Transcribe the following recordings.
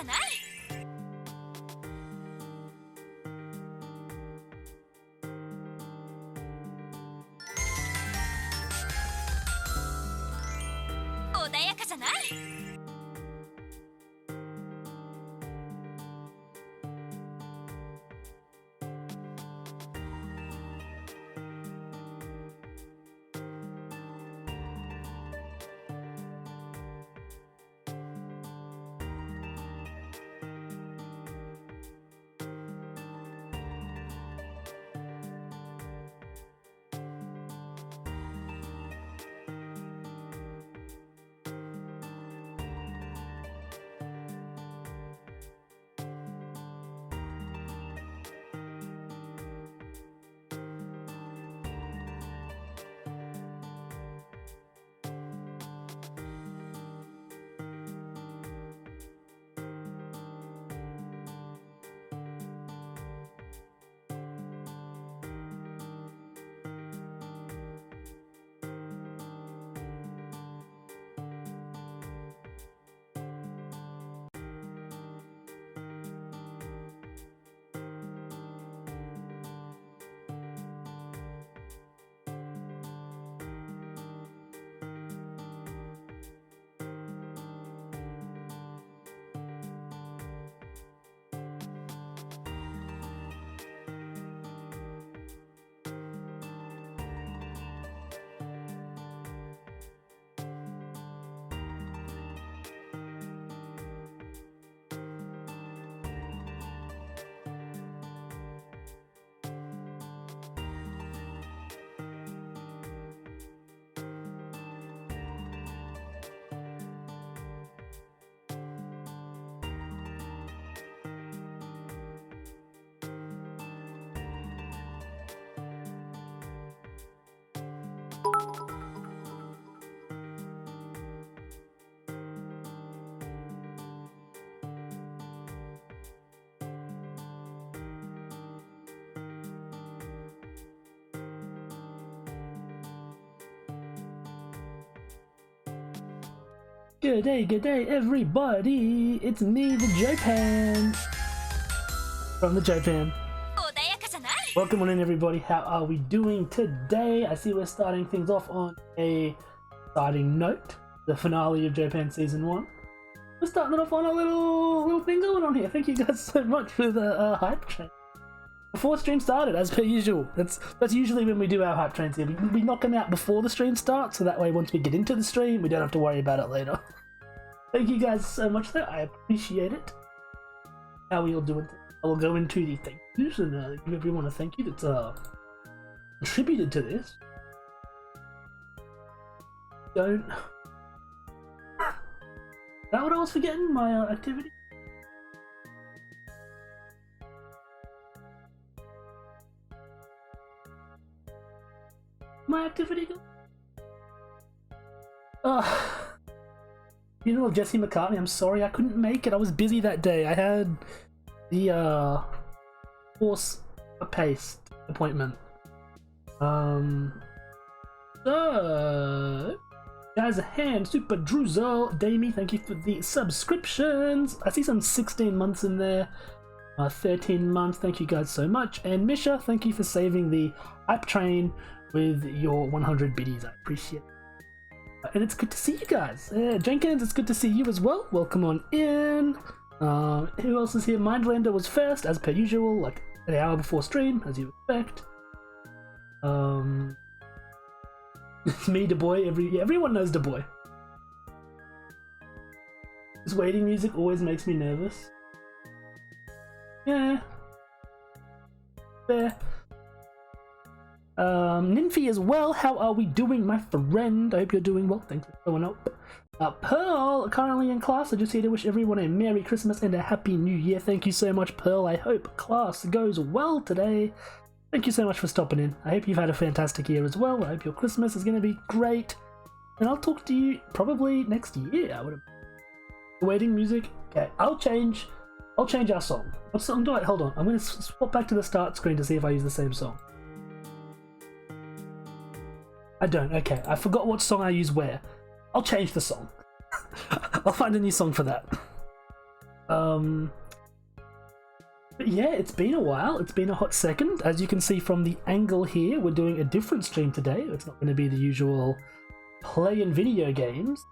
じゃない。穏やかじゃない。Good day, everybody! It's me, the Japan! From the Japan. 穏やかじゃない。 Welcome on in, everybody. How are we doing today? I see we're starting things off on a exciting note. The finale of Japan Season 1. We're starting it off on a little thing going on here. Thank you guys so much for the hype train. Before stream started, as per usual. That's usually when we do our hype trains here. We knock them out before the stream starts, so that way once we get into the stream, we don't have to worry about it later. Thank you guys so much though, I appreciate it. How are we all doing? I will go into the thank yous and give everyone a thank you that's contributed to this. Don't... Is that what I was forgetting? My activity? My activity go? Funeral of Jesse McCartney, I'm sorry I couldn't make it. I was busy that day. I had the horse paste appointment. So guys, a hand, Super Druzel, Damie, thank you for the subscriptions. I see some 16 months in there. 13 months, thank you guys so much. And Misha, thank you for saving the hype train with your 100 biddies. I appreciate it. And it's good to see you guys. Jenkins, it's good to see you as well. Welcome on in. Who else is here? Mindlander was first, as per usual, like an hour before stream, as you expect. It's me, Da Boy. Everyone knows Da Boy. This waiting music always makes me nervous. Yeah. Fair. Nymphy as well, how are we doing, my friend? I hope you're doing well, thanks for showing up. Pearl, currently in class, I just here to wish everyone a Merry Christmas and a Happy New Year. Thank you so much, Pearl. I hope class goes well today. Thank you so much for stopping in. I hope you've had a fantastic year as well. I hope your Christmas is going to be great. And I'll talk to you probably next year, I would have. Waiting music? Okay, I'll change our song. What song do I... Hold on, I'm going to swap back to the start screen to see if I use the same song. I don't, okay. I forgot what song I use where. I'll change the song. I'll find a new song for that. But yeah, it's been a while. It's been a hot second. As you can see from the angle here, we're doing a different stream today. It's not going to be the usual playing video games.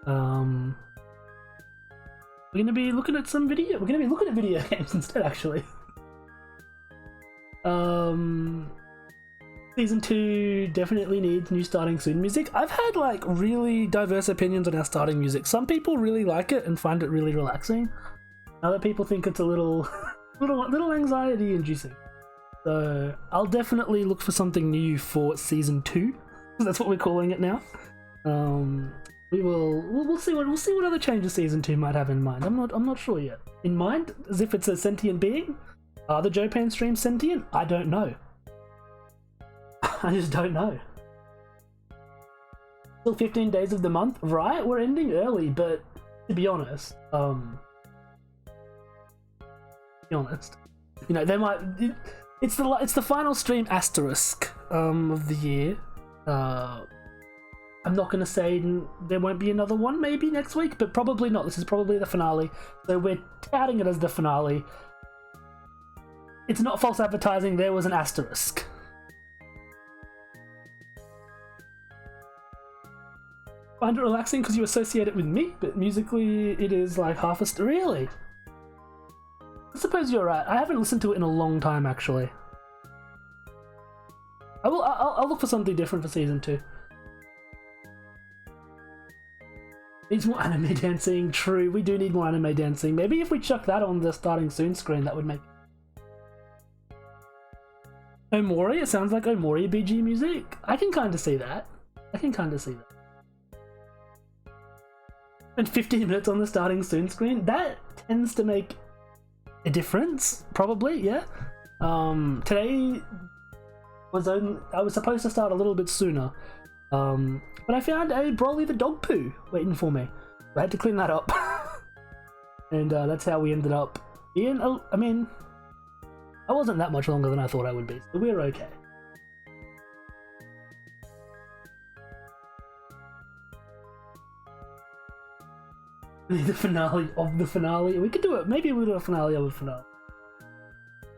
We're going to be looking at some video. We're going to be looking at video games instead, actually. Season 2 definitely needs new starting soon music. I've had like really diverse opinions on our starting music. Some people really like it and find it really relaxing. Other people think it's a little anxiety inducing. So I'll definitely look for something new for season 2. That's what we're calling it now. We'll see what other changes season 2 might have in mind. I'm not sure yet. In mind, as if it's a sentient being. Are the Jopan streams sentient? I don't know. I just don't know. Still 15 days of the month, right? We're ending early, but to be honest, you know, they might. It's the final stream asterisk of the year. I'm not gonna say there won't be another one, maybe next week, but probably not. This is probably the finale, so we're touting it as the finale. It's not false advertising. There was an asterisk. Find it relaxing because you associate it with me, but musically it is like half a really. I suppose you're right. I haven't listened to it in a long time, actually. I'll look for something different for season 2. Needs more anime dancing. True, we do need more anime dancing. Maybe if we chuck that on the starting soon screen, that would make. Omori. It sounds like Omori BG music. I can kind of see that. And 15 minutes on the starting soon screen. That tends to make a difference, probably, yeah. Today I was supposed to start a little bit sooner, but I found a Broly the dog poo waiting for me. I had to clean that up, and that's how we ended up in. I mean, I wasn't that much longer than I thought I would be, so we're okay. The finale of the finale. We could do it. Maybe we'll do a finale of a finale.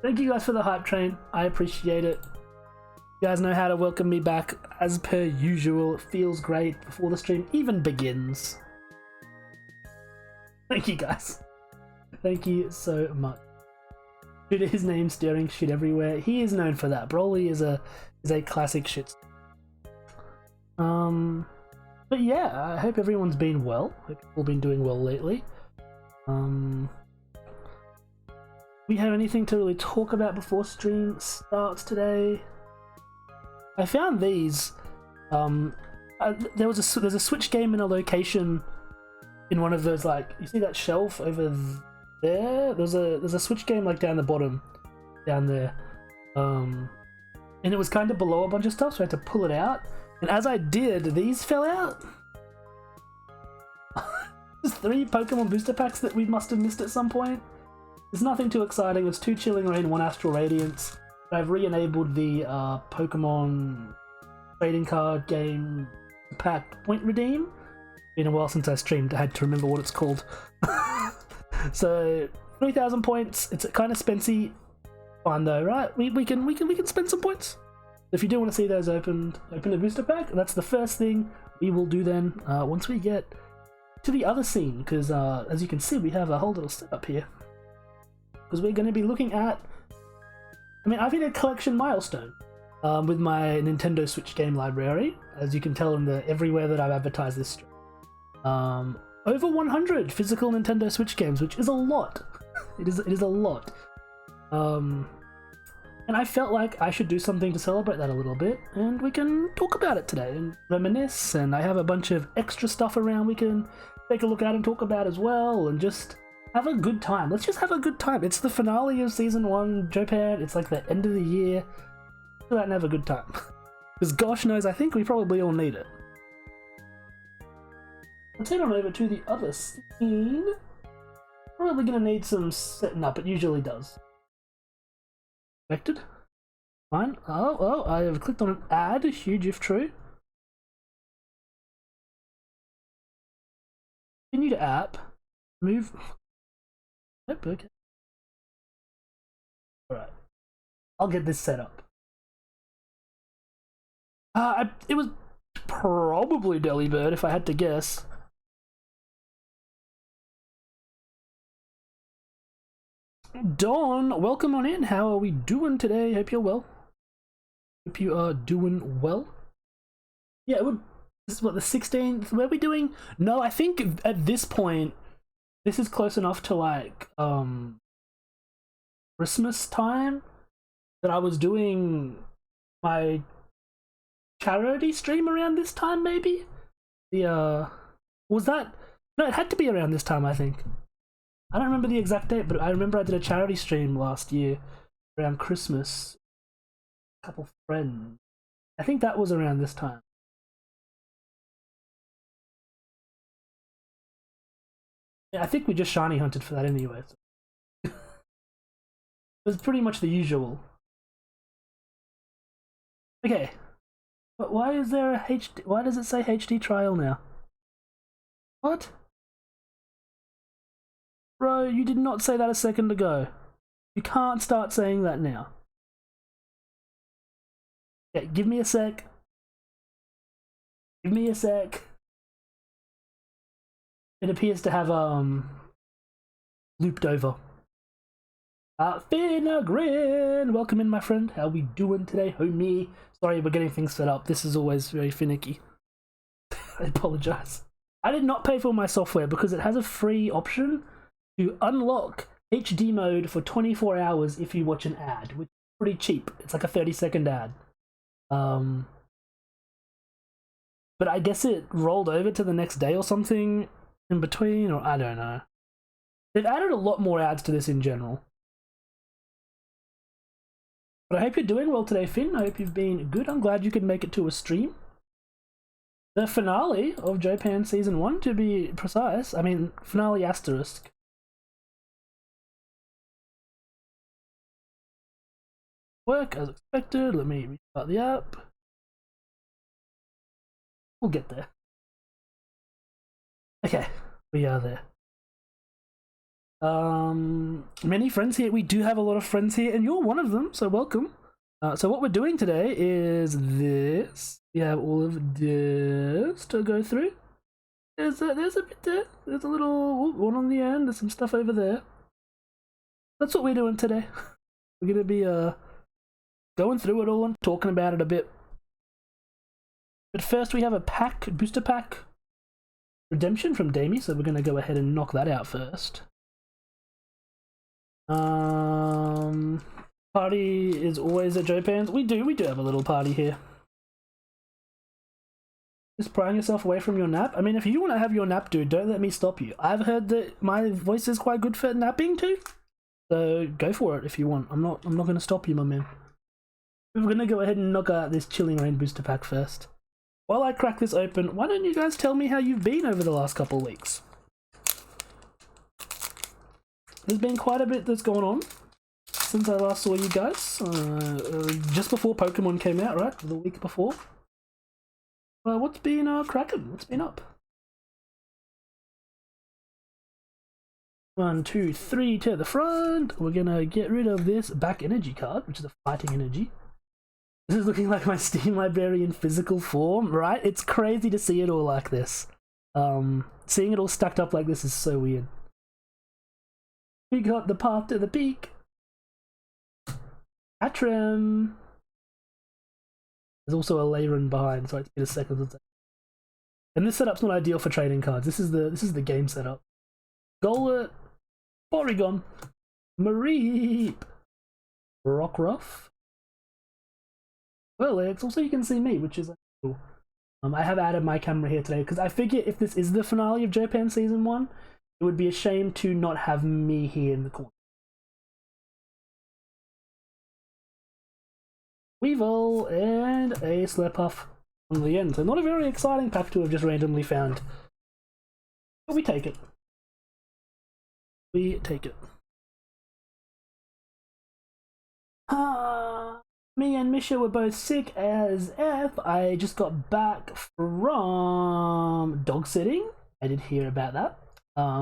Thank you guys for the hype train. I appreciate it. You guys know how to welcome me back as per usual. It feels great before the stream even begins. Thank you guys. Thank you so much. Due to his name staring shit everywhere, he is known for that. Broly is a classic shit. But yeah, I hope everyone's been well. Hope people have been doing well lately. We have anything to really talk about before stream starts today? I found these. There's a Switch game in a location in one of those, like, you see that shelf over there? There's a Switch game like down the bottom, down there. And it was kind of below a bunch of stuff, so I had to pull it out. And as I did, these fell out. There's 3 Pokemon booster packs that we must have missed at some point. There's nothing too exciting. It's 2 Chilling Reign, 1 Astral Radiance. I've re-enabled the Pokemon trading card game pack point redeem. Been a while since I streamed. I had to remember what it's called. So 3,000 points. It's kind of spency. Fine though, right? We can spend some points. If you do want to see those open a booster pack, that's the first thing we will do then once we get to the other scene, because as you can see, we have a whole little setup here. Because we're going to be looking at, I mean, I've hit a collection milestone with my Nintendo Switch game library, as you can tell in the everywhere that I've advertised this stream. Over 100 physical Nintendo Switch games, which is a lot. It is a lot. And I felt like I should do something to celebrate that a little bit, and we can talk about it today and reminisce, and I have a bunch of extra stuff around we can take a look at and talk about as well, and just have a good time. Let's just have a good time. It's the finale of Season 1 Jopan, it's like the end of the year. Let's go out and have a good time. Because gosh knows, I think we probably all need it. Let's head on over to the other scene. Probably gonna need some setting up, it usually does. Affected? Fine. Oh, I have clicked on an ad, huge if true. Continue to app. Move. Nope, okay. Alright. I'll get this set up. It was probably Delibird if I had to guess. Dawn, welcome on in. How are we doing today? Hope you're well. Hope you are doing well. Yeah, this is what, the 16th? Where are we doing? No, I think at this point, this is close enough to like Christmas time that I was doing my charity stream around this time, maybe? Was that? No, it had to be around this time, I think. I don't remember the exact date, but I remember I did a charity stream last year around Christmas. A couple friends. I think that was around this time. Yeah, I think we just shiny hunted for that anyway. So. It was pretty much the usual. Okay. But why is there a HD? Why does it say HD trial now? What? Bro, you did not say that a second ago. You can't start saying that now. Okay, give me a sec. Give me a sec. It appears to have looped over. Finagrin! Welcome in, my friend. How we doing today, homie? Sorry, we're getting things set up. This is always very finicky. I apologize. I did not pay for my software because it has a free option to unlock HD mode for 24 hours if you watch an ad, which is pretty cheap. It's like a 30-second ad. But I guess it rolled over to the next day or something in between, or I don't know. They've added a lot more ads to this in general. But I hope you're doing well today, Finn. I hope you've been good. I'm glad you could make it to a stream. The finale of Jopan Season 1, to be precise. I mean, finale asterisk. Work as expected. Let me restart the app. We'll get there. Okay, we are there. Many friends here. We do have a lot of friends here, and you're one of them, so welcome. So what we're doing today is this. We have all of this to go through. There's a bit there. There's a little one on the end. There's some stuff over there. That's what we're doing today. We're gonna be going through it all and talking about it a bit. But first, we have a booster pack redemption from Damie, so we're gonna go ahead and knock that out first. Party is always at Jopan's. We do have a little party here. Just prying yourself away from your nap. I mean, if you want to have your nap, dude, don't let me stop you. I've heard that my voice is quite good for napping too, so go for it if you want. I'm not gonna stop you, my man. We're gonna go ahead and knock out this Chilling Reign booster pack first. While I crack this open, why don't you guys tell me how you've been over the last couple of weeks? There's been quite a bit that's gone on since I last saw you guys. Just before Pokemon came out, right? The week before. What's been cracking? What's been up? 1, 2, 3 to the front. We're gonna get rid of this back energy card, which is a fighting energy. This is looking like my Steam library in physical form, right? It's crazy to see it all like this. Seeing it all stacked up like this is so weird. We got the path to the peak. Atrim. There's also a Leyron behind, so it's been a second. And this setup's not ideal for trading cards. This is the game setup. Golett, Porygon, Mareep, Rockruff. Well, it's also you can see me, which is cool. I have added my camera here today because I figure if this is the finale of Jopan Season 1, it would be a shame to not have me here in the corner. Weevil and a Slurpuff on the end. So not a very exciting pack to have just randomly found. But we take it. We take it. Me and Misha were both sick as F. I just got back from dog sitting. I did hear about that.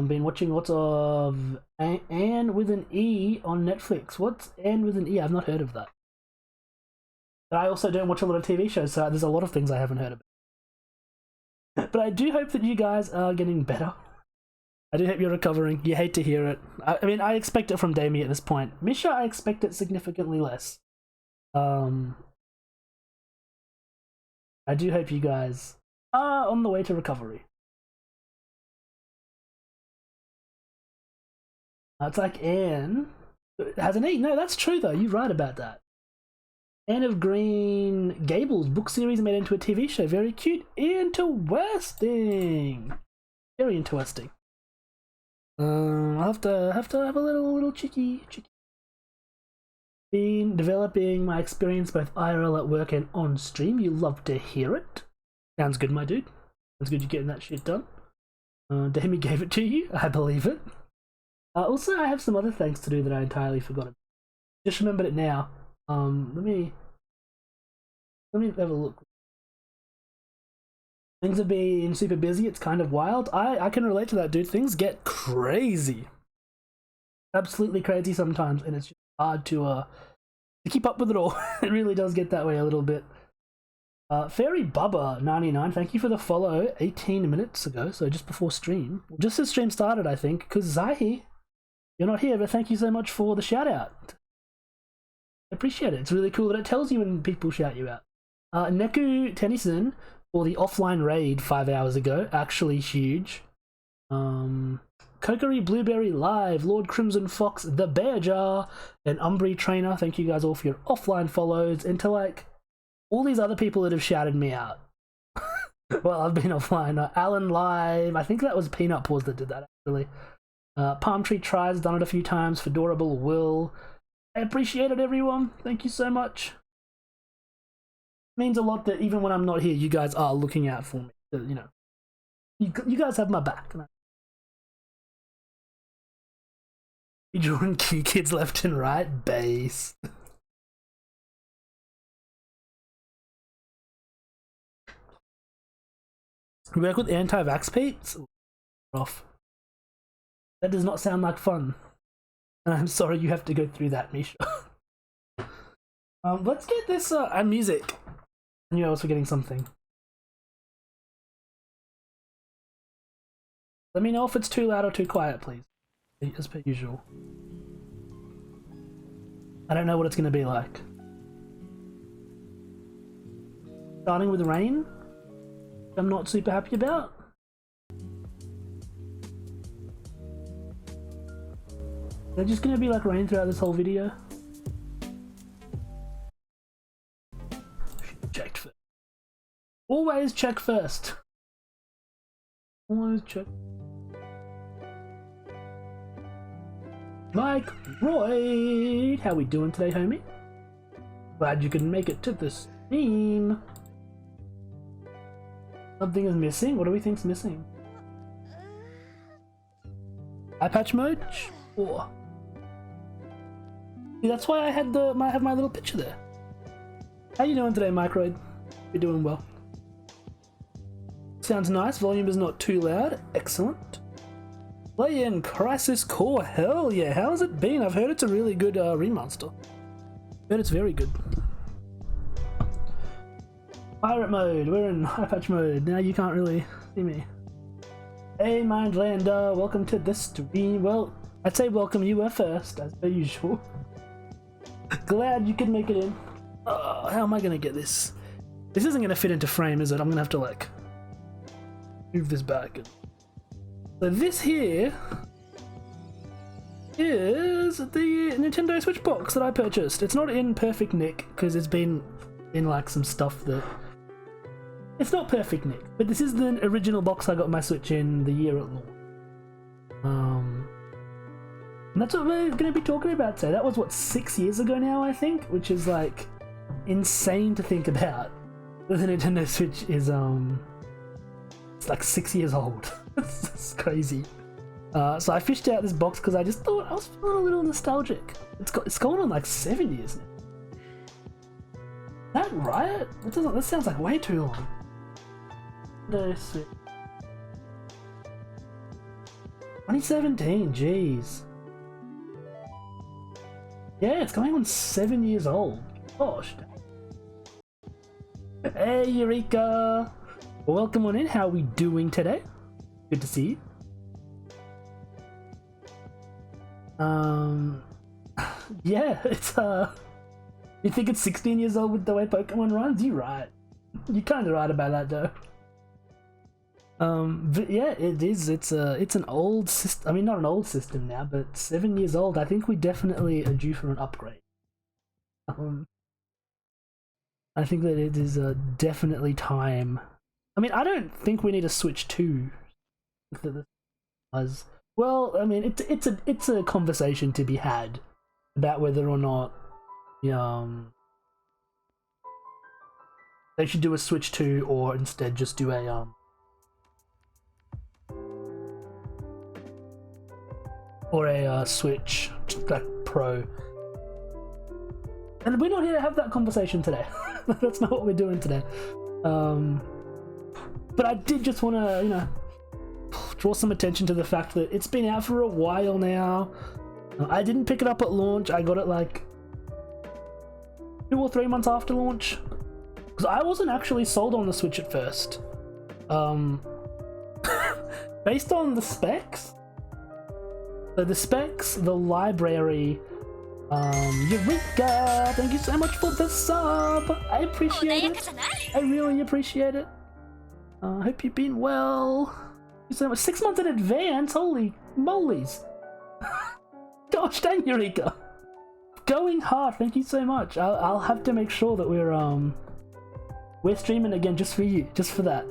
Been watching lots of Anne with an E on Netflix. What's Anne with an E? I've not heard of that. But I also don't watch a lot of TV shows, so there's a lot of things I haven't heard about. But I do hope that you guys are getting better. I do hope you're recovering. You hate to hear it. I mean, I expect it from Damie at this point. Misha, I expect it significantly less. I do hope you guys are on the way to recovery. It's like Anne has an E. No, that's true though. You're right about that. Anne of Green Gables book series made into a TV show. Very cute. Interesting. Very interesting. I'll have to have a little cheeky. Been developing my experience both IRL at work and on stream. You love to hear it. Sounds good, my dude. Sounds good you're getting that shit done. Damie gave it to you. I believe it. Also, I have some other things to do that I entirely forgot about. Just remembered it now. Let me have a look. Things have been super busy. It's kind of wild. I can relate to that, dude. Things get crazy. Absolutely crazy sometimes, and it's just hard to keep up with it all. It really does get that way a little bit. Fairy Bubba 99, thank you for the follow 18 minutes ago, so just before stream. Just as stream started, I think, because Zahi, you're not here, but thank you so much for the shout out. I appreciate it. It's really cool that it tells you when people shout you out. Neku Tennyson for the offline raid 5 hours ago, actually huge. Kokery Blueberry Live, Lord Crimson Fox, The Bear Jar, and Umbry Trainer, thank you guys all for your offline follows, and to like all these other people that have shouted me out. Well, I've been offline. Alan Live, I think that was Peanut Paws that did that actually. Palm Tree Tries, done it a few times. Fedorable Will. I appreciate it, everyone. Thank you so much. It means a lot that even when I'm not here, you guys are looking out for me. You know, you guys have my back. You drawing key kids left and right? Base. You work with anti-vax peeps? Rough. That does not sound like fun. And I'm sorry you have to go through that, Misha. Let's get this music. I knew I was forgetting something. Let me know if it's too loud or too quiet, please. As per usual. I don't know what it's going to be like. Starting with rain, I'm not super happy about. They're just going to be like rain throughout this whole video. Checked first. Always check first. Always check. Mike Roy, how we doing today, homie? Glad you can make it to the stream. Something is missing? What do we think's missing? Eye patch mode? Sure. See, that's why I had have my little picture there. How you doing today, Mike Roy? You're doing well. Sounds nice. Volume is not too loud. Excellent. Play in Crisis Core, hell yeah, how's it been? I've heard it's a really good remaster. Heard it's very good. Pirate mode, we're in high patch mode, now you can't really see me. Hey Mindlander, welcome to the stream. Well, I'd say welcome, you were first, as per usual. Glad you could make it in. How am I gonna get this? This isn't gonna fit into frame, is it? I'm gonna have to like move this back. So this here is the Nintendo Switch box that I purchased. It's not in perfect nick because it's been in like some stuff that... It's not perfect nick, but this is the original box I got my Switch in the year it launched. And that's what we're going to be talking about today. That was, what, 6 years ago now, I think? Which is like insane to think about. The Nintendo Switch is it's like 6 years old. It's crazy. So I fished out this box because I just thought I was feeling a little nostalgic. It's going on like 7 years now. Is that right? That sounds like way too long. No, Switch. 2017, jeez. Yeah, it's going on 7 years old. Gosh. Hey, Eureka! Welcome on in. How are we doing today? Good to see you. Yeah, it's you think it's 16 years old with the way Pokemon runs? You're right. You're kind of right about that, though. But yeah, it is. It's an old system. I mean, not an old system now, but 7 years old. I think we definitely are due for an upgrade. I think that it is definitely time. I mean, I don't think we need a Switch 2. Well, I mean, it's a conversation to be had about whether or not they should do a Switch 2 or instead just do a Switch like Pro. And we're not here to have that conversation today. That's not what we're doing today. But I did just want to, draw some attention to the fact that it's been out for a while now. I didn't pick it up at launch. I got it like 2 or 3 months after launch. Because I wasn't actually sold on the Switch at first. Based on the specs. So the specs, the library, Eureka! Thank you so much for the sub! I appreciate it. I really appreciate it. I hope you've been well. Thank you so much. 6 months in advance? Holy molies! Gosh dang, Eureka! Going hard, thank you so much. I'll have to make sure that we're streaming again just for you, just for that.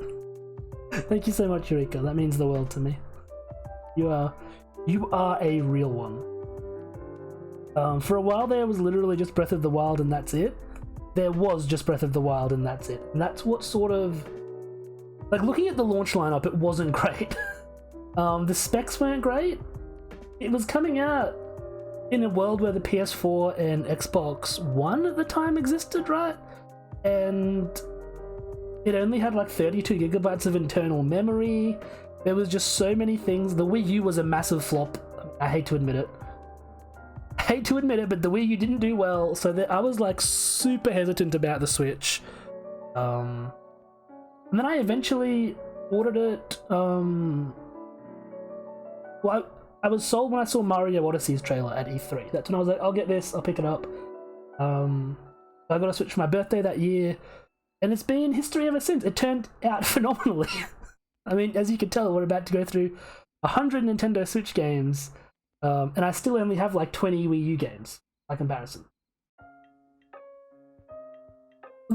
Thank you so much, Eureka. That means the world to me. You are a real one. For a while there was literally just Breath of the Wild and that's it. There was just Breath of the Wild and that's it. And that's what sort of... Like, looking at the launch lineup, it wasn't great. The specs weren't great. It was coming out in a world where the PS4 and Xbox One at the time existed, right? And it only had like 32 gigabytes of internal memory. There was just so many things. The Wii U was a massive flop. I hate to admit it. But the Wii U didn't do well, so I was like super hesitant about the Switch. And then I eventually ordered it. Well, I was sold when I saw Mario Odyssey's trailer at E3. That's when I was like, I'll get this, I'll pick it up. I got a Switch for my birthday that year, and it's been history ever since. It turned out phenomenally. I mean, as you can tell, we're about to go through 100 Nintendo Switch games, and I still only have like 20 Wii U games, by comparison.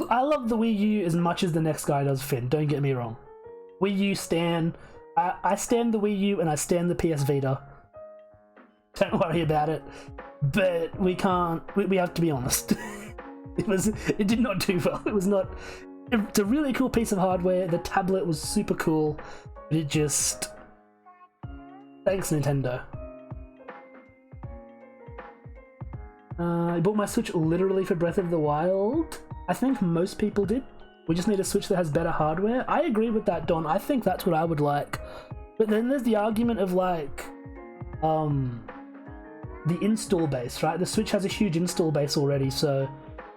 I love the Wii U as much as the next guy does Finn, don't get me wrong. Wii U stan. I stan the Wii U and I stan the PS Vita. Don't worry about it. But we can't, we have to be honest. It did not do well. It was not, it's a really cool piece of hardware. The tablet was super cool. But it just, thanks Nintendo. I bought my Switch literally for Breath of the Wild. I think most people did. We just need a Switch that has better hardware. I agree with that, Don. I think that's what I would like. But then there's the argument of like, the install base, right? The Switch has a huge install base already, so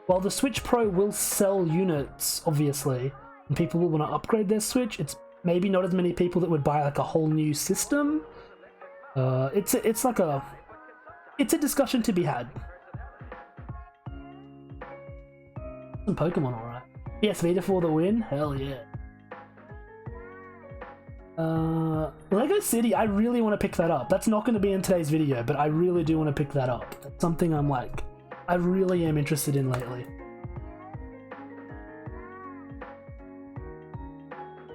while the Switch Pro will sell units, obviously, and people will want to upgrade their Switch, it's maybe not as many people that would buy like a whole new system. It's a discussion to be had. Some Pokemon, alright. PS Vita for the win? Hell yeah. Lego City, I really want to pick that up. That's not going to be in today's video, but I really do want to pick that up. That's something I'm like, I really am interested in lately.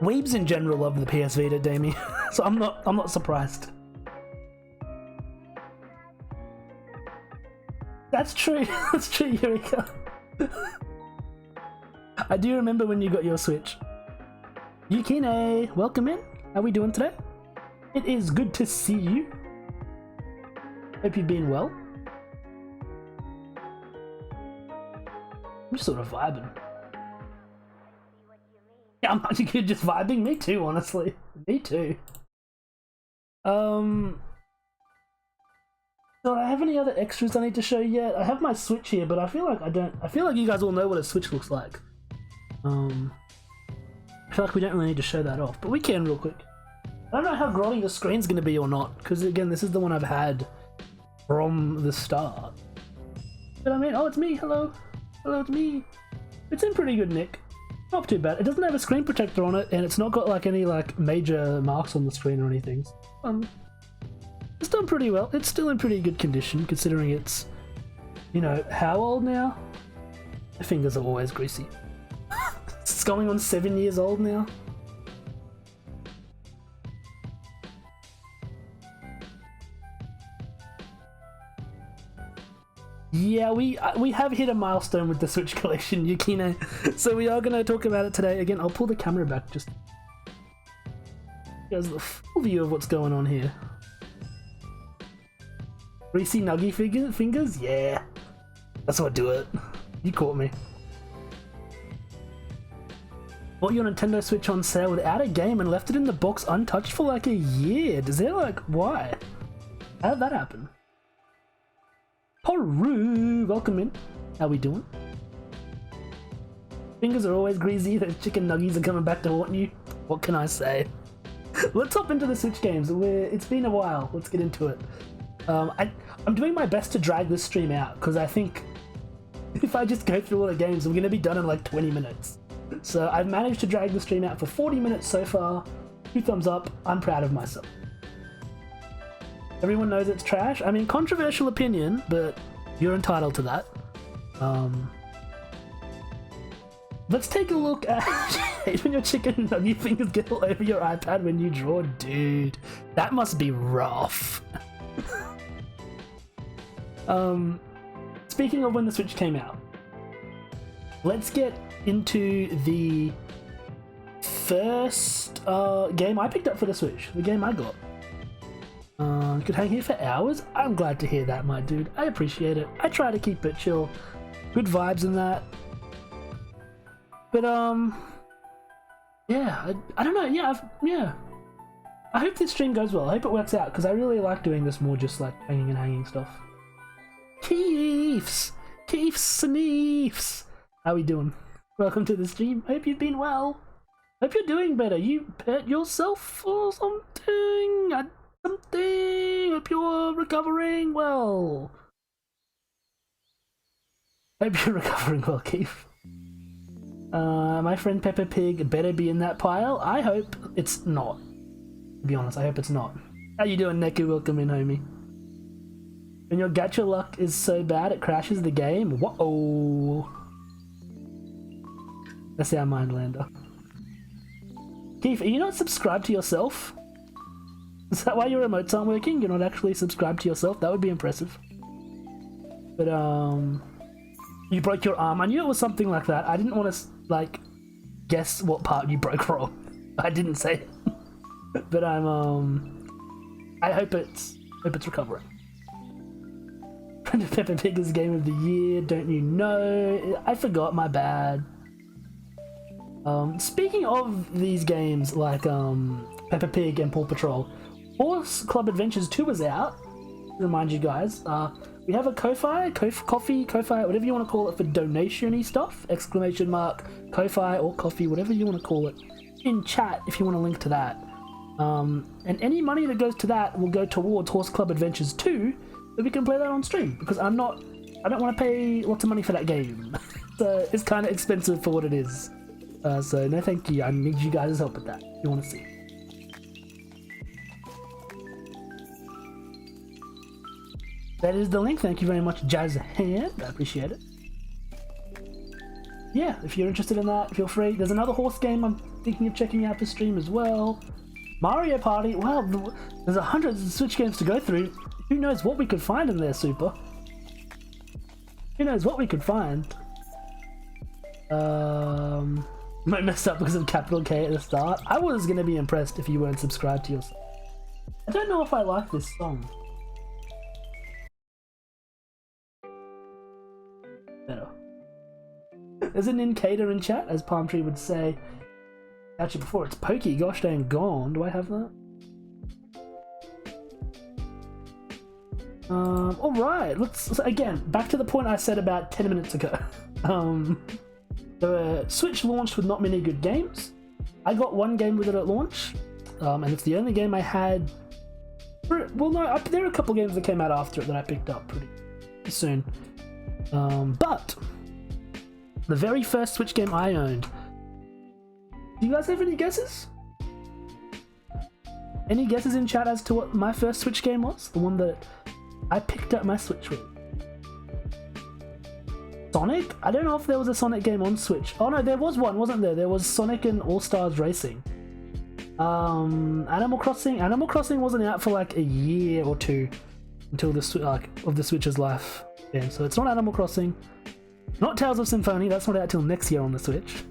Weebs in general love the PS Vita, Damie, so I'm not surprised. That's true. That's true, Eureka. I do remember when you got your Switch. Yukine, welcome in. How are we doing today? It is good to see you. Hope you've been well. I'm just sort of vibing. Yeah, you're just vibing? Me too, honestly. Me too. Do I have any other extras I need to show yet? I have my Switch here, but I feel like I don't. I feel like you guys all know what a Switch looks like. I feel like we don't really need to show that off, but we can real quick. I don't know how grotty the screen's gonna be or not, because again, this is the one I've had from the start. But I mean, oh, it's me. Hello, hello, it's me. It's in pretty good nick. Not too bad. It doesn't have a screen protector on it, and it's not got like any like major marks on the screen or anything. It's done pretty well. It's still in pretty good condition considering it's, you know, how old now? My fingers are always greasy. It's going on 7 years old now. Yeah, we have hit a milestone with the Switch collection, Yukino. So we are going to talk about it today. Again, I'll pull the camera back just. Here's the full view of what's going on here. Greasy nuggy fingers? Yeah. That's what do it. You caught me. Bought your Nintendo Switch on sale without a game and left it in the box untouched for like a year. Does that like, why? How did that happen? Haru, welcome in. How we doing? Fingers are always greasy. Those chicken nuggies are coming back to haunt you. What can I say? Let's hop into the Switch games. It's been a while. Let's get into it. I'm doing my best to drag this stream out because I think if I just go through all the games, I'm going to be done in like 20 minutes. So I've managed to drag the stream out for 40 minutes so far. 2 thumbs up. I'm proud of myself. Everyone knows it's trash. I mean, controversial opinion, but you're entitled to that. Let's take a look at when your chicken nugget fingers get all over your iPad when you draw. Dude, that must be rough. Speaking of when the Switch came out, let's get into the first game I picked up for the Switch, the game I got. Could hang here for hours. I'm glad to hear that, my dude. I appreciate it. I try to keep it chill. Good vibes in that. But yeah, I don't know. Yeah, I hope this stream goes well. I hope it works out because I really like doing this more just like banging and hanging stuff. Keefs Sneefs, how we doing? Welcome to the stream. Hope you've been well. Hope you're doing better. You hurt yourself or something? Hope you're recovering well. Hope you're recovering well, Keith. My friend Peppa Pig better be in that pile. I hope it's not. To be honest, I hope it's not. How you doing, Neku? Welcome in, homie. When your gacha luck is so bad it crashes the game. Whoa. That's our Mindlander. Keith, are you not subscribed to yourself? Is that why your remotes aren't working? You're not actually subscribed to yourself? That would be impressive. But you broke your arm. I knew it was something like that. I didn't want to like guess what part you broke wrong. I didn't say it. But I hope it's recovering. Peppa Pig is game of the year, don't you know? I forgot, my bad. Speaking of these games like Peppa Pig and Paw Patrol, Horse Club Adventures 2 is out. Remind you guys, we have a Ko-Fi, Ko-Fi, whatever you want to call it for donation-y stuff, exclamation mark, Ko-Fi or coffee, whatever you want to call it, in chat if you want to link to that. And any money that goes to that will go towards Horse Club Adventures 2, so we can play that on stream, because I don't want to pay lots of money for that game. So it's kind of expensive for what it is. So no thank you, I need you guys' help with that, if you want to see. That is the link, thank you very much, Jazz Hand, I appreciate it. Yeah, if you're interested in that, feel free. There's another horse game I'm thinking of checking out for stream as well. Mario Party, well, there's 100 Switch games to go through. Who knows what we could find in there, Super? Who knows what we could find? Might mess up because of capital K at the start. I was gonna be impressed if you weren't subscribed to yourself. I don't know if I like this song. Better. There's an Incada in chat, as Palm Tree would say. Actually, before it's Pokey, gosh dang gone. Do I have that? All right, so again, back to the point I said about 10 minutes ago. The Switch launched with not many good games. I got one game with it at launch, and it's the only game I had. Well, no, there are a couple games that came out after it that I picked up pretty soon. But the very first Switch game I owned. Do you guys have any guesses? Any guesses in chat as to what my first Switch game was? The one that I picked up my Switch with. Sonic? I don't know if there was a Sonic game on Switch. Oh no, there was one, wasn't there? There was Sonic and All-Stars Racing. Animal Crossing? Animal Crossing wasn't out for like a year or two until the Switch's life. Yeah, so it's not Animal Crossing. Not Tales of Symphonia, that's not out till next year on the Switch.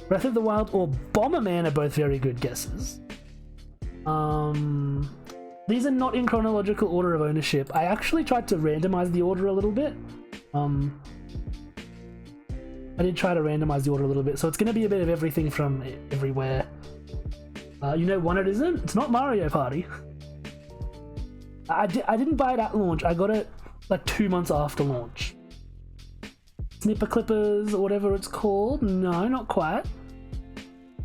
Breath of the Wild or Bomberman are both very good guesses. These are not in chronological order of ownership. I actually tried to randomize the order a little bit. I did try to randomize the order a little bit, so it's going to be a bit of everything from everywhere. You know one it isn't? It's not Mario Party. I didn't buy it at launch. I got it like 2 months after launch. Snipper Clippers or whatever it's called? No, not quite.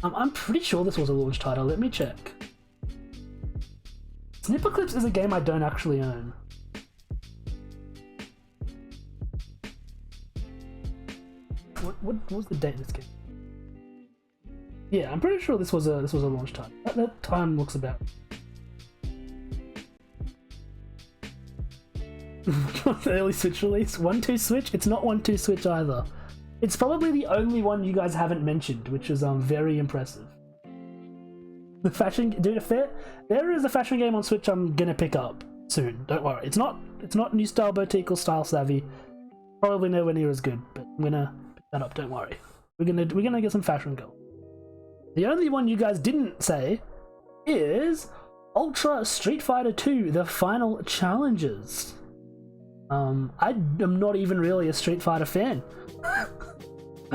I'm pretty sure this was a launch title. Let me check. Snipper Clips is a game I don't actually own. What was the date of this game? Yeah, I'm pretty sure this was a launch title. That time looks about. Early Switch release. 1-2 Switch? It's not 1-2 Switch either. It's probably the only one you guys haven't mentioned, which is very impressive. The fashion, dude, if there is a fashion game on Switch I'm gonna pick up soon. Don't worry. It's not New Style Boutique or Style Savvy. Probably nowhere near as good, but I'm gonna pick that up. Don't worry. We're gonna get some fashion going. The only one you guys didn't say is Ultra Street Fighter 2: The Final Challenges. I am not even really a Street Fighter fan.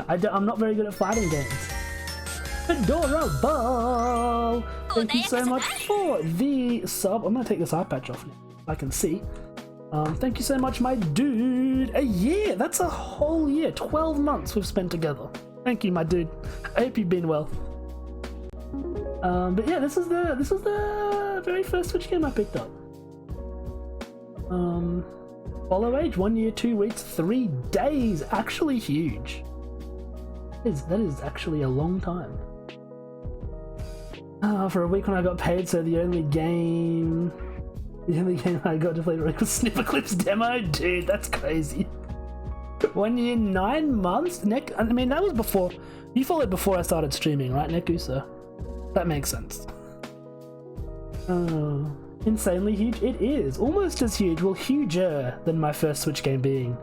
I'm not very good at fighting games. Adorable! Thank you so much for the sub. I'm gonna take this eye patch off now. I can see. Thank you so much, my dude. A year! That's a whole year. 12 months we've spent together. Thank you, my dude. I hope you've been well. But yeah, this was the very first Switch game I picked up. Follow age, 1 year, 2 weeks, 3 days. Actually huge. That is actually a long time. For a week when I got paid, so the only game I got to play was Snipper Clips demo. Dude, that's crazy. 1 year, 9 months? I mean, that was before. You followed before I started streaming, right, Neku? So that makes sense. Insanely huge. It is. Almost as huge. Well, huger than my first Switch game being.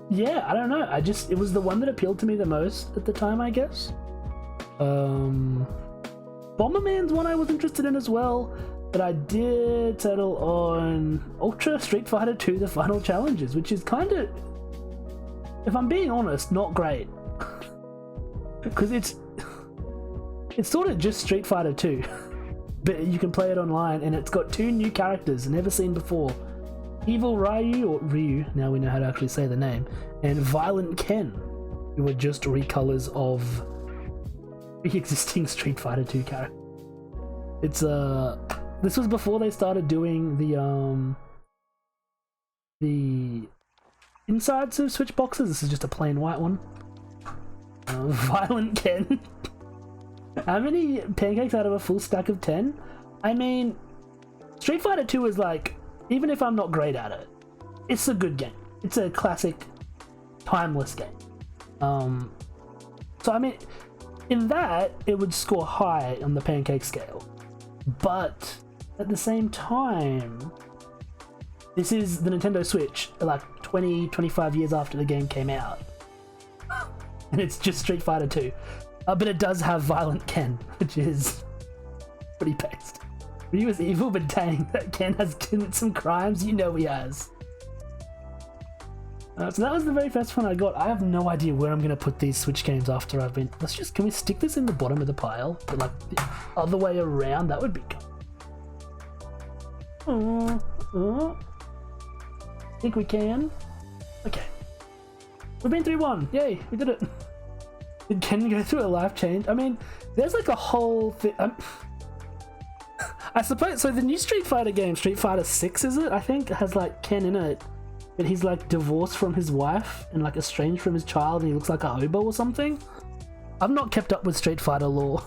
Yeah, I don't know. It was the one that appealed to me the most at the time, I guess. Bomberman's one I was interested in as well, but I did settle on Ultra Street Fighter 2: The Final Challenges, which is kind of, if I'm being honest, not great. Because it's sort of just Street Fighter 2, but you can play it online, and it's got 2 new characters never seen before. Evil Ryu, or Ryu, now we know how to actually say the name, and Violent Ken, who were just recolors of the existing Street Fighter 2 character. It's this was before they started doing the insides of Switch boxes. This is just a plain white one. Violent Ken. How many pancakes out of a full stack of 10? I mean, Street Fighter 2 is like, even if I'm not great at it, it's a good game. It's a classic, timeless game. So I mean, in that, it would score high on the pancake scale. But at the same time, this is the Nintendo Switch, like 20-25 years after the game came out. And it's just Street Fighter 2. But it does have Violent Ken, which is pretty based. Ryu is evil, but dang, that Ken has committed some crimes. You know he has. So that was the very first one I got. I have no idea where I'm gonna put these Switch games after I've been. Can we stick this in the bottom of the pile, but like the other way around? That would be cool. Think we can? Okay. We've been through one. Yay, we did it. Did Ken go through a life change? I mean, there's like a whole thing. I suppose so. The new Street Fighter game, Street Fighter 6, is it? I think has like Ken in it. But he's like divorced from his wife and like estranged from his child, and he looks like a hobo or something. I've not kept up with Street Fighter lore.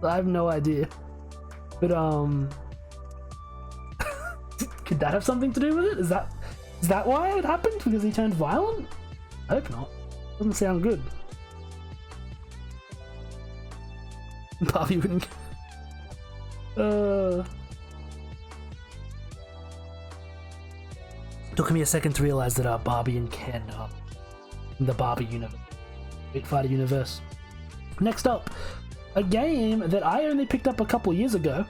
I have no idea. But could that have something to do with it? Is that why it happened? Because he turned violent? I hope not. Doesn't sound good. Barbie wouldn't. Took me a second to realize that Barbie and Ken are in the Barbie universe, Street Fighter universe. Next up, a game that I only picked up a couple years ago,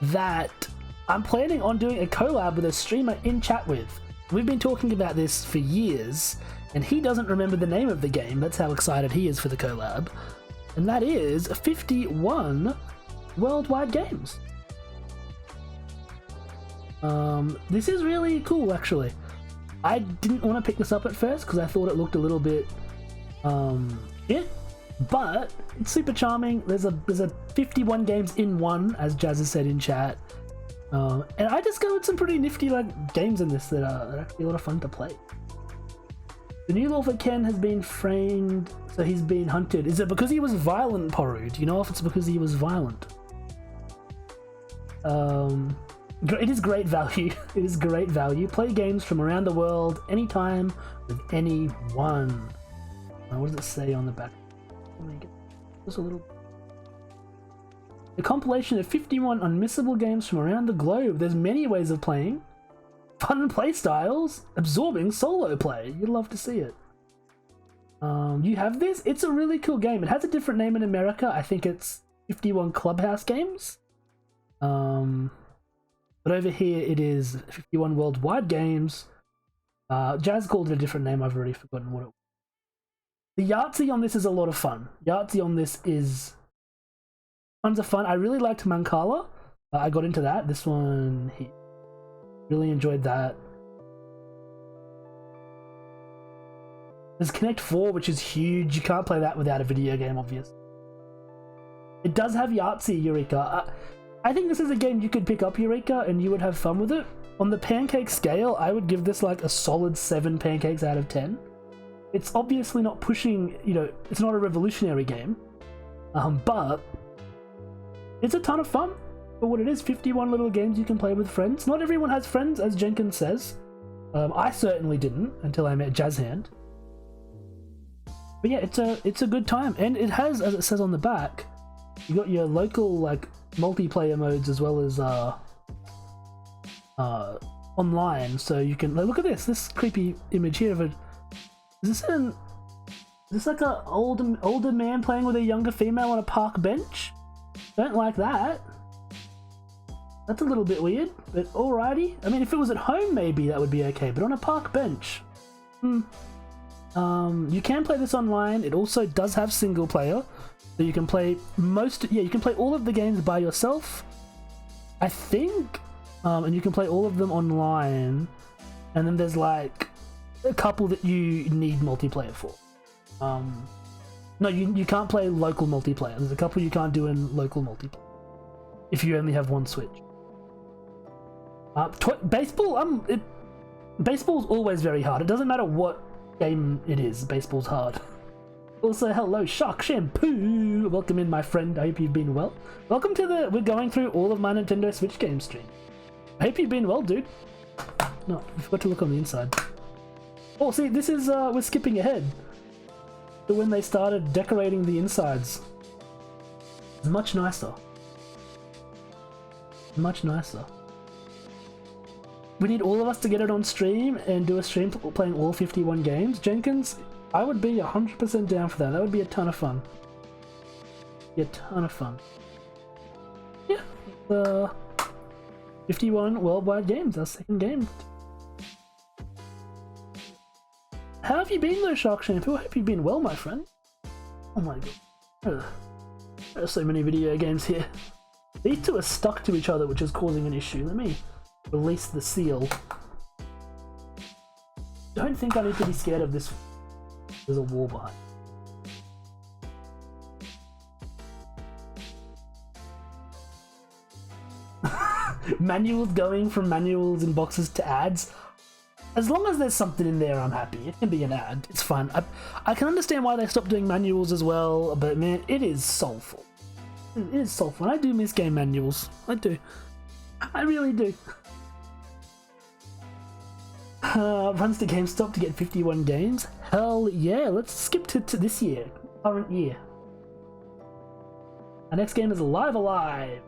that I'm planning on doing a collab with a streamer in chat with. We've been talking about this for years, and he doesn't remember the name of the game. That's how excited he is for the collab. And that is 51 Worldwide Games. This is really cool, actually. I didn't want to pick this up at first because I thought it looked a little bit shit, but it's super charming. There's a 51 games in one, as Jazz has said in chat, and I discovered some pretty nifty like games in this that are actually a lot of fun to play. The new law for Ken has been framed, so he's been hunted. Is it because he was violent, Poru? Do you know if it's because he was violent? It is great value. It is great value. Play games from around the world, anytime, with anyone. What does it say on the back? Just a little. A compilation of 51 unmissable games from around the globe. There's many ways of playing. Fun play styles. Absorbing solo play. You'd love to see it. You have this? It's a really cool game. It has a different name in America. I think it's 51 Clubhouse Games. But over here it is 51 Worldwide Games. Jazz called it a different name. I've already forgotten what it was. The Yahtzee on this is a lot of fun. Yahtzee on this is tons of fun. I really liked Mancala. I got into that. This one here. Really enjoyed that. There's Connect 4, which is huge. You can't play that without a video game, obviously. It does have Yahtzee, Eureka. I think this is a game you could pick up, Eureka, and you would have fun with it. On the pancake scale, I would give this like a solid 7 pancakes out of 10. It's obviously not pushing, it's not a revolutionary game, but it's a ton of fun for what it is. 51 little games you can play with friends. Not everyone has friends, as Jenkins says. I certainly didn't until I met Jazzhand. But yeah, it's a good time, and it has, as it says on the back, you got your local like multiplayer modes as well as online, so you can look at this creepy image here of a. Is this like a older man playing with a younger female on a park bench? Don't like that. That's a little bit weird, but alrighty. I mean, if it was at home, maybe that would be okay, but on a park bench, you can play this online. It also does have single player, so you can play you can play all of the games by yourself, I think, and you can play all of them online, and then there's like a couple that you need multiplayer for. No, you can't play local multiplayer. There's a couple you can't do in local multiplayer if you only have one Switch. Baseball, baseball's always very hard. It doesn't matter what game it is, baseball's hard. Also, hello, Shark Shampoo! Welcome in, my friend. I hope you've been well. Welcome to we're going through all of my Nintendo Switch game stream. I hope you've been well, dude. No, I forgot to look on the inside. Oh, see, this is, we're skipping ahead to when they started decorating the insides. It's much nicer. Much nicer. We need all of us to get it on stream and do a stream playing all 51 games. Jenkins, I would be 100% down for that. That would be a ton of fun. Be a ton of fun. Yeah. 51 Worldwide Games, our second game. How have you been though, Shark Shampoo? I hope you've been well, my friend. Oh my god. Ugh. There are so many video games here. These two are stuck to each other, which is causing an issue. Let me release the seal. Don't think I need to be scared of this. There's a wall behind. Manuals going from manuals and boxes to ads. As long as there's something in there, I'm happy. It can be an ad. It's fun. I can understand why they stopped doing manuals as well, but man, it is soulful. It is soulful. I do miss game manuals. I do. I really do. Runs to GameStop to get 51 games. Hell yeah, let's skip to this year. Current year. Our next game is Live Alive.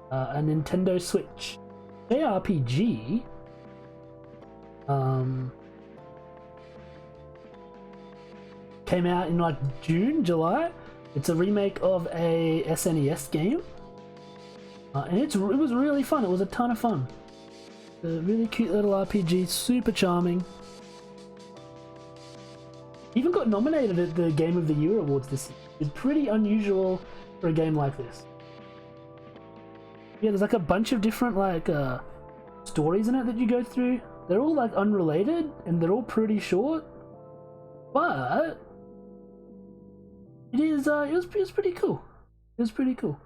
A Nintendo Switch JRPG. Came out in like June, July. It's a remake of a SNES game. And it was really fun. It was a ton of fun. A really cute little RPG, super charming. Even got nominated at the Game of the Year awards this year. It's pretty unusual for a game like this. Yeah, there's like a bunch of different like stories in it that you go through. They're all like unrelated and they're all pretty short, but it was pretty cool. It was pretty cool.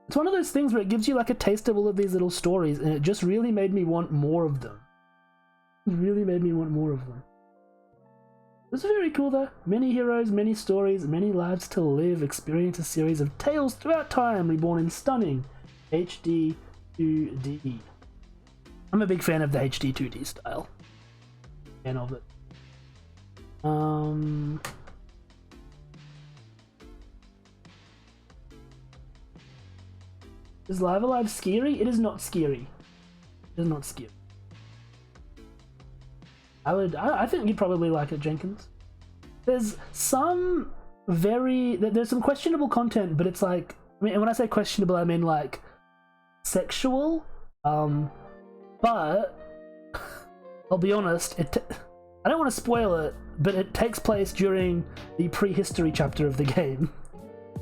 It's one of those things where it gives you like a taste of all of these little stories, and it just really made me want more of them. It really made me want more of them. It's very cool though. Many heroes, many stories, many lives to live. Experience a series of tales throughout time, reborn in stunning HD 2D. I'm a big fan of the HD 2D style. Fan of it. Is Live Alive scary? It is not scary. It is not scary. I think you'd probably like it, Jenkins. There's some there's some questionable content, but it's like, I mean, when I say questionable, I mean like sexual. But I'll be honest, I don't want to spoil it, but it takes place during the prehistory chapter of the game,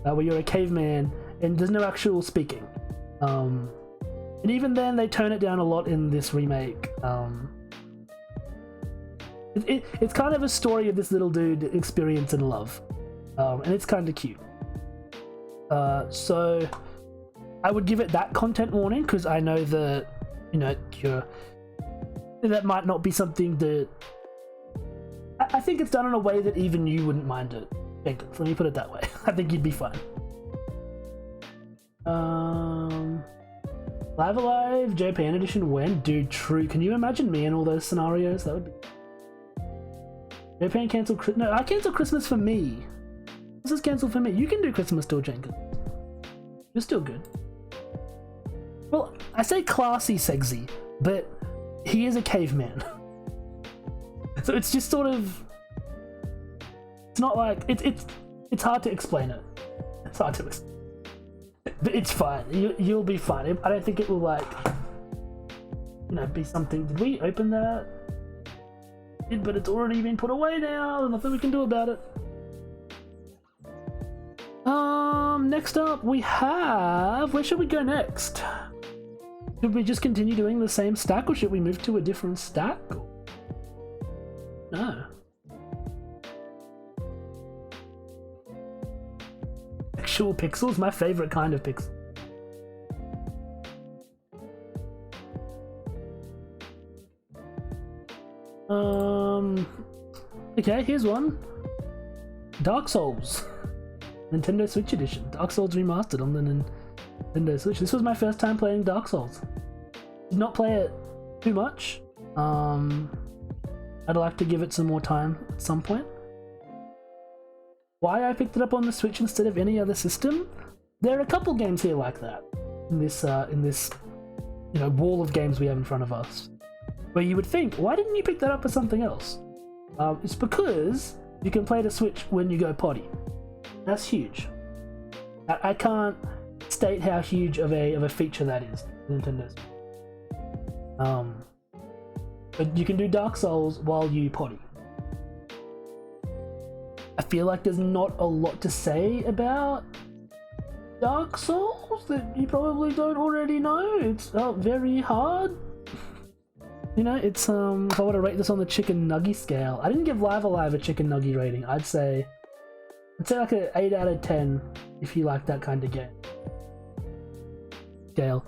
where you're a caveman and there's no actual speaking. And even then, they tone it down a lot in this remake. It's kind of a story of this little dude experience and love, and it's kind of cute. So I would give it that content warning because I know that, you know, that might not be something that I think it's done in a way that even you wouldn't mind it. Jenkins, let me put it that way. I think you'd be fine. Live Alive Japan Edition when? Dude, true. Can you imagine me in all those scenarios? That would be... Japan cancelled... No, I cancelled Christmas for me. This is cancelled for me. You can do Christmas still, Jenkins. You're still good. Well, I say classy Segsy, but he is a caveman. So it's just sort of... It's not like... It's hard to explain it. It's hard to explain. But it's fine. You'll be fine. I don't think it will, like, you know, be something. Did we open that? But it's already been put away now. There's nothing we can do about it. Next up we have... Where should we go next? Should we just continue doing the same stack, or should we move to a different stack? No. Actual pixels? My favorite kind of pixel. Okay, here's one. Dark Souls. Nintendo Switch Edition. Dark Souls Remastered on the Nintendo Switch. This was my first time playing Dark Souls. Did not play it too much. I'd like to give it some more time at some point. Why I picked it up on the Switch instead of any other system? There are a couple games here like that in this you know, wall of games we have in front of us, where you would think, why didn't you pick that up for something else? It's because you can play the Switch when you go potty. That's huge. I can't state how huge of a feature that is, Nintendo's. But you can do Dark Souls while you potty. I feel like there's not a lot to say about Dark Souls that you probably don't already know. It's very hard. You know, it's if I were to rate this on the Chicken Nugget scale, I didn't give Live A Chicken Nugget rating. I'd say like an 8 out of 10 if you like that kind of game. Scale.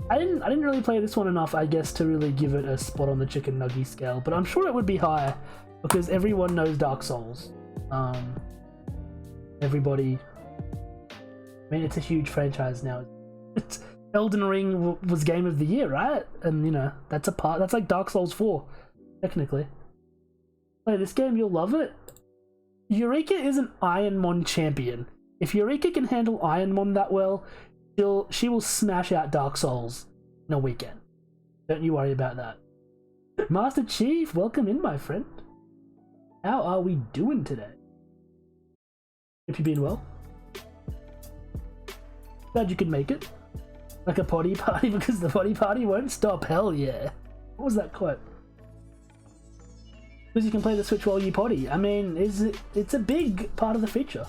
I didn't really play this one enough, I guess, to really give it a spot on the Chicken Nugget scale, but I'm sure it would be higher because everyone knows Dark Souls. Everybody. I mean, it's a huge franchise now. It's Elden Ring was Game of the Year, right? And you know, that's like Dark Souls 4, technically. Play this game, you'll love it. Eureka is an Ironmon champion. If Eureka can handle Ironmon that well, she will smash out Dark Souls in a weekend. Don't you worry about that. Master Chief, welcome in, my friend. How are we doing today? Hope you've been well. Glad you could make it. Like a potty party because the potty party won't stop. Hell yeah. What was that quote? Because you can play the Switch while you potty. I mean, it's a big part of the feature.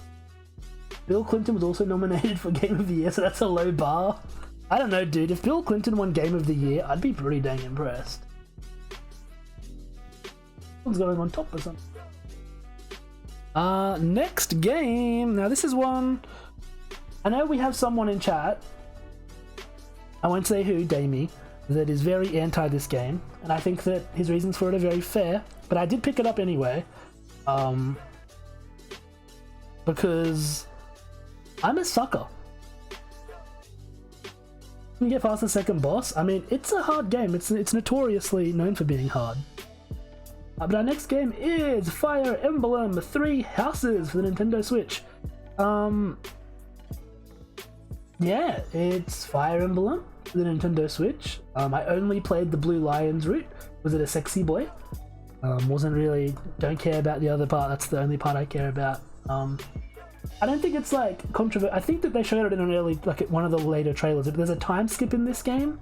Bill Clinton was also nominated for Game of the Year, so that's a low bar. I don't know, dude. If Bill Clinton won Game of the Year, I'd be pretty dang impressed. What's going on top or something? Next game. Now this is one. I know we have someone in chat. I won't say who, Damie, that is very anti this game, and I think that his reasons for it are very fair, but I did pick it up anyway, because I'm a sucker. You get past the second boss. I mean, it's a hard game. It's notoriously known for being hard. But our next game is Fire Emblem Three Houses for the Nintendo Switch. Yeah, it's Fire Emblem for the Nintendo Switch. I only played the Blue Lions route. Was it a sexy boy? Wasn't really, don't care about the other part. That's the only part I care about. I don't think it's like controversial. I think that they showed it in an early, like one of the later trailers. But there's a time skip in this game.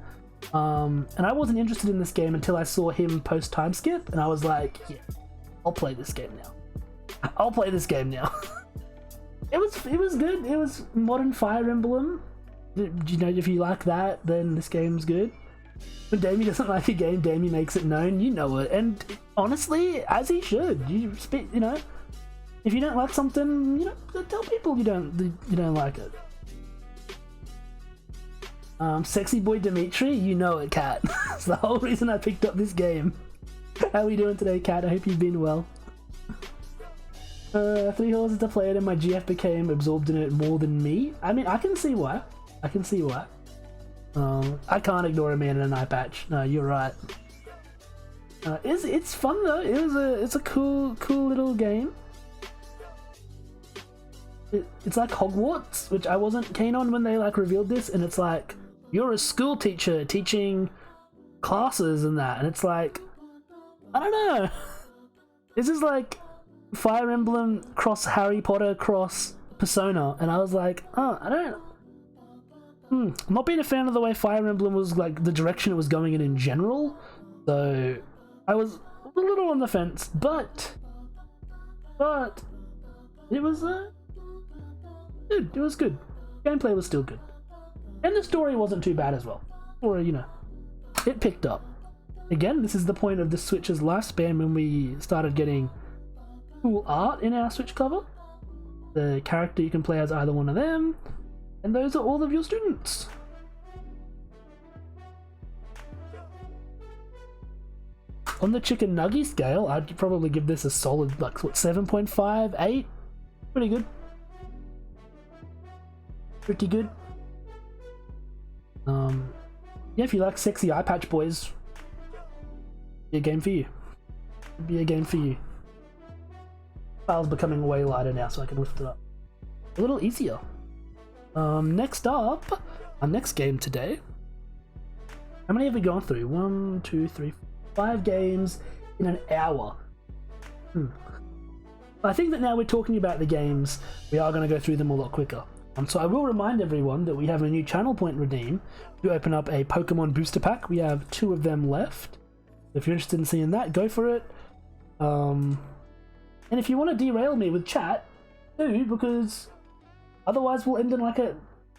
And I wasn't interested in this game until I saw him post time skip, and I was like, yeah, I'll play this game now. I'll play this game now. It was good. It was modern Fire Emblem. You know, if you like that, then this game's good. When Damie doesn't like a game, Damie makes it known. You know it, and honestly, as he should. You know, if you don't like something, you know, tell people you don't like it. Sexy boy Dimitri, you know it, Cat. That's the whole reason I picked up this game. How are we doing today, Cat? I hope you've been well. 3 horses to play it and my GF became absorbed in it more than me. I mean, I can see why. I can't ignore a man in an eye patch. No, you're right. It's fun though. It's a cool little game. It's like Hogwarts, which I wasn't keen on when they like revealed this, and it's like you're a school teacher teaching classes and that, and it's like, I don't know. This is like Fire Emblem cross Harry Potter cross Persona, and I was like, oh, I don't. I'm not being a fan of the way Fire Emblem was, like, the direction it was going in general, so I was a little on the fence, but it was good. It was good. Gameplay was still good, and the story wasn't too bad as well. Or, you know, it picked up. Again, this is the point of the Switch's lifespan when we started getting cool art in our Switch cover. The character you can play as either one of them, and those are all of your students. On the Chicken Nugget scale, I'd probably give this a solid, like, what, 7.5, 8? Pretty good. Pretty good. Yeah, if you like sexy eye patch boys, be a game for you. Be a game for you. File's becoming way lighter now, so I can lift it up a little easier. Next up, our next game today. How many have we gone through? 1, 2, 3, 5 games in an hour. I think that now we're talking about the games, we are going to go through them a lot quicker. So I will remind everyone that we have a new channel point redeem to open up a Pokemon booster pack. We have 2 of them left. If you're interested in seeing that, go for it. And if you want to derail me with chat, do, because otherwise we'll end in like 2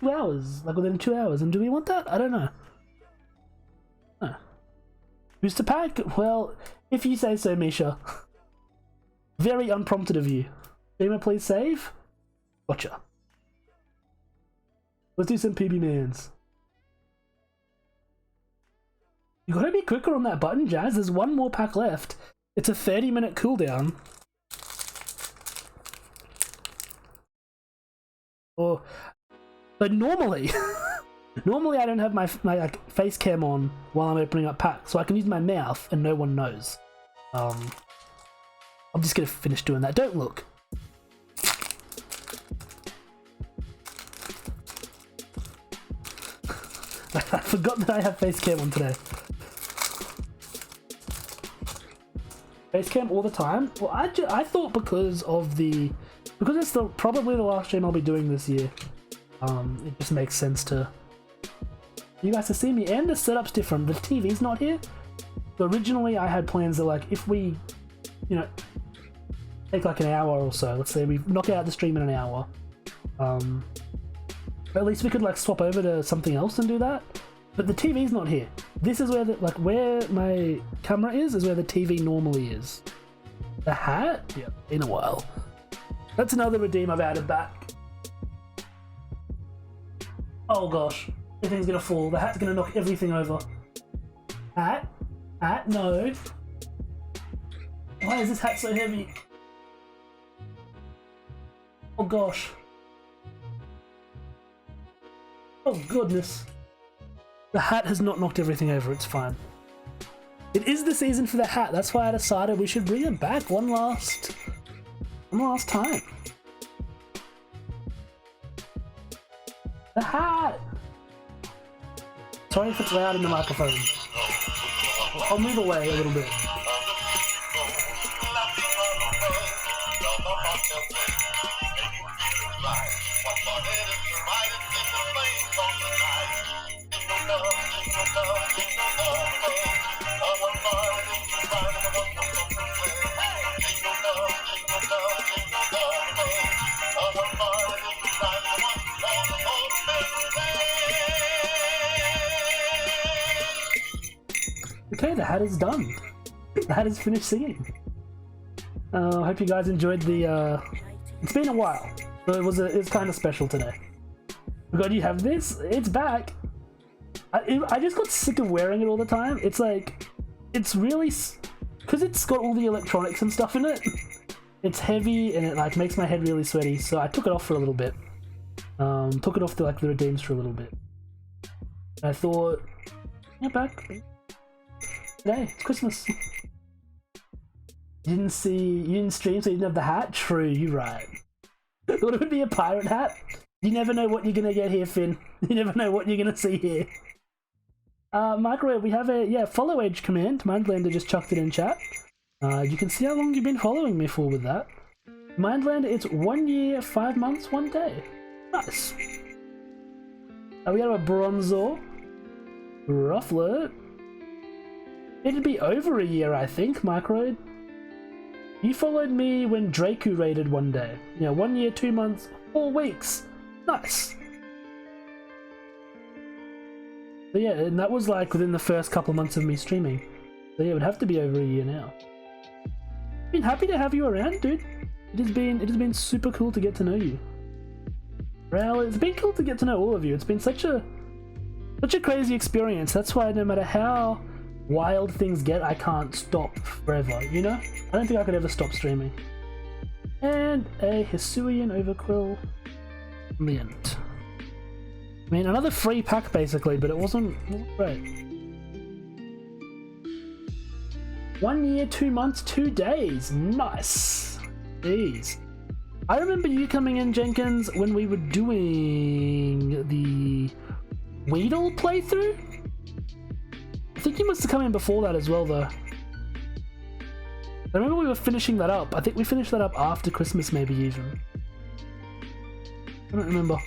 hours, like within 2 hours. And do we want that? I don't know. Huh. Booster pack? Well, if you say so, Misha. Very unprompted of you. Streamer, please save. Gotcha. Let's do some PB Mans. You gotta be quicker on that button, Jazz. There's one more pack left. It's a 30-minute cooldown. Or, but normally, normally I don't have my like face cam on while I'm opening up packs, so I can use my mouth and no one knows. I'm just gonna finish doing that. Don't look. I forgot that I have face cam on today. Face cam all the time? Well, I thought because it's probably the last stream I'll be doing this year. It just makes sense to you guys to see me, and the setup's different. The TV's not here. So originally I had plans that like if we, you know, take like an hour or so. Let's say we knock out the stream in an hour. At least we could like swap over to something else and do that. But the TV's not here. This is where where my camera is where the TV normally is. The hat? Yeah, in a while. That's another redeem I've added back. Oh gosh, everything's gonna fall. The hat's gonna knock everything over. Hat? Hat? No. Why is this hat so heavy? Oh gosh. Oh goodness. The hat has not knocked everything over, it's fine. It is the season for the hat, that's why I decided we should bring it back one last time. The hat! Sorry if it's loud in the microphone. I'll move away a little bit. Okay, the hat is done. The hat is finished singing. I hope you guys enjoyed the, it's been a while, so it was kind of special today. God, you have this? It's back! I just got sick of wearing it all the time. It's like, it's really, because it's got all the electronics and stuff in it, it's heavy and it like makes my head really sweaty, so I took it off for a little bit. Took it off to like the redeems for a little bit. I thought, yeah, back. Today, it's Christmas. You didn't stream, so you didn't have the hat? True, you're right. Thought it would be a pirate hat? You never know what you're gonna get here, Finn. You never know what you're gonna see here. Microwave, we have a, follow age command. Mindlander just chucked it in chat. You can see how long you've been following me for with that. Mindlander, it's 1 year, 5 months, 1 day. Nice. We have a Bronzor. Ruffler. It'd be over a year, I think, Microid. You followed me when Draku raided one day. Yeah, 1 year, 2 months, 4 weeks. Nice. So yeah, and that was like within the first couple months of me streaming. So yeah, it would have to be over a year now. Been happy to have you around, dude. It has been super cool to get to know you. Well, it's been cool to get to know all of you. It's been such a crazy experience. That's why no matter how wild things get, I can't stop forever, you know? I don't think I could ever stop streaming. And a Hisuian Overquill Liant. I mean, another free pack basically, but it wasn't great. 1 year, 2 months, 2 days. Nice. Jeez. I remember you coming in, Jenkins, when we were doing the Weedle playthrough? I think you must have come in before that as well, though. I remember we were finishing that up. I think we finished that up after Christmas, maybe even. I don't remember.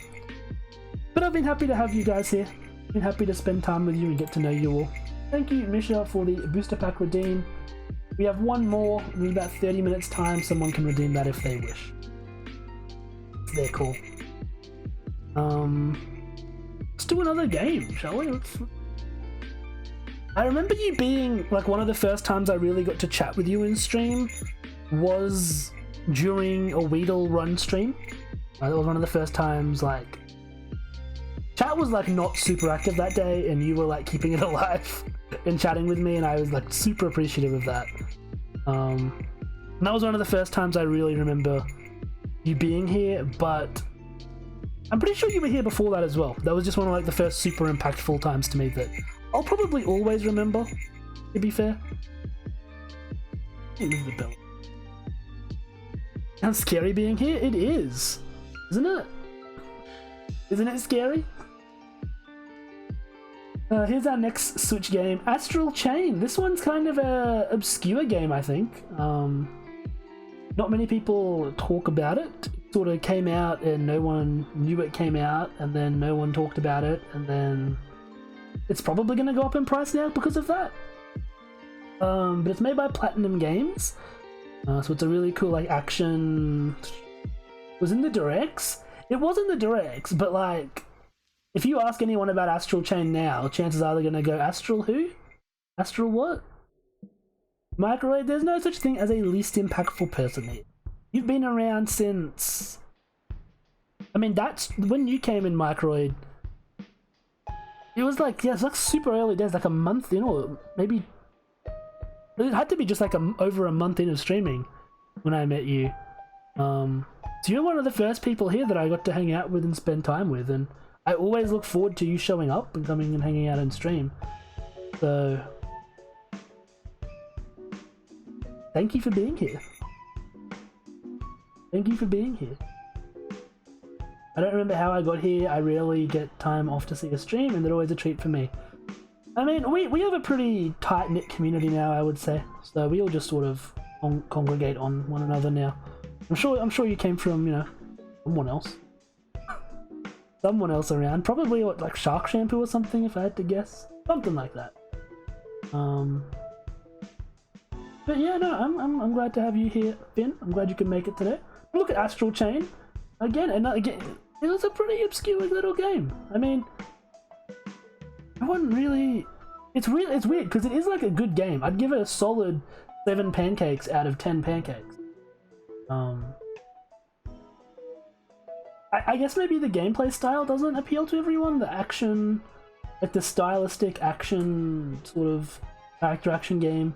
But I've been happy to have you guys here. Been happy to spend time with you and get to know you all. Thank you, Misha, for the booster pack redeem. We have one more. In about 30 minutes time, someone can redeem that if they wish. It's their call. Let's do another game, shall we? I remember you being like one of the first times I really got to chat with you in stream was during a Weedle run stream. That was one of the first times like chat was like not super active that day, and you were like keeping it alive and chatting with me, and I was like super appreciative of that. And that was one of the first times I really remember you being here, but I'm pretty sure you were here before that as well. That was just one of like the first super impactful times to me that I'll probably always remember, to be fair. Move the bell. Sounds scary being here? It is, isn't it? Isn't it scary? Here's our next Switch game, Astral Chain. This one's kind of a obscure game, I think. Not many people talk about it. It sort of came out and no one knew it came out, and then no one talked about it, and then it's probably going to go up in price now because of that. But it's made by Platinum Games. So it's a really cool like action. It was in the directs. It was in the directs, but like if you ask anyone about Astral Chain now, chances are they're gonna go Astral who? Astral what? Microwave, there's no such thing as a least impactful person here. You've been around since, I mean, that's when you came in Microwave. It was like, yeah, it's like super early days, like a month in, or maybe it had to be just like over a month in of streaming when I met you. So you're one of the first people here that I got to hang out with and spend time with, and I always look forward to you showing up and coming and hanging out on stream. So thank you for being here. Thank you for being here. I don't remember how I got here. I rarely get time off to see a stream, and they're always a treat for me. I mean, we have a pretty tight-knit community now, I would say. So we all just sort of congregate on one another now. I'm sure you came from, you know, someone else. Someone else around. Probably what, like Shark Shampoo or something, if I had to guess. Something like that. But yeah, no, I'm glad to have you here, Finn. I'm glad you could make it today. Look at Astral Chain again, and again, it was a pretty obscure little game. I mean, I wouldn't really. It's weird because it is like a good game. I'd give it a solid 7 pancakes out of 10 pancakes. I guess maybe the gameplay style doesn't appeal to everyone. The action, like the stylistic action sort of character action game.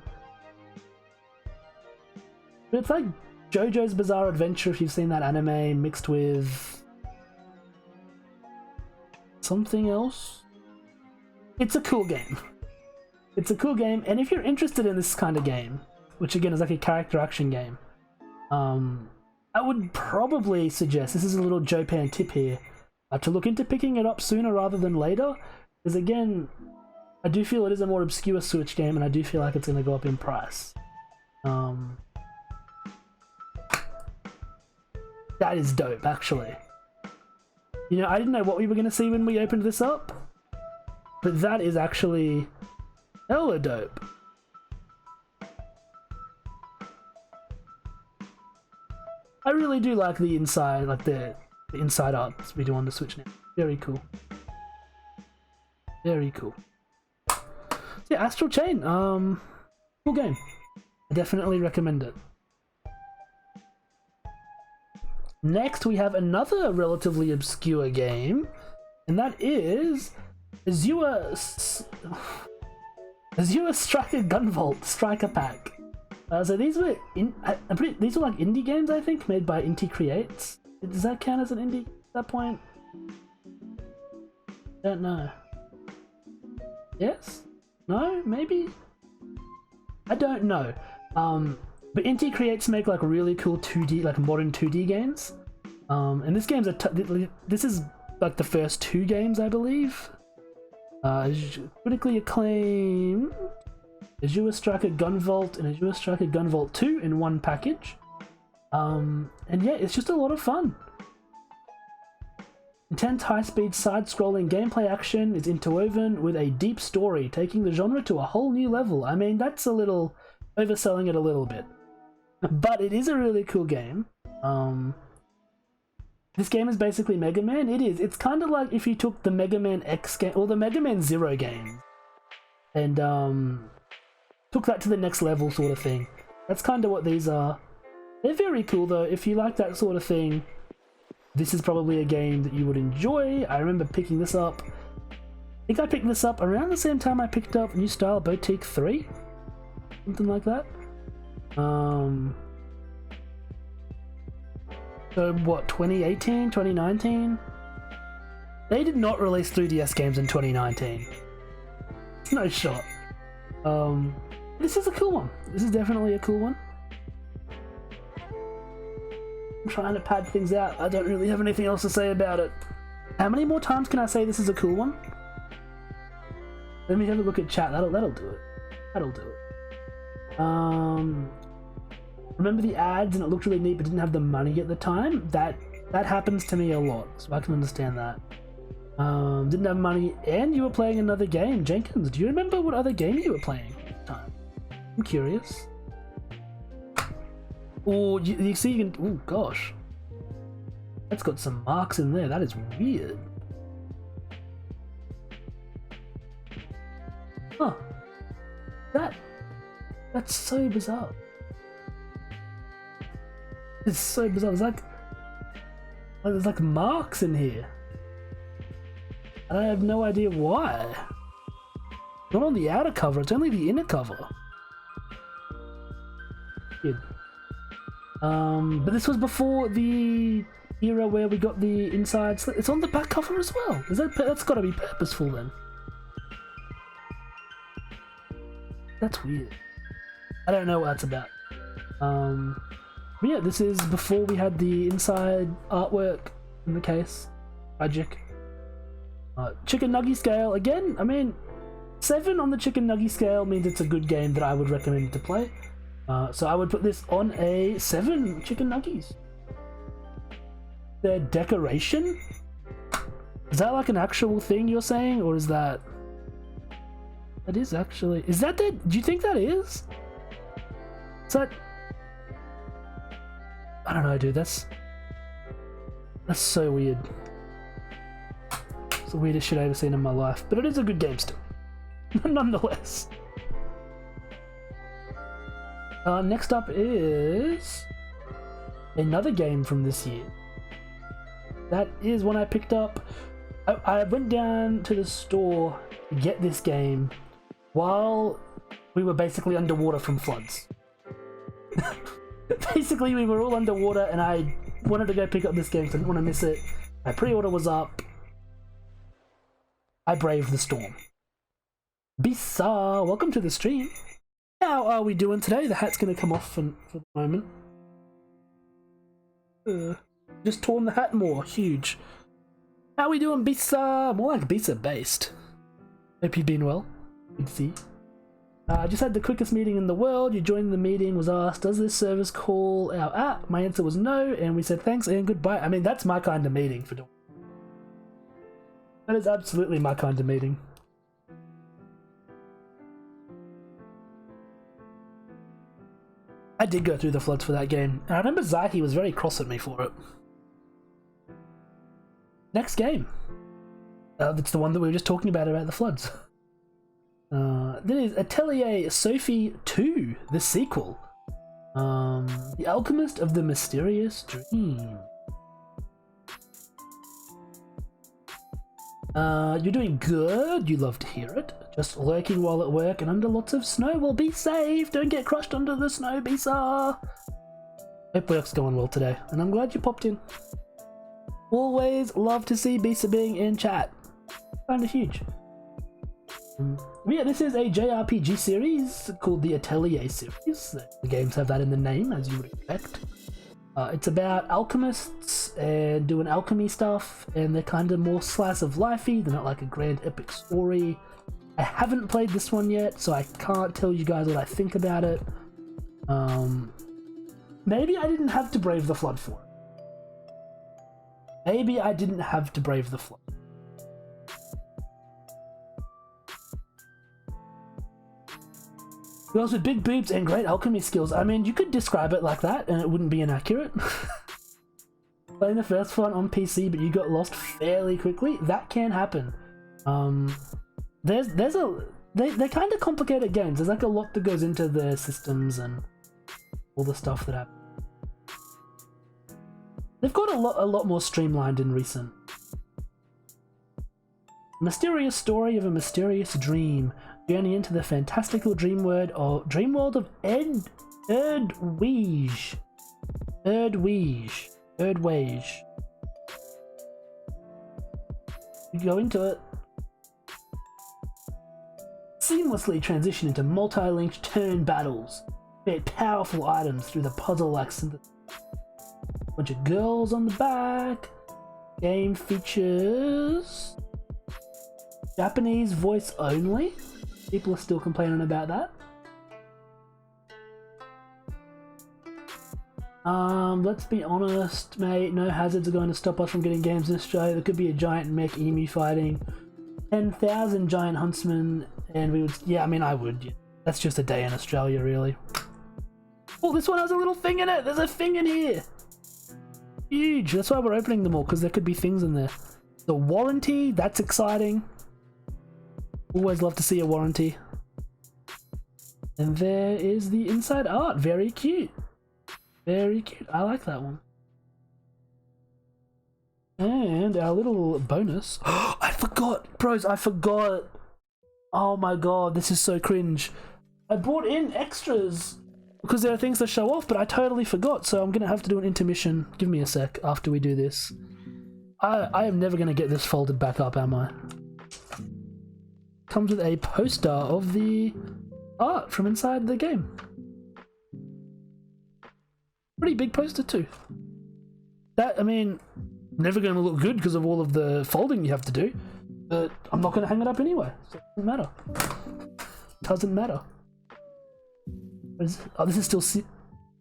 But it's like JoJo's Bizarre Adventure, if you've seen that anime, mixed with something else. It's a cool game. It's a cool game, and if you're interested in this kind of game, which again is like a character action game, I would probably suggest, this is a little Jopan tip here, to look into picking it up sooner rather than later, because again, I do feel it is a more obscure Switch game, and I do feel like it's going to go up in price. That is dope, actually. You know, I didn't know what we were going to see when we opened this up, but that is actually hella dope. I really do like the inside, like the inside art we do on the Switch now. Very cool. Very cool. So yeah, Astral Chain, cool game. I definitely recommend it. Next, we have another relatively obscure game, and that is Azure Striker Gunvolt Striker Pack. So these were these were like indie games, I think, made by Inti Creates. Does that count as an indie at that point? Don't know. Yes? No? Maybe? I don't know. But Inti Creates make like really cool 2D, like modern 2D games. And this game's this is like the first 2 games, I believe. Critically acclaimed Azure Striker Gunvolt and Azure Striker Gunvolt 2 in one package. And yeah, it's just a lot of fun. Intense high-speed side-scrolling gameplay action is interwoven with a deep story, taking the genre to a whole new level. I mean, that's a little overselling it a little bit. But it is a really cool game. This game is basically Mega Man. It is. It's kind of like if you took the Mega Man X game, or the Mega Man Zero game, and took that to the next level sort of thing. That's kind of what these are. They're very cool though. If you like that sort of thing, this is probably a game that you would enjoy. I remember picking this up. I think I picked this up around the same time I picked up New Style Boutique 3. Something like that. So what, 2018, 2019? They did not release 3DS games in 2019. It's no shot. This is a cool one. This is definitely a cool one. I'm trying to pad things out. I don't really have anything else to say about it. How many more times can I say this is a cool one? Let me have a look at chat. That'll do it. That'll do it. Remember the ads and it looked really neat but didn't have the money at the time? That happens to me a lot, so I can understand that. Didn't have money and you were playing another game. Jenkins, do you remember what other game you were playing at the time? I'm curious. Oh, you see you can... Oh gosh. That's got some marks in there. That is weird. Huh. That's so bizarre. It's so bizarre. There's like marks in here. I have no idea why. Not on the outer cover, it's only the inner cover. Weird. But this was before the era where we got the inside slit. It's on the back cover as well. That's got to be purposeful then. That's weird. I don't know what that's about. But yeah, this is before we had the inside artwork in the case. Tragic. Chicken Nugget scale, again, I mean, 7 on the Chicken Nugget scale means it's a good game that I would recommend to play. So I would put this on a 7 Chicken Nuggies. Their decoration? Is that like an actual thing you're saying, or is that... That is actually... Is that the... Do you think that is? Is that... I don't know, dude, that's so weird. It's the weirdest shit I've ever seen in my life, but it is a good game still. Nonetheless. Next up is another game from this year. That is one I picked up. I went down to the store to get this game while we were basically underwater from floods. Basically, we were all underwater and I wanted to go pick up this game because I didn't want to miss it. My pre-order was up. I braved the storm. Bisa, welcome to the stream. How are we doing today? The hat's going to come off for the moment. Just torn the hat more. Huge. How are we doing, Bisa? More like Bisa based. Hope you've been well. Good to see you. I just had the quickest meeting in the world. You joined the meeting, was asked, does this service call our app? My answer was no, and we said thanks and goodbye. I mean, that's my kind of meeting for doing. That is absolutely my kind of meeting. I did go through the floods for that game, and I remember Zaki was very cross at me for it. Next game. That's the one that we were just talking about the floods. That is Atelier Sophie 2, the sequel. The Alchemist of the Mysterious Dream. You're doing good, you love to hear it. Just lurking while at work and under lots of snow. Well, be safe, don't get crushed under the snow, Bisa. Hope work's going well today, and I'm glad you popped in. Always love to see Bisa being in chat. Kinda huge. Yeah, this is a JRPG series called the Atelier series. The games have that in the name, as you would expect. It's about alchemists and doing alchemy stuff, and they're kind of more slice of lifey. They're not like a grand epic story. I haven't played this one yet, so I can't tell you guys what I think about it. Maybe I didn't have to brave the flood for it. Maybe I didn't have to brave the flood. Girls with big boobs and great alchemy skills. I mean, you could describe it like that and it wouldn't be inaccurate. Playing the first one on PC, but you got lost fairly quickly. That can happen. They're kind of complicated games. There's like a lot that goes into their systems and all the stuff that happens. They've got a lot more streamlined in recent. Mysterious story of a mysterious dream. Journey into the fantastical dream world of Erdwege. You go into it. Seamlessly transition into multi-linked turn battles. Create powerful items through the puzzle-like synthesis. Bunch of girls on the back. Game features Japanese voice only. People are still complaining about that. Let's be honest, mate. No hazards are going to stop us from getting games in Australia. There could be a giant mech emu fighting 10,000 giant huntsmen, and we would. Yeah, I mean, I would. Yeah. That's just a day in Australia, really. Oh, this one has a little thing in it. There's a thing in here. Huge. That's why we're opening them all, because there could be things in there. The warranty. That's exciting. Always love to see a warranty. And there is the inside art. Very cute. Very cute. I like that one. And our little bonus. I forgot, bros. I forgot. Oh my god, this is so cringe. I brought in extras because there are things to show off, but I totally forgot. So I'm gonna have to do an intermission. Give me a sec after we do this. I am never gonna get this folded back up, am I? Comes with a poster of the art from inside the game. Pretty big poster too. That, I mean, never going to look good because of all of the folding you have to do, but I'm not going to hang it up anyway, so it doesn't matter. Doesn't matter. Oh, this is still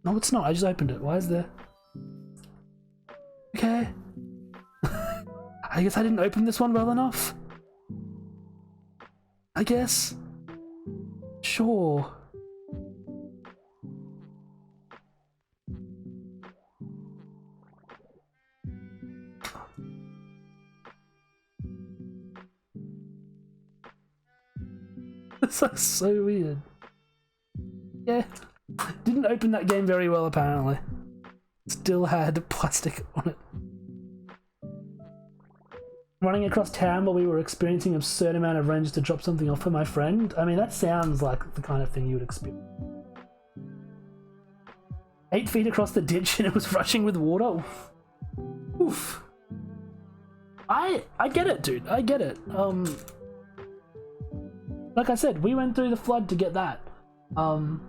no, it's not. I just opened it. Why is there? Okay. I guess I didn't open this one well enough. I guess. Sure. This looks so weird. Yeah. Didn't open that game very well, apparently. Still had plastic on it. Running across town while we were experiencing an absurd amount of range to drop something off for my friend. I mean, that sounds like the kind of thing you would experience. 8 feet across the ditch and it was rushing with water. Oof. I get it, dude. I get it. Like I said, we went through the flood to get that. Sometimes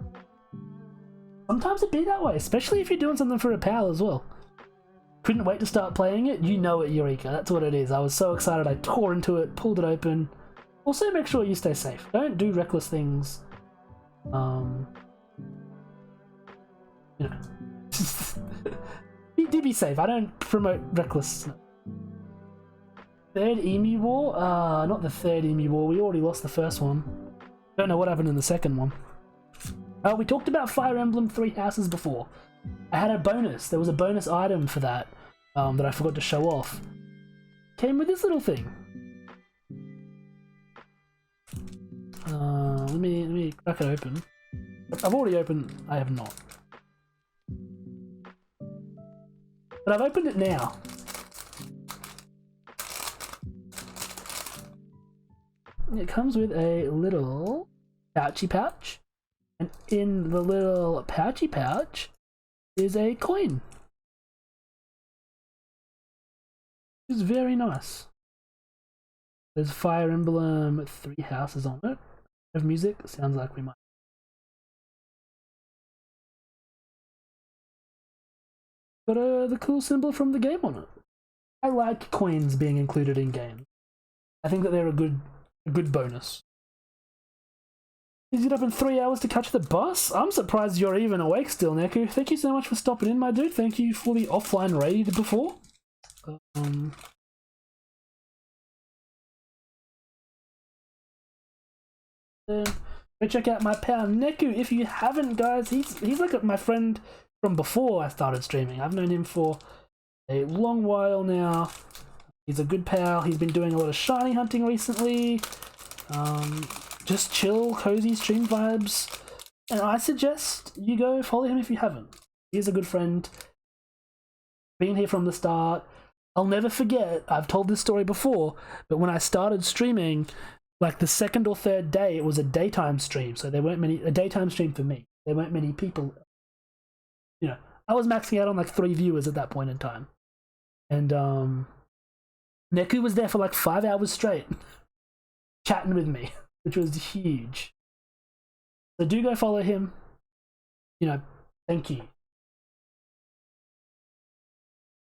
it'd be that way, especially if you're doing something for a pal as well. Couldn't wait to start playing it. You know it, Eureka. That's what it is. I was so excited. I tore into it, pulled it open. Also, make sure you stay safe. Don't do reckless things. You know. Do be safe. I don't promote recklessness. Third Emu War? Not the third Emu War. We already lost the first one. Don't know what happened in the second one. We talked about Fire Emblem Three Houses before. I had a bonus. There was a bonus item for that that I forgot to show off. Came with this little thing. Let me crack it open. I've already opened. I have not. But I've opened it now. It comes with a little pouchy pouch, and in the little pouchy pouch is a coin. It's very nice. There's Fire Emblem Three Houses on it. Of music, sounds like we might. Got the cool symbol from the game on it. I like coins being included in games. I think that they're a good bonus. Is it up in 3 hours to catch the bus? I'm surprised you're even awake still, Neku. Thank you so much for stopping in, my dude. Thank you for the offline raid before. Um, then go check out my pal Neku if you haven't, guys. He's like my friend from before I started streaming. I've known him for a long while now. He's a good pal. He's been doing a lot of shiny hunting recently. Just chill, cozy stream vibes. And I suggest you go follow him if you haven't. He's a good friend. Been here from the start. I'll never forget, I've told this story before, but when I started streaming, like the second or third day, it was a daytime stream, so there weren't many, a daytime stream for me. There weren't many people. You know, I was maxing out on like 3 viewers at that point in time. And Neku was there for like 5 hours straight, chatting with me, which was huge. So do go follow him. You know, thank you.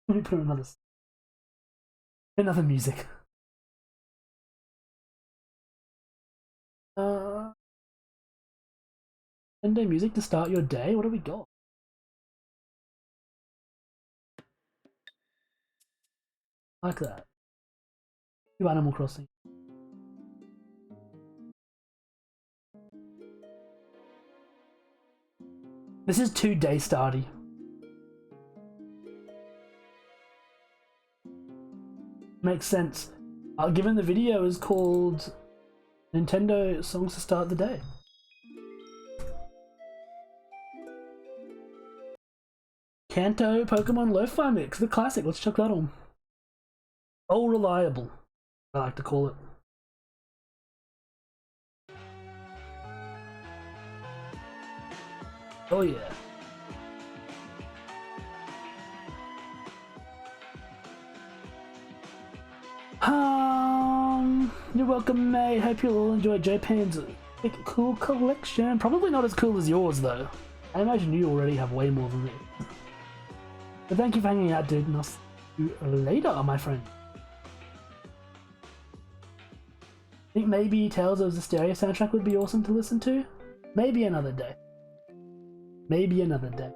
Let me put on another music. Nintendo music to start your day. What do we got? Like that. Do Animal Crossing. This is too day starty. Makes sense. Given the video is called Nintendo Songs to Start the Day. Kanto Pokemon Lo-Fi Mix, the classic. Let's check that on. Oh, reliable, I like to call it. Oh yeah. You're welcome, mate. Hope you'll all enjoy Japan's cool collection. Probably not as cool as yours, though. I imagine you already have way more than me. But thank you for hanging out, dude, and I'll see you later, my friend. I think maybe Tales of Zestiria soundtrack would be awesome to listen to. Maybe another day. Maybe another day.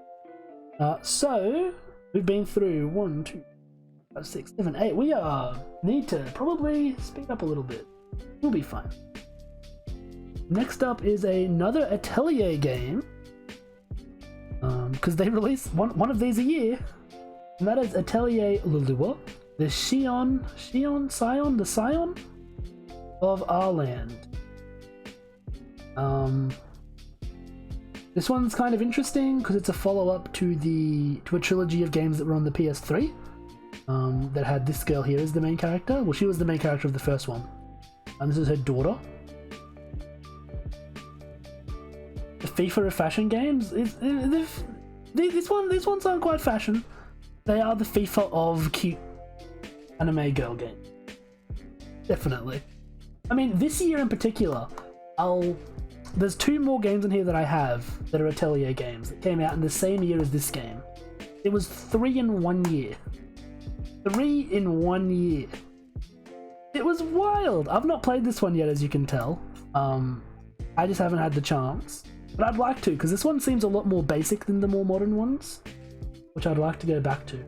So, we've been through 1, 2, 5, 6, 7, 8. We need to probably speed up a little bit. We'll be fine. Next up is another Atelier game. Because they release one of these a year. And that is Atelier Lulua, the Scion of Arland. This one's kind of interesting because it's a follow-up to a trilogy of games that were on the PS3 that had this girl here as the main character. Well, she was the main character of the first one, and this is her daughter. The FIFA of fashion games these ones aren't quite fashion. They are the FIFA of cute anime girl games. Definitely. I mean, this year in particular, there's 2 more games in here that I have that are Atelier games that came out in the same year as this game. It was 3 in 1 year. 3 in 1 year. It was wild. I've not played this one yet, as you can tell. I just haven't had the chance. But I'd like to, because this one seems a lot more basic than the more modern ones, which I'd like to go back to.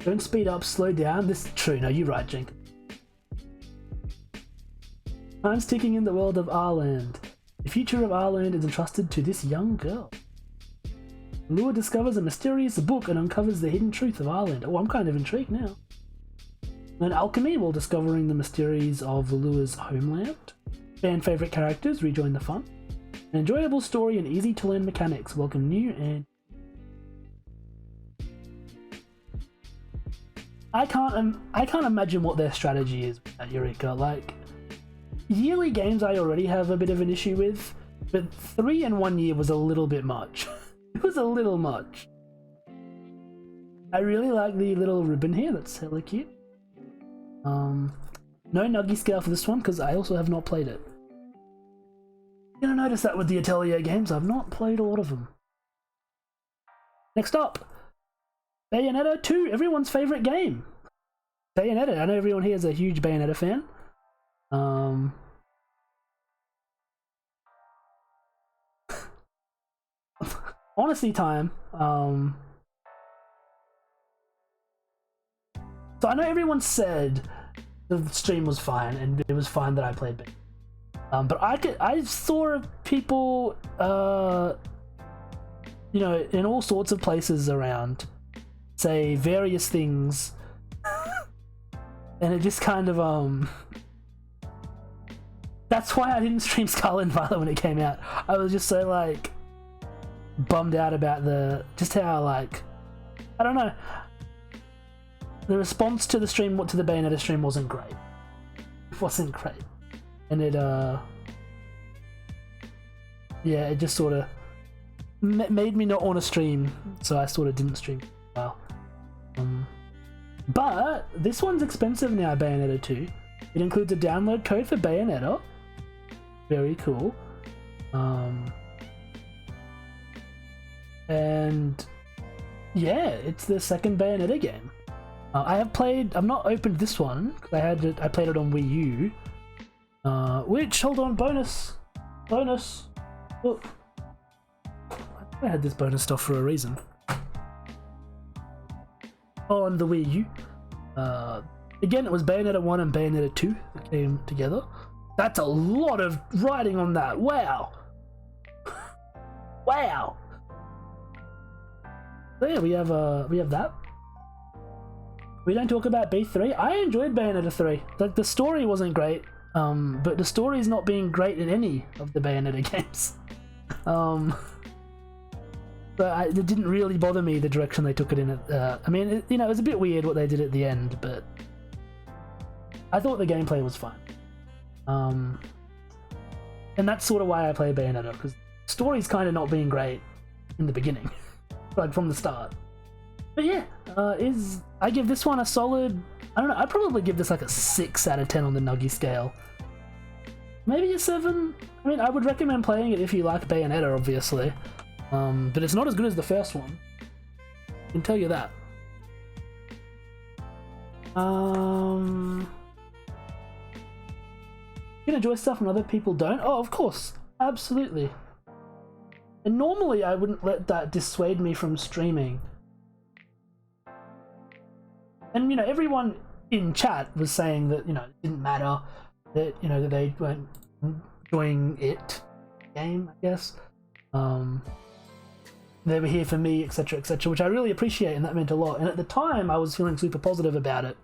Don't speed up, slow down. This is true. No, you're right, Jenkins. Time's ticking in the world of Arland. The future of Arland is entrusted to this young girl. Lua discovers a mysterious book and uncovers the hidden truth of Arland. Oh, I'm kind of intrigued now. And alchemy, while discovering the mysteries of Lua's homeland. Fan favourite characters rejoin the fun. An enjoyable story and easy to learn mechanics welcome new and... I can't imagine what their strategy is at Eureka. Like, yearly games I already have a bit of an issue with, but 3 in 1 year was a little bit much. It was a little much. I really like the little ribbon here, that's hella cute. No Nuggy scale for this one, because I also have not played it. You're gonna notice that with the Atelier games, I've not played a lot of them. Next up, Bayonetta 2, everyone's favourite game. Bayonetta, I know everyone here is a huge Bayonetta fan. Honesty time. So I know everyone said the stream was fine, and it was fine that I played Bayonetta. But I saw people, you know, in all sorts of places around, say various things, and it just kind of that's why I didn't stream Scarlet and Violet when it came out. I was just so like bummed out about just how like, I don't know, the response to the stream, to the Bayonetta stream wasn't great. It wasn't great, and it yeah, it just sort of made me not want to stream, so I sort of didn't stream. Well, but this one's expensive now, Bayonetta 2. It includes a download code for Bayonetta. Very cool. And yeah, it's the second Bayonetta game. I've not opened this one because I played it on Wii U. Which, hold on, bonus. Look, I had this bonus stuff for a reason. On the Wii U. Again, it was Bayonetta 1 and Bayonetta 2 that came together. That's a lot of writing on that. Wow. Wow. So yeah, we have that. We don't talk about B3. I enjoyed Bayonetta 3. Like, the story wasn't great, but the story is not being great in any of the Bayonetta games. But it didn't really bother me the direction they took it in. I mean, you know, it was a bit weird what they did at the end, but I thought the gameplay was fine. And that's sort of why I play Bayonetta, because the story's kind of not being great in the beginning, like from the start. But yeah, I give this one a solid, I don't know, I'd probably give this like a 6 out of 10 on the Nuggy scale. Maybe a 7? I mean, I would recommend playing it if you like Bayonetta, obviously. But it's not as good as the first one. I can tell you that. You can enjoy stuff and other people don't? Oh, of course. Absolutely. And normally I wouldn't let that dissuade me from streaming. And, you know, everyone in chat was saying that, you know, it didn't matter, that, you know, that they weren't enjoying it. Game, I guess. They were here for me, etc., which I really appreciate, and that meant a lot. And at the time, I was feeling super positive about it.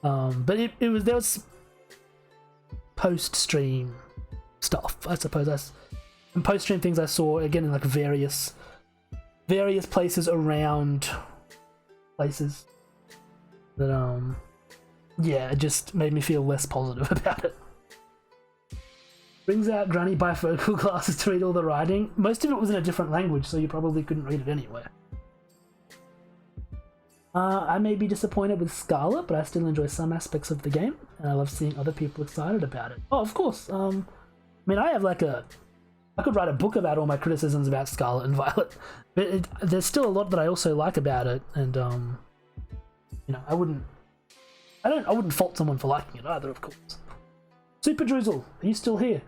But there was post-stream stuff, I suppose. And post-stream things I saw again in like various places around places that yeah, it just made me feel less positive about it. Brings out granny bifocal glasses to read all the writing. Most of it was in a different language, so you probably couldn't read it anywhere. I may be disappointed with Scarlet, but I still enjoy some aspects of the game, and I love seeing other people excited about it. Oh, of course. I mean, I could write a book about all my criticisms about Scarlet and Violet, but there's still a lot that I also like about it, and you know, I wouldn't fault someone for liking it either, of course. Super Drizzle, are you still here?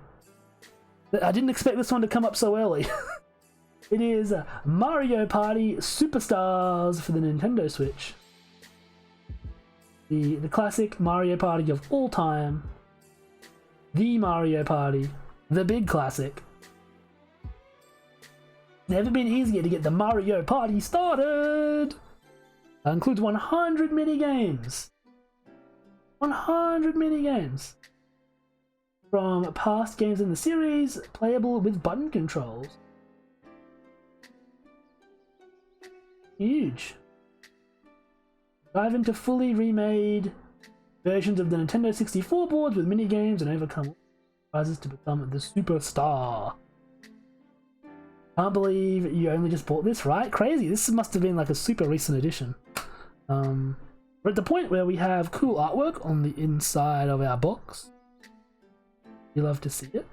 I didn't expect this one to come up so early. It is Mario Party Superstars for the Nintendo Switch. The classic Mario Party of all time. The Mario Party. The big classic. Never been easier to get the Mario Party started! That includes 100 minigames. 100 minigames. From past games in the series, playable with button controls. Huge. Dive into fully remade versions of the Nintendo 64 boards with minigames and overcome prizes to become the superstar. Can't believe you only just bought this, right? Crazy. This must have been like a super recent edition. We're at the point where we have cool artwork on the inside of our box. You love to see it.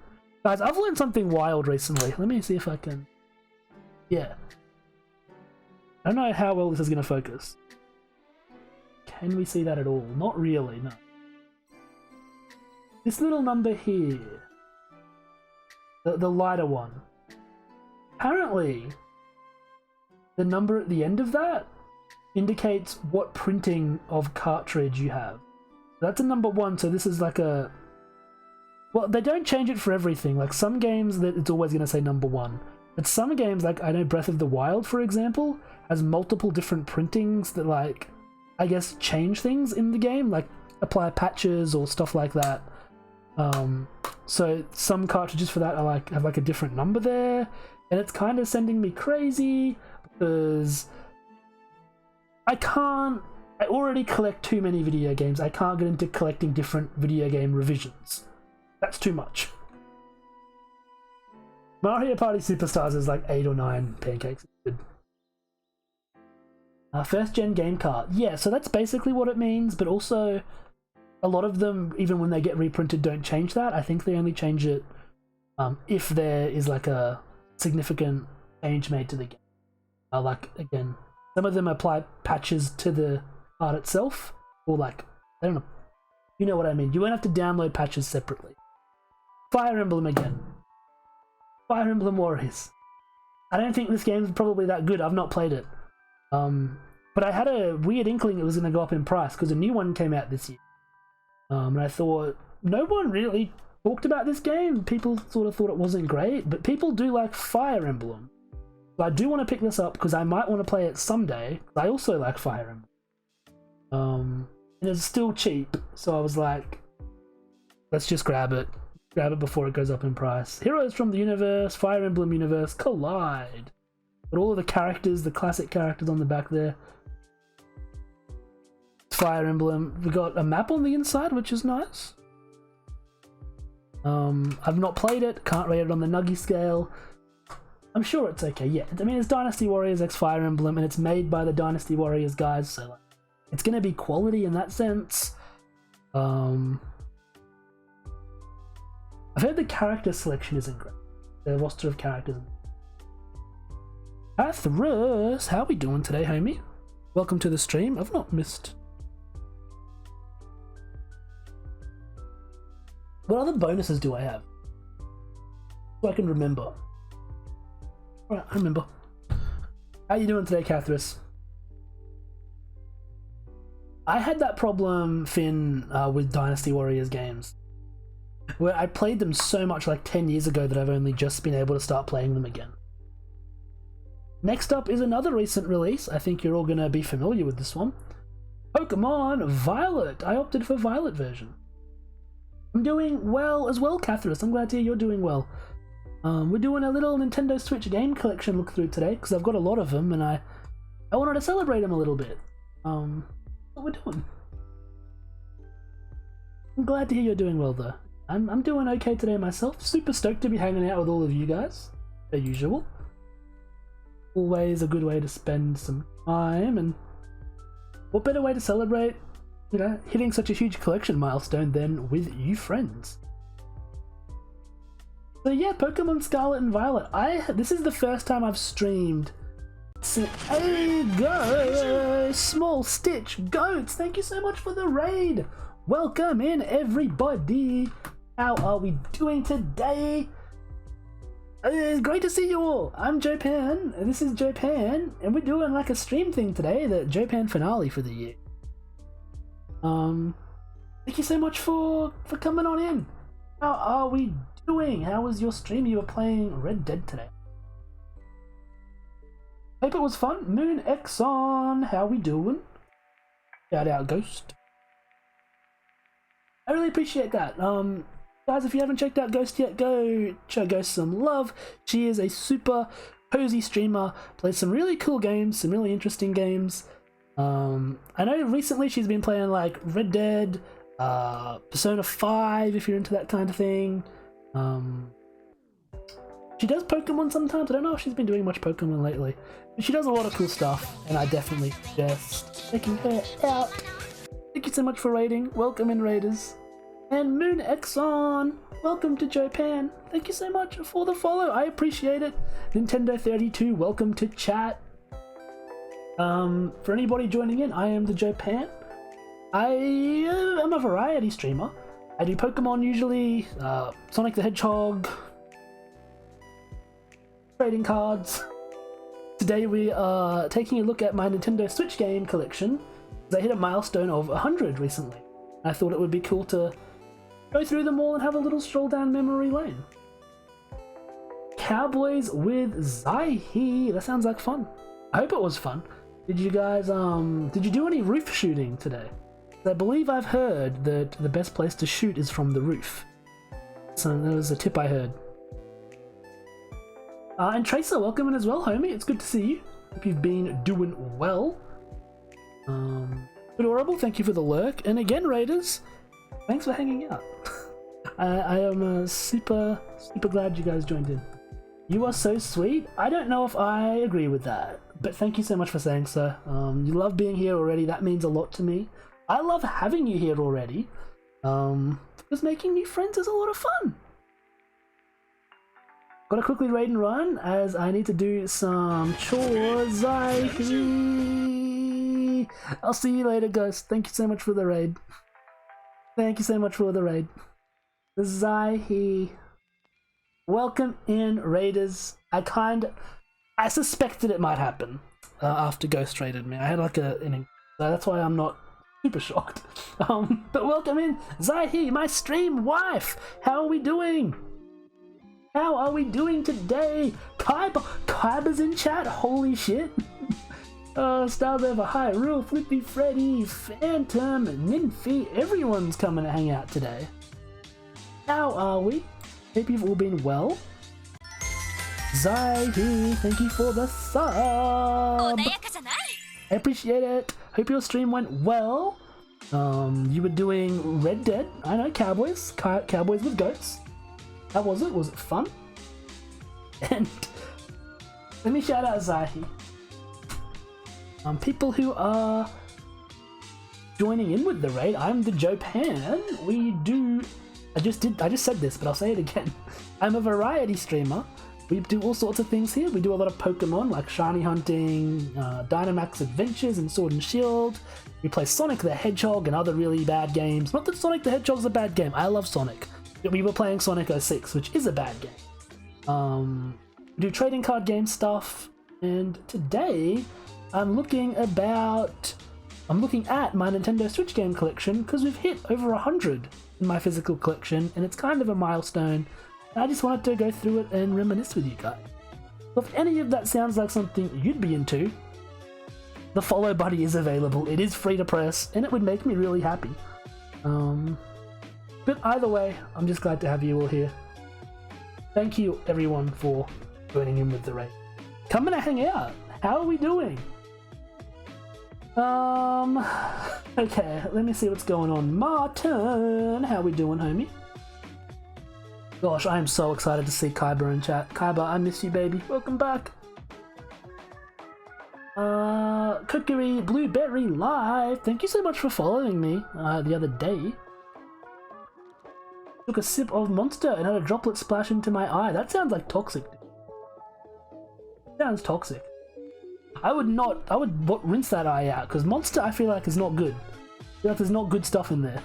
Guys, I've learned something wild recently. Let me see if I can... Yeah. I don't know how well this is going to focus. Can we see that at all? Not really, no. This little number here. The lighter one. Apparently, the number at the end of that indicates what printing of cartridge you have. That's a number 1, so this is like a... Well, they don't change it for everything. Like some games, that it's always going to say number 1. But some games, like I know Breath of the Wild, for example, has multiple different printings that, like, I guess change things in the game, like apply patches or stuff like that. So some cartridges for that are like have like a different number there, and it's kind of sending me crazy because I already collect too many video games. I can't get into collecting different video game revisions. That's too much. Mario Party Superstars is like 8 or 9 pancakes. First gen game cart. Yeah, so that's basically what it means, but also a lot of them, even when they get reprinted, don't change that. I think they only change it if there is like a significant change made to the game. Like, again, some of them apply patches to the card itself, or like, I don't know, you know what I mean. You won't have to download patches separately. Fire Emblem again. Fire Emblem Warriors. I don't think this game is probably that good. I've not played it. But I had a weird inkling it was going to go up in price because a new one came out this year. And I thought, no one really talked about this game. People sort of thought it wasn't great, but people do like Fire Emblem. So I do want to pick this up because I might want to play it someday. I also like Fire Emblem. And it's still cheap, so I was like, let's just grab it. Grab it before it goes up in price. Heroes from the Universe, Fire Emblem Universe, collide. But all of the characters, the classic characters on the back there. Fire Emblem. We got a map on the inside, which is nice. I've not played it, can't rate it on the Nuggy scale. I'm sure it's okay, yeah. I mean, it's Dynasty Warriors X Fire Emblem, and it's made by the Dynasty Warriors guys, so like, it's gonna be quality in that sense. I've heard the character selection isn't great. The roster of characters. Athros, how we doing today, homie? Welcome to the stream. I've not missed. What other bonuses do I have? So I can remember. Alright, I remember. How you doing today, Cathris? I had that problem, Finn, with Dynasty Warriors games, where I played them so much like 10 years ago that I've only just been able to start playing them again. Next up is another recent release. I think you're all going to be familiar with this one. Pokemon Violet. I opted for Violet version. I'm doing well as well, Catherine. I'm glad to hear you're doing well. We're doing a little Nintendo Switch game collection look through today because I've got a lot of them and I wanted to celebrate them a little bit. What we're doing. I'm glad to hear you're doing well though. I'm doing okay today myself. Super stoked to be hanging out with all of you guys, as usual. Always a good way to spend some time, and what better way to celebrate, you know, hitting such a huge collection milestone than with you friends. So yeah, Pokemon Scarlet and Violet. This is the first time I've streamed. Hey, go! Small Stitch Goats, thank you so much for the raid. Welcome in, everybody. How are we doing today? It's great to see you all. I'm Jopan, and this is Jopan, and we're doing like a stream thing today, the Jopan finale for the year. Thank you so much for coming on in. How are we doing? How was your stream? You were playing Red Dead today. Hope it was fun. Moon Exxon, how we doing? Shout out Ghost. I really appreciate that. Guys, if you haven't checked out Ghost yet, go show Ghost some love. She is a super cozy streamer, plays some really cool games, some really interesting games. I know recently she's been playing like Red Dead, Persona 5 if you're into that kind of thing. She does Pokemon sometimes. I don't know if she's been doing much Pokemon lately, but she does a lot of cool stuff, and I definitely suggest checking her out. Thank you so much for raiding. Welcome in, raiders. And Moon Exxon, welcome to Jopan. Thank you so much for the follow. I appreciate it. Nintendo 32, welcome to chat. For anybody joining in, I am the Jopan. I am a variety streamer. I do Pokemon usually, Sonic the Hedgehog, trading cards. Today we are taking a look at my Nintendo Switch game collection. I hit a milestone of 100 recently. I thought it would be cool to go through them all and have a little stroll down memory lane. Cowboys with Zaihi. That sounds like fun. I hope it was fun. Did you guys, did you do any roof shooting today? I believe I've heard that the best place to shoot is from the roof. So that was a tip I heard. And Tracer, welcome in as well, homie. It's good to see you. Hope you've been doing well. Adorable, thank you for the lurk. And again, Raiders, thanks for hanging out. I am super glad you guys joined in. You are so sweet. I don't know if I agree with that, but thank you so much for saying so. You love being here already. That means a lot to me. I love having you here already. Because making new friends is a lot of fun. Gotta quickly raid and run as I need to do some chores. I'll see you later, Ghost. Thank you so much for the raid. Thank you so much for the raid. Zaihi. Welcome in, Raiders. I suspected it might happen after Ghost raided me. I had like an inning. So that's why I'm not super shocked. But welcome in, Zaihi, my stream wife. How are we doing? How are we doing today? Kaiba's in chat. Holy shit. Stars over Hyrule, Flippy Freddy, Phantom, Ninfy. Everyone's coming to hang out today. How are we? Hope you've all been well. Zaihi, thank you for the sub. I appreciate it. Hope your stream went well. You were doing Red Dead. I know, Cowboys. Cowboys with goats. How was it? Was it fun? And let me shout out Zaihi. People who are joining in with the raid. I'm the Jopan. We do. I just said this, but I'll say it again. I'm a variety streamer. We do all sorts of things here. We do a lot of Pokemon, like shiny hunting, Dynamax Adventures, and Sword and Shield. We play Sonic the Hedgehog and other really bad games. Not that Sonic the Hedgehog's a bad game. I love Sonic. We were playing Sonic 06, which is a bad game. We do trading card game stuff, and today I'm looking at my Nintendo Switch game collection because we've hit over 100 in my physical collection, and it's kind of a milestone. I just wanted to go through it and reminisce with you guys. So if any of that sounds like something you'd be into, the follow buddy is available. It is free to press, and it would make me really happy. But either way, I'm just glad to have you all here. Thank you, everyone, for joining in with the raid. Coming to hang out. How are we doing? Okay, let me see what's going on. Martin, how we doing, homie? Gosh, I am so excited to see Kaiba in chat. Kaiba, I miss you, baby. Welcome back. Cookery Blueberry Live. Thank you so much for following me the other day. Took a sip of Monster and had a droplet splash into my eye. That sounds like toxic. Sounds toxic. I would rinse that eye out, because Monster I feel like is not good. I feel like there's not good stuff in there.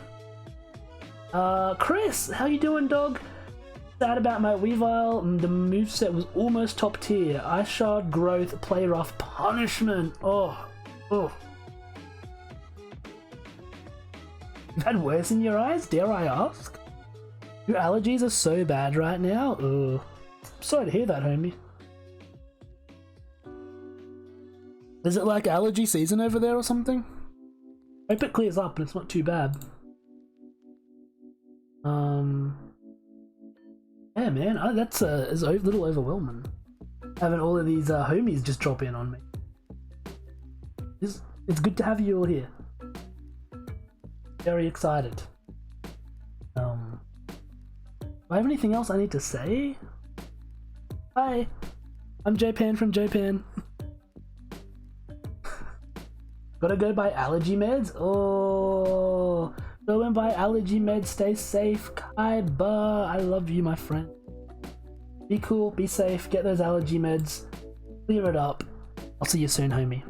Chris, how you doing, dog? Sad about my Weavile. The moveset was almost top tier. Ice Shard, Growth, Play Rough, Punishment. Oh. You've had worse in your eyes, dare I ask? Your allergies are so bad right now. Ugh. Sorry to hear that, homie. Is it like allergy season over there or something? Hope it clears up and it's not too bad. Yeah, man, that's a little overwhelming. Having all of these homies just drop in on me. It's good to have you all here. Very excited. Do I have anything else I need to say? Hi, I'm Japan from Japan. Gotta go buy allergy meds? Oh, go and buy allergy meds. Stay safe, Kaiba. I love you, my friend. Be cool, be safe, get those allergy meds. Clear it up. I'll see you soon, homie.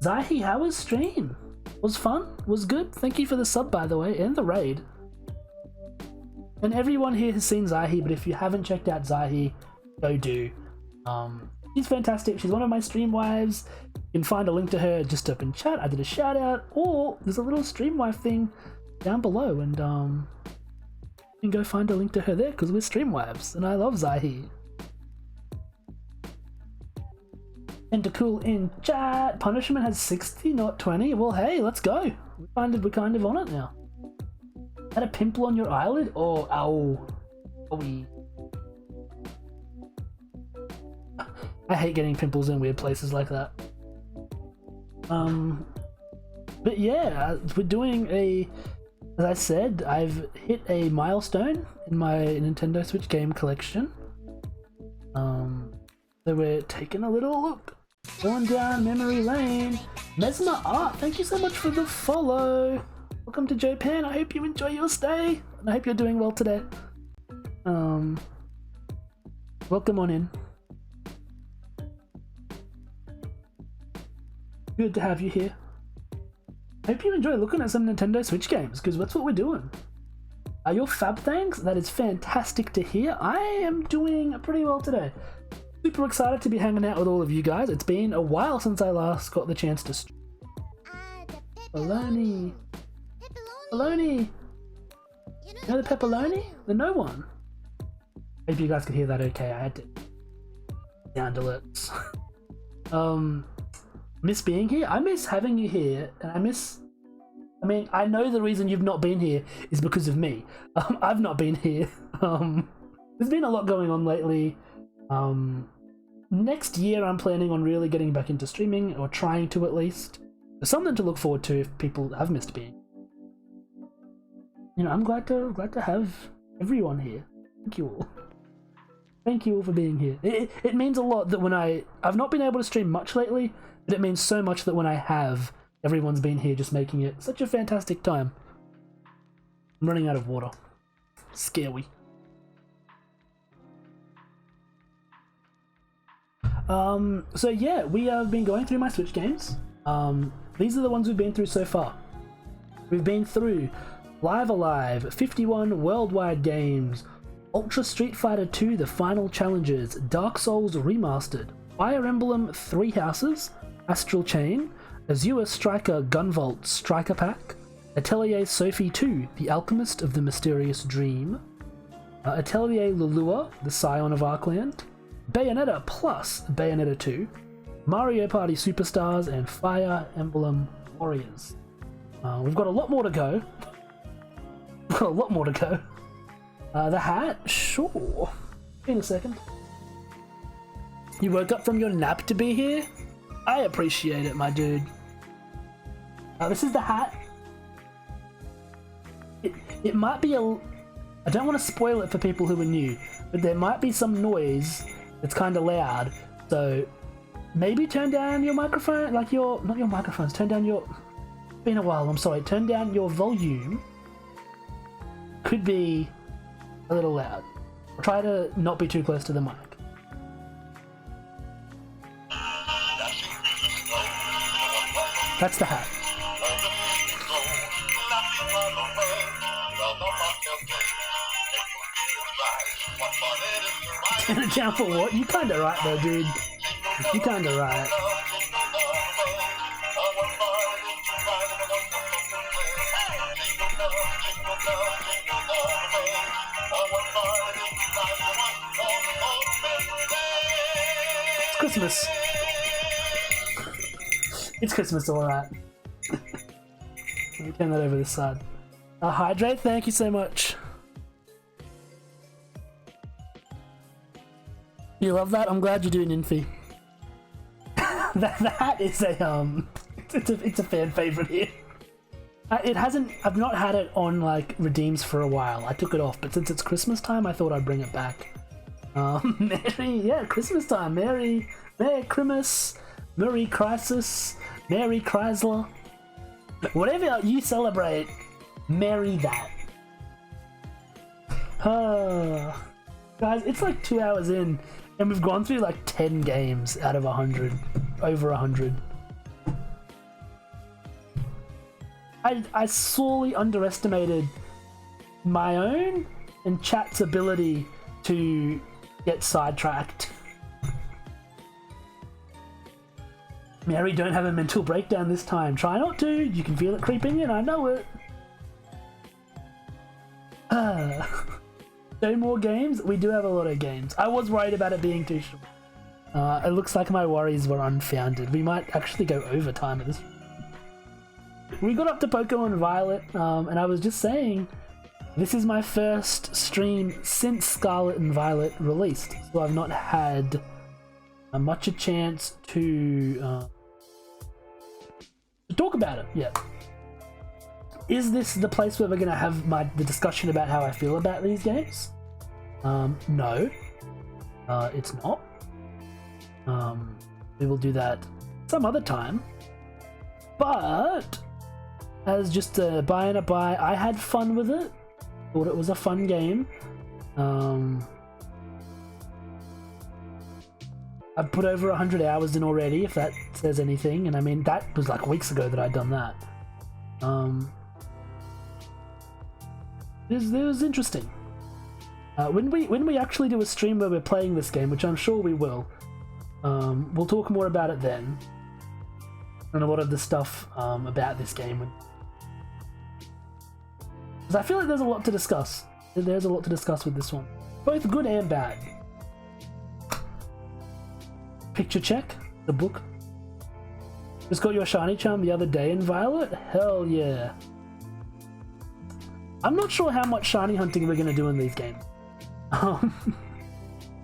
Zaihi, how was stream? Was fun? Was good? Thank you for the sub, by the way, and the raid. And everyone here has seen Zaihi, but if you haven't checked out Zaihi, go do. She's fantastic. She's one of my stream wives. You can find a link to her just up in chat. I did a shout out, or there's a little stream wife thing down below, and you can go find a link to her there because we're stream wives, and I love Zahi. Cool in chat. Punishment has 60, not 20. Well, hey, let's go. We're kind of on it now. Had a pimple on your eyelid? Oh, ow. Owie. I hate getting pimples in weird places like that. But yeah, we're doing as I said, I've hit a milestone in my Nintendo Switch game collection. So we're taking a little look. Going down memory lane. Mesmer Art, thank you so much for the follow. Welcome to Japan. I hope you enjoy your stay, and I hope you're doing well today. Welcome on in. Good to have you here. Hope you enjoy looking at some Nintendo Switch games, because that's what we're doing. Your fab thanks? That is fantastic to hear. I am doing pretty well today. Super excited to be hanging out with all of you guys. It's been a while since I last got the chance to stream. Pepperoni. Pepperoni. You know the pepperoni? The no one. Hope you guys could hear that okay. I had to sound alerts. Miss being here. I miss having you here, and I mean, I know the reason you've not been here is because of me. I've not been here. There's been a lot going on lately. Next year I'm planning on really getting back into streaming, or trying to at least. There's something to look forward to if people have missed being. You know, I'm glad to have everyone here. Thank you all. Thank you all for being here. It means a lot that when I've not been able to stream much lately, but it means so much that when I have, everyone's been here just making it such a fantastic time. I'm running out of water. Scary. So yeah, we have been going through my Switch games. These are the ones we've been through so far. We've been through Live Alive, 51 worldwide games, Ultra Street Fighter 2 The Final Challenges, Dark Souls Remastered, Fire Emblem Three Houses, Astral Chain, Azure Striker Gunvolt Striker Pack, Atelier Sophie 2 The Alchemist of the Mysterious Dream, Atelier Lulua The Scion of Arkland, Bayonetta plus Bayonetta 2, Mario Party Superstars, and Fire Emblem Warriors. We've got a lot more to go. We've got a lot more to go. The hat? Sure. In a second. You woke up from your nap to be here? I appreciate it, my dude. This is the hat. It might be I don't want to spoil it for people who are new, but there might be some noise that's kind of loud, so maybe turn down your microphone, like not your microphones, turn down your... It's been a while, I'm sorry. Turn down your volume. Could be a little loud. Try to not be too close to the mic. That's the hat. Turn it down for what? You kinda right though, dude. You kinda right. It's Christmas. It's Christmas, alright. Let me turn that over this side. Hydrate, thank you so much. You love that? I'm glad you do, Ninfi. that is it's a fan favorite here. I've not had it on like redeems for a while. I took it off, but since it's Christmas time, I thought I'd bring it back. Yeah, Christmas time. Merry Christmas, Merry Crisis, Merry Chrysler. Whatever you celebrate, merry that. Guys, it's like 2 hours in, and we've gone through like 10 games out of 100. Over 100. I sorely underestimated my own and chat's ability to get sidetracked. Mary, don't have a mental breakdown this time. Try not to. You can feel it creeping in. I know it. No more games? We do have a lot of games. I was worried about it being too short. It looks like my worries were unfounded. We might actually go overtime at this. We got up to Pokemon Violet, and I was just saying, this is my first stream since Scarlet and Violet released, so I've not had much a chance to talk about it yet. Is this the place where we're going to have the discussion about how I feel about these games? No. It's not. We will do that some other time. But, as just a buy and a buy, I had fun with it. Thought it was a fun game. I've put over 100 hours in already, if that says anything. And I mean, that was like weeks ago that I'd done that. It was interesting. When we actually do a stream where we're playing this game, which I'm sure we will, we'll talk more about it then, and a lot of the stuff about this game. Because I feel like there's a lot to discuss. There's a lot to discuss with this one, both good and bad. Picture check, the book. Just got your shiny charm the other day in Violet. Hell yeah. I'm not sure how much shiny hunting we're gonna do in these games.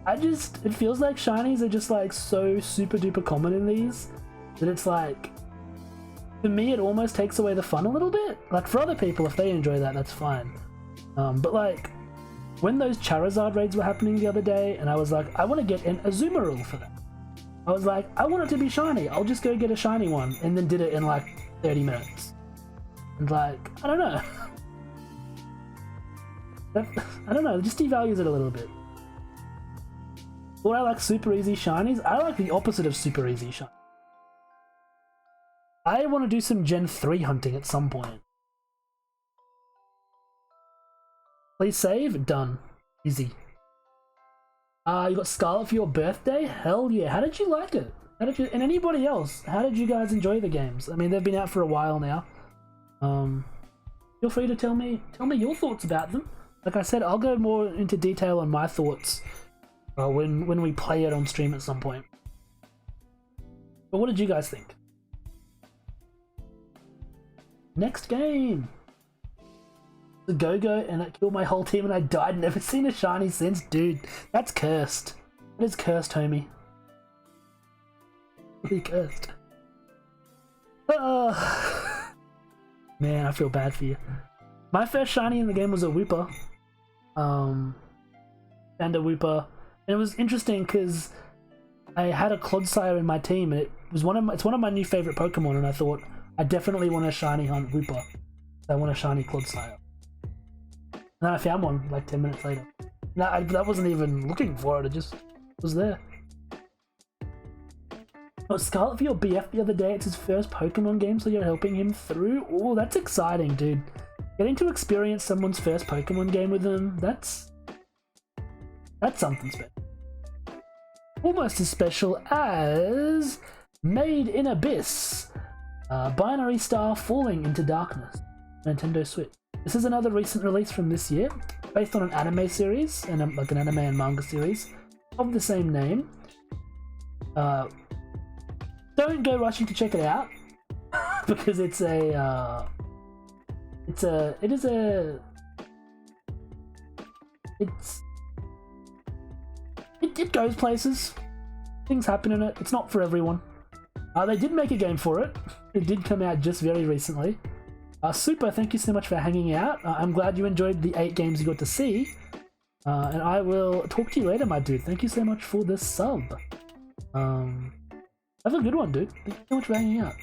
It feels like shinies are just like so super duper common in these that it's like, for me, it almost takes away the fun a little bit. Like, for other people, if they enjoy that, that's fine. But like, when those Charizard raids were happening the other day, and I was like, I want to get an Azumarill for that. I was like, I want it to be shiny. I'll just go get a shiny one, and then did it in like 30 minutes. And like, I don't know. I don't know, it just devalues it a little bit. Or I like super easy shinies. I like the opposite of super easy shinies. I want to do some Gen 3 hunting at some point. Please save. Done. Easy. You got Scarlet for your birthday? Hell yeah. How did you like it? And anybody else, how did you guys enjoy the games? I mean, they've been out for a while now. Feel free to tell me your thoughts about them. Like I said, I'll go more into detail on my thoughts when we play it on stream at some point. But what did you guys think? Next game! The Go-Go, and that killed my whole team and I died. Never seen a shiny since. Dude, that's cursed. That is cursed, homie. Really cursed. Man, I feel bad for you. My first shiny in the game was a Wooper. And a Wooper. And it was interesting because I had a Clodsire in my team, and it's one of my new favorite Pokemon, and I thought I definitely want a shiny hunt Wooper. I want a shiny Clodsire. And then I found one like 10 minutes later. That wasn't even looking for it, it just was there. Oh, Scarlet for your BF the other day. It's his first Pokemon game, so you're helping him through? Oh, that's exciting, dude. Getting to experience someone's first Pokemon game with them, that's something special. Almost as special as Made in Abyss. Binary Star Falling into Darkness. Nintendo Switch. This is another recent release from this year, based on an anime series, and like an anime and manga series of the same name. Don't go rushing to check it out because it goes places. Things happen in it. It's not for everyone. They did make a game for it. It did come out just very recently. Super, thank you so much for hanging out. I'm glad you enjoyed the 8 games you got to see. And I will talk to you later, my dude. Thank you so much for the sub. Have a good one, dude. Thank you so much for hanging out.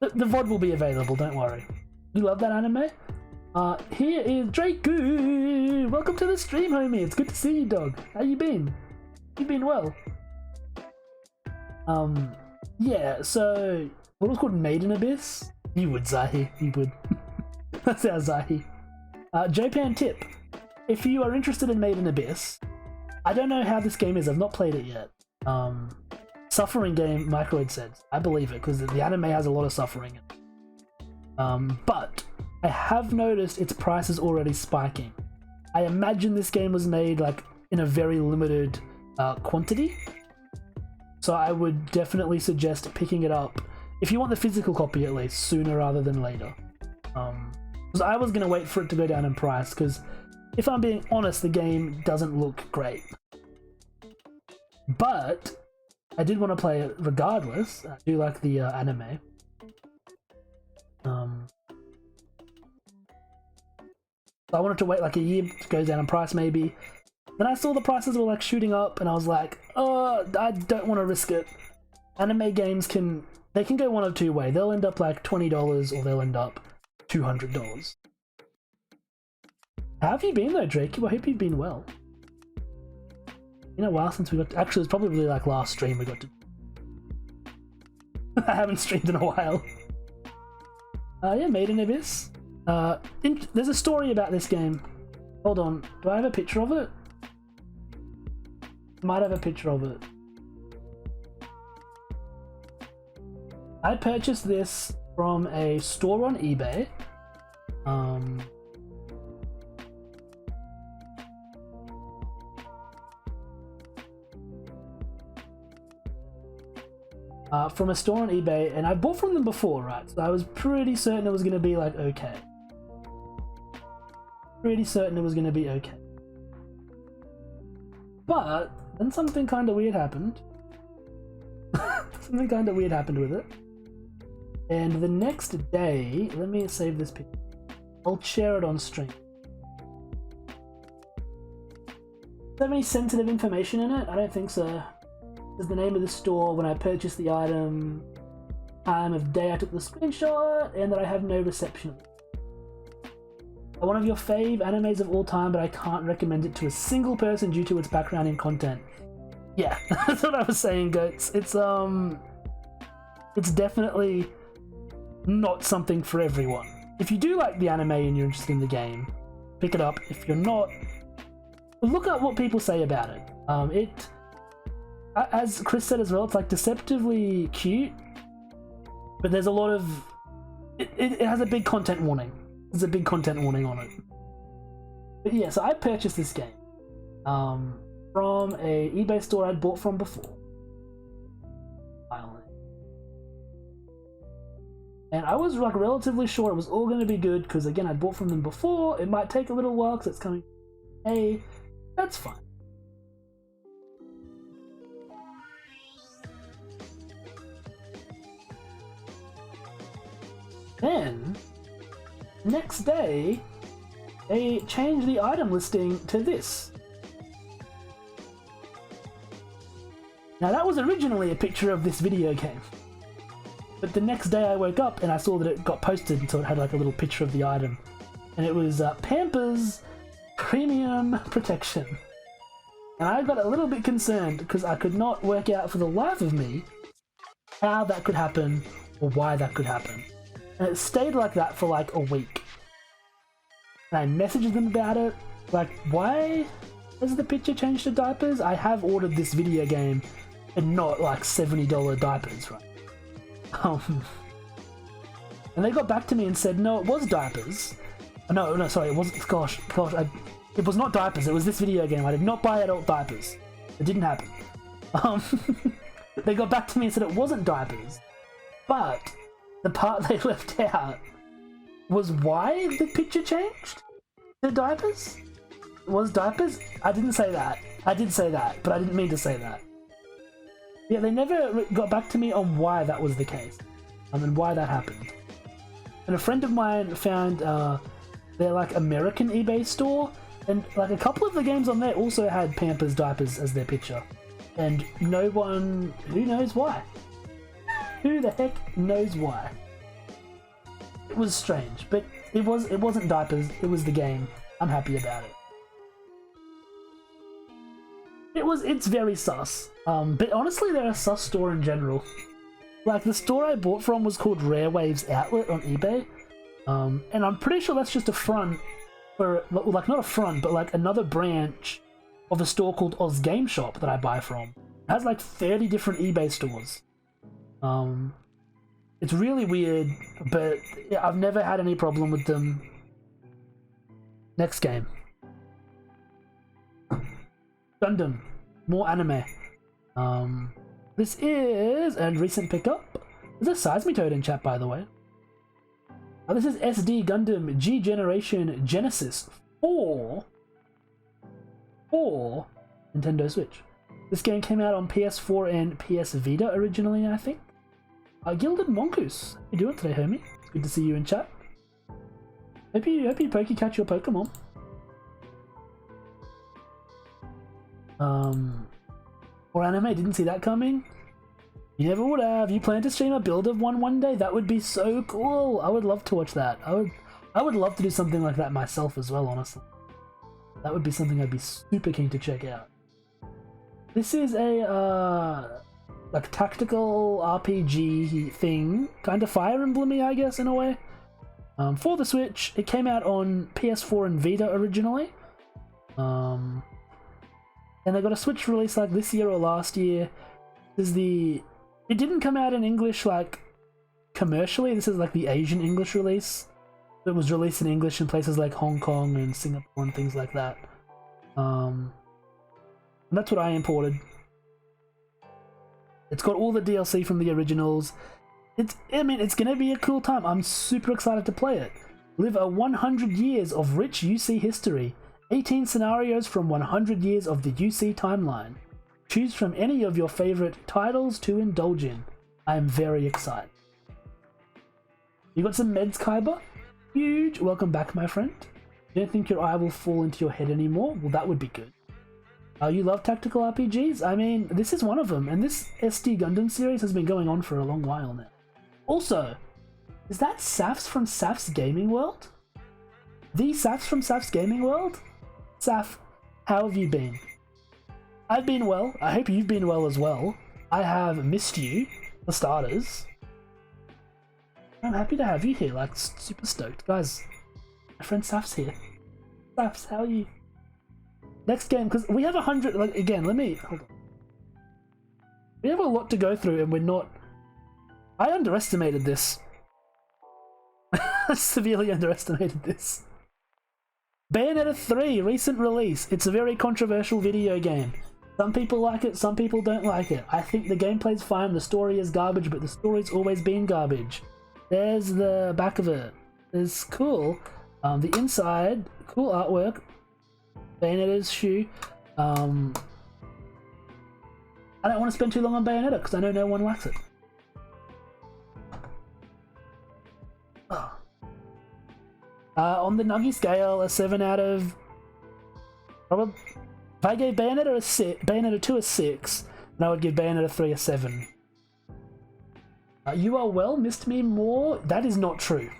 The VOD will be available, don't worry. You love that anime? Here is Draku! Welcome to the stream, homie. It's good to see you, dog. How you been? You been well? Yeah, so what was called Made in Abyss? You would, Zahi. You would. That's our Zahi. Japan tip. If you are interested in Made in Abyss, I don't know how this game is. I've not played it yet. Some suffering game, Microid said. I believe it, because the anime has a lot of suffering in it. But I have noticed its price is already spiking. I imagine this game was made like in a very limited quantity. So I would definitely suggest picking it up, if you want the physical copy at least, sooner rather than later. Because I was going to wait for it to go down in price, because if I'm being honest, the game doesn't look great. But I did want to play it regardless. I do like the anime. So I wanted to wait like a year to go down in price maybe. Then I saw the prices were like shooting up and I was like, oh, I don't want to risk it. Anime games can go one of two ways. They'll end up like $20 or they'll end up $200. How have you been though, Drake? I hope you've been well. Been a while since we got to, actually, it's probably like last stream we got to. I haven't streamed in a while. Yeah, Made in Abyss. There's a story about this game. Hold on, do I have a picture of it? Might have a picture of it. I purchased this from a store on eBay. From a store on eBay, and I bought from them before, right? So I was pretty certain it was going to be like okay. Pretty certain it was going to be okay. But then something kind of weird happened. Something kind of weird happened with it. And the next day, let me save this picture. I'll share it on stream. Does it have any sensitive information in it? I don't think so. There's the name of the store, when I purchased the item, time of day I took the screenshot, and that I have no reception. One of your fave animes of all time, but I can't recommend it to a single person due to its background and content. Yeah, that's what I was saying, Goats. It's definitely not something for everyone. If you do like the anime and you're interested in the game, pick it up. If you're not, look at what people say about it. As Chris said as well, it's like deceptively cute, but there's a lot of... It has a big content warning. There's a big content warning on it. But yeah, so I purchased this game from a eBay store I'd bought from before. And I was like relatively sure it was all going to be good because again I'd bought from them before. It might take a little while because it's coming. Hey, that's fine. Then, next day, they changed the item listing to this. Now that was originally a picture of this video game. But the next day I woke up and I saw that it got posted and so it had like a little picture of the item. And it was Pampers Premium Protection. And I got a little bit concerned because I could not work out for the life of me how that could happen or why that could happen. And it stayed like that for like a week. And I messaged them about it, like, why has the picture changed to diapers? I have ordered this video game and not like $70 diapers, right? And they got back to me and said, no, it was diapers. No, sorry, it wasn't, gosh, it was not diapers, it was this video game. I did not buy adult diapers. It didn't happen. They got back to me and said it wasn't diapers, but the part they left out was why the picture changed to diapers? It was diapers? I didn't say that. I did say that, but I didn't mean to say that. Yeah, they never got back to me on why that was the case, and why that happened. And a friend of mine found their like American eBay store, and like a couple of the games on there also had Pampers diapers as their picture, and no one, who knows why? Who the heck knows why? It was strange, but it wasn't diapers, it was the game. I'm happy about it. It's very sus. But honestly they're a sus store in general. Like the store I bought from was called Rare Waves Outlet on eBay. And I'm pretty sure that's just a front for, like not a front, but like another branch of a store called Oz Game Shop that I buy from. has like 30 different eBay stores. It's really weird, but yeah, I've never had any problem with them. Next game. Gundam. More anime. This is a recent pickup. There's a Seismitoad in chat, by the way. This is SD Gundam G Generation Genesis for Nintendo Switch. This game came out on PS4 and PS Vita originally, I think. Gilded Mongoose, how you doing today, homie? It's good to see you in chat. Hope you catch your Pokemon. Or anime, didn't see that coming. You never would have. You plan to stream a build of one day? That would be so cool. I would love to watch that. I would love to do something like that myself as well, honestly. That would be something I'd be super keen to check out. This is a like tactical RPG thing, kind of Fire Emblem-y, I guess, in a way. For the Switch, it came out on PS4 and Vita originally. And they got a Switch release like this year or last year. It didn't come out in English like commercially. This is like the Asian English release. It was released in English in places like Hong Kong and Singapore and things like that. And that's what I imported. It's got all the DLC from the originals. It's gonna be a cool time. I'm super excited to play it. Live a 100 years of rich UC history. 18 scenarios from 100 years of the UC timeline. Choose from any of your favorite titles to indulge in. I am very excited. You got some meds, Kaiba? Huge. Welcome back, my friend. You don't think your eye will fall into your head anymore? Well, that would be good. You love tactical RPGs? I mean, this is one of them, and this SD Gundam series has been going on for a long while now. Also, is that Safs from Saf's Gaming World? The Safs from Saf's Gaming World? Saf, how have you been? I've been well. I hope you've been well as well. I have missed you, for starters. I'm happy to have you here, like, super stoked. Guys, my friend Saf's here. Safs, how are you? Next game, because we have 100, like, again, hold on. We have a lot to go through and we're not... I underestimated this. I severely underestimated this. Bayonetta 3, recent release. It's a very controversial video game. Some people like it, some people don't like it. I think the gameplay's fine, the story is garbage, but the story's always been garbage. There's the back of it. It's cool. The inside, cool artwork. Bayonetta's shoe. I don't want to spend too long on Bayonetta because I know no one likes it. On the Nuggy scale, a 7 out of... Probably, if I gave Bayonetta 2 a 6, then I would give Bayonetta 3 a 7. You are well, missed me more? That is not true.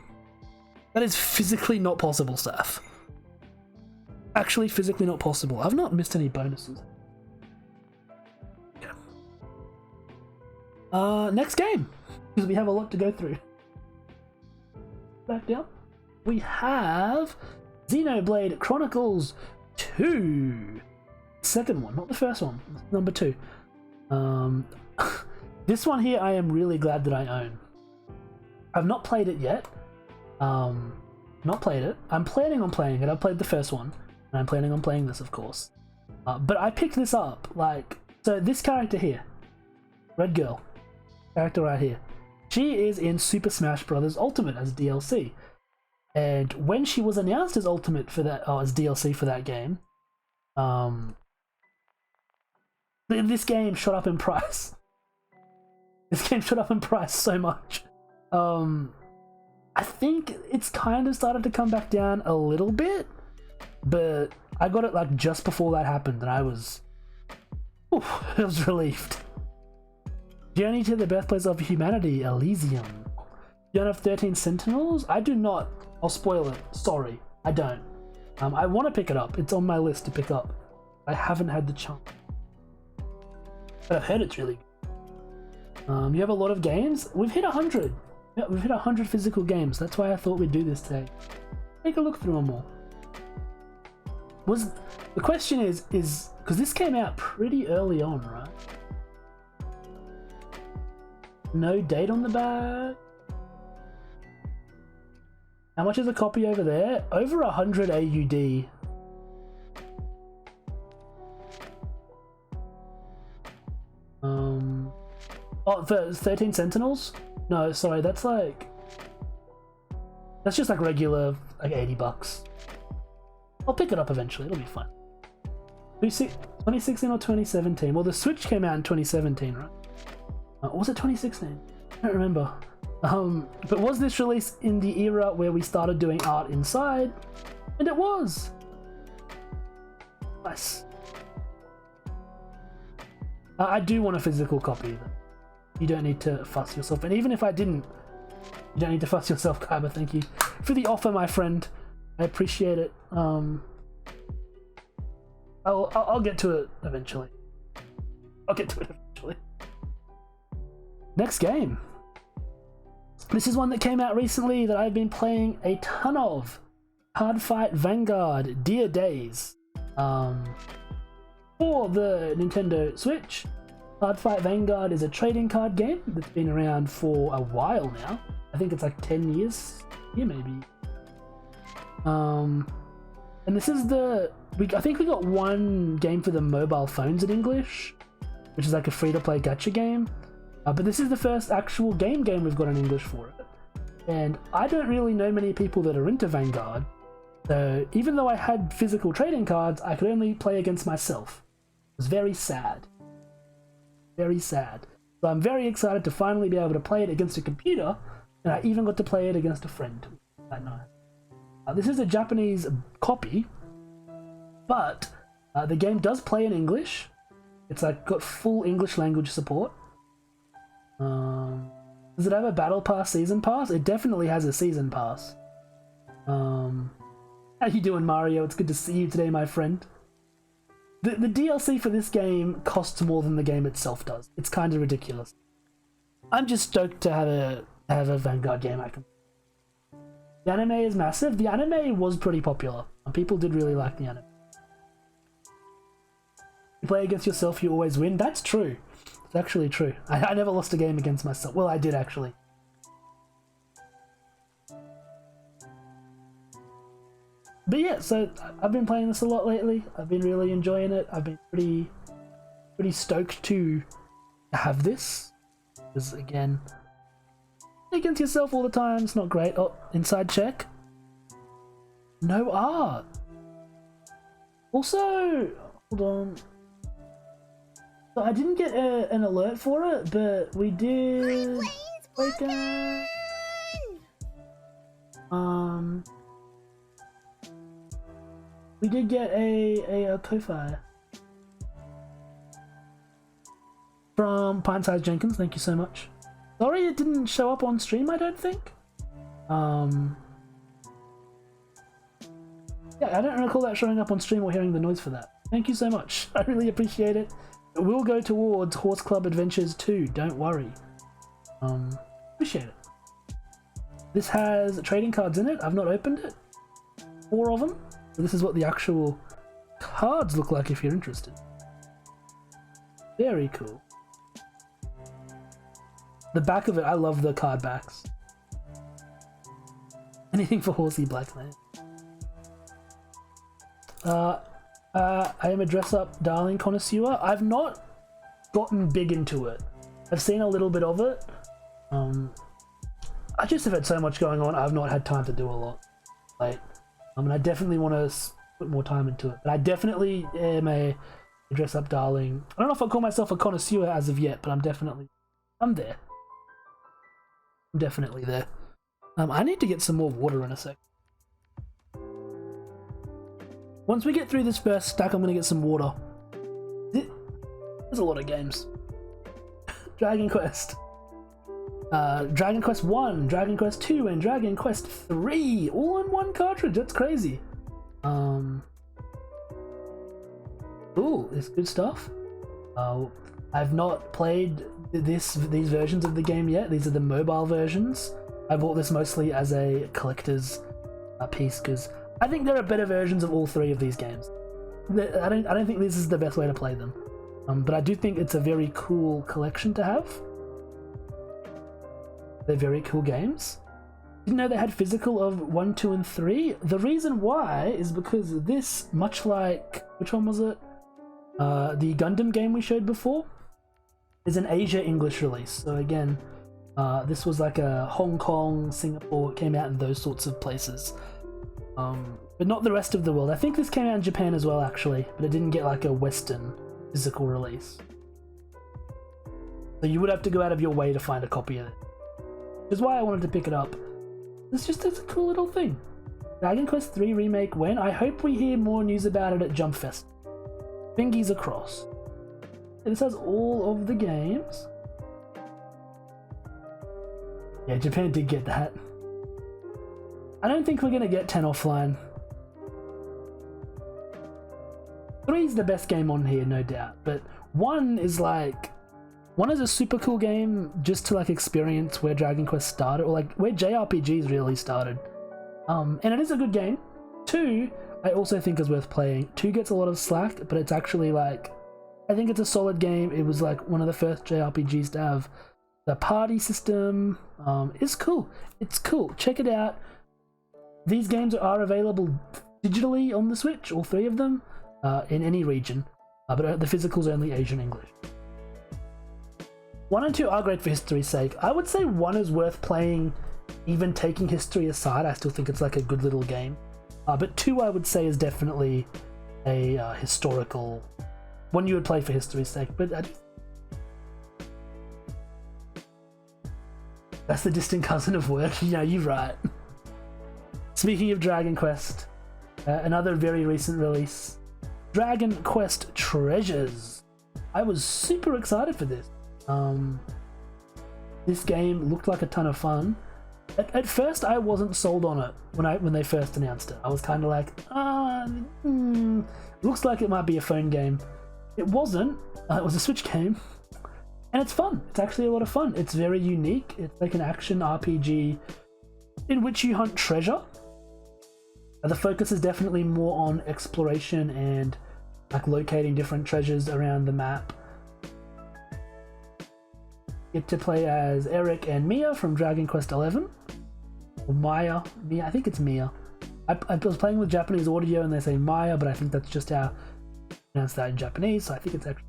That is physically not possible, Steph. Actually, physically not possible. I've not missed any bonuses. Next game, because we have a lot to go through. Back down. We have Xenoblade Chronicles 2. Second one, not the first one. Number 2. This one here I am really glad that I own. I've not played it yet. Not played it. I'm planning on playing it. I've played the first one. And I'm planning on playing this, of course. But I picked this up, like... So this character here. Red Girl. Character right here. She is in Super Smash Bros. Ultimate as DLC. And when she was announced as Ultimate for that... as DLC for that game... this game shot up in price. This game shot up in price so much. I think it's kind of started to come back down a little bit. But I got it like just before that happened, and I was relieved. Journey to the Birthplace of Humanity, Elysium. You don't have 13 Sentinels? I do not. I'll spoil it. Sorry, I don't. I want to pick it up. It's on my list to pick up. I haven't had the chance. But I've heard it's really good. You have a lot of games? We've hit 100. Yeah, we've hit 100 physical games. That's why I thought we'd do this today. Take a look through them all. The question is because this came out pretty early on, right? No date on the back. How much is a copy over there? Over 100 AUD. Oh, for 13 Sentinels? No, sorry, that's just like regular, like 80 bucks. I'll pick it up eventually, it'll be fun. 2016 or 2017? Well, the Switch came out in 2017, right? Or was it 2016? I don't remember. But was this released in the era where we started doing art inside? And it was! Nice. I do want a physical copy. You don't need to fuss yourself. And even if I didn't, you don't need to fuss yourself, Kaiba. Thank you for the offer, my friend. I appreciate it. I'll get to it eventually. Next game. This is one that came out recently that I've been playing a ton of. Cardfight Vanguard Dear Days. For the Nintendo Switch. Cardfight Vanguard is a trading card game that's been around for a while now. I think it's like 10 years. Yeah, maybe. And this is I think we got one game for the mobile phones in English, which is like a free-to-play gacha game. But this is the first actual game we've got in English for it. And I don't really know many people that are into Vanguard. So even though I had physical trading cards, I could only play against myself. It was very sad. Very sad. So I'm very excited to finally be able to play it against a computer, and I even got to play it against a friend. I know. This is a Japanese copy, but the game does play in English. It's like got full English language support. Does it have a battle pass, season pass? It definitely has a season pass. How you doing, Mario? It's good to see you today, my friend. The DLC for this game costs more than the game itself does. It's kind of ridiculous. I'm just stoked to have a Vanguard game I can. The anime is massive. The anime was pretty popular, and people did really like the anime. You play against yourself, you always win. That's true. It's actually true. I never lost a game against myself. Well, I did actually. But yeah, so I've been playing this a lot lately. I've been really enjoying it. I've been pretty stoked to have this. Because again, against yourself all the time, it's not great. Oh, inside check. No art. Also, hold on. So I didn't get an alert for it, but we did. We did get a Ko-Fi from Pint Size Jenkins. Thank you so much. Sorry it didn't show up on stream, I don't think. Yeah, I don't recall that showing up on stream or hearing the noise for that. Thank you so much. I really appreciate it. It will go towards Horse Club Adventures 2, don't worry. Appreciate it. This has trading cards in it. I've not opened it. 4 of them. So this is what the actual cards look like if you're interested. Very cool. The back of it, I love the card backs. Anything for Horsey Blackman. I am a dress-up darling connoisseur. I've not gotten big into it. I've seen a little bit of it. I just have had so much going on, I've not had time to do a lot. Like, I definitely want to put more time into it. But I definitely am a dress-up darling. I don't know if I call myself a connoisseur as of yet, but I'm there. I'm definitely there. I need to get some more water in a sec. Once we get through this first stack, I'm going to get some water. There's a lot of games. Dragon Quest. Dragon Quest 1, Dragon Quest 2, and Dragon Quest 3 all in one cartridge. That's crazy. Ooh, it's good stuff. I've not played these versions of the game yet. These are the mobile versions. I bought this mostly as a collector's piece because I think there are better versions of all 3 of these games. I don't think this is the best way to play them. But I do think it's a very cool collection to have. They're very cool games. Didn't know they had physical of 1, 2, and 3. The reason why is because this, much like, which one was it? The Gundam game we showed before, is an Asia English release. So again, this was like a Hong Kong, Singapore, it came out in those sorts of places. But not the rest of the world. I think this came out in Japan as well, actually, but it didn't get like a Western physical release. So you would have to go out of your way to find a copy of it. Which is why I wanted to pick it up. It's a cool little thing. Dragon Quest III Remake when? I hope we hear more news about it at Jump Fest. Fingies across. This has all of the games. Yeah, Japan did get that. I don't think we're gonna get 10 offline. 3 is the best game on here, no doubt, but 1 is a super cool game just to like experience where Dragon Quest started, or like where JRPGs really started. And it is a good game. 2, I also think is worth playing. 2 gets a lot of slack, but it's actually like, I think it's a solid game. It was like one of the first JRPGs to have the party system. It's cool. It's cool. Check it out. These games are available digitally on the Switch, all 3 of them, in any region, but the physical's only Asian English. 1 and 2 are great for history's sake. I would say 1 is worth playing, even taking history aside. I still think it's like a good little game. But 2 I would say is definitely a historical one you would play for history's sake. But that's the distant cousin of work. Yeah, you're right. Speaking of Dragon Quest, another very recent release, Dragon Quest Treasures. I was super excited for this. This game looked like a ton of fun. At first, I wasn't sold on it when they first announced it. I was kind of like, looks like it might be a phone game. It wasn't. It was a Switch game, and it's fun. It's actually a lot of fun. It's very unique. It's like an action RPG in which you hunt treasure. The focus is definitely more on exploration and like locating different treasures around the map. Get to play as Eric and Mia from Dragon Quest XI. Or Maya. Mia, I think it's Mia. I was playing with Japanese audio and they say Maya, but I think that's just how you pronounce that in Japanese, so I think it's actually...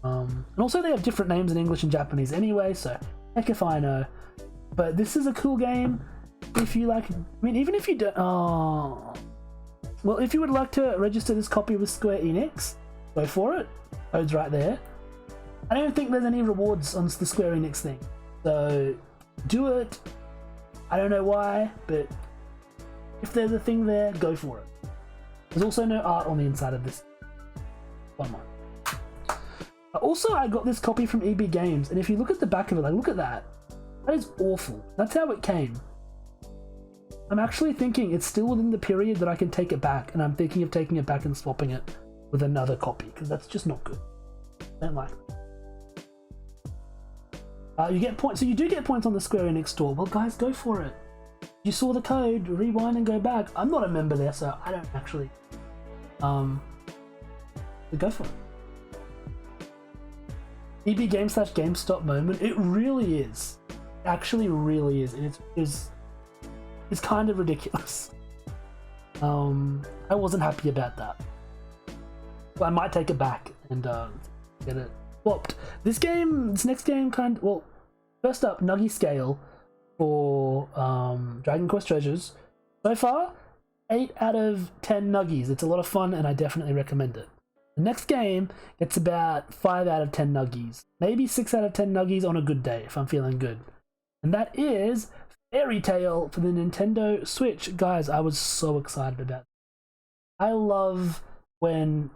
and also they have different names in English and Japanese anyway, so heck if I know. But this is a cool game. If you like... I mean, even if you don't... Oh... Well, if you would like to register this copy with Square Enix, go for it. Code's right there. I don't think there's any rewards on the Square Enix thing, so do it. I don't know why, but if there's a thing there, go for it. There's also no art on the inside of this. One more. Also, I got this copy from EB Games, and if you look at the back of it, like, look at that. That is awful. That's how it came. I'm actually thinking it's still within the period that I can take it back, and I'm thinking of taking it back and swapping it with another copy, because that's just not good. I don't like it. You get points, so you do get points on the Square Enix store. Well, guys, go for it. You saw the code, rewind and go back. I'm not a member there, so I don't actually. So go for it. EB Game / GameStop moment. It really is. It actually really is, and it's kind of ridiculous. I wasn't happy about that. Well, I might take it back and get it swapped. This next game well, first up, Nuggy Scale for Dragon Quest Treasures. So far, 8 out of 10 Nuggies. It's a lot of fun and I definitely recommend it. The next game gets about 5 out of 10 Nuggies. Maybe 6 out of 10 Nuggies on a good day if I'm feeling good. And that is Fairy Tail for the Nintendo Switch. Guys, I was so excited about it. I love when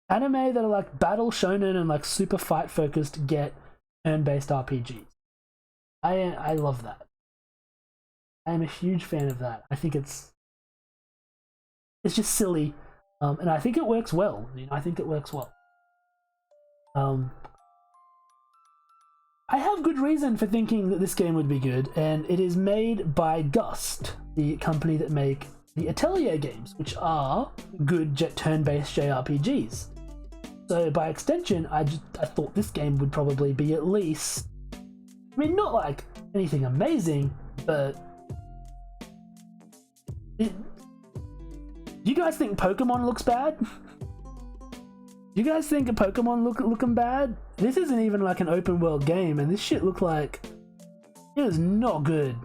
anime that are like battle shonen and like super fight focused get turn-based RPGs. I love that. I am a huge fan of that. I think it's just silly, and I think it works well. I think it works well. I have good reason for thinking that this game would be good, and it is made by Gust, the company that make the Atelier games, which are good turn-based JRPGs. So by extension, I thought this game would probably be at least I mean, not like anything amazing, but do you guys think Pokemon looks bad? Do you guys think a Pokemon looking bad? This isn't even like an open world game, and this shit looked like it was not good.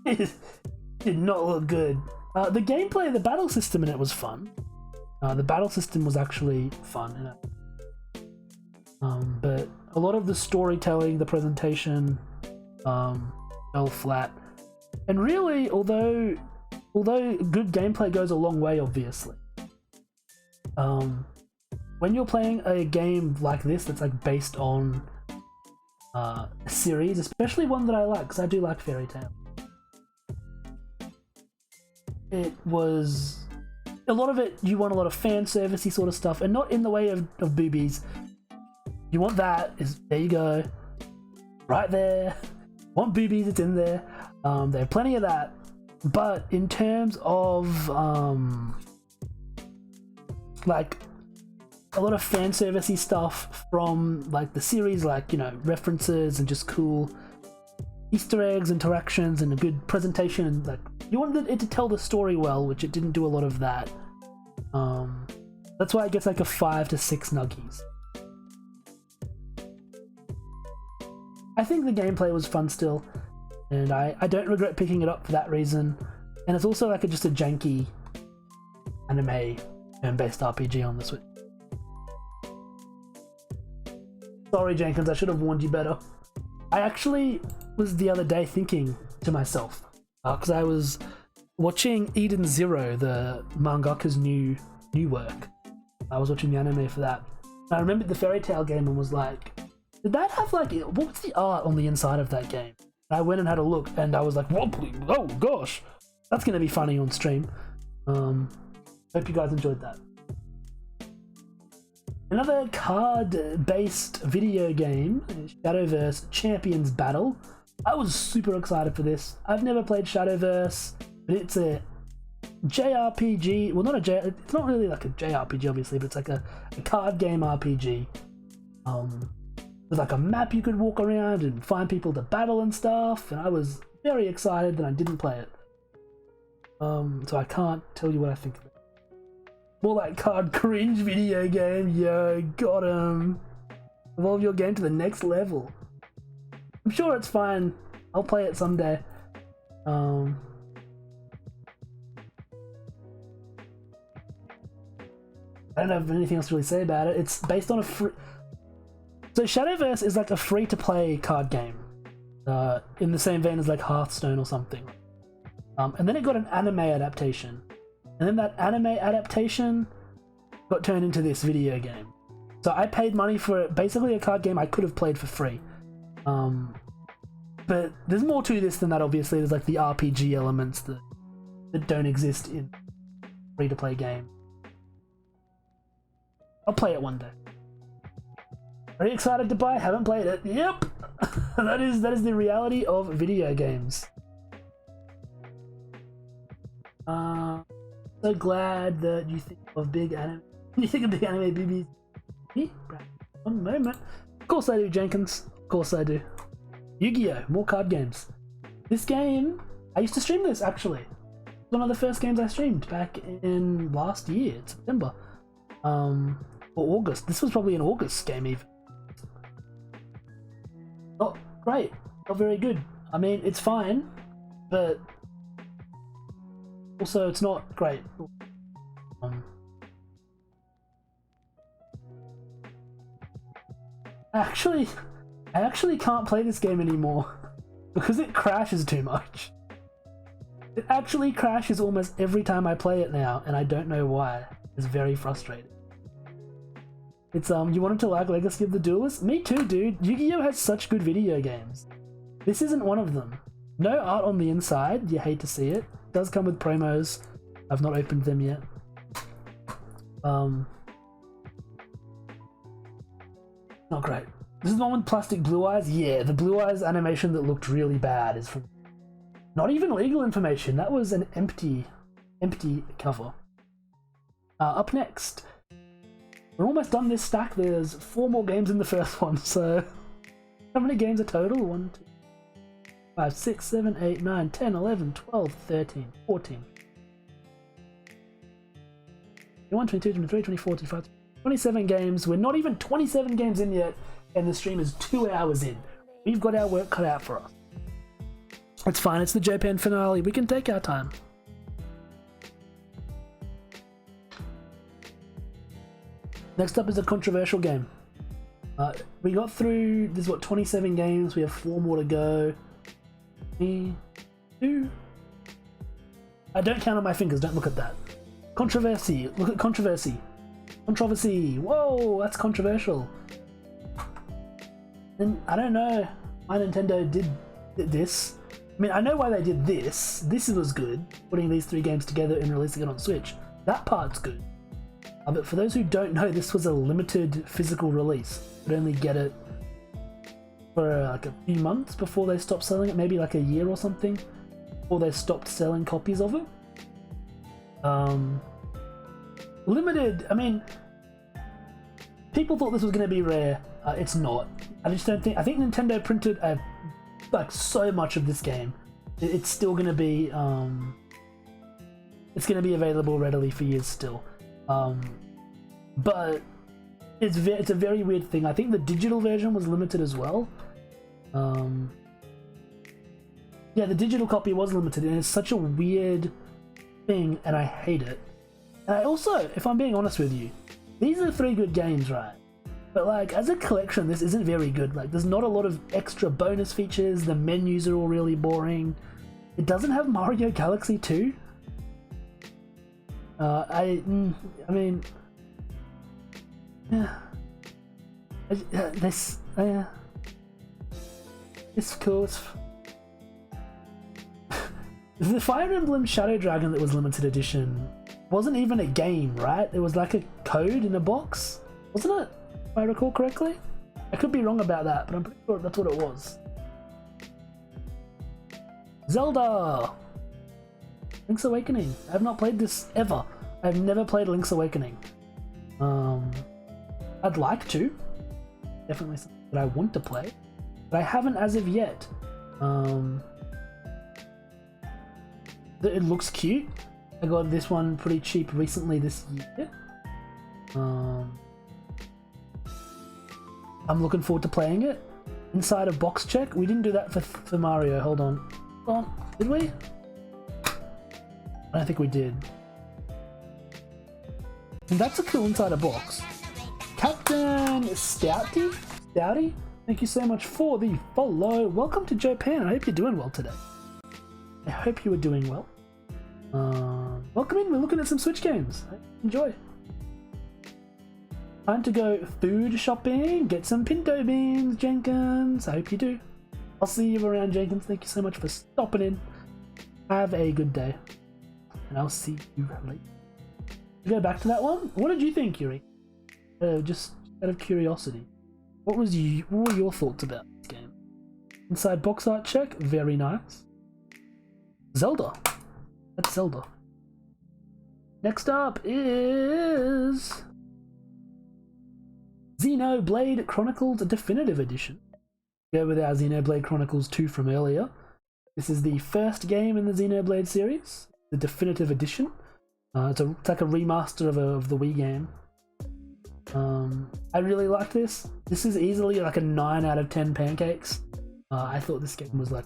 It did not look good. The gameplay, the battle system in it was fun. The battle system was actually fun in it. But a lot of the storytelling, the presentation, fell flat. And really, although good gameplay goes a long way, obviously, when you're playing a game like this that's like based on a series, especially one that I like, because I do like Fairy Tail, it was a lot of it. You want a lot of fan servicey sort of stuff, and not in the way of boobies. You want that? There you go, right there. Want boobies? It's in there. There are plenty of that, but in terms of like a lot of fan servicey stuff from like the series, like, you know, references and just cool Easter eggs, interactions, and a good presentation, and like you wanted it to tell the story well, which it didn't do a lot of that. That's why it gets like a 5 to 6 nuggies. I think the gameplay was fun still, and I don't regret picking it up for that reason. And it's also like just a janky anime turn-based RPG on the Switch. Sorry, Jenkins, I should have warned you better. I actually was the other day thinking to myself, because I was watching Eden Zero, the mangaka's new work. I was watching the anime for that. I remembered the Fairy Tail game and was like, did that have like, what was the art on the inside of that game? And I went and had a look, and I was like, whoa, oh gosh, that's going to be funny on stream. Hope you guys enjoyed that. Another card-based video game, Shadowverse Champions Battle. I was super excited for this. I've never played Shadowverse, but it's a JRPG. Well, it's not really like a JRPG, obviously, but it's like a card game RPG. With like a map you could walk around and find people to battle and stuff, and I was very excited that I didn't play it. So I can't tell you what I think of it. More like card cringe video game. Yo, got him. Evolve your game to the next level. I'm sure it's fine. I'll play it someday. I don't have anything else to really say about it. It's based on a free... So Shadowverse is like a free-to-play card game. In the same vein as like Hearthstone or something. And then it got an anime adaptation. And then that anime adaptation got turned into this video game. So I paid money for it, basically a card game I could have played for free. But there's more to this than that, obviously. There's like the RPG elements that don't exist in free-to-play game. I'll play it one day. Very excited to buy, haven't played it. Yep! that is the reality of video games. So glad that you think of big anime. You think of big anime BBs. One moment. Of course I do, Jenkins. Of course I do. Yu-Gi-Oh! More card games. This game, I used to stream this actually. It's one of the first games I streamed back in last year, September. Or August. This was probably an August game even. Not great. Not very good. I mean, it's fine, but also it's not great. I actually can't play this game anymore because it crashes too much. It actually crashes almost every time I play it now, and I don't know why. It's very frustrating. It's you wanted to like Legacy of the Duelist? Me too, dude. Yu-Gi-Oh! Has such good video games. This isn't one of them. No art on the inside, you hate to see it. It does come with promos. I've not opened them yet. Not great. This is the one with plastic blue eyes? Yeah, the blue eyes animation that looked really bad is from... Not even legal information, that was an empty cover. Up next. We're almost done this stack, there's 4 more games in the first one, so... How many games are total? 1, 2, 5, 6, 7, 8, 9, 10, 11, 12, 13, 14. 21, 22, 23, 24, 25, 27 games. We're not even 27 games in yet, and the stream is 2 hours in. We've got our work cut out for us. It's fine, it's the Japan finale. We can take our time. Next up is a controversial game. We got through, there's what, 27 games, we have 4 more to go. 3, 2. I don't count on my fingers, don't look at that. Controversy, look at controversy. Controversy, whoa, that's controversial. And I don't know why Nintendo did this. I mean, I know why they did this. This was good, putting these 3 games together and releasing it on Switch. That part's good. But for those who don't know, this was a limited physical release. You could only get it for like a few months before they stopped selling it, maybe like a year or something, before they stopped selling copies of it. Limited, I mean, people thought this was going to be rare. It's not. I just don't think, I think Nintendo printed like so much of this game. It's still going to be, it's going to be available readily for years still. But it's a very weird thing. I think the digital version was limited as well. Yeah, the digital copy was limited, and it's such a weird thing, and I hate it. And I also, if I'm being honest with you, these are 3 good games, right? But like, as a collection, this isn't very good. Like, there's not a lot of extra bonus features, the menus are all really boring. It doesn't have Mario Galaxy 2. I mean, yeah, this, it's cool. The Fire Emblem Shadow Dragon that was limited edition wasn't even a game, right? It was like a code in a box, wasn't it? If I recall correctly. I could be wrong about that, but I'm pretty sure that's what it was. Zelda! Link's Awakening. I have not played this ever. I've never played Link's Awakening. I'd like to. Definitely something that I want to play, but I haven't as of yet. It looks cute. I got this one pretty cheap recently this year. I'm looking forward to playing it. Inside a box check. We didn't do that for Mario. Hold on. Did we? I don't think we did. And that's a cool inside a box. Captain Stouty? Thank you so much for the follow. Welcome to Japan. I hope you're doing well today. I hope you are doing well. Welcome in. We're looking at some Switch games. Enjoy. Time to go food shopping. Get some pinto beans, Jenkins. I hope you do. I'll see you around, Jenkins. Thank you so much for stopping in. Have a good day. And I'll see you later. Go back to that one. What did you think, Yuri? Just out of curiosity, what were your thoughts about this game? Inside box art check, very nice. Zelda. That's Zelda. Next up is Xenoblade Chronicles Definitive Edition. Go with our Xenoblade Chronicles 2 from earlier. This is the first game in the Xenoblade series, the Definitive Edition. It's like a remaster of the Wii game. I really like this. This is easily like a 9 out of 10 pancakes. I thought this game was like...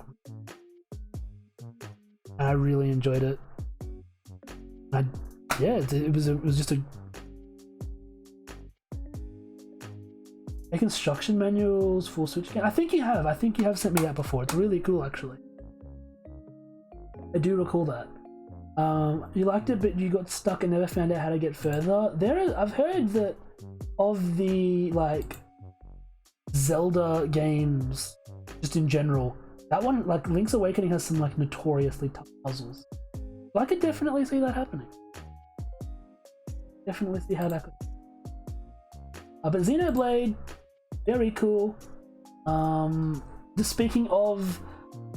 I really enjoyed it. Yeah, it was just a construction manuals for Switch game. I think you have sent me that before. It's really cool, actually. I do recall that. You liked it, but you got stuck and never found out how to get further. I've heard that of the like Zelda games, just in general, that one, like Link's Awakening, has some like notoriously tough puzzles. So I could definitely see that happening. Definitely see how that could. But Xenoblade, very cool. Just speaking of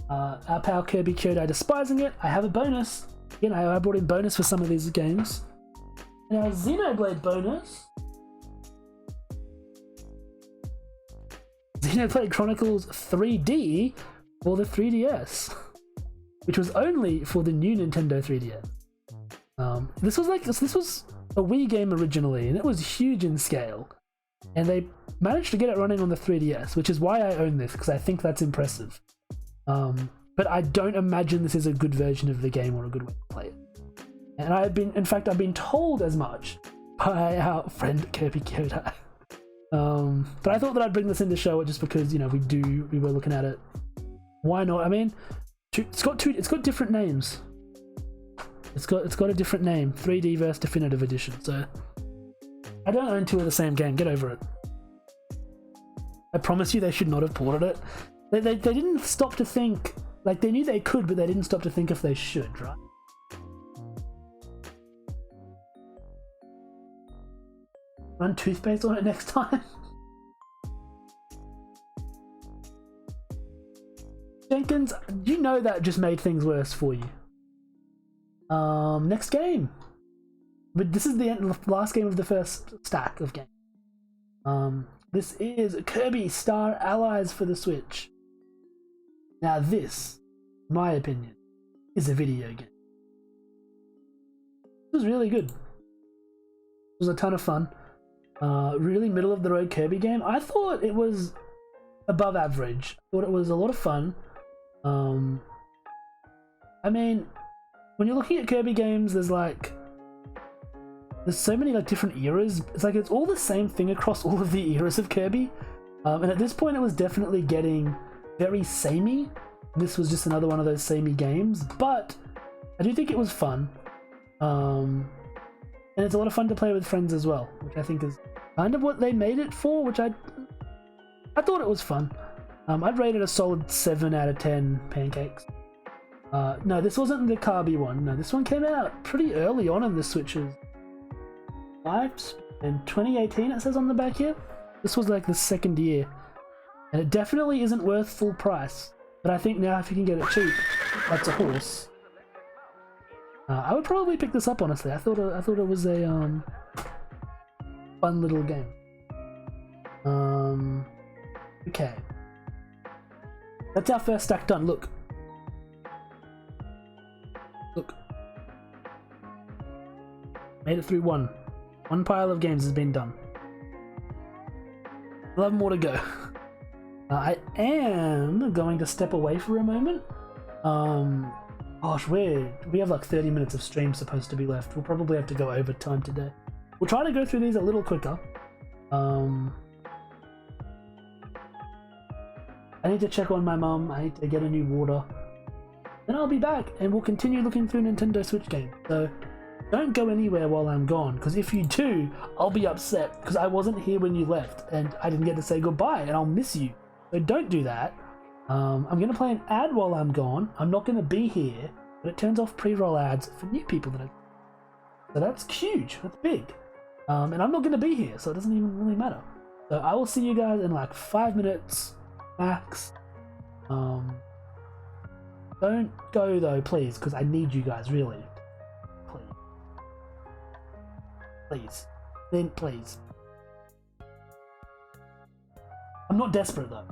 our pal Kirby Kyodai despising it, I have a bonus. You know, I brought in bonus for some of these games. Now, Xenoblade Chronicles 3D for the 3DS, which was only for the new Nintendo 3DS. This was a Wii game originally, and it was huge in scale, and they managed to get it running on the 3DS, which is why I own this, because I think that's impressive. But I don't imagine this is a good version of the game or a good way to play it. And I've been told as much by our friend Kirby Kyoto. But I thought that I'd bring this in to show it just because, you know, we were looking at it. Why not? I mean, it's got different names. It's got a different name, 3D versus Definitive Edition. So I don't own two of the same game. Get over it. I promise you, they should not have ported it. They didn't stop to think. Like, they knew they could, but they didn't stop to think if they should, right? Run toothpaste on it next time. Jenkins, you know that just made things worse for you. Next game. But this is the last game of the first stack of games. This is Kirby Star Allies for the Switch. Now this, in my opinion, is a video game. It was really good. It was a ton of fun. Really middle of the road Kirby game. I thought it was above average. I thought it was a lot of fun. I mean, when you're looking at Kirby games, there's so many like different eras. It's like it's all the same thing across all of the eras of Kirby. And at this point, it was definitely getting very samey. This was just another one of those samey games, but I do think it was fun. And it's a lot of fun to play with friends as well, which I think is kind of what they made it for, which I thought it was fun. I'd rate it a solid 7 out of 10 pancakes. No, this wasn't the Kirby one. No, this one came out pretty early on in the Switch's life. In 2018, it says on the back here. This was like the second year. And it definitely isn't worth full price. But I think now if you can get it cheap, that's a horse. I would probably pick this up, honestly. I thought it was a fun little game. Okay. That's our first stack done. Look. Made it through one. One pile of games has been done. 11 more to go. I am going to step away for a moment. Gosh, we have like 30 minutes of stream supposed to be left. We'll probably have to go over time today. We'll try to go through these a little quicker. I need to check on my mum. I need to get a new water. Then I'll be back and we'll continue looking through Nintendo Switch games. So don't go anywhere while I'm gone, because if you do, I'll be upset because I wasn't here when you left and I didn't get to say goodbye and I'll miss you. So don't do that. I'm going to play an ad while I'm gone. I'm not going to be here, but it turns off pre-roll ads for new people that So that's huge. That's big. And I'm not going to be here, so it doesn't even really matter. So I will see you guys in like 5 minutes max. Don't go though, please, because I need you guys, really. Please. Then please. I'm not desperate though.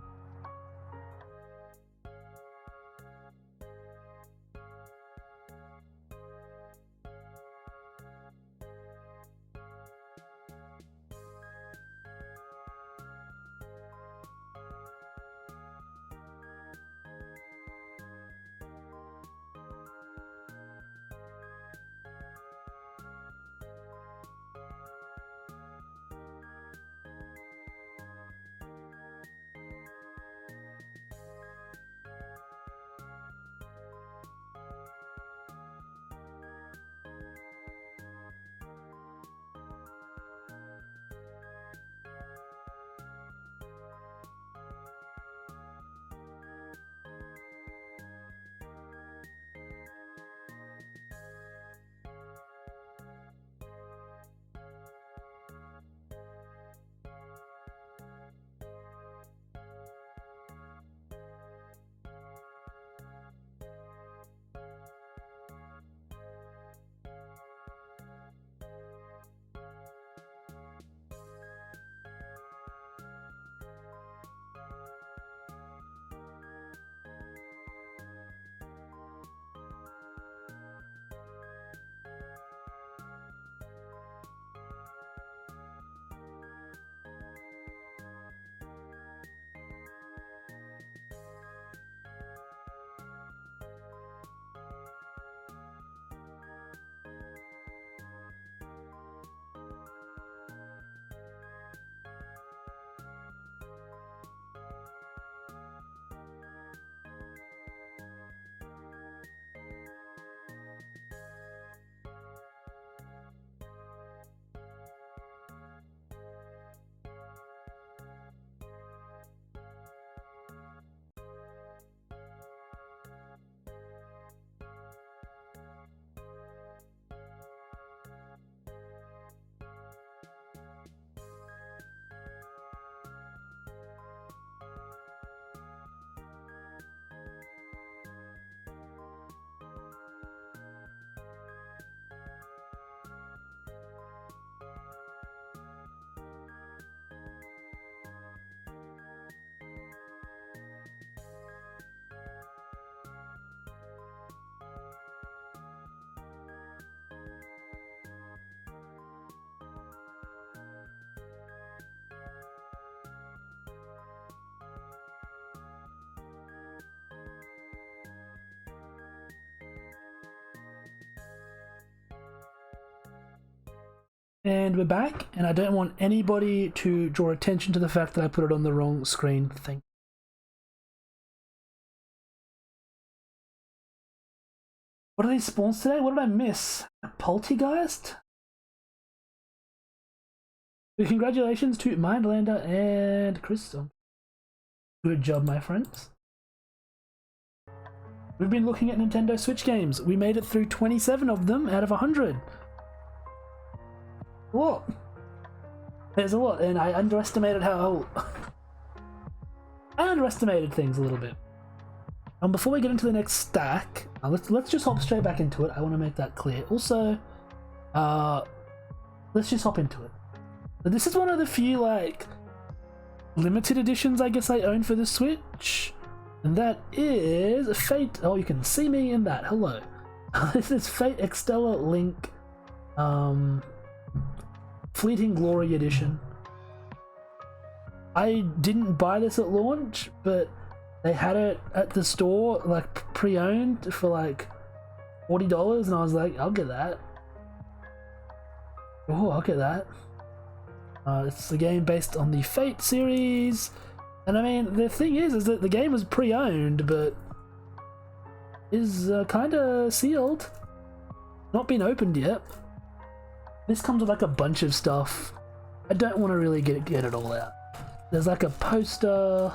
And we're back, and I don't want anybody to draw attention to the fact that I put it on the wrong screen. Thank you. What are these spawns today? What did I miss? A Poltergeist? Congratulations to Mindlander and Crystal. Good job, my friends. We've been looking at Nintendo Switch games. We made it through 27 of them out of 100. What? There's a lot, and I underestimated how... I underestimated things a little bit. Before we get into the next stack, let's just hop straight back into it. I want to make that clear. Also, let's just hop into it. This is one of the few, like, limited editions I guess I own for the Switch. And that is Fate... Oh, you can see me in that. Hello. This is Fate Extella Link Fleeting Glory Edition. I didn't buy this at launch, but they had it at the store, like, pre-owned for like $40, and I was like, I'll get that. Oh, I'll get that. It's a game based on the Fate series, and I mean, the thing is that the game was pre-owned, but is kind of sealed, not been opened yet. This comes with like a bunch of stuff. I don't want to really get it all out. There's like a poster,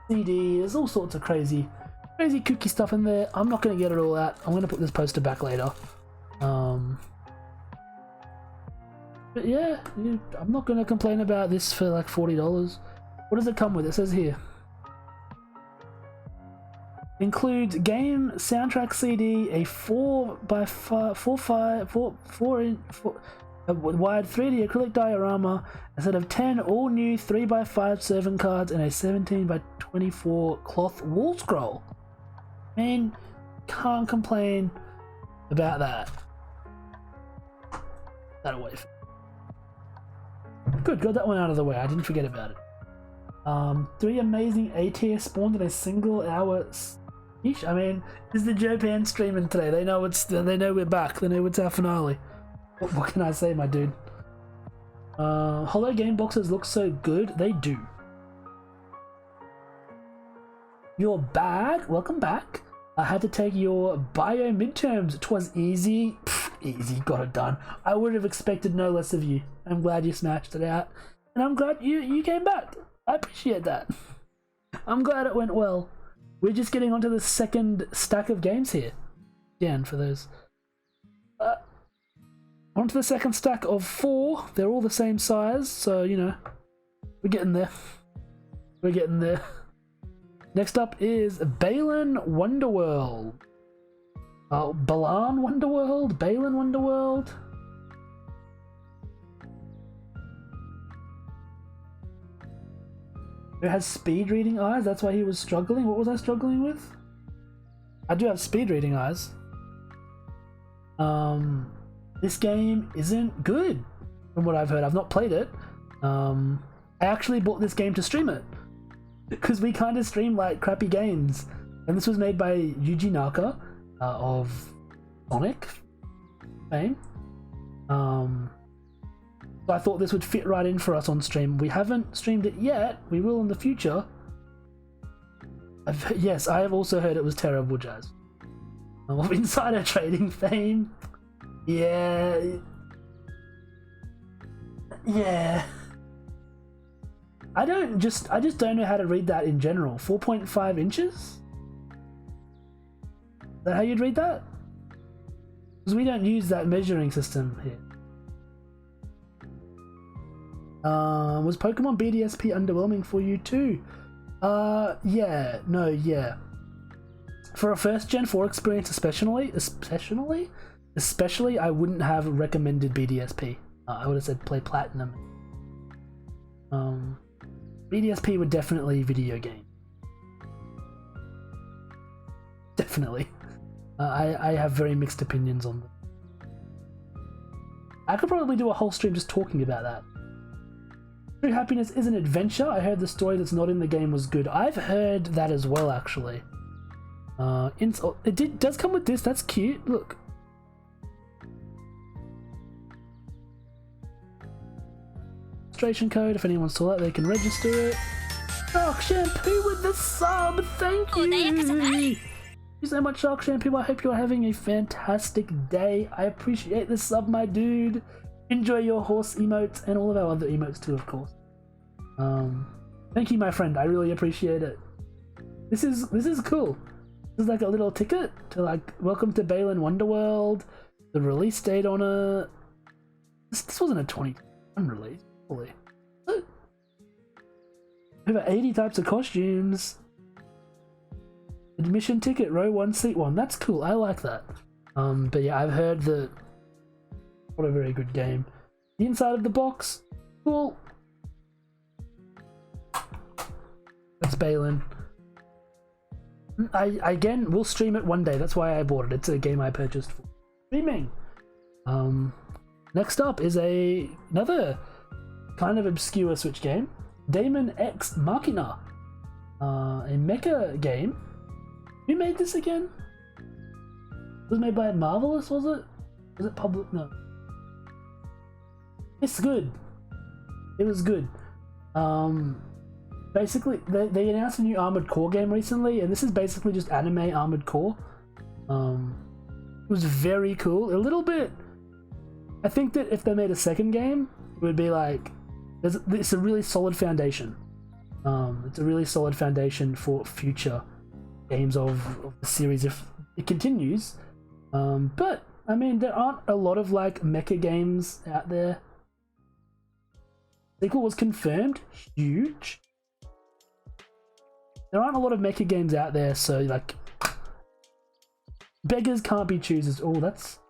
CD, there's all sorts of crazy kooky stuff in there. I'm not going to get it all out. I'm going to put this poster back later. But yeah, I'm not going to complain about this for like $40. What does it come with? It says here. Includes game, soundtrack CD, a 4x4 wide 3D acrylic diorama, a set of 10 all new 3x5 servant cards, and a 17x24 cloth wall scroll. I mean, can't complain about that. That away. Good, got that one out of the way. I didn't forget about it. 3 amazing A-tier spawned in a single hour. I mean, this is the Japan streaming today. They know we're back. They know it's our finale. What can I say, my dude? Holo game boxes look so good. They do. You're back. Welcome back. I had to take your bio midterms. 'Twas easy. Easy, got it done. I would have expected no less of you. I'm glad you smashed it out, and I'm glad you came back. I appreciate that. I'm glad it went well. We're just getting onto the second stack of games here. Again, for those. Onto the second stack of 4. They're all the same size, so, you know, we're getting there. We're getting there. Next up is Balan Wonderworld. Balan Wonderworld? Balan Wonderworld? Who has speed reading eyes? That's why he was struggling. What was I struggling with? I do have speed reading eyes. This game isn't good from what I've heard. I've not played it. I actually bought this game to stream it because we kind of stream like crappy games, and this was made by Yuji Naka of Sonic fame. So I thought this would fit right in for us on stream. We haven't streamed it yet. We will in the future. Yes, I have also heard it was terrible, Jazz. Of insider trading fame. Yeah. I just don't know how to read that in general. 4.5 inches? Is that how you'd read that? Because we don't use that measuring system here. Was Pokemon BDSP underwhelming for you too? Yeah. For a first Gen 4 experience especially, I wouldn't have recommended BDSP. I would have said play Platinum. BDSP were definitely video game. Definitely. I have very mixed opinions on them. I could probably do a whole stream just talking about that. True Happiness is an adventure. I heard the story that's not in the game was good. I've heard that as well, actually. It does come with this. That's cute. Look. registration code. If anyone saw that, they can register it. Shark Shampoo with the sub, thank you! Thank you so much, Shark Shampoo. I hope you're having a fantastic day. I appreciate the sub, my dude. Enjoy your horse emotes and all of our other emotes too, of course. Thank you, my friend. I really appreciate it. This is cool. This is like a little ticket to like welcome to Balan Wonderworld. The release date on it. This wasn't a 2021 release, fully. Over 80 types of costumes. Admission ticket, row 1, seat 1. That's cool. I like that. But yeah, I've heard that. What a very good game. The inside of the box, cool. That's Balan. Again, we'll stream it one day. That's why I bought it. It's a game I purchased for streaming. Next up is another kind of obscure Switch game, Daemon X Machina, a mecha game. Who made this again? It was made by Marvelous, was it? Was it public? No. It's good. It was good. Basically, they announced a new Armored Core game recently, and this is basically just anime Armored Core. It was very cool. A little bit. I think that if they made a second game, it would be like it's a really solid foundation. It's a really solid foundation for future games of the series if it continues. But I mean, there aren't a lot of like mecha games out there. Sequel was confirmed. Huge. There aren't a lot of mecha games out there, so like beggars can't be choosers. Oh, that's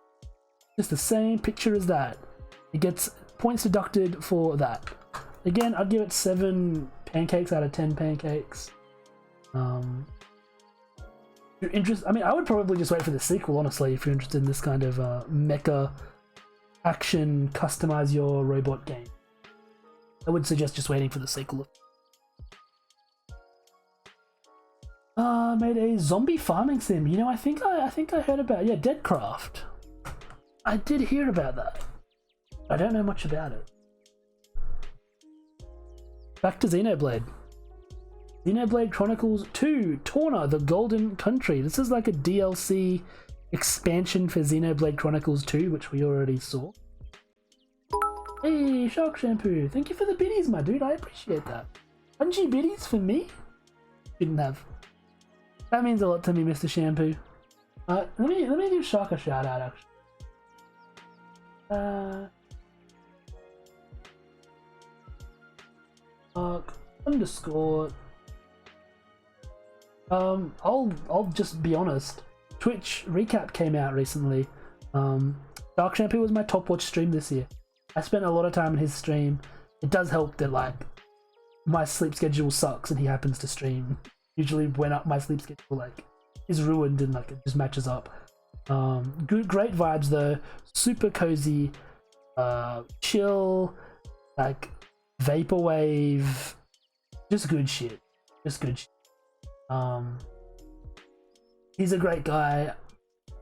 just the same picture as that. It gets points deducted for that. Again, I'd give it 7 pancakes out of 10 pancakes. If you're interested, I mean, I would probably just wait for the sequel, honestly, if you're interested in this kind of mecha action, customize your robot game. I would suggest just waiting for the sequel. Made a zombie farming sim. You know, I think I heard about, yeah, Deadcraft. I did hear about that. I don't know much about it. Back to Xenoblade. Xenoblade Chronicles 2, Torna, the Golden Country. This is like a DLC expansion for Xenoblade Chronicles 2, which we already saw. Hey, Shark Shampoo. Thank you for the biddies, my dude. I appreciate that. 100 biddies for me? Didn't have. That means a lot to me, Mr. Shampoo. Let me give Shark a shout out, actually. Shark_. I'll just be honest. Twitch recap came out recently. Shark Shampoo was my top watch stream this year. I spent a lot of time in his stream. It does help that like my sleep schedule sucks and he happens to stream. Usually when my sleep schedule like is ruined and like it just matches up. Great vibes though. Super cozy, chill, like vaporwave, just good shit. Just good shit. He's a great guy.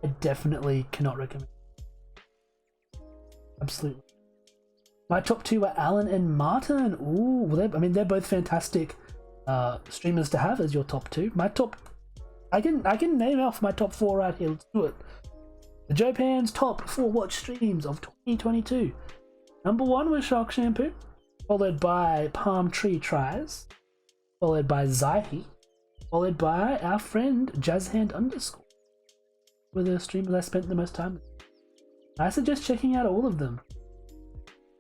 I definitely cannot recommend. Absolutely. My top 2 were Alan and Martin. Ooh, well, they're both fantastic streamers to have as your top 2. My top, I can name off my top 4 right here. Let's do it. The Jopan's top 4 watch streams of 2022. Number 1 was Shark Shampoo, followed by Palm Tree Tries, followed by Zaihi, followed by our friend JazzHand_. Were the streamers I spent the most time with. I suggest checking out all of them.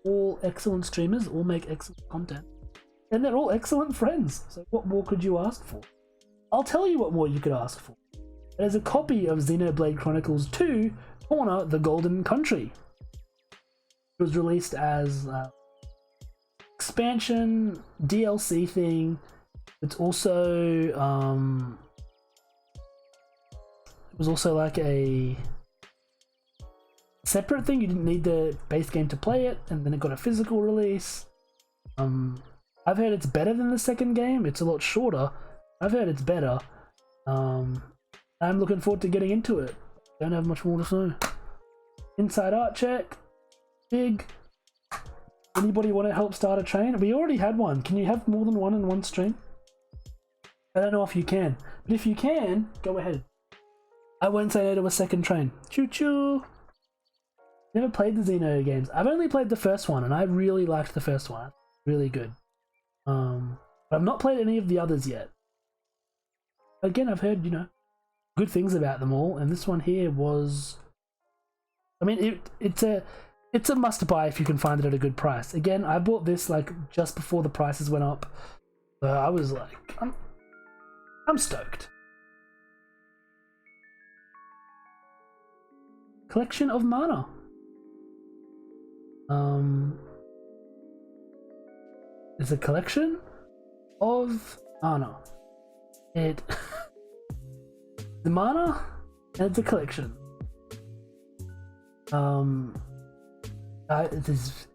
All excellent streamers, all make excellent content. And they're all excellent friends, so what more could you ask for? I'll tell you what more you could ask for. There's a copy of Xenoblade Chronicles 2, Torna, the Golden Country. It was released as expansion, DLC thing. It's also, it was also like a separate thing. You didn't need the base game to play it, and then it got a physical release. I've heard it's better than the second game. It's a lot shorter. I've heard it's better. I'm looking forward to getting into it. Don't have much more to say. Inside art check. Big. Anybody want to help start a train? We already had one. Can you have more than one in one stream? I don't know if you can, but if you can, go ahead. I won't say no to a second train. Choo choo. Never played the Xeno games. I've only played the first one, and I really liked the first one. Really good. But I've not played any of the others yet. Again, I've heard, you know, good things about them all, and this one here was, I mean, it's a must buy if you can find it at a good price. Again, I bought this like just before the prices went up, so I was like, I'm stoked. Collection of mana. It's a collection of mana. The mana, and it's a collection. It is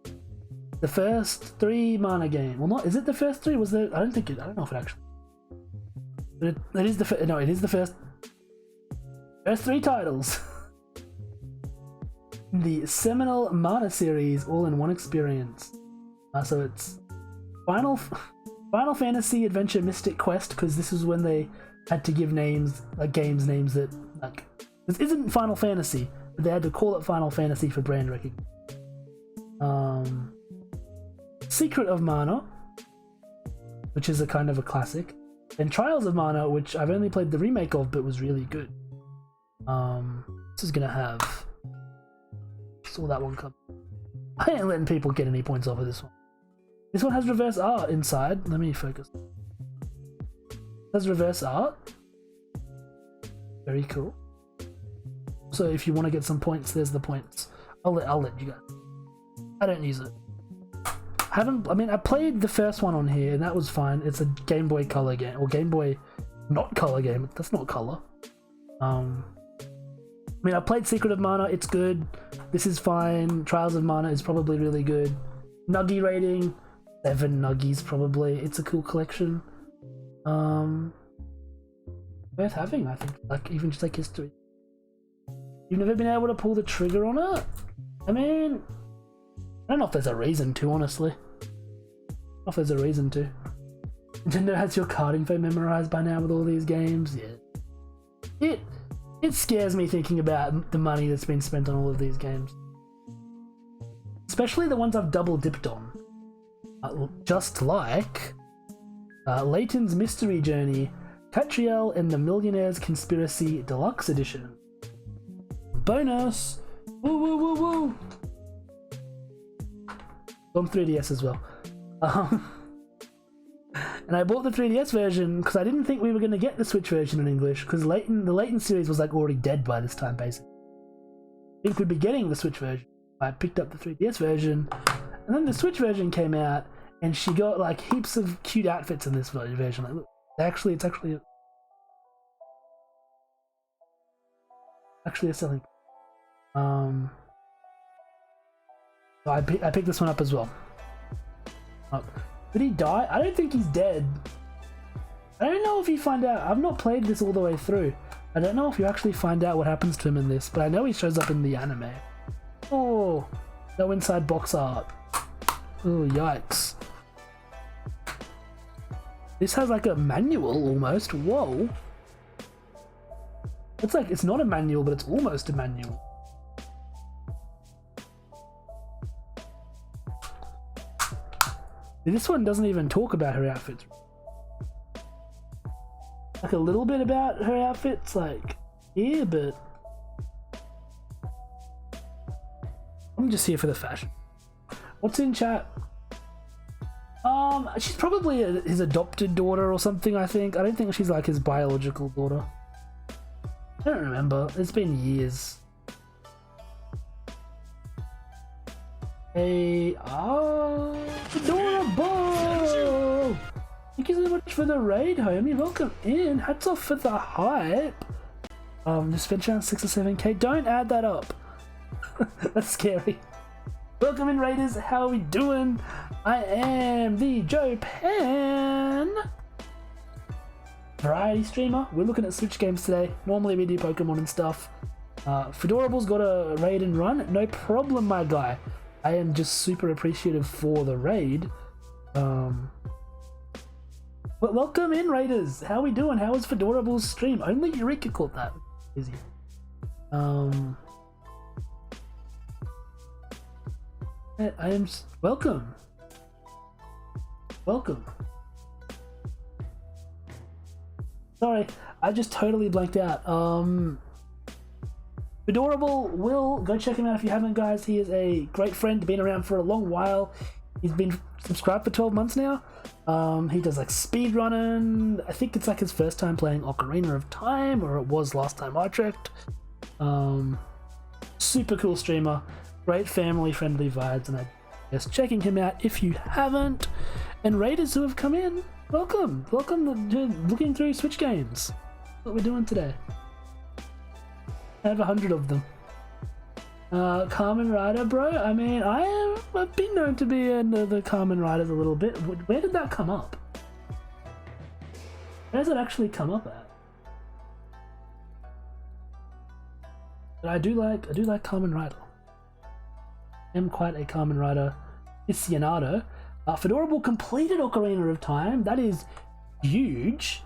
the first 3 mana game. Well, not, is it the first 3? Was there? I don't know if it actually. But it is the no. It is the first 3 titles. The seminal mana series, all in one experience. So it's Final Fantasy Adventure Mystic Quest, because this is when they had to give names, like games names that, like, this isn't Final Fantasy, but they had to call it Final Fantasy for brand recognition. Secret of Mana, which is a kind of a classic, and Trials of Mana, which I've only played the remake of, but was really good. This is gonna have, saw that one come. I ain't letting people get any points off of this one. This one has reverse art inside. Let me focus. It has reverse art. Very cool. So if you want to get some points, there's the points. I'll let you guys. I don't use it. I played the first one on here and that was fine. It's a Game Boy Color game, or Game Boy not color game. That's not color. I played Secret of Mana. It's good. This is fine. Trials of Mana is probably really good. Nuggy rating, 7 nuggies probably. It's a cool collection. Worth having, I think. Like, even just like history. You've never been able to pull the trigger on it? I mean, I don't know if there's a reason to, honestly. I don't know if there's a reason to. Nintendo has your card info memorized by now with all these games. Yeah. It scares me thinking about the money that's been spent on all of these games. Especially the ones I've double dipped on. Just like Layton's Mystery Journey, Catriel and the Millionaire's Conspiracy Deluxe Edition. Bonus! Woo woo woo woo! On 3DS as well. And I bought the 3DS version because I didn't think we were going to get the Switch version in English, because the Layton series was like already dead by this time, basically. I think we'd be getting the Switch version. I picked up the 3DS version, and then the Switch version came out, and she got like heaps of cute outfits in this version. Like, look, it's actually a selling. So I picked this one up as well. Did he die? I don't think he's dead. I don't know if you find out. I've not played this all the way through. I don't know if you actually find out what happens to him in this, but I know he shows up in the anime. Oh, no inside box art. Oh, yikes. This has like a manual almost. Whoa. It's like, it's not a manual, but it's almost a manual. This one doesn't even talk about her outfits. Like a little bit about her outfits, like here, but I'm just here for the fashion. What's in chat? She's probably his adopted daughter or something, I think. I don't think she's like his biological daughter. I don't remember. It's been years. Hey, adorable! Thank you so much for the raid, homie. Welcome in. Hats off for the hype. Just spent around 6 or 7k. Don't add that up. That's scary. Welcome in, raiders. How are we doing? I am the Joe Pan variety streamer. We're looking at Switch games today. Normally we do Pokemon and stuff. Fedorable's got a raid and run. No problem, my guy. I am just super appreciative for the raid. But welcome in, Raiders. How we doing? How was Fedorable's stream? Only Eureka caught that. Easy. I am welcome. Welcome. Sorry, I just totally blanked out. Fedorable, Will, go check him out if you haven't, guys. He is a great friend, been around for a long while. He's been subscribed for 12 months now. He does like speed running. I think it's like his first time playing Ocarina of Time, or it was last time I checked. Super cool streamer, great family friendly vibes, and I guess checking him out if you haven't. And Raiders who have come in, welcome to looking through Switch games. That's what we're doing today. I have 100 of them. Kamen Rider, bro. I mean, I've been known to be into the Kamen Riders a little bit. Where did that come up? Where does it actually come up at? But I do like Kamen Rider. I am quite a Kamen Rider aficionado. Fedorable completed Ocarina of Time. That is huge.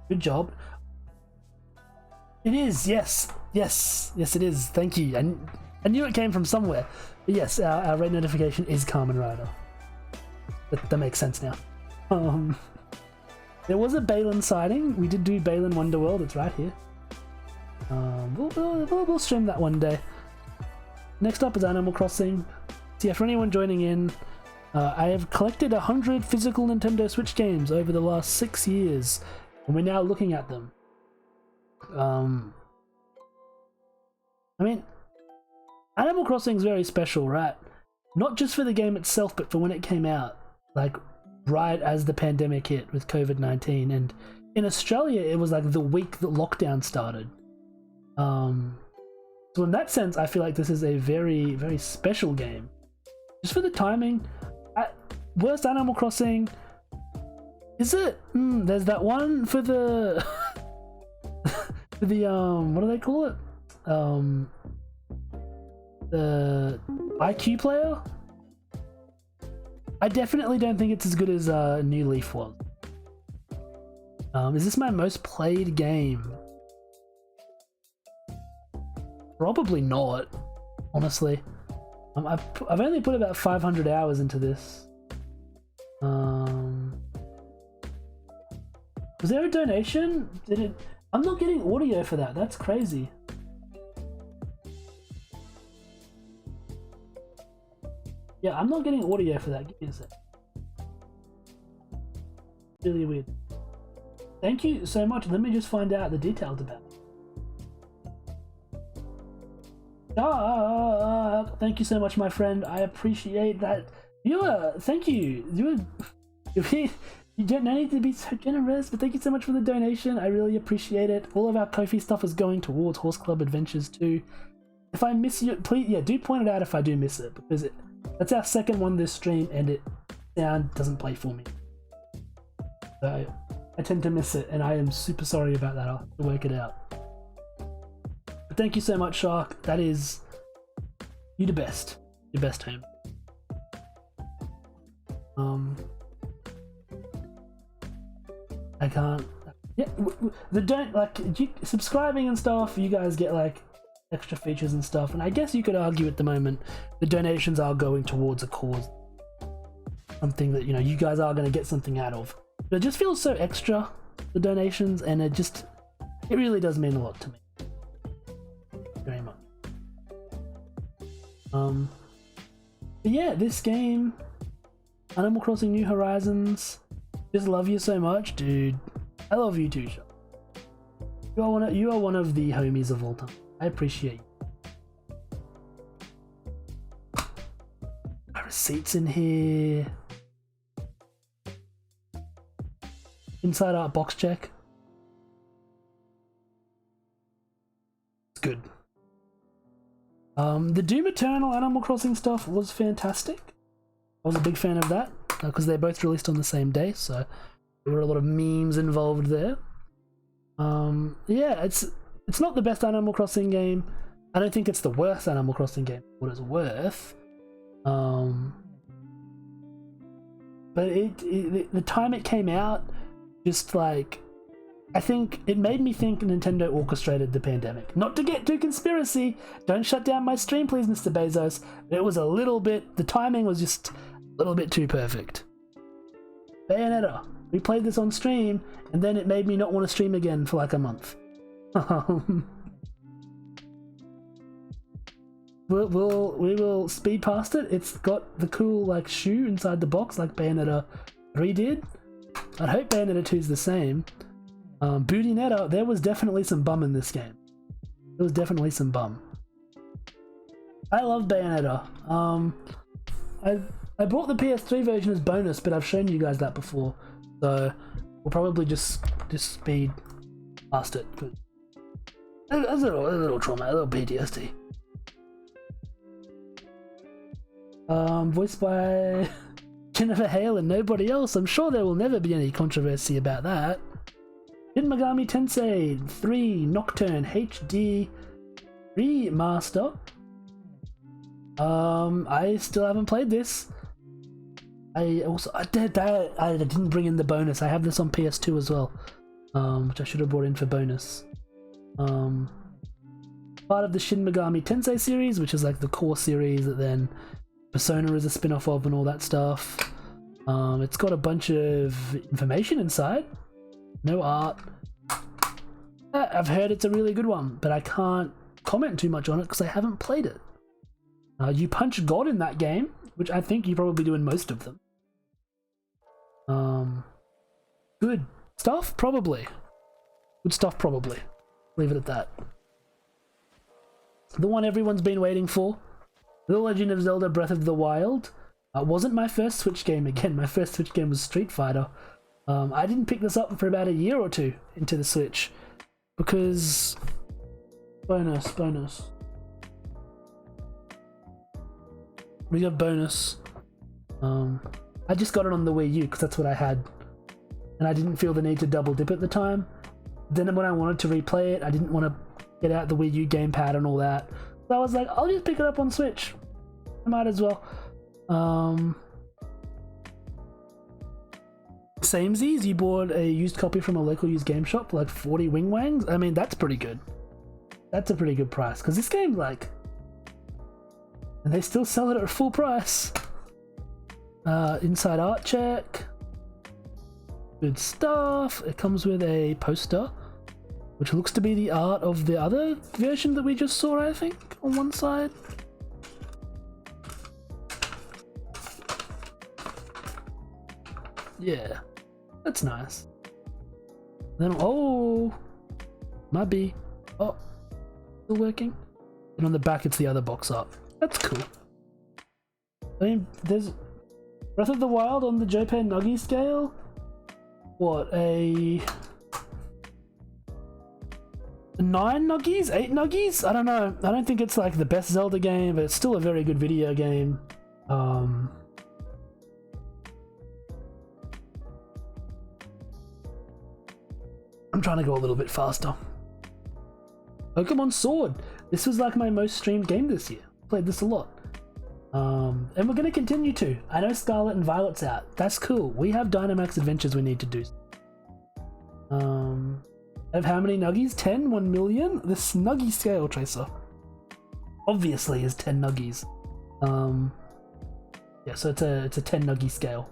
Good job. It is, yes, it is. Thank you. I knew it came from somewhere. But yes, our raid notification is Kamen Rider. That makes sense now. There was a Balin sighting. We did do Balin Wonderworld. It's right here. We'll stream that one day. Next up is Animal Crossing. So yeah, for anyone joining in, I have collected 100 physical Nintendo Switch games over the last 6 years, and we're now looking at them. I mean, Animal Crossing is very special, right? Not just for the game itself, but for when it came out, like right as the pandemic hit with COVID-19, and in Australia it was like the week that lockdown started. So in that sense, I feel like this is a very, very special game. Just for the timing. Worst Animal Crossing, is it? There's that one for the for the what do they call it? The IQ player. I definitely don't think it's as good as New Leaf was. Is this my most played game? Probably not, honestly. I've only put about 500 hours into this. Was there a donation? I'm not getting audio for that. That's crazy. Yeah, I'm not getting audio for that. Give me a sec. Really weird. Thank you so much. Let me just find out the details about it. Thank you so much, my friend. I appreciate that. Thank you. You don't need to be so generous, but thank you so much for the donation. I really appreciate it. All of our Ko-fi stuff is going towards Horse Club Adventures too. If I miss you, please, do point it out if I do miss it, because that's our second one this stream, and sound doesn't play for me. So I tend to miss it, and I am super sorry about that. I'll have to work it out. But thank you so much, Shark. That is you the best. Your best home. I can't. Yeah, subscribing and stuff. You guys get like extra features and stuff, and I guess you could argue at the moment the donations are going towards a cause, something that you guys are going to get something out of. But it just feels so extra, the donations, and it really does mean a lot to me. Very much. But yeah, this game, Animal Crossing New Horizons, just love you so much, dude. I love you too, Sean. You are one of the homies of all time. I appreciate you. My receipts in here. Inside Out box check. It's good. The Doom Eternal Animal Crossing stuff was fantastic. I was a big fan of that because they both released on the same day, so there were a lot of memes involved there. Yeah, it's not the best Animal Crossing game. I don't think it's the worst Animal Crossing game for what it's worth. But the time it came out, just like, I think it made me think Nintendo orchestrated the pandemic. Not to get too conspiracy, don't shut down my stream please, Mr. Bezos, but it was a little bit, the timing was just a little bit too perfect. Bayonetta, we played this on stream, and then it made me not want to stream again for like a month. We will speed past it. It's got the cool like shoe inside the box like Bayonetta 3 did. I hope Bayonetta 2 is the same. Bootinetta, there was definitely some bum in this game. There was definitely some bum. I love Bayonetta. I bought the PS3 version as bonus, but I've shown you guys that before, so we'll probably just speed past it. There's a little trauma, a little PTSD. Voiced by Jennifer Hale and nobody else. I'm sure there will never be any controversy about that. Shin Megami Tensei 3 Nocturne HD Remaster. I still haven't played this. I didn't bring in the bonus. I have this on PS2 as well, which I should have brought in for bonus. Part of the Shin Megami Tensei series, which is like the core series that then Persona is a spin-off of and all that stuff. It's got a bunch of information inside. No art. I've heard it's a really good one, but I can't comment too much on it because I haven't played it. You punch God in that game, which I think you probably do in most of them. Good stuff? Probably. Good stuff, probably. Leave it at that. The one everyone's been waiting for. The Legend of Zelda Breath of the Wild. Wasn't my first Switch game again. My first Switch game was Street Fighter. I didn't pick this up for about a year or two into the Switch because bonus. We got bonus. I just got it on the Wii U because that's what I had, and I didn't feel the need to double dip at the time. Then when I wanted to replay it, I didn't want to get out the Wii U gamepad and all that. So I was like, I'll just pick it up on Switch. I might as well. Samesies, you bought a used copy from a local used game shop for like 40 wing wangs. I mean, that's pretty good. That's a pretty good price because this game, like, and they still sell it at full price. Inside art check. Good stuff. It comes with a poster, which looks to be the art of the other version that we just saw, I think, on one side. Yeah, that's nice. Then, oh, might be. Oh, still working. And on the back, it's the other box art. That's cool. I mean, there's Breath of the Wild on the Jopan Nuggy scale. What, a 9 nuggies? 8 nuggies? I don't know. I don't think it's like the best Zelda game, but it's still a very good video game. I'm trying to go a little bit faster. Pokemon Sword. This was like my most streamed game this year. Played this a lot. And we're going to continue to. I know Scarlet and Violet's out. That's cool. We have Dynamax Adventures we need to do. Of how many nuggies? 10? 1 million? The Snuggy Scale Tracer obviously is 10 nuggies. Yeah, so it's a 10 nuggy scale.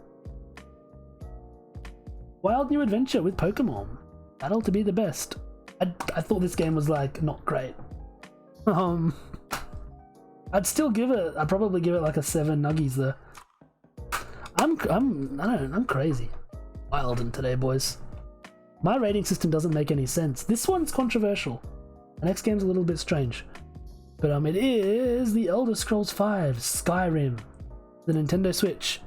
Wild New Adventure with Pokemon. Battle to be the best. I thought this game was like not great. I'd still give it. I'd probably give it like a 7 nuggies though. I don't know. I'm crazy. Wildin' today, boys. My rating system doesn't make any sense. This one's controversial. The next game's a little bit strange, but it is The Elder Scrolls V Skyrim, the Nintendo Switch.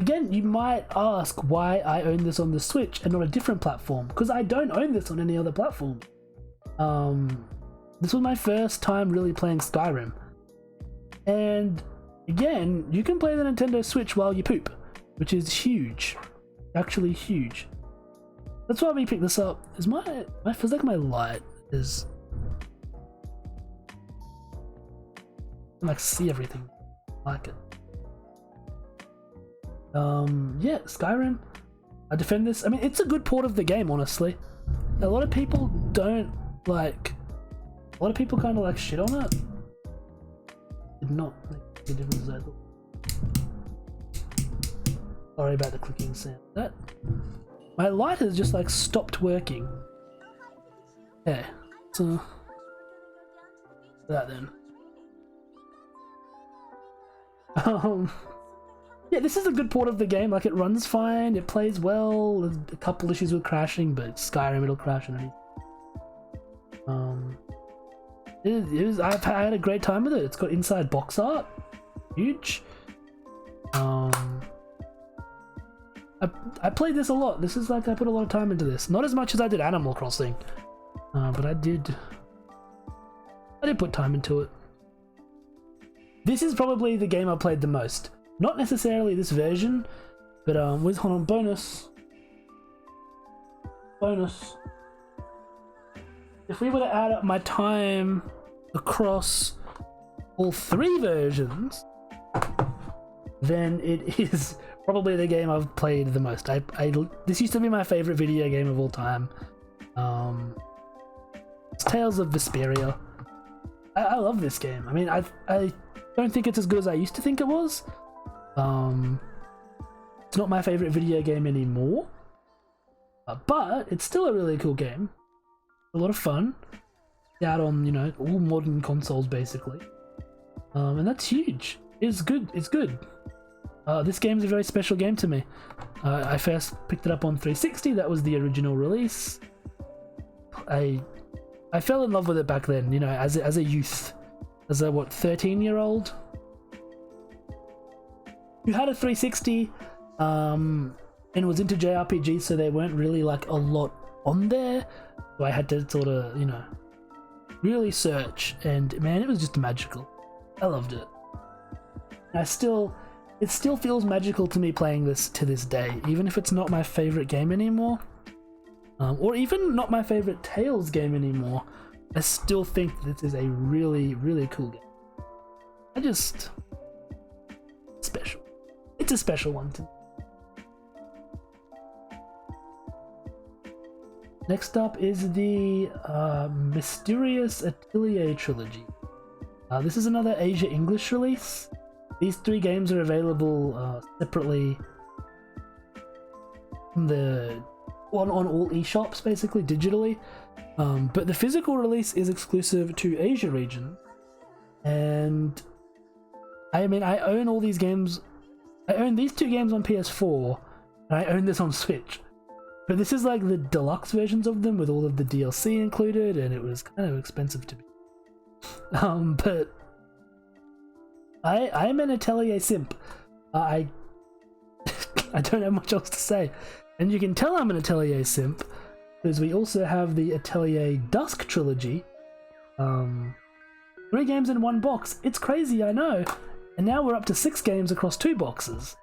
Again, you might ask why I own this on the Switch and not a different platform, because I don't own this on any other platform. This was my first time really playing Skyrim. And again, you can play the Nintendo Switch while you poop, which is huge. Actually huge. That's why we picked this up. Is feels like my light is, I can like see everything. like it. Yeah, Skyrim. I defend this. I mean, it's a good port of the game, honestly. A lot of people don't like. A lot of people kind of like shit on it. Did not make a difference at all. Sorry about the clicking sound. That my light has just like stopped working. Yeah, so that then. Yeah, this is a good port of the game. Like, it runs fine, it plays well. There's a couple issues with crashing, but Skyrim it'll crash and anything. I had a great time with it. It's got inside box art, huge. I played this a lot. This is like, I put a lot of time into this. Not as much as I did Animal Crossing, but I did put time into it. This is probably the game I played the most. Not necessarily this version, but hold on, bonus. If we were to add up my time across all 3 versions, then it is probably the game I've played the most. This used to be my favorite video game of all time. It's Tales of Vesperia. I love this game. I mean, I don't think it's as good as I used to think it was. It's not my favorite video game anymore, but it's still a really cool game. A lot of fun. It's out on, you know, all modern consoles basically, and that's huge. It's good. It's good. This game's a very special game to me. I first picked it up on 360. That was the original release. I fell in love with it back then. You know, as a youth, as a 13-year-old. who had a 360 and was into JRPGs, so there weren't really like a lot on there. So I had to sort of, you know, really search, and man, it was just magical. I loved it. It still feels magical to me playing this to this day, even if it's not my favorite game anymore, or even not my favorite Tales game anymore. I still think this is a really, really cool game. Special. It's a special one to me. Next up is the Mysterious Atelier Trilogy. This is another Asia English release. These 3 games are available separately on all eShops, basically, digitally. But the physical release is exclusive to Asia region. And I mean, I own all these games. I own these 2 games on PS4, and I own this on Switch. But this is like the deluxe versions of them with all of the DLC included, and it was kind of expensive to me. But I'm an Atelier simp. I don't have much else to say. And you can tell I'm an Atelier simp because we also have the Atelier Dusk Trilogy. 3 games in 1 box. It's crazy, I know. And now we're up to 6 games across 2 boxes.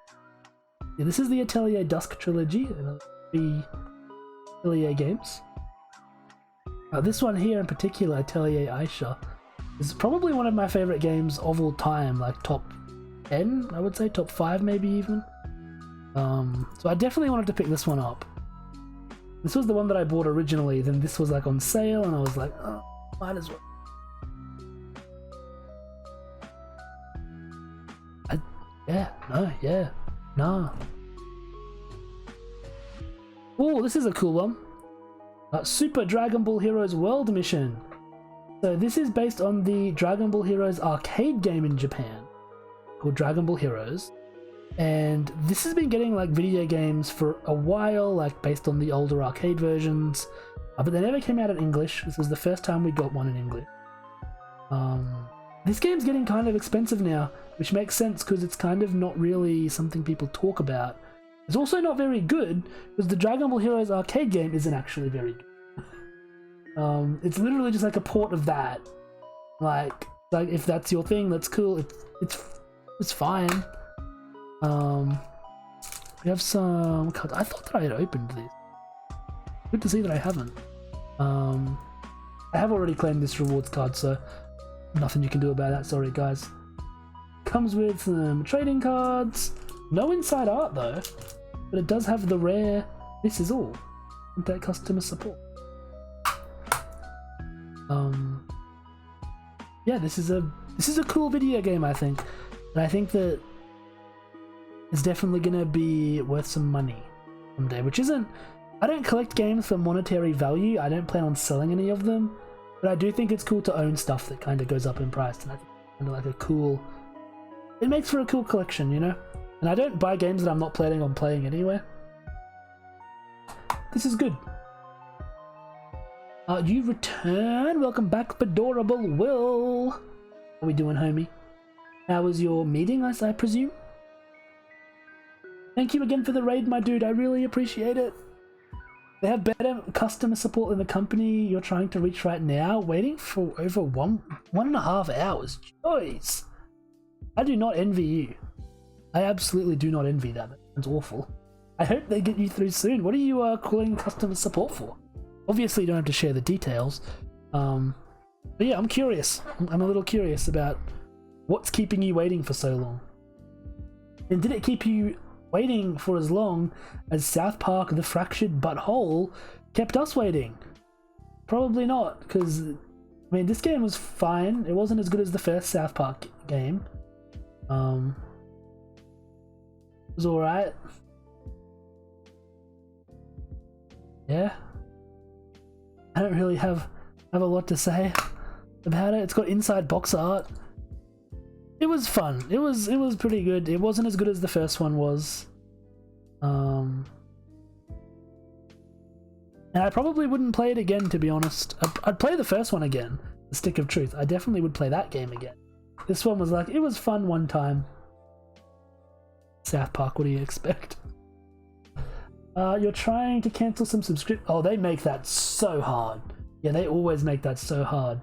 Yeah, this is the Atelier Dusk Trilogy. 3 Atelier games. This one here in particular, Atelier Aisha, is probably one of my favorite games of all time, like top 10, I would say, top 5 maybe even. So I definitely wanted to pick this one up. This was the one that I bought originally, then this was like on sale, and I was like, oh, might as well. No. Oh, this is a cool one. Super Dragon Ball Heroes World Mission. So this is based on the Dragon Ball Heroes arcade game in Japan called Dragon Ball Heroes. And this has been getting like video games for a while, like based on the older arcade versions, but they never came out in English. This was the first time we got one in English. This game's getting kind of expensive now, which makes sense because it's kind of not really something people talk about. It's also not very good because the Dragon Ball Heroes arcade game isn't actually very good. It's literally just like a port of that. Like if that's your thing, that's cool. It's fine. We have some cards. I thought that I had opened these. Good to see that I haven't. I have already claimed this rewards card, so nothing you can do about that. Sorry, guys. comes with some trading cards. No inside art though, but it does have the rare "This is all" with that customer support. Yeah, this is a cool video game, I think, and I think that it's definitely gonna be worth some money someday. Which isn't. I don't collect games for monetary value. I don't plan on selling any of them, but I do think it's cool to own stuff that kind of goes up in price, and I think it's kind of like a cool. It makes for a cool collection, you know. And I don't buy games that I'm not planning on playing anyway. This is good. You return. Welcome back, Bedorable Will. How are we doing, homie? How was your meeting, I presume? Thank you again for the raid, my dude. I really appreciate it. They have better customer support than the company you're trying to reach right now. Waiting for over 1.5 hours. Jeez. I do not envy you. I absolutely do not envy that. That's awful. I hope they get you through soon. What are you calling customer support for? Obviously, you don't have to share the details. But yeah, I'm curious. I'm a little curious about what's keeping you waiting for so long. And did it keep you waiting for as long as South Park: The Fractured But Whole kept us waiting? Probably not, because I mean, this game was fine. It wasn't as good as the first South Park game. It was alright. Yeah. I don't really have a lot to say about it. It's got inside box art. It was fun. It was pretty good. It wasn't as good as the first one was. And I probably wouldn't play it again, to be honest. I'd play the first one again, The Stick of Truth. I definitely would play that game again. This one was like, it was fun one time. South Park, what do you expect? You're trying to cancel some subscription. Oh, they make that so hard. Yeah, they always make that so hard.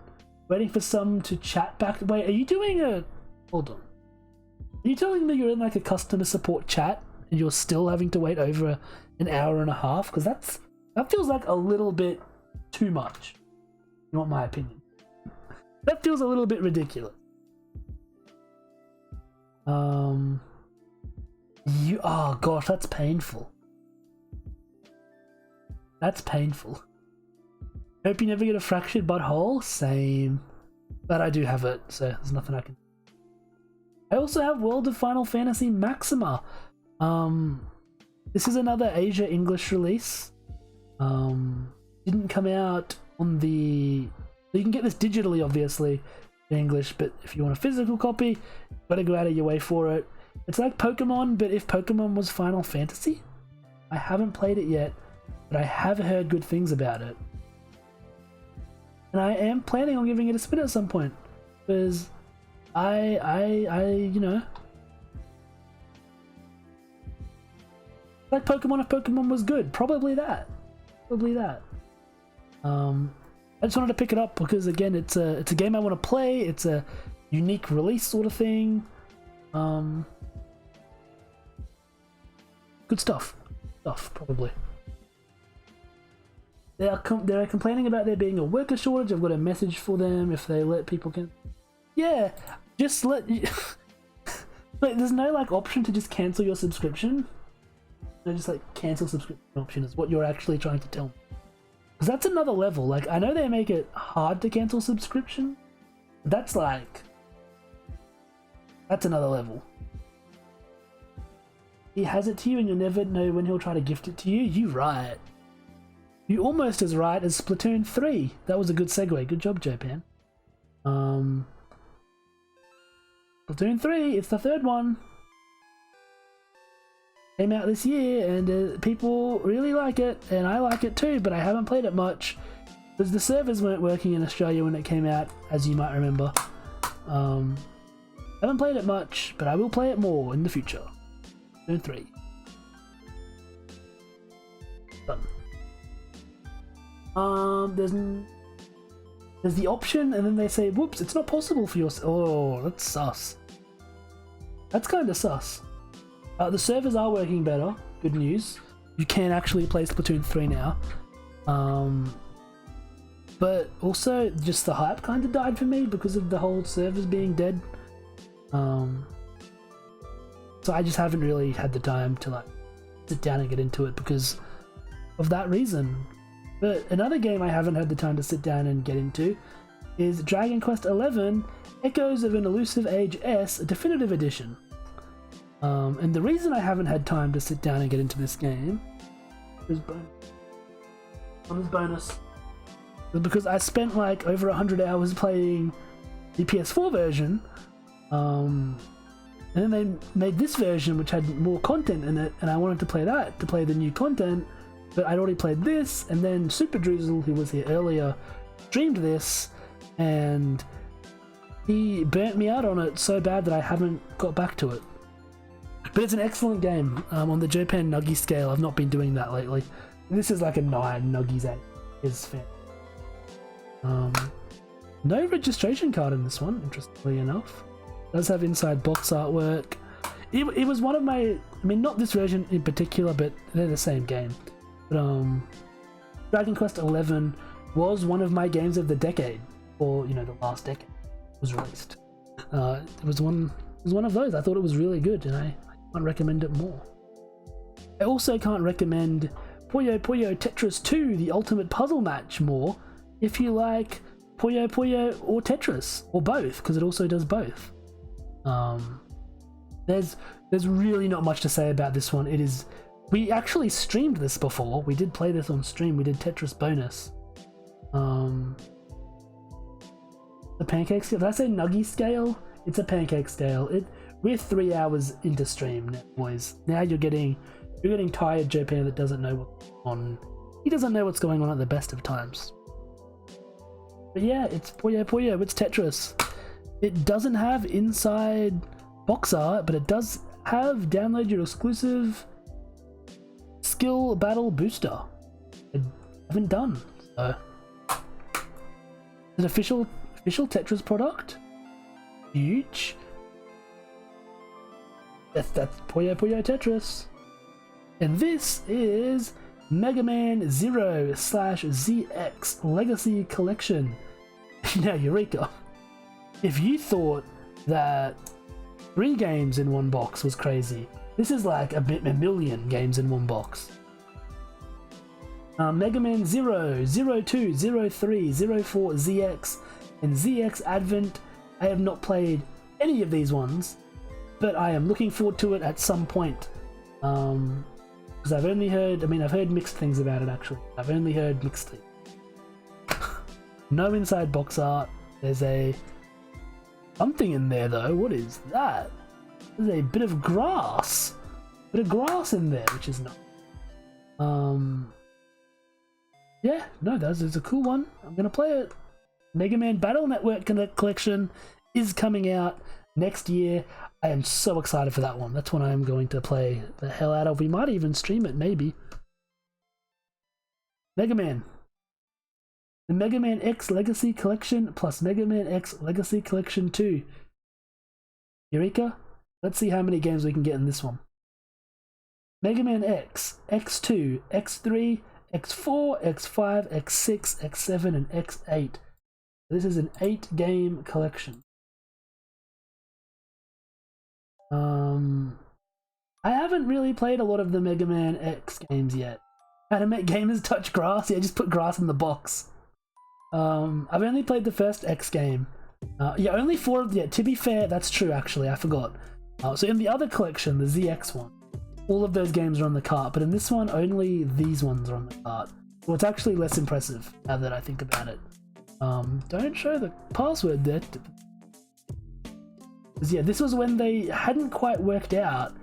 Waiting for some to chat back. Wait, are you doing a... Hold on. Are you telling me you're in like a customer support chat and you're still having to wait over an hour and a half? Because that feels like a little bit too much. You want my opinion? That feels a little bit ridiculous. Oh gosh, that's painful. That's painful. Hope you never get a fractured butthole. Same. But I do have it, so there's nothing I can... I also have World of Final Fantasy Maxima. This is another Asia English release. Didn't come out on the... You can get this digitally, obviously, in English, but if you want a physical copy, you've got to go out of your way for it. It's like Pokemon, but if Pokemon was Final Fantasy. I haven't played it yet, but I have heard good things about it. And I am planning on giving it a spin at some point, because you know, like Pokemon, if Pokemon was good, probably that. I just wanted to pick it up because again, it's a game I want to play. It's a unique release sort of thing. Good stuff. Probably. They're complaining about there being a worker shortage. I've got a message for them if they let people can. Yeah, just let. But there's no like option to just cancel your subscription. No, just like cancel subscription option is what you're actually trying to tell me. Because that's another level. Like I know they make it hard to cancel subscription. But that's another level. He has it to you and you'll never know when he'll try to gift it to you. You right. You almost as right as Splatoon 3. That was a good segue. Good job, Japan. Splatoon 3, it's the third one. Came out this year and people really like it, and I like it too, but I haven't played it much because the servers weren't working in Australia when it came out, as you might remember. Haven't played it much, but I will play it more in the future. Splatoon 3. Done. There's the option, and then they say, whoops, it's not possible for your... Oh, that's sus. That's kind of sus. The servers are working better. Good news. You can actually play Splatoon 3 now. But also, just the hype kind of died for me because of the whole servers being dead. So I just haven't really had the time to like sit down and get into it because of that reason. But another game I haven't had the time to sit down and get into is Dragon Quest XI Echoes of an Elusive Age S Definitive Edition. And the reason I haven't had time to sit down and get into this game is bonus is because I spent like over 100 hours playing the PS4 version, and then they made this version which had more content in it, and I wanted to play that to play the new content, but I'd already played this, and then Super Drizzle, who was here earlier, streamed this, and he burnt me out on it so bad that I haven't got back to it. But it's an excellent game. On the Japan Nuggy scale, I've not been doing that lately. This is like a 9, Nuggy's 8 is fair. No registration card in this one, interestingly enough. It does have inside box artwork. It was one of my, I mean, not this version in particular, but they're the same game. But Dragon Quest XI was one of my games of the decade, or you know, the last decade it was released. It was one of those. I thought it was really good, and I can't recommend it more. I also can't recommend Puyo Puyo Tetris 2, the Ultimate Puzzle Match, more if you like Puyo Puyo or Tetris, or both, because it also does both. There's really not much to say about this one. It is. We actually streamed this before. We did play this on stream. We did Tetris Bonus. The pancake scale. Did I say Nuggy scale? It's a pancake scale. We're 3 hours into stream now, boys. Now you're getting tired, Japan that doesn't know what's going on. He doesn't know what's going on at the best of times. But yeah, it's Puyo Puyo. It's Tetris. It doesn't have inside box art, but it does have download your exclusive skill battle booster. I haven't done so. An official Tetris product. Huge. That's Puyo Puyo Tetris. And this is Mega Man 0/ZX Legacy Collection. Now, Eureka. If you thought that 3 games in one box was crazy, this is like a million games in one box. Mega Man 0, 02, 03, 04, ZX, and ZX Advent. I have not played any of these ones, but I am looking forward to it at some point. Because I've only heard, I've heard mixed things about it actually. I've only heard mixed things. No inside box art. There's something in there though. What is that? There's a bit of grass. Bit of grass in there, which is nice. Yeah, no, that's a cool one. I'm gonna play it. Mega Man Battle Network Collection is coming out next year. I am so excited for that one. That's one I am going to play the hell out of. We might even stream it, maybe. Mega Man. The Mega Man X Legacy Collection plus Mega Man X Legacy Collection 2. Eureka? Let's see how many games we can get in this one. Mega Man X, X2, X3, X4, X5, X6, X7, and X8. This is an 8-game collection. I haven't really played a lot of the Mega Man X games yet. How to make gamers touch grass? Yeah, just put grass in the box. I've only played the first X game. Yeah, only 4 of, yeah, to be fair, that's true actually, I forgot. So in the other collection, the ZX one, all of those games are on the cart, but in this one, only these ones are on the cart. So it's actually less impressive, now that I think about it. Don't show the password there. Yeah, this was when they hadn't quite worked out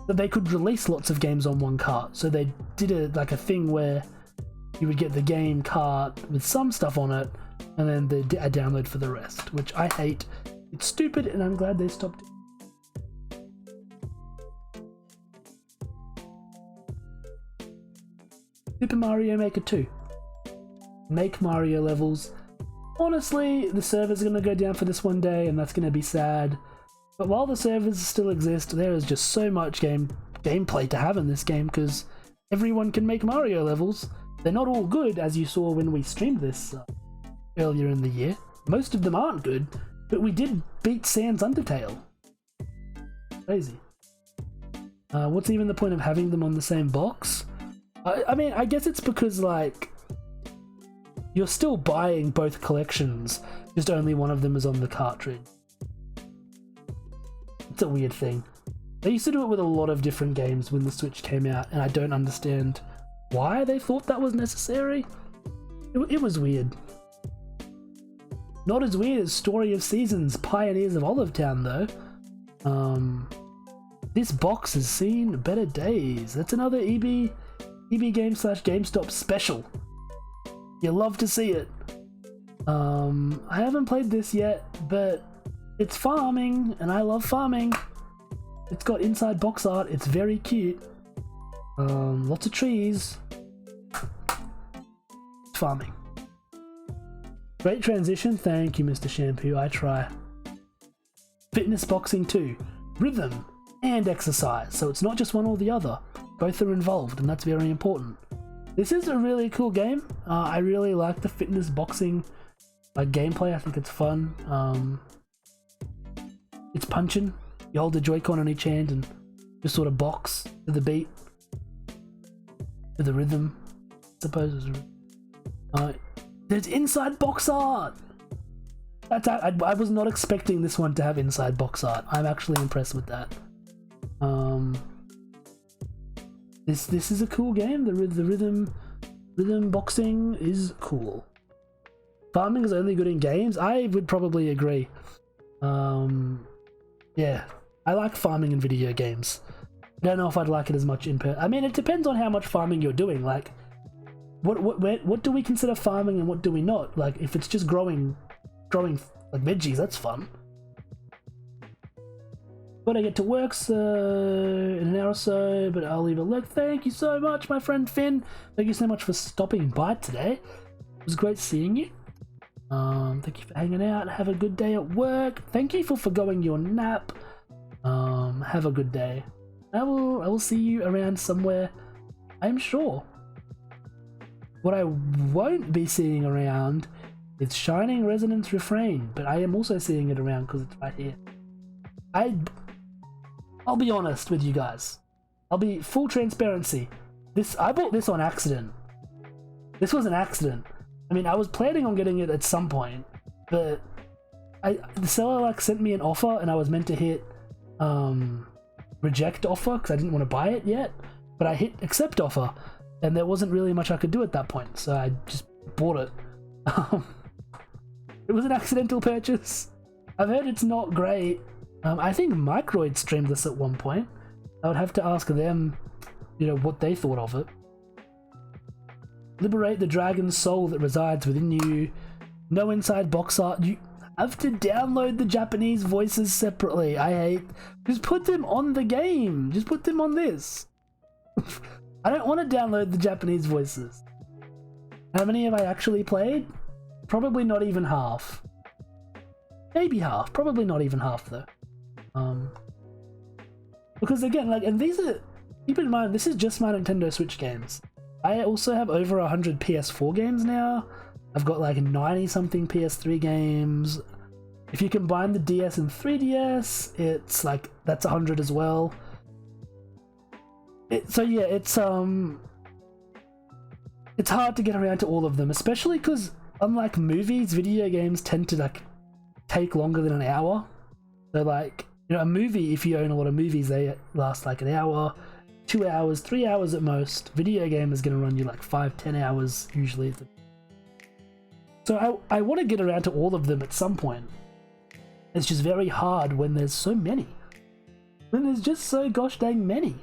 that they could release lots of games on one cart. So they did a thing where you would get the game cart with some stuff on it, and then a download for the rest, which I hate. It's stupid, and I'm glad they stopped it. Super Mario Maker 2. Make Mario levels. Honestly, the servers are going to go down for this one day, and that's going to be sad. But while the servers still exist, there is just so much gameplay to have in this game, because everyone can make Mario levels. They're not all good, as you saw when we streamed this earlier in the year. Most of them aren't good, but we did beat Sans Undertale. Crazy. What's even the point of having them on the same box? I mean, I guess it's because, like, you're still buying both collections, just only one of them is on the cartridge. It's a weird thing. They used to do it with a lot of different games when the Switch came out, and I don't understand why they thought that was necessary. It was weird. Not as weird as Story of Seasons, Pioneers of Olive Town, though. This box has seen better days. That's another EB Game / GameStop special. You love to see it. I haven't played this yet, but it's farming, and I love farming. It's got inside box art. It's very cute. Lots of trees. Farming. Great transition. Thank you, Mr. Shampoo. I try. Fitness boxing too. Rhythm and exercise. So it's not just one or the other. Both are involved, and that's very important. This is a really cool game. I really like the fitness boxing gameplay. I think it's fun. It's punching. You hold the Joy-Con on each hand and just sort of box to the beat. To the rhythm, I suppose. There's inside box art! I was not expecting this one to have inside box art. I'm actually impressed with that. This is a cool game. The rhythm boxing is cool. Farming is only good in games. I would probably agree. Yeah, I like farming in video games. I don't know if I'd like it as much in I mean, it depends on how much farming you're doing. Like, what do we consider farming and what do we not? Like, if it's just growing like veggies, that's fun. But I get to work in an hour or so, but I'll leave a look. Thank you so much, my friend Finn. Thank you so much for stopping by today. It was great seeing you. Thank you for hanging out. Have a good day at work. Thank you for forgoing your nap. Have a good day. I will see you around somewhere, I'm sure. What I won't be seeing around is Shining Resonance Refrain, but I am also seeing it around because it's right here. I'll be honest with you guys. I'll be full transparency. I bought this on accident. This was an accident. I mean, I was planning on getting it at some point, but the seller sent me an offer and I was meant to hit reject offer because I didn't want to buy it yet, but I hit accept offer and there wasn't really much I could do at that point, so I just bought it. It was an accidental purchase. I've heard it's not great. I think Microid streamed this at one point. I would have to ask them, what they thought of it. Liberate the dragon's soul that resides within you. No inside box art. You have to download the Japanese voices separately. Just put them on the game. Just put them on this. I don't want to download the Japanese voices. How many have I actually played? Probably not even half. Maybe half. Probably not even half though. Because again, and these are, keep in mind, this is just my Nintendo Switch games. I also have over 100 PS4 games now. I've got 90 something PS3 games. If you combine the DS and 3DS, it's that's 100 as well. So yeah, it's hard to get around to all of them, especially because unlike movies, video games tend to take longer than an hour. So a movie, if you own a lot of movies, they last an hour, 2 hours, 3 hours at most. Video game is going to run you 5-10 hours usually. So I want to get around to all of them at some point. It's just very hard when there's so many. When there's just so gosh dang many.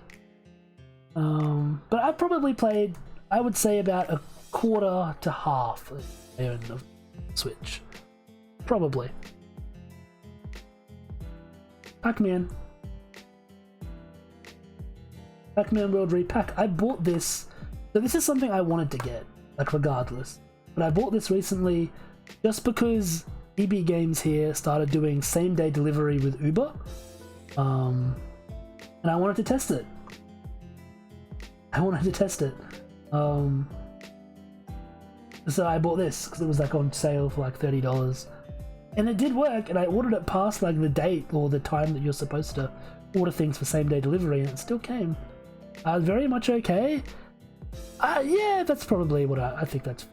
But I've probably played, I would say, about a quarter to half of Switch. Probably. Pac-Man. Pac-Man World Repack. I bought this, so this is something I wanted to get, regardless. But I bought this recently just because EB Games here started doing same-day delivery with Uber. And I wanted to test it. So I bought this because it was on sale for $30. And it did work, and I ordered it past the date or the time that you're supposed to order things for same day delivery, and it still came. Very much okay. Yeah, that's probably what I think. That's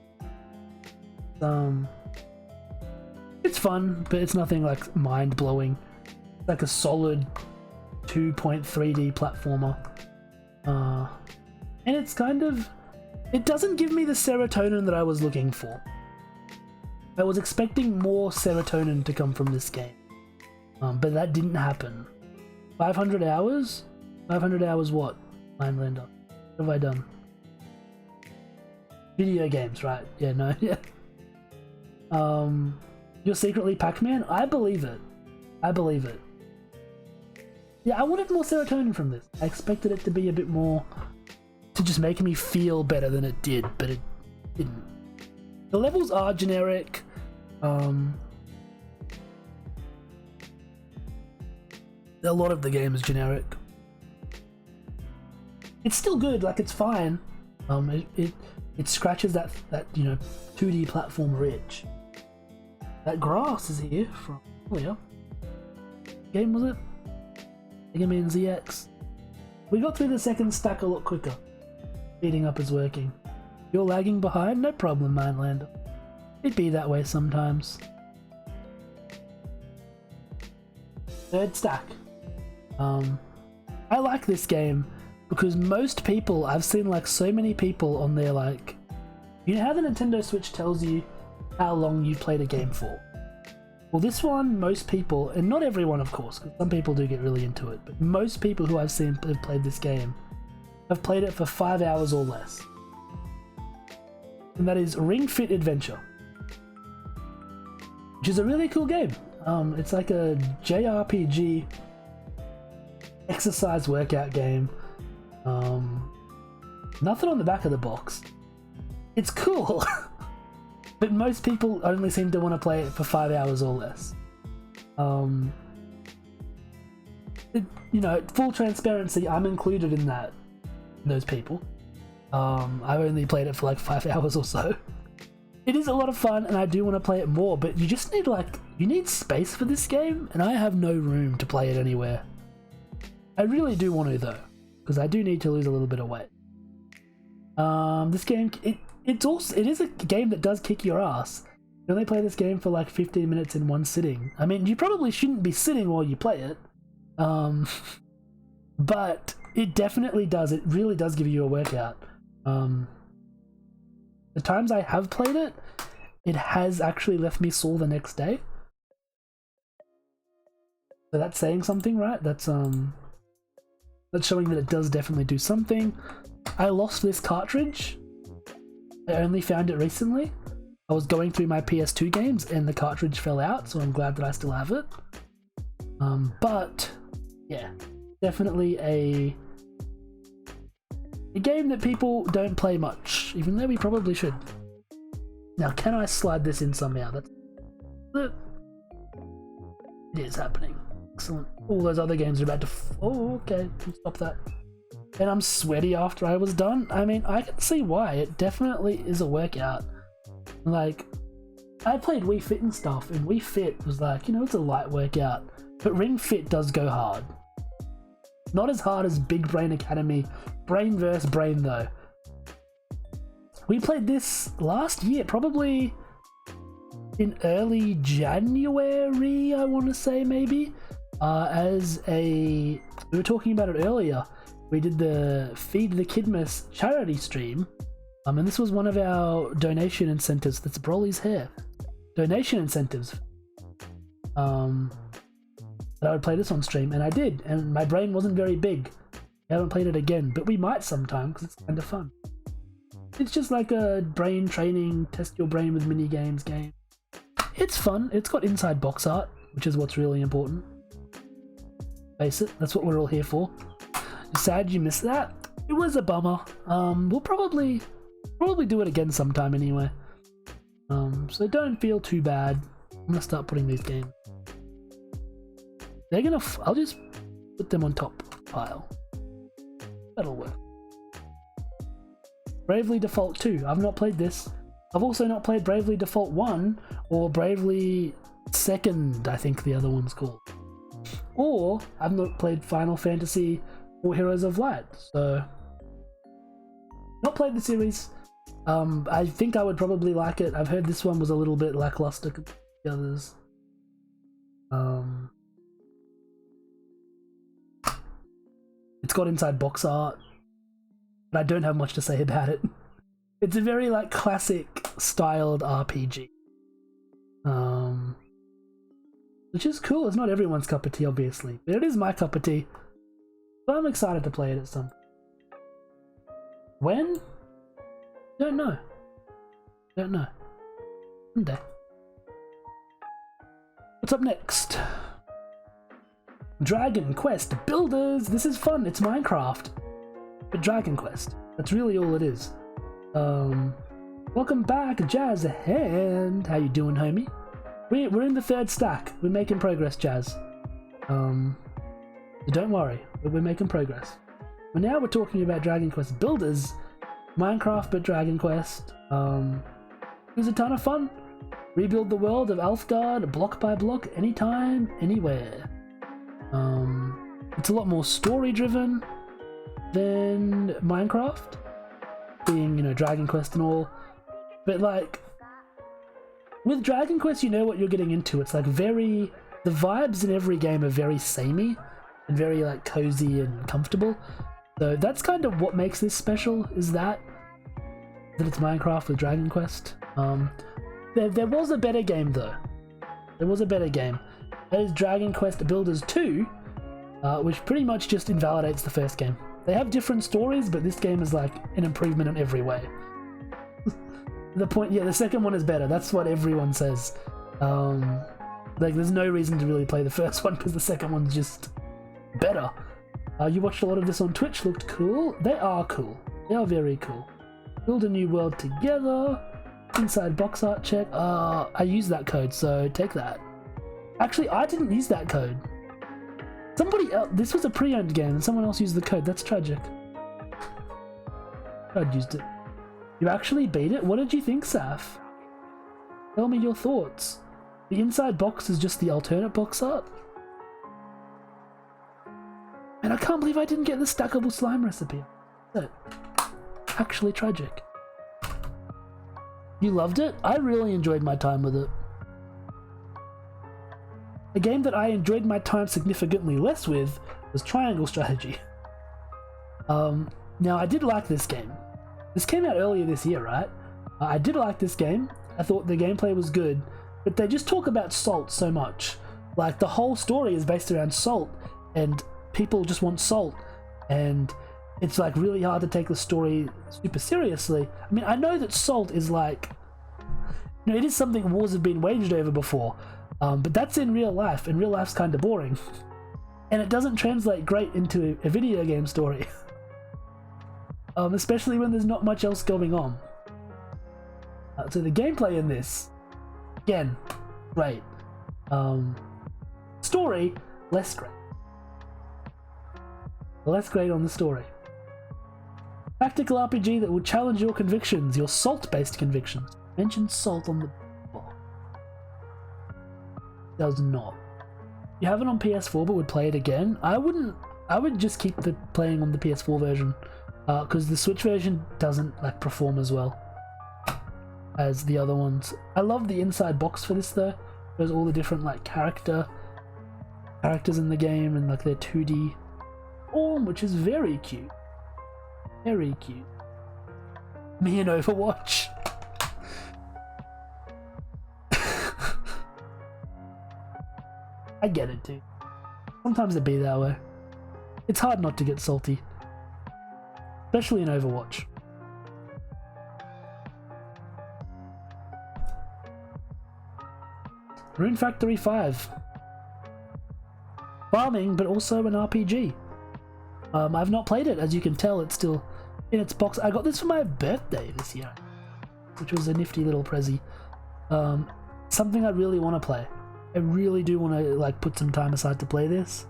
it's fun, but it's nothing like mind blowing. It's like a solid 2.3D platformer, and it's kind of, it doesn't give me the serotonin that I was looking for. I was expecting more serotonin to come from this game, but that didn't happen. 500 hours? 500 hours what? Mindlander. What have I done? Video games, right? Yeah, no, yeah. You're secretly Pac-Man? I believe it. I believe it. Yeah, I wanted more serotonin from this. I expected it to be a bit more, to just make me feel better than it did, but it didn't. The levels are generic. A lot of the game is generic. It's still good, like it's fine. It scratches that 2D platform itch. That grass is here from earlier. Game was it? Mega Man ZX. We got through the second stack a lot quicker. Speeding up is working. You're lagging behind? No problem, Mindlander. It'd be that way sometimes. Third stack. I like this game because most people, I've seen like so many people on their like, you know how the Nintendo Switch tells you how long you've played a game for? Well, this one, most people, and not everyone of course, because some people do get really into it, but most people who I've seen have played this game have played it for 5 hours or less. And that is Ring Fit Adventure, which is a really cool game. It's like a JRPG exercise workout game. Nothing on the back of the box. It's cool, but most people only seem to want to play it for 5 hours or less. Full transparency, I'm included in those people. I've only played it for like 5 hours or so. It is a lot of fun, and I do want to play it more, but you just need you need space for this game, and I have no room to play it anywhere. I really do want to though, because I do need to lose a little bit of weight. This game, it is a game that does kick your ass. You only play this game for like 15 minutes in one sitting. I mean, you probably shouldn't be sitting while you play it, but it definitely does. It really does give you a workout. The times I have played it, it has actually left me sore the next day. So that's saying something, right? That's showing that it does definitely do something. I lost this cartridge. I only found it recently. I was going through my PS2 games and the cartridge fell out, so I'm glad that I still have it. But yeah, definitely a game that people don't play much, even though we probably should. Now, can I slide this in somehow? It is happening. Excellent. All those other games are about to... Oh, okay. Stop that. And I'm sweaty after I was done. I mean, I can see why. It definitely is a workout. Like, I played Wii Fit and stuff, and Wii Fit was like, it's a light workout. But Ring Fit does go hard. Not as hard as Big Brain Academy. Brain vs. Brain, though. We played this last year, probably in early January, I want to say, maybe. We were talking about it earlier. We did the Feed the Kidmas charity stream. And this was one of our donation incentives. That's Broly's hair. Donation incentives. That I would play this on stream, and I did, and my brain wasn't very big. I haven't played it again, but we might sometime because it's kind of fun. It's just like a brain training, test your brain with mini games game. It's fun. It's got inside box art, which is what's really important. Face it, that's what we're all here for. Sad you missed that. It was a bummer. We'll probably do it again sometime anyway. So don't feel too bad. I'm gonna start putting these games. I'll just put them on top pile. That'll work. Bravely Default 2. I've not played this. I've also not played Bravely Default 1 or Bravely Second, I think the other one's called. or I've not played Final Fantasy or Heroes of Light, so not played the series. I think I would probably like it. I've heard this one was a little bit lackluster compared to the others. It's got inside box art, but I don't have much to say about it. It's a very like classic styled RPG. Which is cool. It's not everyone's cup of tea, obviously, but it is my cup of tea. So I'm excited to play it at some point. When? Don't know. Don't know. Someday. What's up next? Dragon Quest Builders! This is fun, it's Minecraft. But Dragon Quest. That's really all it is. Welcome back, Jazz Hand. How you doing, homie? We're in the third stack. We're making progress, Jazz. So don't worry, we're making progress. But now we're talking about Dragon Quest Builders. Minecraft but Dragon Quest. It was a ton of fun. Rebuild the world of Alfgard block by block, anytime, anywhere. It's a lot more story driven than Minecraft, being, you know, Dragon Quest and all. But like, with Dragon Quest, you know what you're getting into. It's like the vibes in every game are very samey and very like cozy and comfortable. So that's kind of what makes this special, is that it's Minecraft with Dragon Quest. There was a better game though. There was a better game. That is Dragon Quest Builders 2, which pretty much just invalidates the first game. They have different stories, but this game is like an improvement in every way. The second one is better. That's what everyone says. Like, there's no reason to really play the first one because the second one's just better. You watched a lot of this on Twitch. Looked cool. They are cool. They are very cool. Build a new world together. Inside box art check. I used that code, so take that. Actually, I didn't use that code. Somebody else. This was a pre-owned game, and someone else used the code. That's tragic. I used it. You actually beat it? What did you think, Saf? Tell me your thoughts. The inside box is just the alternate box art. And I can't believe I didn't get the stackable slime recipe. That's actually tragic. You loved it? I really enjoyed my time with it. A game that I enjoyed my time significantly less with was Triangle Strategy. Now, I did like this game. This came out earlier this year, right? I did like this game. I thought the gameplay was good, but they just talk about salt so much. Like, the whole story is based around salt, and people just want salt, and it's like really hard to take the story super seriously. I mean, I know that salt is like, you know, it is something wars have been waged over before, but that's in real life, and real life's kind of boring. And it doesn't translate great into a video game story. Especially when there's not much else going on. So the gameplay in this, again, great. Story, less great. Less great on the story. Tactical RPG that will challenge your convictions, your salt-based convictions. Mention salt on the box. Does not. You have it on PS4 but would play it again? I would just keep playing on the PS4 version. Because the Switch version doesn't like perform as well as the other ones. I love the inside box for this though. There's all the different like characters in the game and like their 2D form, which is very cute. Very cute. Me and Overwatch. I get it too. Sometimes it be that way. It's hard not to get salty. Especially in Overwatch. Rune Factory 5. Farming, but also an RPG. I've not played it, as you can tell. It's still in its box. I got this for my birthday this year, which was a nifty little prezi. Something I really want to play. I really do want to like put some time aside to play this,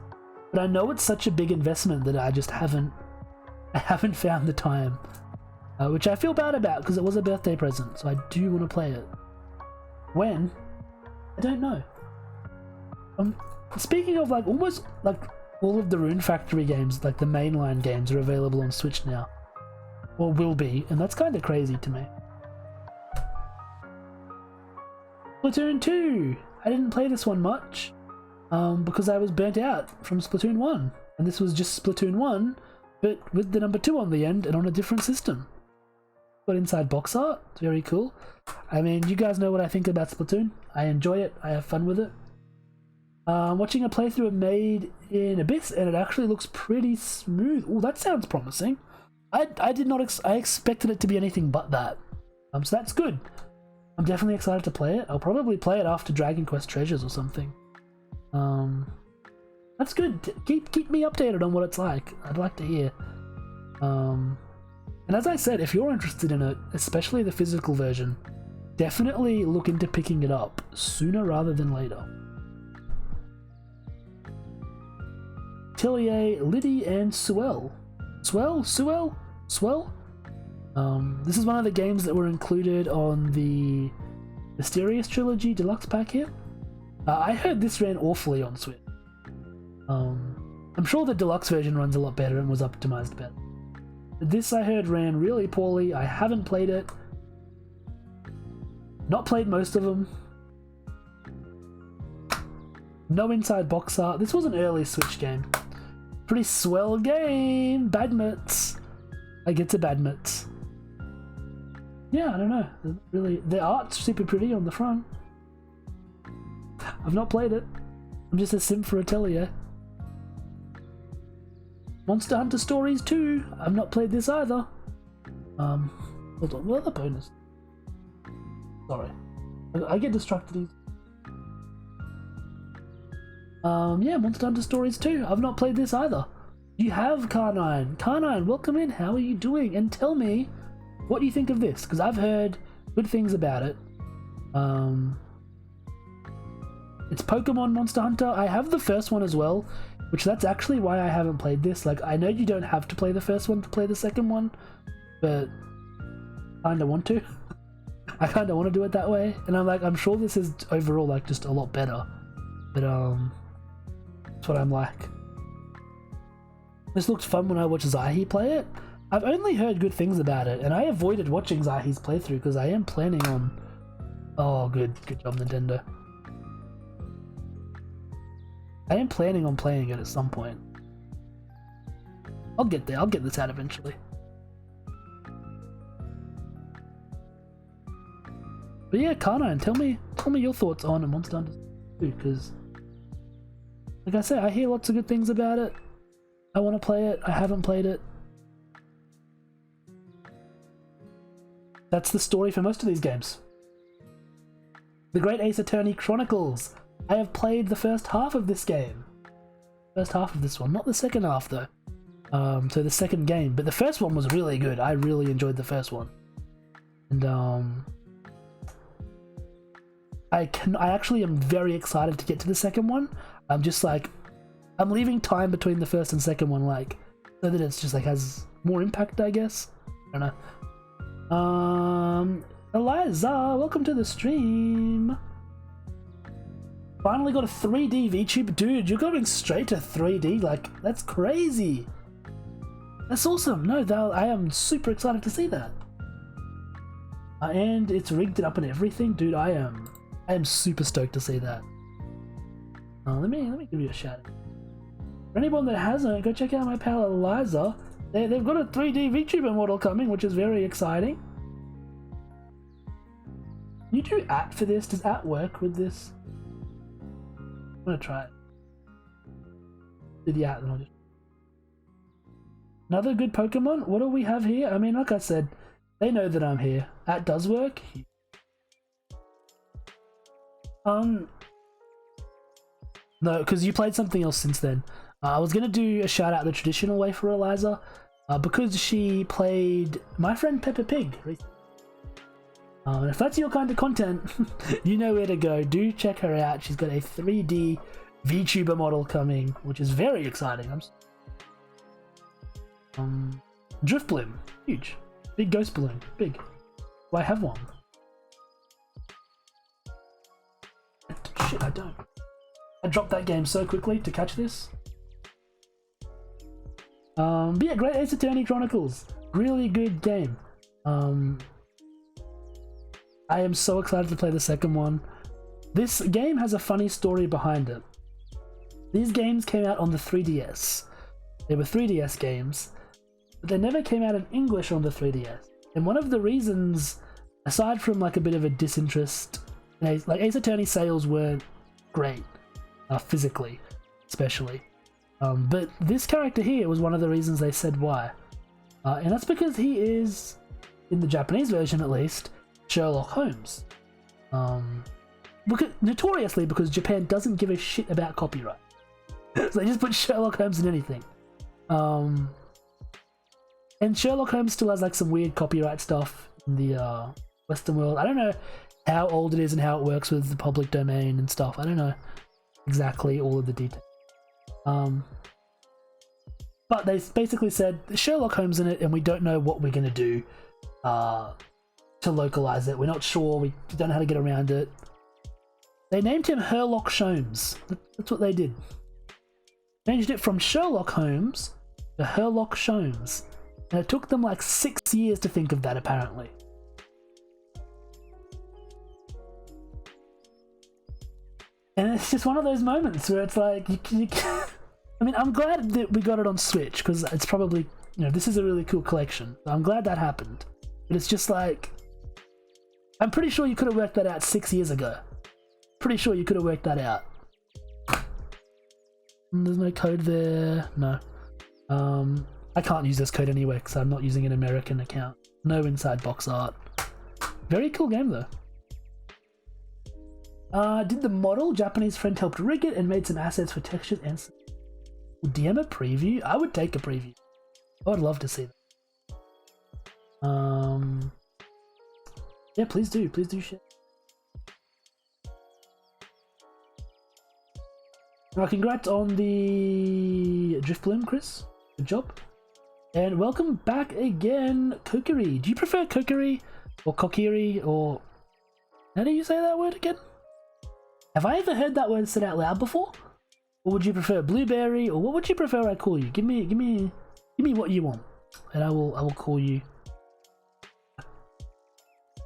but I know it's such a big investment that I just haven't found the time, which I feel bad about because it was a birthday present, so I do want to play it. When? I don't know. Speaking of like almost like all of the Rune Factory games, like the mainline games, are available on Switch now, or will be, and that's kind of crazy to me. Splatoon 2. I didn't play this one much because I was burnt out from Splatoon 1, and this was just Splatoon 1, but with the number 2 on the end and on a different system. Got inside box art. It's very cool. I mean, you guys know what I think about Splatoon. I enjoy it. I have fun with it. Watching a playthrough of Made in Abyss, and it actually looks pretty smooth. Oh, that sounds promising. I did not. I expected it to be anything but that. So that's good. I'm definitely excited to play it. I'll probably play it after Dragon Quest Treasures or something. That's good. Keep me updated on what it's like. I'd like to hear. And as I said, if you're interested in it, especially the physical version, definitely look into picking it up sooner rather than later. Atelier, Liddy, and Suel. Suel? This is one of the games that were included on the Mysterious Trilogy Deluxe pack here. I heard this ran awfully on Switch. I'm sure the deluxe version runs a lot better and was optimized better. This I heard ran really poorly. I haven't played it. Not played most of them. No inside box art. This was an early Switch game. Pretty swell game. Badmits. I get to Badmits. Yeah, I don't know. Really, the art's super pretty on the front. I've not played it. I'm just a simp for Atelier. Monster Hunter Stories 2. I've not played this either. Hold on, what are the bonus? Sorry. I get distracted easily. Yeah, Monster Hunter Stories 2. I've not played this either. You have Carnine. Carnine, welcome in. How are you doing? And tell me what you think of this, because I've heard good things about it. It's Pokemon Monster Hunter. I have the first one as well, which that's actually why I haven't played this. Like, I know you don't have to play the first one to play the second one, but I kinda want to. I kinda want to do it that way, and I'm like, I'm sure this is overall like just a lot better, but that's what I'm like. This looked fun when I watched Zahi play it. I've only heard good things about it, and I avoided watching Zahi's playthrough because I am planning on... Oh, good job, Nintendo. I am planning on playing it at some point. I'll get there. I'll get this out eventually. But yeah, Carnine, tell me your thoughts on Monster Hunter 2, because, like I said, I hear lots of good things about it. I want to play it. I haven't played it. That's the story for most of these games. The Great Ace Attorney Chronicles. I have played the first half of this game. First half of this one, not the second half though. So the second game, but the first one was really good. I really enjoyed the first one. And I actually am very excited to get to the second one. I'm just like, I'm leaving time between the first and second one, like, so that it's just like has more impact, I guess. I don't know. Eliza, welcome to the stream. Finally got a 3D VTuber. Dude, you're going straight to 3D, like, that's crazy. That's awesome. No, I am super excited to see that. And it's rigged it up and everything. Dude, I am super stoked to see that. Let me give you a shout out. For anyone that hasn't, go check out my pal Eliza. They've got a 3D VTuber model coming, which is very exciting. Can you do @ for this? Does @ work with this? I'm gonna try it. Do the @ and I'll just... Another good Pokemon? What do we have here? I mean, like I said, they know that I'm here. @ does work. No, because you played something else since then. I was gonna do a shout out the traditional way for Eliza, because she played My Friend Peppa Pig recently. And if that's your kind of content, you know where to go. Do check her out. She's got a 3D VTuber model coming, which is very exciting. Drift Bloom, huge, big ghost balloon, big. Do I have one? Shit, I don't. I dropped that game so quickly to catch this. But yeah, great Ace Attorney Chronicles. Really good game. I am so excited to play the second one. This game has a funny story behind it. These games came out on the 3DS. They were 3DS games, but they never came out in English on the 3DS. And one of the reasons, aside from like a bit of a disinterest, like Ace Attorney sales weren't great, physically, especially. But this character here was one of the reasons they said why. And that's because he is, in the Japanese version at least, Sherlock Holmes. Notoriously because Japan doesn't give a shit about copyright. So they just put Sherlock Holmes in anything. And Sherlock Holmes still has like some weird copyright stuff in the Western world. I don't know how old it is and how it works with the public domain and stuff. I don't know exactly all of the details. But they basically said Sherlock Holmes in it, and we don't know what we're gonna do to localize it. We're not sure. We don't know how to get around it. They named him Herlock Sholmes. That's what they did. Changed it from Sherlock Holmes to Herlock Sholmes, and it took them like 6 years to think of that, apparently. And it's just one of those moments where it's like, I mean, I'm glad that we got it on Switch, because it's probably, this is a really cool collection. I'm glad that happened. But it's just like, I'm pretty sure you could have worked that out 6 years ago. Pretty sure you could have worked that out. There's no code there. No. I can't use this code anyway, because I'm not using an American account. No inside box art. Very cool game, though. Did the model. Japanese friend helped rig it and made some assets for textures and... DM a preview? I would take a preview. I would love to see that. Yeah, please do. Please do shit. Congrats on the Drift Bloom, Chris. Good job. And welcome back again, Kokiri. Do you prefer Kokiri or Kokiri or... How do you say that word again? Have I ever heard that word said out loud before? Or would you prefer Blueberry, or what would you prefer I call you? Give me what you want, and I will call you.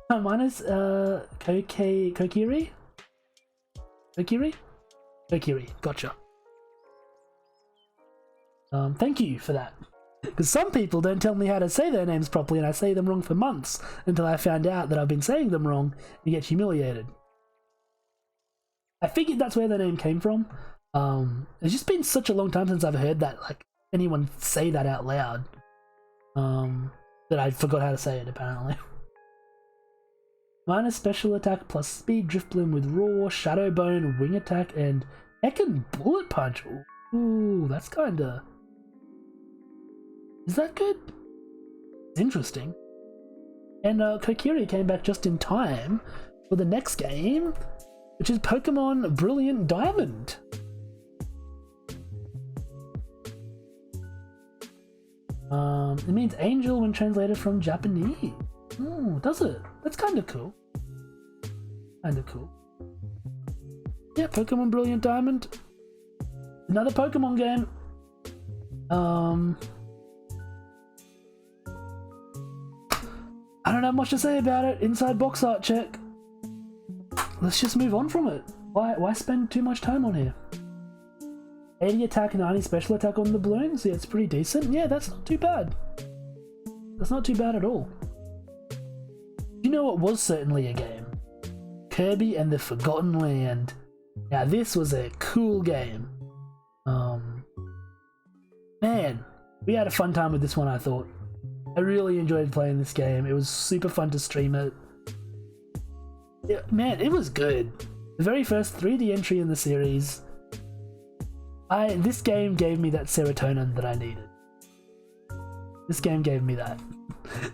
Mine is Kokiri. Kokiri. Gotcha. Thank you for that. Because some people don't tell me how to say their names properly, and I say them wrong for months until I found out that I've been saying them wrong and get humiliated. I figured that's where the name came from. It's just been such a long time since I've heard that, like, anyone say that out loud, that I forgot how to say it, apparently. Minus special attack plus speed, Drift Bloom with Roar, Shadow Bone, Wing Attack, and Heckin' Bullet Punch. Ooh, that's kinda... Is that good? It's interesting. And Kokiri came back just in time for the next game, which is Pokemon Brilliant Diamond. It means angel when translated from Japanese. Oh, does it? That's kind of cool. Kind of cool. Yeah, Pokemon Brilliant Diamond. Another Pokemon game. I don't have much to say about it. Inside box art check. Let's just move on from it. Why spend too much time on here? 80 attack, 90 special attack on the balloons. Yeah, it's pretty decent. Yeah, that's not too bad. That's not too bad at all. You know what was certainly a game? Kirby and the Forgotten Land. Now this was a cool game. Man, we had a fun time with this one, I thought. I really enjoyed playing this game. It was super fun to stream it. Yeah, man, it was good. The very first 3D entry in the series. This game gave me that serotonin that I needed. This game gave me that.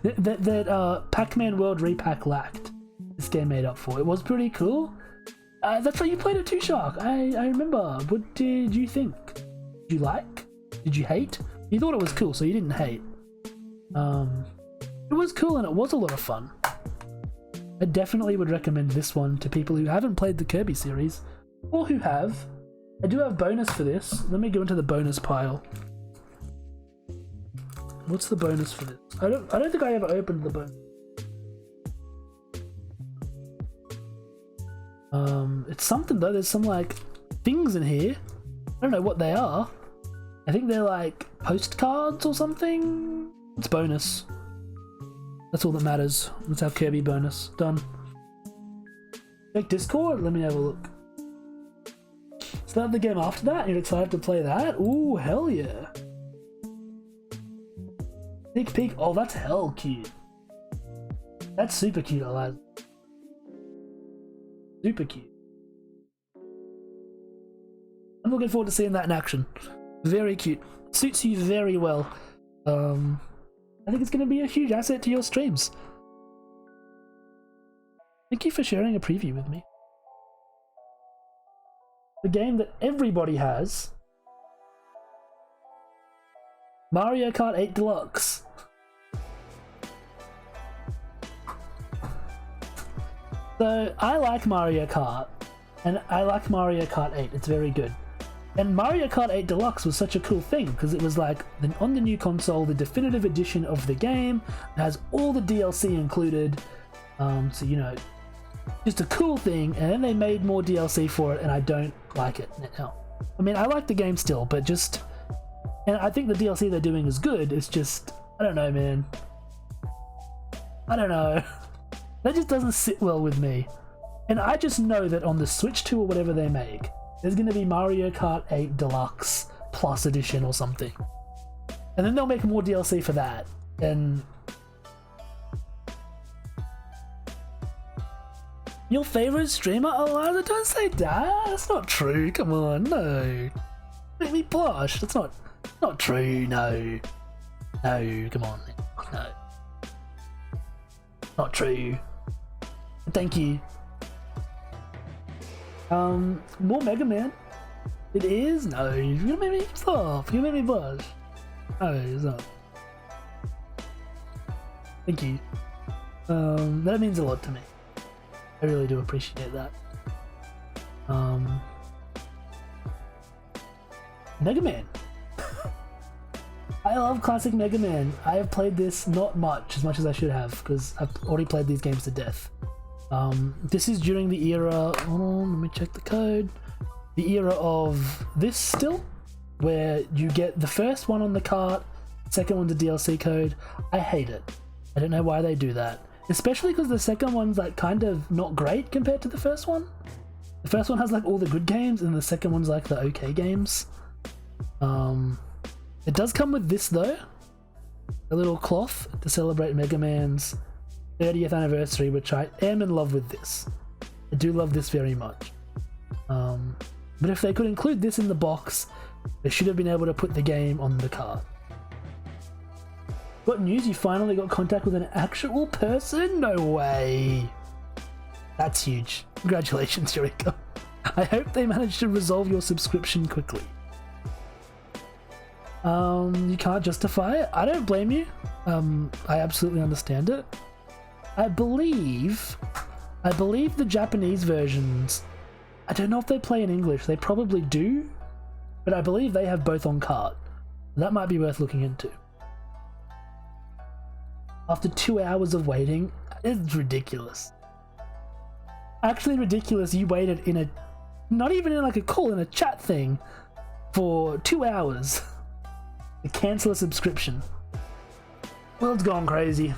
that Pac-Man World Repack lacked. This game made up for. It was pretty cool. That's why you played it too, Shark. I remember. What did you think? Did you like? Did you hate? You thought it was cool, so you didn't hate. It was cool and it was a lot of fun. I definitely would recommend this one to people who haven't played the Kirby series, or who have, I do have bonus for this. Let me go into the bonus pile. What's the bonus for this? I don't think I ever opened the bonus. It's something though. There's some like things in here. I don't know what they are. I think they're like postcards or something. It's bonus. That's all that matters. That's our Kirby bonus. Done. Check Discord? Let me have a look. Start the game after that? You're excited to play that? Ooh, hell yeah. Sneak peek. Oh, that's hell cute. That's super cute, Eliza. Super cute. I'm looking forward to seeing that in action. Very cute. Suits you very well. I think it's going to be a huge asset to your streams. Thank you for sharing a preview with me. The game that everybody has. Mario Kart 8 Deluxe. So, I like Mario Kart. And I like Mario Kart 8. It's very good. And Mario Kart 8 Deluxe was such a cool thing because it was like on the new console, the definitive edition of the game. It has all the DLC included. So, you know, just a cool thing. And then they made more DLC for it and I don't like it now. I mean, I like the game still, but just... And I think the DLC they're doing is good. It's just... I don't know, man. I don't know. That just doesn't sit well with me. And I just know that on the Switch 2 or whatever they make, there's going to be Mario Kart 8 Deluxe Plus Edition or something. And then they'll make more DLC for that. And... Your favorite streamer? Eliza, don't say that. That's not true. Come on, no. Make me blush. That's not true, no. No, come on. No. Not true. Thank you. More Mega Man. It is? No, you're gonna make me stop. You're gonna make me blush. No, it's not. Thank you. That means a lot to me. I really do appreciate that. Mega Man. I love classic Mega Man. I have played this not much as I should have, because I've already played these games to death. This is during the era, hold on, let me check the code. The era of this still, where you get the first one on the cart, second one's a DLC code. I hate it. I don't know why they do that. Especially because the second one's like kind of not great compared to the first one. The first one has like all the good games and the second one's like the okay games. It does come with this though. A little cloth to celebrate Mega Man's 30th anniversary, which I am in love with this. I do love this very much. But if they could include this in the box, they should have been able to put the game on the cart. What news? You finally got contact with an actual person? No way. That's huge. Congratulations, Eureka. I hope they managed to resolve your subscription quickly. You can't justify it? I don't blame you. I absolutely understand it. I believe the Japanese versions, I don't know if they play in English. They probably do, but I believe they have both on cart. That might be worth looking into. After 2 hours of waiting, it's ridiculous. Actually ridiculous, you waited in a, not even in like a call, in a chat thing for 2 hours to cancel a subscription. World's gone crazy.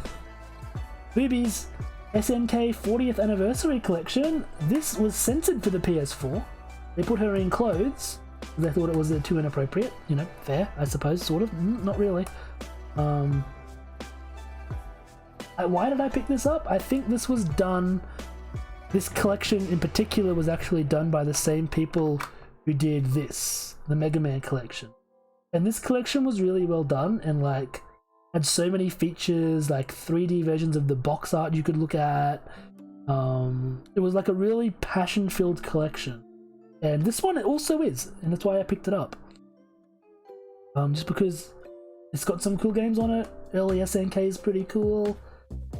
Boobies, SNK 40th anniversary collection. This was censored for the PS4. They put her in clothes. They thought it was too inappropriate. You know, fair, I suppose, sort of. Not really. Why did I pick this up? I think this was done... This collection in particular was actually done by the same people who did this, the Mega Man collection. And this collection was really well done and like had so many features, like 3D versions of the box art you could look at. It was like a really passion-filled collection. And this one it also is, and that's why I picked it up. Just because it's got some cool games on it. Early SNK is pretty cool.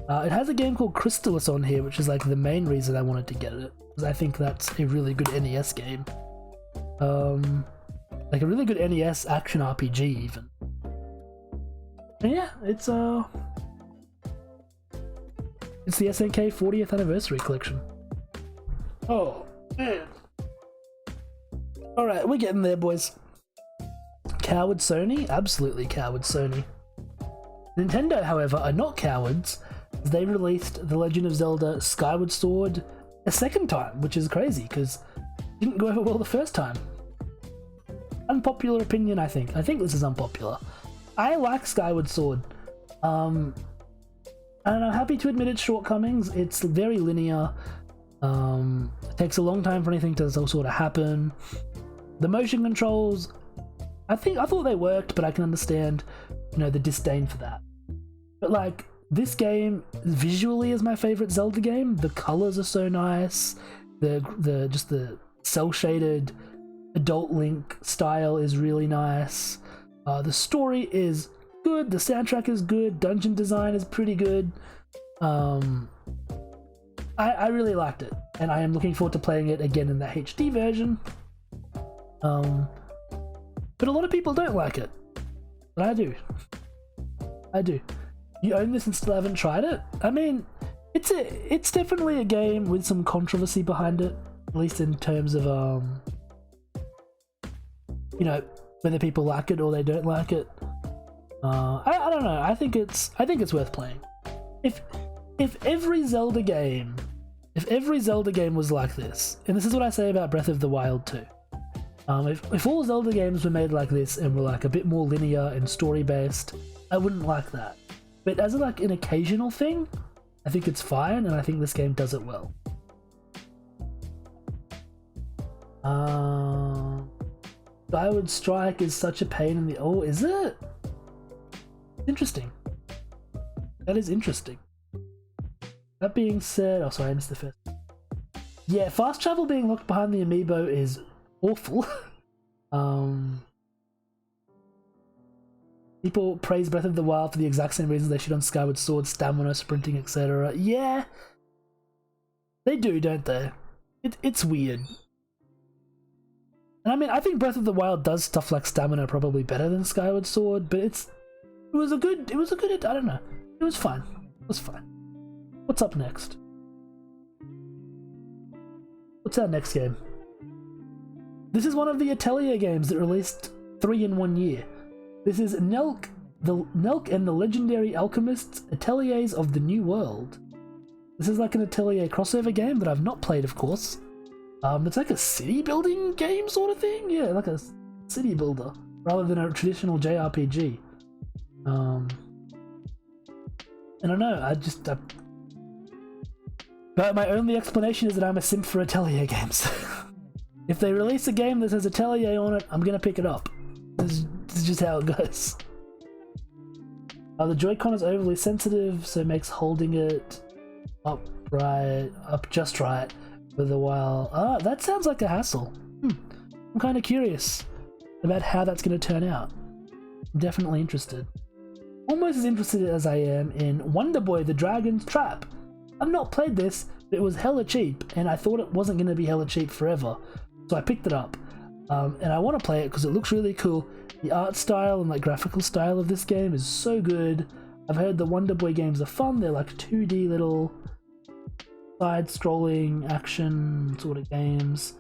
It has a game called Crystalis on here, which is like the main reason I wanted to get it, because I think that's a really good NES game. Like a really good NES action RPG even. And yeah, it's the SNK 40th anniversary collection. Oh man. Alright, we're getting there, boys. Coward Sony? Absolutely coward Sony. Nintendo, however, are not cowards. They released The Legend of Zelda Skyward Sword a second time, which is crazy because it didn't go over well the first time. Unpopular opinion, I think. I think this is unpopular. I like Skyward Sword. And I'm happy to admit its shortcomings. It's very linear. It takes a long time for anything to sort of happen. The motion controls, I thought they worked, but I can understand, you know, the disdain for that. But like, this game visually is my favorite Zelda game. The colors are so nice. The cel shaded adult Link style is really nice. The story is good. The soundtrack is good. Dungeon design is pretty good. I really liked it, and I am looking forward to playing it again in the HD version. But a lot of people don't like it, but I do. I do. You own this and still haven't tried it? I mean, it's definitely a game with some controversy behind it, at least in terms of you know, whether people like it or they don't like it. I don't know. I think it's worth playing. If every Zelda game was like this, and this is what I say about Breath of the Wild too. If all Zelda games were made like this and were like a bit more linear and story based, I wouldn't like that. But as like an occasional thing, I think it's fine, and I think this game does it well. Skyward Strike is such a pain in the... Oh, is it? Interesting. That is interesting. That being said... Oh, sorry, I missed the first. Yeah, fast travel being locked behind the amiibo is awful. People praise Breath of the Wild for the exact same reasons they should on Skyward Sword, stamina, sprinting, etc. Yeah, they do, don't they? It's weird. And I mean, I think Breath of the Wild does stuff like stamina probably better than Skyward Sword, but it was a good, I don't know. It was fine. It was fine. What's up next? What's our next game? This is one of the Atelier games that released 3 in 1 year. This is Nelk and the Legendary Alchemists Ateliers of the New World. This is like an Atelier crossover game that I've not played, of course. It's like a city building game sort of thing? Yeah, like a city builder, rather than a traditional JRPG. I don't know, but my only explanation is that I'm a simp for Atelier games. If they release a game that says Atelier on it, I'm gonna pick it up. This is just how it goes. The Joy-Con is overly sensitive, so it makes holding it up just right with a while. That sounds like a hassle. I'm kind of curious about how that's going to turn out. I'm definitely interested. Almost as interested as I am in Wonder Boy: The Dragon's Trap. I've not played this, but it was hella cheap, and I thought it wasn't going to be hella cheap forever, so I picked it up. And I want to play it because it looks really cool. The art style and like graphical style of this game is so good. I've heard the Wonder Boy games are fun. They're like 2D little side-scrolling action sort of games.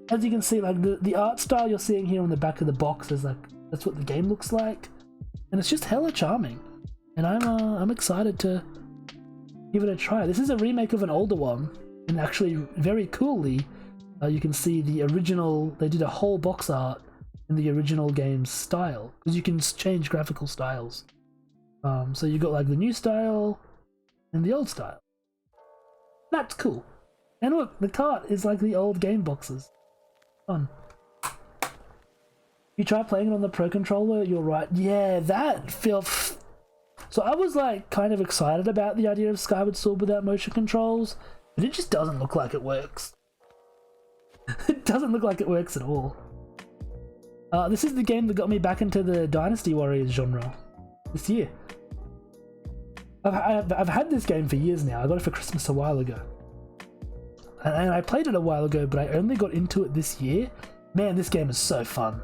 As you can see, like the art style you're seeing here on the back of the box is like, that's what the game looks like, and it's just hella charming. And I'm excited to give it a try. This is a remake of an older one, and actually very coolly, you can see the original. They did a whole box art in the original game's style, because you can change graphical styles. So you got like the new style and the old style. That's cool. And look, the cart is like the old game boxes. Fun. You try playing it on the Pro Controller, you're right. Yeah, that felt... So I was like kind of excited about the idea of Skyward Sword without motion controls, but it just doesn't look like it works. It doesn't look like it works at all. This is the game that got me back into the Dynasty Warriors genre this year. I've had this game for years now. I got it for Christmas a while ago. And I played it a while ago, but I only got into it this year. Man, this game is so fun.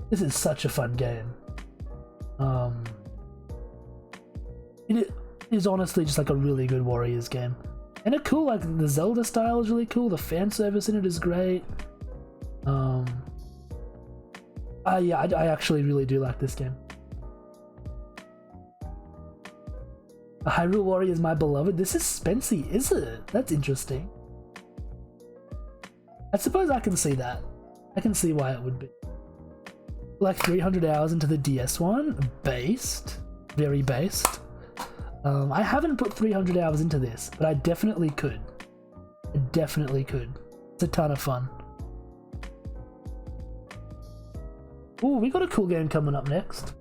This is such a fun game. It is honestly just like a really good Warriors game. And a cool, like, the Zelda style is really cool. The fan service in it is great. Yeah, I actually really do like this game. Hyrule Warriors My Beloved. This is Spency, is it? That's interesting. I suppose I can see that. I can see why it would be. Like 300 hours into the DS one. Based. Very based. I haven't put 300 hours into this, but I definitely could. I definitely could. It's a ton of fun. Ooh, we got a cool game coming up next.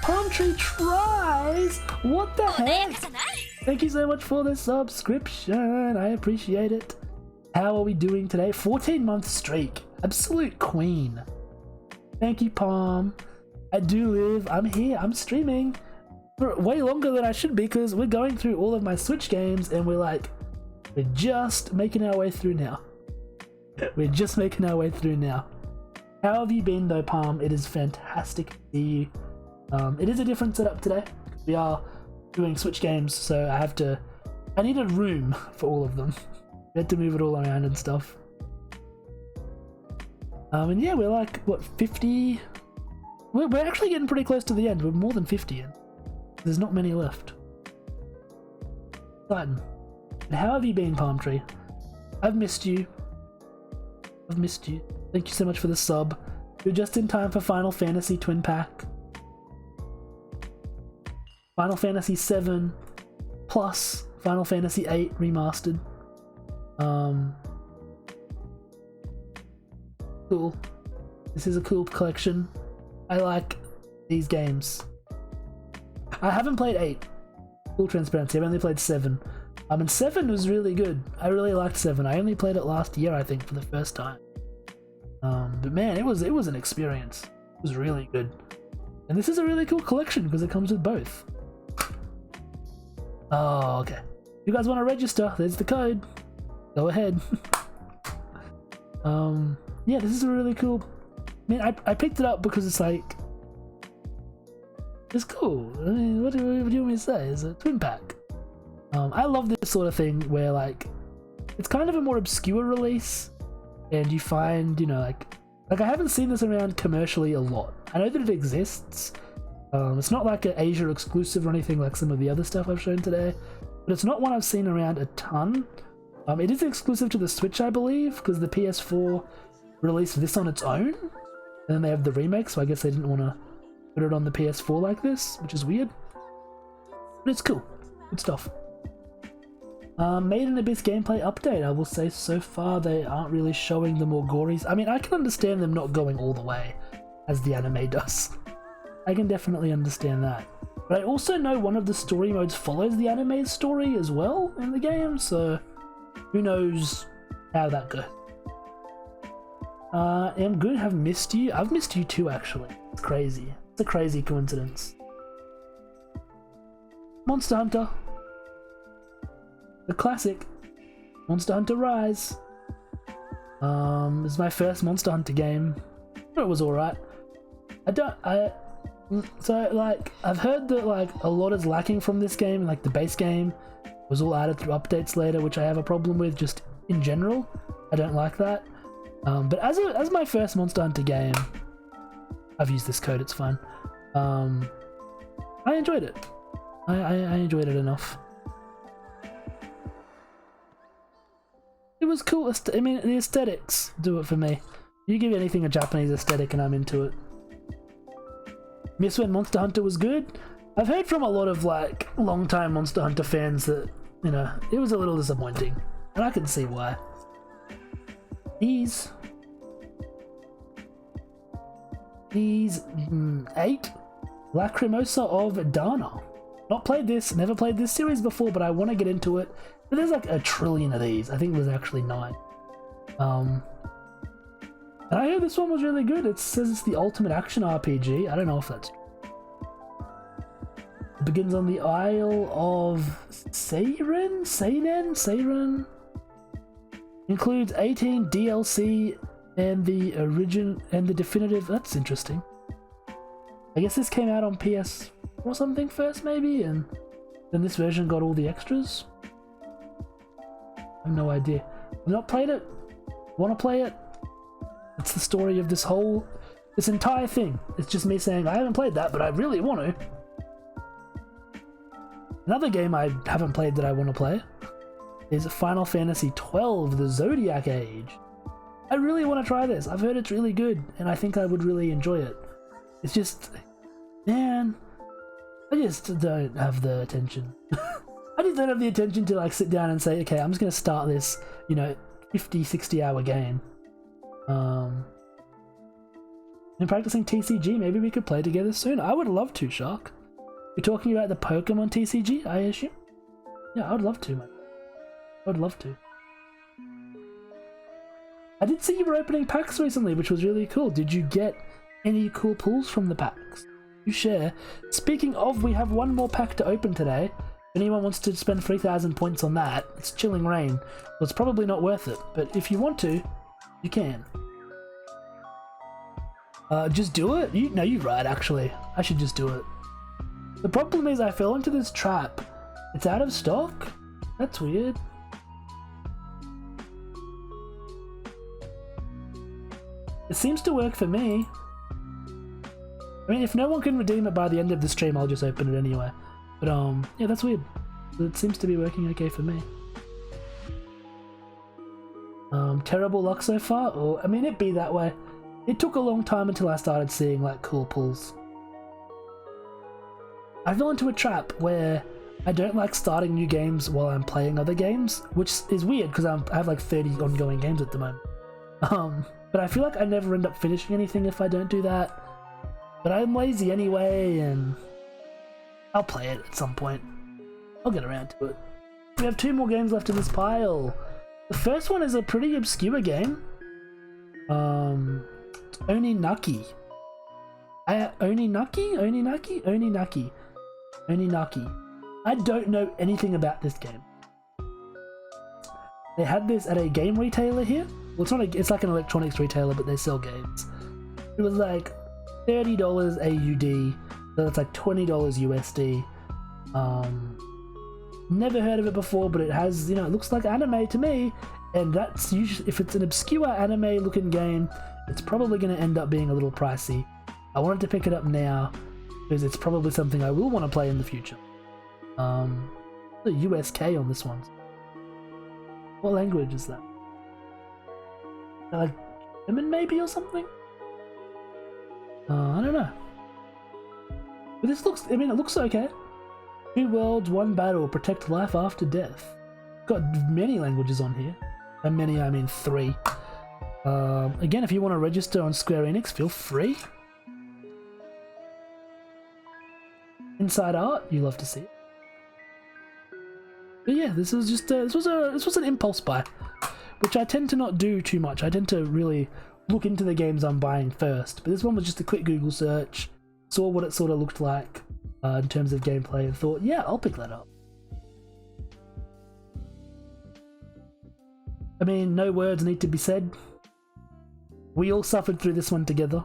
Palm Tree Tries! What the heck? Thank you so much for the subscription. I appreciate it. How are we doing today? 14-month streak. Absolute queen. Thank you, Palm. I do live. I'm here. I'm streaming for way longer than I should be because we're going through all of my Switch games and we're just making our way through now. We're just making our way through now. How have you been though, Palm? It is fantastic to see you. It is a different setup today. We are doing Switch games, so I need a room for all of them. We had to move it all around and stuff. And yeah, we're like, what, 50? We're actually getting pretty close to the end. We're more than 50 in. There's not many left. Exciting. And how have you been, Palm Tree? I've missed you. I've missed you. Thank you so much for the sub. You're just in time for Final Fantasy Twin Pack. Final Fantasy 7 plus Final Fantasy 8 remastered. Cool. This is a cool collection. I like these games. I haven't played 8. Full transparency, I've only played 7. And 7 was really good. I really liked 7. I only played it last year, I think, for the first time. But man, it was an experience. It was really good. And this is a really cool collection because it comes with both. Oh, okay. If you guys want to register, there's the code. Go ahead. Yeah, this is a really cool. I mean, I picked it up because it's like, it's cool. I mean, what do you want me to say? It's a twin pack. I love this sort of thing where like, it's kind of a more obscure release, and you find, you know, like I haven't seen this around commercially a lot. I know that it exists. It's not like an Asia exclusive or anything like some of the other stuff I've shown today, but it's not one I've seen around a ton. It is exclusive to the Switch, I believe, because the PS4 released this on its own, and then they have the remake, so I guess they didn't want to put it on the PS4 like this, which is weird. But it's cool. Good stuff. Made in Abyss gameplay update. I will say so far they aren't really showing the more gories. I mean, I can understand them not going all the way, as the anime does. I can definitely understand that. But I also know one of the story modes follows the anime's story as well in the game, so who knows how that goes. I'm good, have missed you. I've missed you too, actually. It's crazy. It's a crazy coincidence. Monster Hunter. The classic. Monster Hunter Rise. This is my first Monster Hunter game. It was alright. So, like, I've heard that, like, a lot is lacking from this game, like, the base game was all added through updates later, which I have a problem with just in general. I don't like that. But as my first Monster Hunter game, I've used this code, it's fine. I enjoyed it. I enjoyed it enough. It was cool. I mean, the aesthetics do it for me. You give anything a Japanese aesthetic and I'm into it. Miss when Monster Hunter was good. I've heard from a lot of like long-time Monster Hunter fans that, you know, it was a little disappointing, and I can see why. These 8 Lacrimosa of Dana. Not played this, never played this series before, but I want to get into it. But there's like a trillion of these. I think there's actually 9. And I heard this one was really good. It says it's the ultimate action RPG. I don't know if that's true. It begins on the Isle of Seiren? Includes 18 DLC and the origin and the definitive. That's interesting. I guess this came out on PS or something first, maybe, and then this version got all the extras. I have no idea. I've not played it. Want to play it? It's the story of this entire thing. It's just me saying I haven't played that, but I really want to. Another game I haven't played that I want to play is Final Fantasy XII: The Zodiac Age. I really want to try this. I've heard it's really good, and I think I would really enjoy it. It's just, man, I just don't have the attention. I just don't have the attention to like sit down and say, okay, I'm just going to start this, 50, 60 hour game. I'm practicing TCG. Maybe we could play together soon. I would love to, Shark. You're talking about the Pokemon TCG, I assume? Yeah, I would love to, mate. I would love to. I did see you were opening packs recently, which was really cool. Did you get any cool pulls from the packs? You share. Speaking of, we have one more pack to open today. If anyone wants to spend 3,000 points on that, it's Chilling Reign. Well, it's probably not worth it, but if you want to, you can. Just do it? No, you're right, actually. I should just do it. The problem is I fell into this trap. It's out of stock? That's weird. It seems to work for me. I mean, if no one can redeem it by the end of the stream, I'll just open it anyway. But, yeah, that's weird. It seems to be working okay for me. Terrible luck so far? Or, I mean, it'd be that way. It took a long time until I started seeing, like, cool pulls. I fell into a trap where I don't like starting new games while I'm playing other games, which is weird because I have like 30 ongoing games at the moment. But I feel like I never end up finishing anything if I don't do that. But I'm lazy anyway, and I'll play it at some point. I'll get around to it. We have 2 more games left in this pile. The first one is a pretty obscure game. Oninaki. Oninaki. I don't know anything about this game. They had this at a game retailer here. Well, it's like an electronics retailer, but they sell games. It was like $30 AUD, so that's like $20 USD. Never heard of it before, but it has, it looks like anime to me, and that's usually, if it's an obscure anime looking game, it's probably going to end up being a little pricey. I wanted to pick it up now because it's probably something I will want to play in the future. The USK on this one. What language is that? Like German maybe or something? I don't know. But this looks, it looks okay. 2 worlds, 1 battle, protect life after death. Got many languages on here. By many, I mean 3. Again, if you want to register on Square Enix, feel free. Inside art, you love to see it. But yeah, this was just this was an impulse buy, which I tend to not do too much. I tend to really look into the games I'm buying first. But this one was just a quick Google search, saw what it sort of looked like in terms of gameplay, and thought, yeah, I'll pick that up. I mean, no words need to be said. We all suffered through this one together.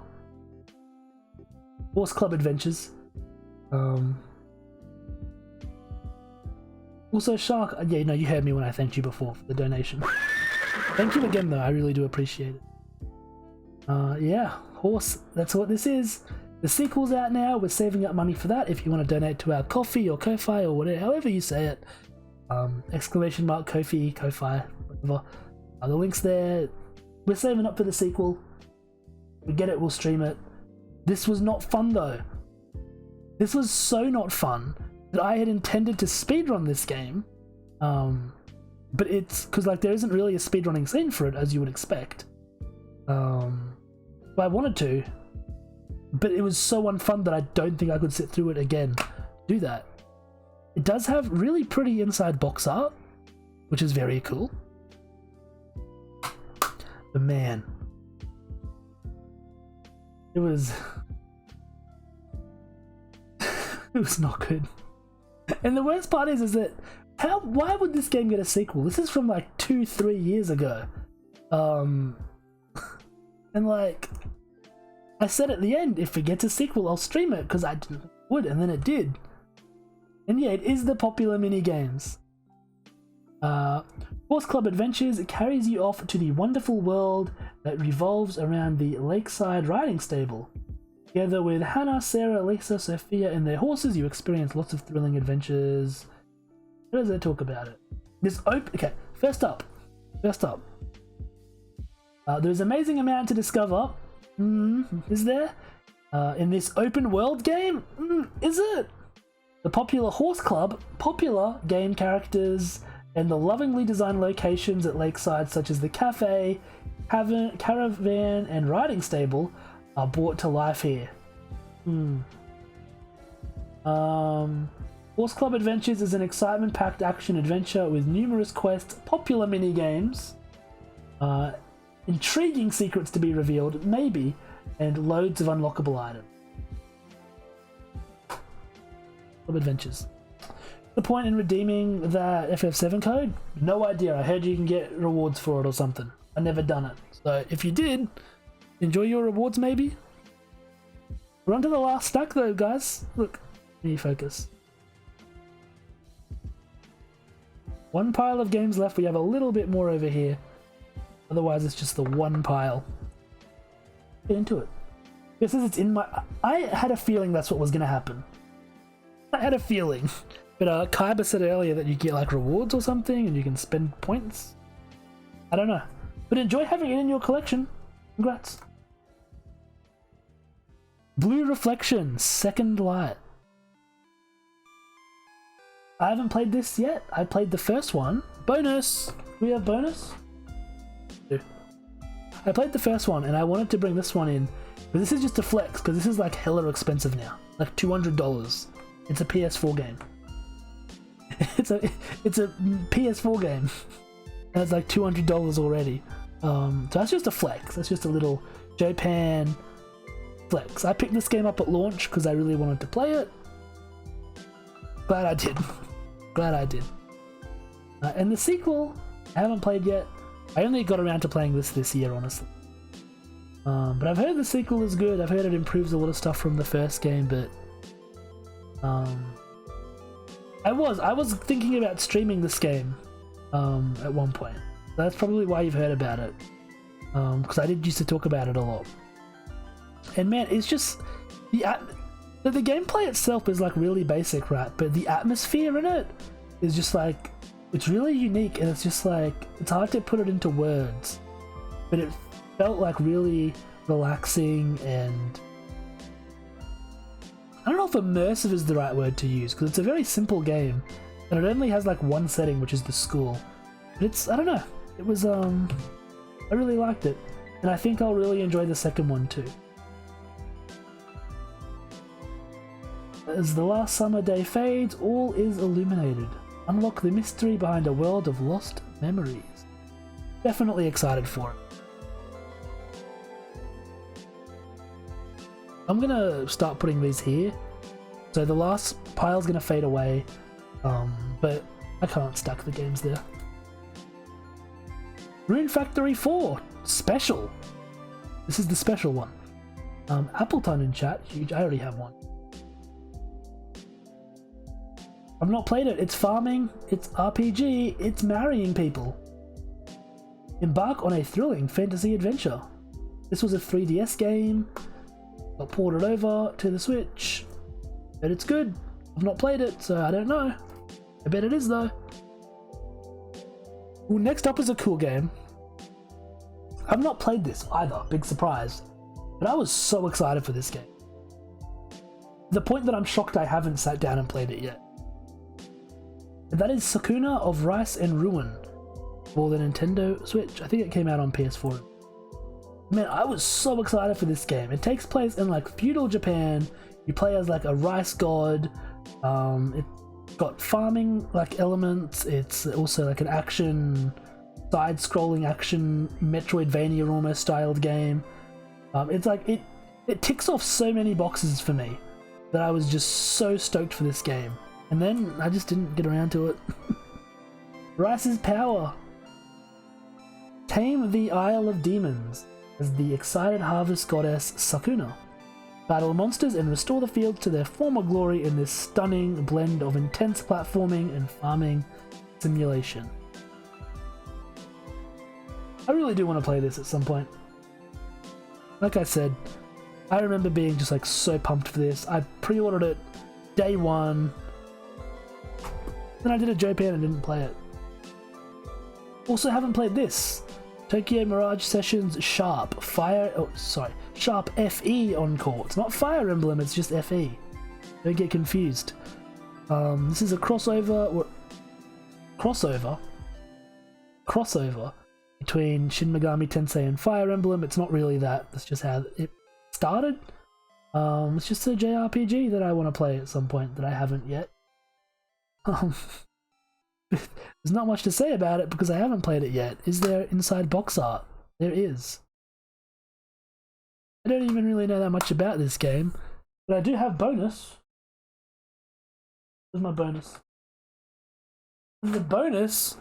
Horse Club Adventures. Also, Shark, yeah, no, you heard me when I thanked you before for the donation. Thank you again, though. I really do appreciate it. Yeah, Horse, that's what this is. The sequel's out now. We're saving up money for that. If you want to donate to our Ko-fi or Ko-fi or whatever, however you say it. Exclamation mark Ko-fi, Ko-fi, whatever. The link's there. We're saving up for the sequel. We get it, we'll stream it. This was not fun, though. This was so not fun that I had intended to speedrun this game. But it's because like there isn't really a speedrunning scene for it, as you would expect. But I wanted to, but it was so unfun that I don't think I could sit through it again. Do that. It does have really pretty inside box art, which is very cool. But man, it was it was not good. And the worst part is that why would this game get a sequel? This is from like 2-3 years ago. And like, I said at the end, if it gets a sequel, I'll stream it, because I didn't think it would, and then it did. And yeah, it is the popular mini games. Horse Club Adventures carries you off to the wonderful world that revolves around the lakeside riding stable. Together with Hannah, Sarah, Lisa, Sophia, and their horses, you experience lots of thrilling adventures. What does it talk about it? Okay, first up. There's amazing amount to discover. Is there? In this open world game? Is it? The popular Horse Club, popular game characters, and the lovingly designed locations at Lakeside, such as the cafe, caravan, and riding stable, are brought to life here. Horse Club Adventures is an excitement-packed action adventure with numerous quests, popular mini-games, intriguing secrets to be revealed, maybe, and loads of unlockable items. Club Adventures. The point in redeeming that FF7 code? No idea. I heard you can get rewards for it or something. I've never done it. So if you did, enjoy your rewards maybe. We're on to the last stack though, guys. Look, need focus. One pile of games left. We have a little bit more over here. Otherwise, it's just the one pile. Get into it. This is it's in my. I had a feeling that's what was going to happen. I had a feeling. But Kaiba said earlier that you get like rewards or something and you can spend points. I don't know. But enjoy having it in your collection. Congrats. Blue Reflection, Second Light. I haven't played this yet. I played the first one. Bonus! We have bonus? I played the first one and I wanted to bring this one in. But this is just a flex because this is like hella expensive now. Like $200. It's a PS4 game. It's a PS4 game. And it's like $200 already. So that's just a flex. That's just a little Japan flex. I picked this game up at launch because I really wanted to play it. Glad I did. Glad I did. And the sequel, I haven't played yet. I only got around to playing this year, honestly. But I've heard the sequel is good. I've heard it improves a lot of stuff from the first game, but I was thinking about streaming this game at one point. That's probably why you've heard about it. Because I did used to talk about it a lot. And man, it's just the gameplay itself is like really basic, right? But the atmosphere in it is just like, it's really unique, and it's just like, it's hard to put it into words. But it felt like really relaxing, and I don't know if immersive is the right word to use, because it's a very simple game, and it only has like one setting, which is the school. But it's, I don't know, it was, I really liked it, and I think I'll really enjoy the second one too. As the last summer day fades, all is illuminated. Unlock the mystery behind a world of lost memories. Definitely excited for it. I'm gonna start putting these here. So the last pile's gonna fade away, but I can't stack the games there. Rune Factory 4 Special. This is the special one. Appleton in chat, huge. I already have one. I've not played it. It's farming, it's RPG, it's marrying people. Embark on a thrilling fantasy adventure. This was a 3DS game. Got ported over to the Switch. Bet it's good. I've not played it, so I don't know. I bet it is though. Well, next up is a cool game. I've not played this either, big surprise. But I was so excited for this game. The point that I'm shocked I haven't sat down and played it yet. That is Sakuna of Rice and Ruin for the Nintendo Switch. I think it came out on PS4. Man, I was so excited for this game. It takes place in like feudal Japan. You play as like a rice god. It's got farming like elements. It's also like an action, side-scrolling action, Metroidvania almost styled game. It's like it ticks off so many boxes for me that I was just so stoked for this game. And then I just didn't get around to it. Rice's Power. Tame the Isle of Demons. as the excited harvest goddess Sakuna. Battle monsters and restore the field to their former glory in this stunning blend of intense platforming and farming simulation. I really do want to play this at some point. Like I said, I remember being just like so pumped for this. I pre-ordered it day one, then I did a Japan and didn't play it. Also haven't played this. Tokyo Mirage Sessions Sharp Sharp FE Encore. It's not Fire Emblem, it's just FE. Don't get confused. This is a crossover between Shin Megami Tensei and Fire Emblem. It's not really that. That's just how it started. It's just a JRPG that I want to play at some point that I haven't yet. There's not much to say about it because I haven't played it yet. Is there inside box art? There is. I don't even really know that much about this game, but I do have bonus. Where's my bonus? And the bonus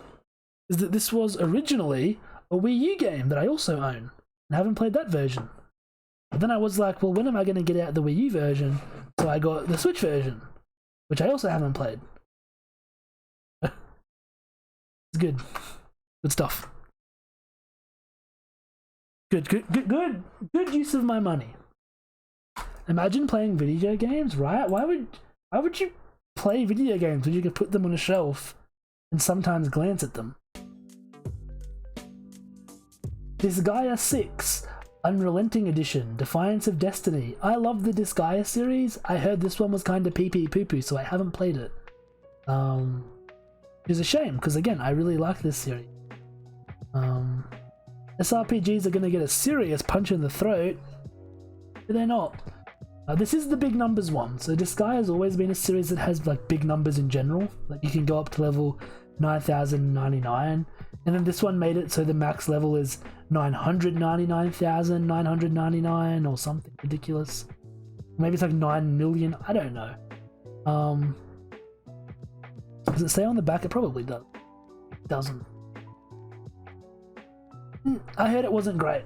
is that this was originally a Wii U game that I also own and haven't played that version. But then I was like, well, when am I going to get out the Wii U version? So I got the Switch version, which I also haven't played. It's good. Good stuff. Good use of my money. Imagine playing video games, right? Why would you play video games when you could put them on a shelf and sometimes glance at them? Disgaea 6, Unrelenting Edition, Defiance of Destiny. I love the Disgaea series. I heard this one was kind of pee-pee poo-poo, so I haven't played it. Which is a shame, because again, I really like this series. SRPGs are going to get a serious punch in the throat, but they're not. This is the big numbers one, so Disgaea has always been a series that has like big numbers in general. Like you can go up to level 9099, and then this one made it so the max level is 999,999 or something ridiculous. Maybe it's like 9 million, I don't know. Does it say on the back? It probably does. It doesn't. I heard it wasn't great.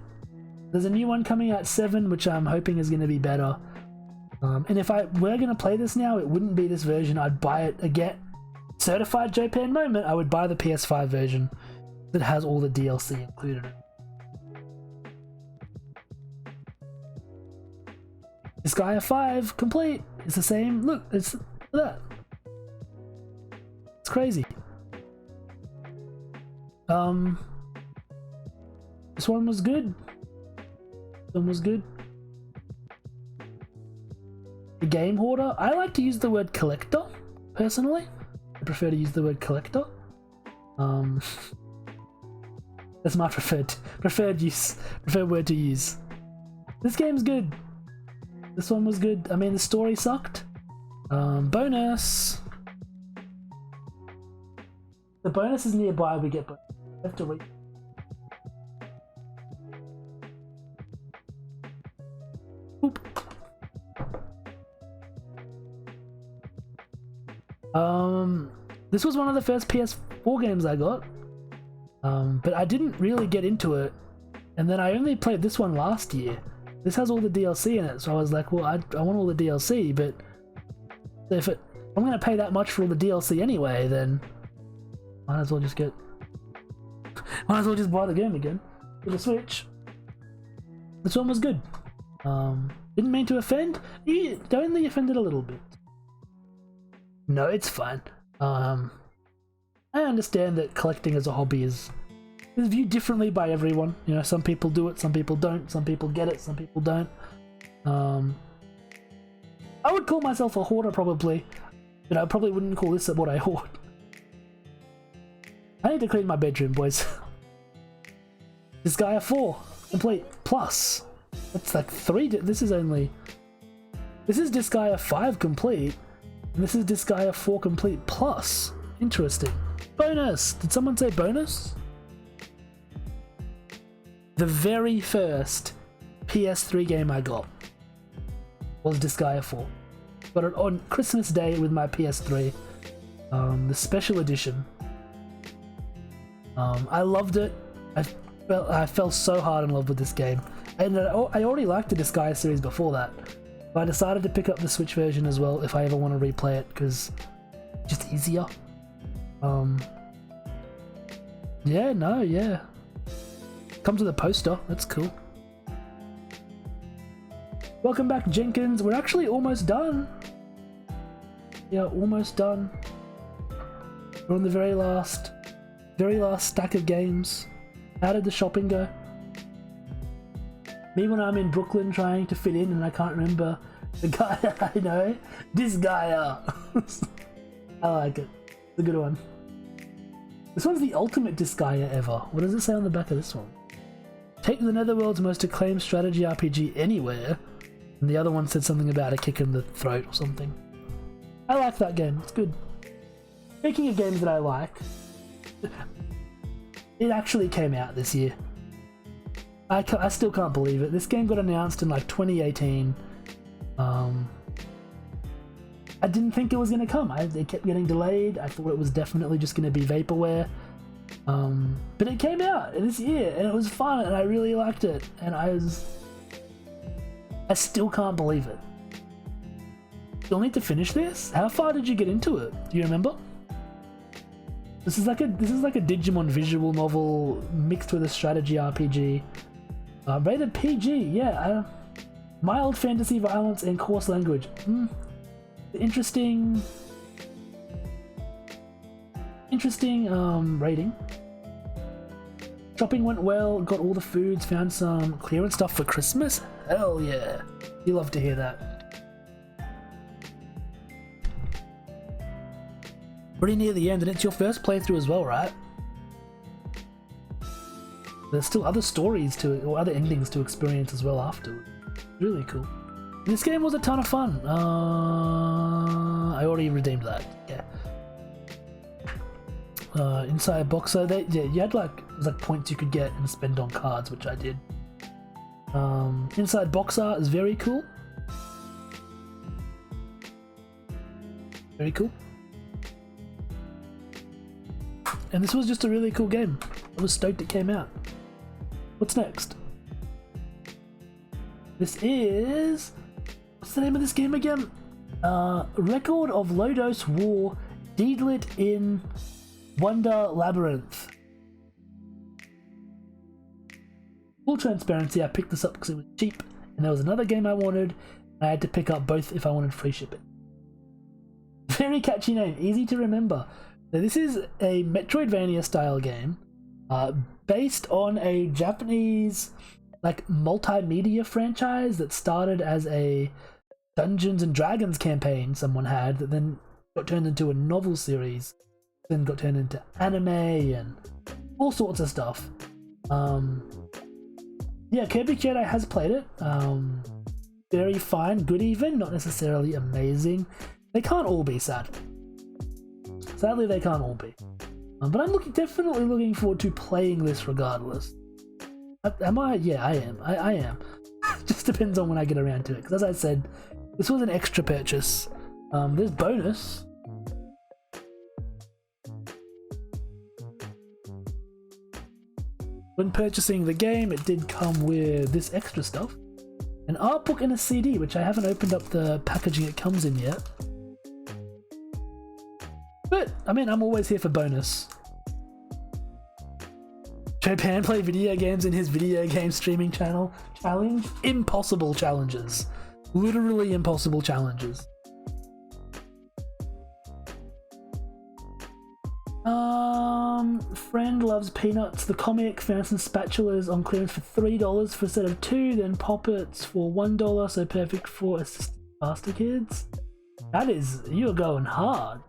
There's a new one coming out 7, which I'm hoping is going to be better. And if I were going to play this now, it wouldn't be this version. I'd buy it again. Certified Japan moment, I would buy the PS5 version that has all the DLC included in it. Disgaea 5 complete. It's the same. Look, it's that. It's crazy. This one was good. This one was good. The Game Hoarder. I like to use the word collector, personally. I prefer to use the word collector. That's my preferred word to use. This game's good. This one was good. I mean, the story sucked. Bonus. The bonus is nearby. We get bonus. I have to read. Oop. This was one of the first PS4 games I got. But I didn't really get into it, and then I only played this one last year. This has all the DLC in it, so I was like, well, I want all the DLC, but if I'm going to pay that much for all the DLC anyway, then might as well just buy the game again for the Switch. This one was good. Didn't mean to offend. It only offended a little bit. No, it's fine. I understand that collecting as a hobby is viewed differently by everyone. You know, some people do it, some people don't, some people get it, some people don't. I would call myself a hoarder probably, but I probably wouldn't call this what I hoard. I need to clean my bedroom, boys. Disgaea 4 complete plus. That's like 3. This is Disgaea 5 complete, and this is Disgaea 4 complete plus. Interesting. Bonus! Did someone say bonus? The very first PS3 game I got was Disgaea 4. Got it on Christmas Day with my PS3. The special edition. I loved it. I I fell so hard in love with this game. And I already liked the Disgaea series before that. But I decided to pick up the Switch version as well if I ever want to replay it, because it's just easier. Yeah, no, yeah. Comes with a poster, that's cool. Welcome back, Jenkins. We're actually almost done. Yeah, almost done. We're on the very last stack of games. How did the shopping go? Me when I'm in Brooklyn trying to fit in and I can't remember the guy I know. Disgaea. I like it. It's a good one. This one's the ultimate Disgaea ever. What does it say on the back of this one? Take the Netherworld's most acclaimed strategy RPG anywhere. And the other one said something about a kick in the throat or something. I like that game. It's good. Speaking of games that I like, it actually came out this year. I still can't believe it. This game got announced in like 2018. I didn't think it was going to come. It kept getting delayed. I thought it was definitely just going to be vaporware. But it came out this year and it was fun and I really liked it. And I still can't believe it. Still need to finish this? How far did you get into it? Do you remember? This is like a Digimon visual novel mixed with a strategy RPG. Rated PG, yeah. Mild fantasy violence and coarse language. Interesting rating. Shopping went well, got all the foods, found some clearance stuff for Christmas. Hell yeah. You love to hear that. Pretty near the end, and it's your first playthrough as well, right? There's still other stories or other endings to experience as well afterwards. Really cool. This game was a ton of fun. I already redeemed that. Yeah. Inside Boxer, you had it was like points you could get and spend on cards, which I did. Inside Boxer is very cool. Very cool. And this was just a really cool game. I was stoked it came out. What's next? This is... What's the name of this game again? Record of Low Dose War, Deedlit in Wonder Labyrinth. Full transparency, I picked this up because it was cheap, and there was another game I wanted, and I had to pick up both if I wanted free shipping. Very catchy name, easy to remember. So this is a Metroidvania style game based on a Japanese multimedia franchise that started as a Dungeons and Dragons campaign someone had that then got turned into a novel series, then got turned into anime and all sorts of stuff. Yeah, Kirby Jedi has played it. Very fine, good even, not necessarily amazing. They can't all be sad. Sadly, they can't all be. But I'm definitely looking forward to playing this regardless. Am I? Yeah, I am. I am. Just depends on when I get around to it. Because as I said, this was an extra purchase. There's bonus. When purchasing the game, it did come with this extra stuff. An art book and a CD, which I haven't opened up the packaging it comes in yet. But, I mean, I'm always here for bonus. Japan play video games in his video game streaming channel. Challenge? Impossible challenges. Literally impossible challenges. Friend loves Peanuts. The comic found some spatulas on clearance for $3 for a set of 2, then poppets for $1, so perfect for faster kids. That is, you're going hard.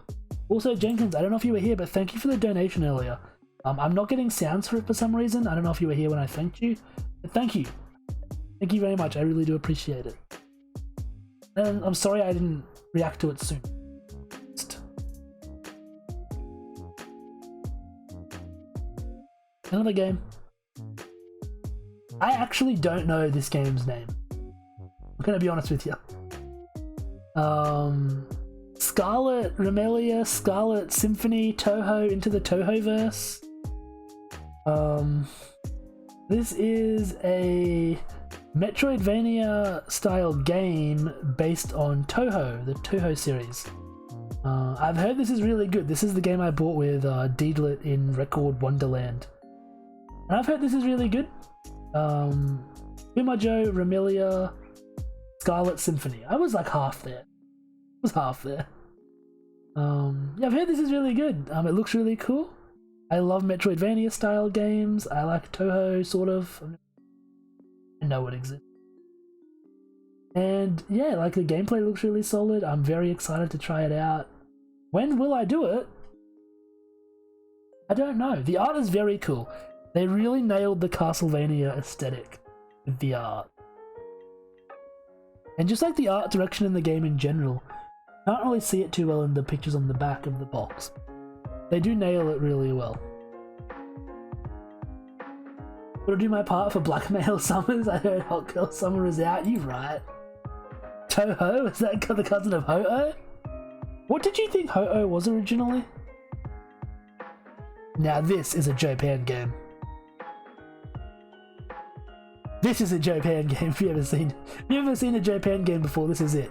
Also, Jenkins, I don't know if you were here, but thank you for the donation earlier. I'm not getting sounds for it for some reason. I don't know if you were here when I thanked you, but thank you. Thank you very much. I really do appreciate it. And I'm sorry I didn't react to it soon. Another game. I actually don't know this game's name. I'm gonna be honest with you. Scarlet Remelia, Scarlet Symphony, Touhou, Into the Touhouverse. This is a Metroidvania style game based on Touhou, the Touhou series. I've heard this is really good. This is the game I bought with Deedlit in Record Wonderland. And I've heard this is really good. Umajo, Remilia, Scarlet Symphony. I was like half there. Yeah, I've heard this is really good. It looks really cool. I love Metroidvania style games. I like Touhou, sort of. I know it exists. And yeah, like the gameplay looks really solid. I'm very excited to try it out. When will I do it? I don't know. The art is very cool. They really nailed the Castlevania aesthetic with the art. And just like the art direction in the game in general, can't really see it too well in the pictures on the back of the box. They do nail it really well. Gotta do my part for Blackmail Summers. I heard Hot Girl Summer is out. You right. Touhou? Is that the cousin of Ho-Oh? What did you think Ho-Oh was originally? Now this is a Japan game. This is a Japan game if you ever seen a Japan game before, this is it.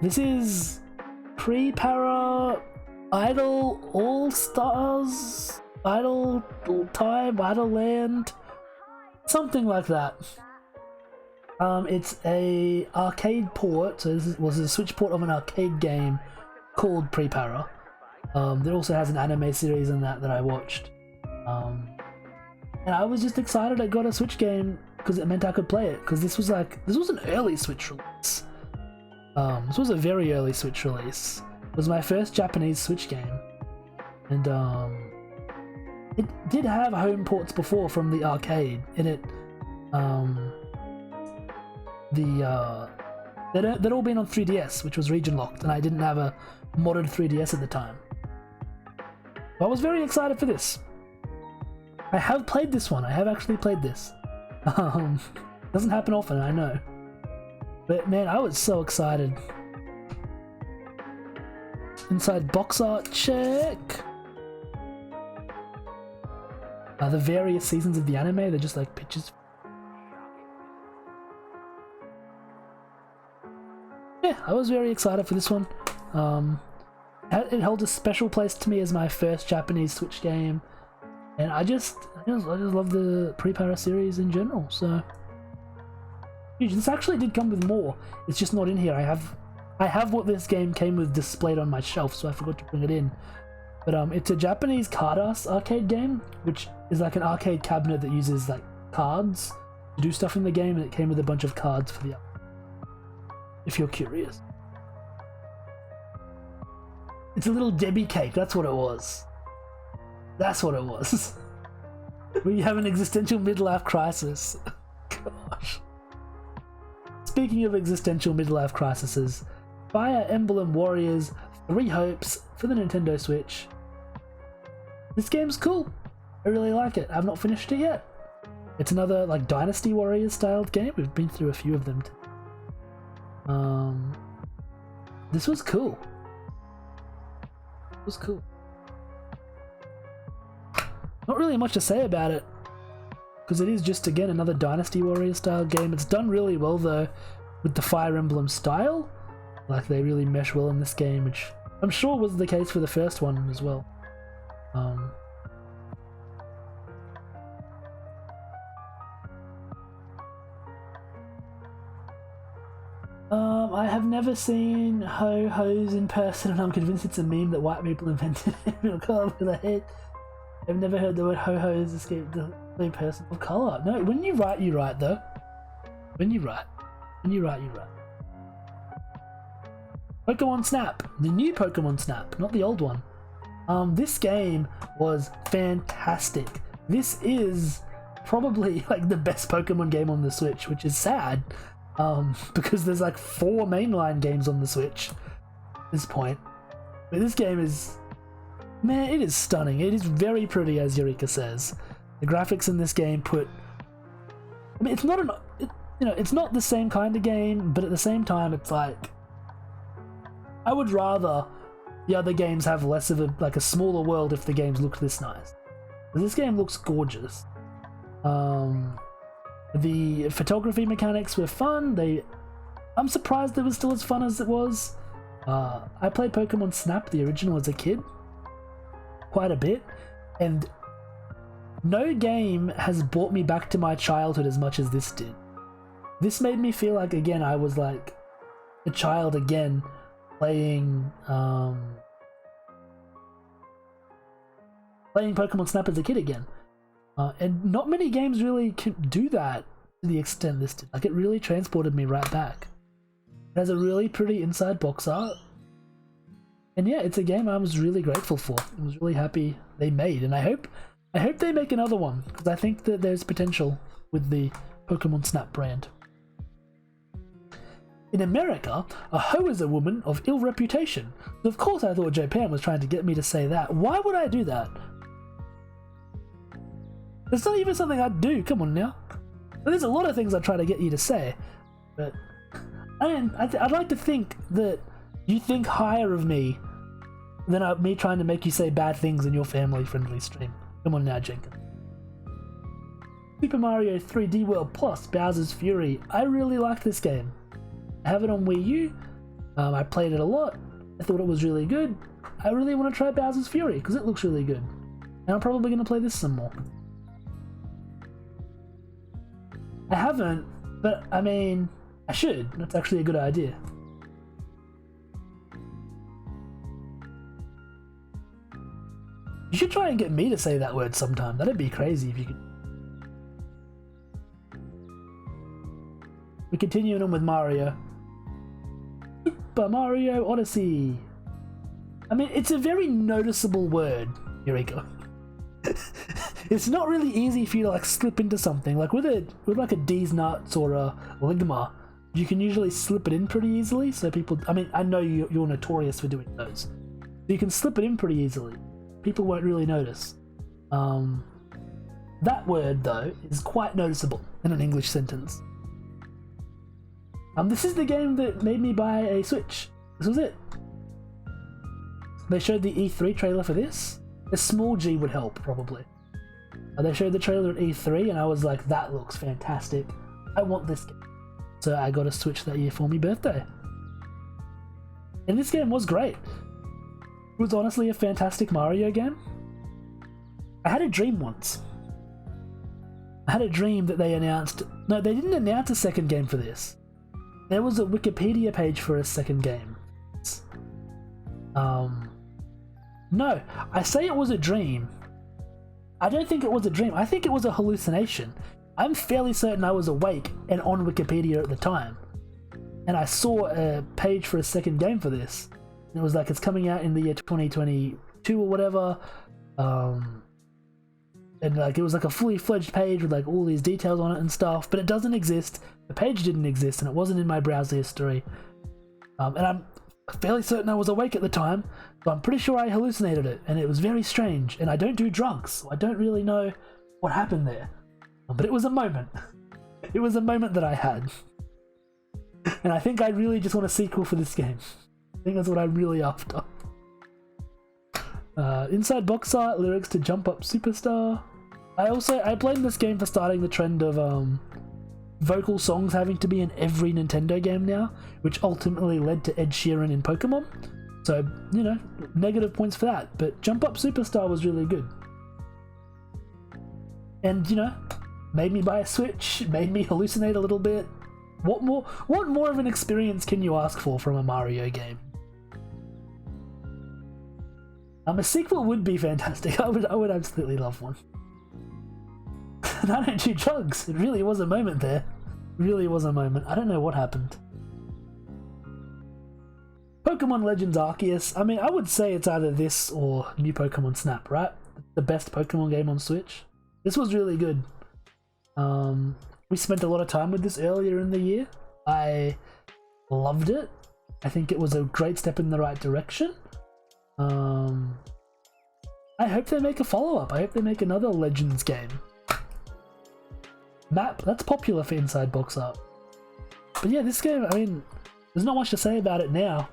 This is Pre-Para Idol All-Stars, Idol Time, Idol Land, something like that. It's a arcade port, so this was a Switch port of an arcade game called Pre-Para. It also has an anime series in that I watched. And I was just excited I got a Switch game because it meant I could play it, because this was an early Switch release. This was a very early Switch release. It was my first Japanese Switch game. And it did have home ports before from the arcade, and they'd all been on 3DS, which was region locked, and I didn't have a modded 3DS at the time. So I was very excited for this. I have played this one. I have actually played this. Doesn't happen often, I know. But man, I was so excited. Inside box art, check. The various seasons of the anime, they're just like pictures. Yeah, I was very excited for this one. It held a special place to me as my first Japanese Switch game. And I just love the Pre-Para series in general, so... This actually did come with more, it's just not in here. I have what this game came with displayed on my shelf, so I forgot to bring it in. But it's a Japanese card-ass arcade game, which is like an arcade cabinet that uses like cards to do stuff in the game, and it came with a bunch of cards for the... if you're curious. It's a little Debbie cake, that's what it was. That's what it was. We have an existential midlife crisis. Gosh. Speaking of existential midlife crises, Fire Emblem Warriors 3 Hopes for the Nintendo Switch. This game's cool. I really like it. I've not finished it yet. It's another like Dynasty Warriors styled game. We've been through a few of them. This was cool. It was cool. Not really much to say about it, because it is just, again, another Dynasty Warriors style game. It's done really well though with the Fire Emblem style. Like, they really mesh well in this game, which I'm sure was the case for the first one as well. I have never seen Ho-Ho's in person, and I'm convinced it's a meme that white people invented. I've never heard the word Ho-Ho's escaped the person of colour. No, when you write, you write though. When you write, you write. Pokemon Snap, the new Pokemon Snap, not the old one. This game was fantastic. This is probably like the best Pokemon game on the Switch, which is sad. Because there's like 4 mainline games on the Switch at this point. But this game is... man, it is stunning. It is very pretty, as Eureka says. The graphics in this game put... I mean, it's not it's not the same kind of game, but at the same time, it's like... I would rather the other games have less of a smaller world if the games looked this nice. But this game looks gorgeous. The photography mechanics were fun. I'm surprised it was still as fun as it was. I played Pokemon Snap, the original, as a kid, quite a bit, and no game has brought me back to my childhood as much as this did. This made me feel like, again, I was like a child again, playing Pokemon Snap as a kid again. And not many games really can do that to the extent this did. Like, it really transported me right back. It has a really pretty inside box art. And yeah, it's a game I was really grateful for. I was really happy they made, and I hope they make another one, because I think that there's potential with the Pokemon Snap brand. In America, a hoe is a woman of ill reputation. So of course I thought Japan was trying to get me to say that. Why would I do that? It's not even something I'd do, come on now. There's a lot of things I try to get you to say, but I'd like to think that you think higher of me than me trying to make you say bad things in your family-friendly stream. Come on now, Jenkins. Super Mario 3D World Plus Bowser's Fury. I really like this game. I have it on Wii U. I played it a lot. I thought it was really good. I really want to try Bowser's Fury because it looks really good. And I'm probably going to play this some more. I haven't, but I mean, I should. That's actually a good idea. You should try and get me to say that word sometime. That'd be crazy if you could. We're continuing on with Mario. Super Mario Odyssey. I mean, it's a very noticeable word. Here we go. It's not really easy for you to like slip into something. Like with like a D's Nuts or a Ligma, you can usually slip it in pretty easily. So people, I mean, I know you're notorious for doing those. So you can slip it in pretty easily. People won't really notice. That word though is quite noticeable in an English sentence. This is the game that made me buy a Switch. This was it. They showed the E3 trailer for this. A small G would help, probably. They showed the trailer at E3 and I was like, that looks fantastic. I want this game. So I got a Switch that year for my birthday. And this game was great. It was honestly a fantastic Mario game. I had a dream once. I had a dream that they announced... No, they didn't announce a second game for this. There was a Wikipedia page for a second game. No, I say it was a dream. I don't think it was a dream. I think it was a hallucination. I'm fairly certain I was awake and on Wikipedia at the time. And I saw a page for a second game for this. And it was like, it's coming out in the year 2022 or whatever. And like, it was like a fully fledged page with like all these details on it and stuff, but it doesn't exist. The page didn't exist and it wasn't in my browser history. And I'm fairly certain I was awake at the time, so I'm pretty sure I hallucinated it, and it was very strange, and I don't do drugs, so I don't really know what happened there. But it was a moment. It was a moment that I had. And I think I really just want a sequel for this game. I think that's what I'm really after. Inside box art, lyrics to Jump Up Superstar. I blamed this game for starting the trend of vocal songs having to be in every Nintendo game now, which ultimately led to Ed Sheeran in Pokemon. So, you know, negative points for that, but Jump Up Superstar was really good. And, you know, made me buy a Switch, made me hallucinate a little bit. What more of an experience can you ask for from a Mario game? A sequel would be fantastic. I would absolutely love one. And I don't do drugs. It really was a moment there. It really was a moment. I don't know what happened. Pokemon Legends Arceus. I mean, I would say it's either this or New Pokemon Snap, right? The best Pokemon game on Switch. This was really good. We spent a lot of time with this earlier in the year. I loved it. I think it was a great step in the right direction. I hope they make a follow-up. I hope they make another Legends game. Map, that's popular for inside box art. But yeah, this game, I mean, there's not much to say about it now.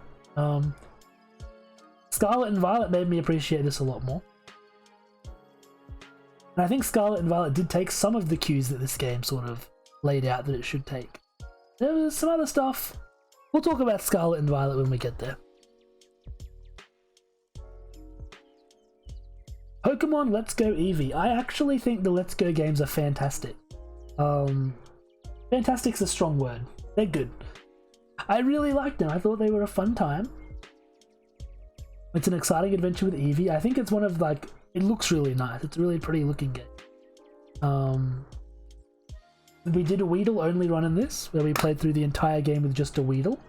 Scarlet and Violet made me appreciate this a lot more. And I think Scarlet and Violet did take some of the cues that this game sort of laid out that it should take. There was some other stuff. We'll talk about Scarlet and Violet when we get there. Pokemon Let's Go Eevee. I actually think the Let's Go games are fantastic. Fantastic's a strong word. They're good. I really liked them. I thought they were a fun time. It's an exciting adventure with Eevee. I think it's one of like, it looks really nice. It's a really pretty looking game. We did a Weedle only run in this, where we played through the entire game with just a Weedle.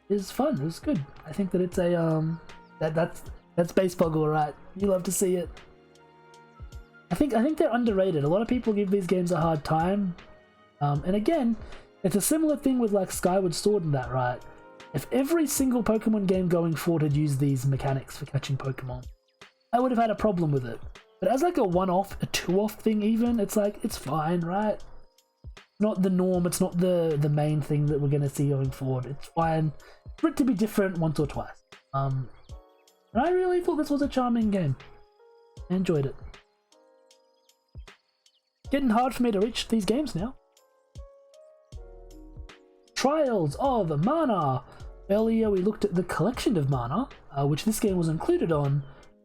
It was fun. It was good. I think that it's a that's baseball, alright. You love to see it. I think they're underrated. A lot of people give these games a hard time. And again, it's a similar thing with like Skyward Sword and that, right? If every single Pokemon game going forward had used these mechanics for catching Pokemon, I would have had a problem with it. But as like a one-off, a two-off thing even, it's like, it's fine, right? Not the norm, it's not the main thing that we're going to see going forward. It's fine for it to be different once or twice. And I really thought this was a charming game. I enjoyed it. Getting hard for me to reach these games now. Trials of Mana. Earlier we looked at the Collection of Mana, which this game was included on.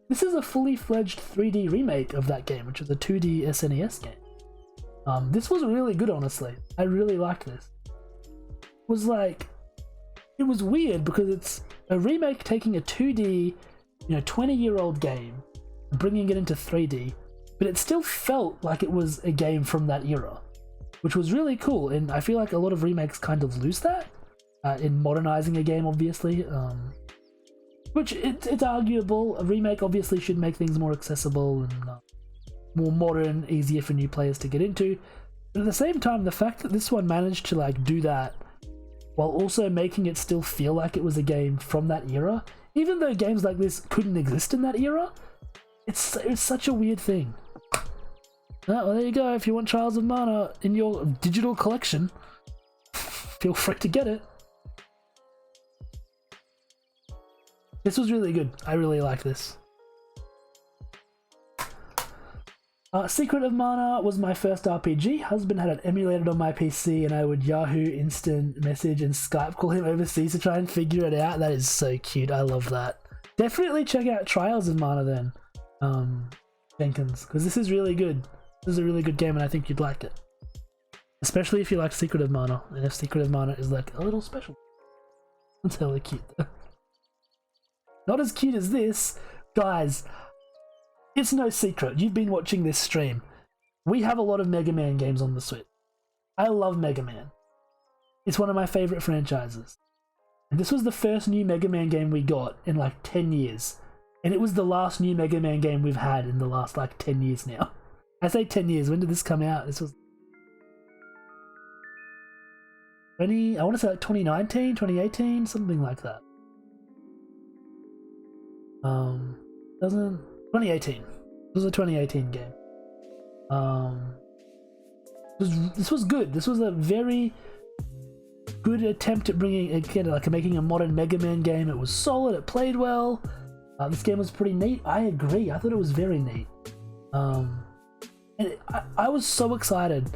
This is a fully fledged 3D remake of that game, which was a 2D SNES game. This was really good, honestly. I really liked this. It was weird because it's a remake taking a 2D, 20-year-old game and bringing it into 3D, but it still felt like it was a game from that era, which was really cool. And I feel like a lot of remakes kind of lose that in modernizing a game, obviously. Which it's arguable. A remake obviously should make things more accessible and more modern, easier for new players to get into. But at the same time, the fact that this one managed to do that while also making it still feel like it was a game from that era, even though games like this couldn't exist in that era, it's such a weird thing. Well, there you go. If you want Trials of Mana in your digital collection, feel free to get it. This was really good. I really like this. Secret of Mana was my first RPG. Husband had it emulated on my PC and I would Yahoo Instant Message and Skype call him overseas to try and figure it out. That is so cute. I love that. Definitely check out Trials of Mana then, Jenkins, because this is really good. This is a really good game and I think you'd like it. Especially if you like Secret of Mana, and if Secret of Mana is like a little special. It's hella cute though. Not as cute as this. Guys, it's no secret. You've been watching this stream. We have a lot of Mega Man games on the Switch. I love Mega Man. It's one of my favorite franchises. And this was the first new Mega Man game we got in like 10 years. And it was the last new Mega Man game we've had in the last like 10 years now. I say 10 years. When did this come out? This was I want to say like 2019, 2018, something like that. 2018. It was a 2018 game. This was good. This was a very good attempt at making a modern Mega Man game. It was solid. It played well. This game was pretty neat. I agree. I thought it was very neat. And I was so excited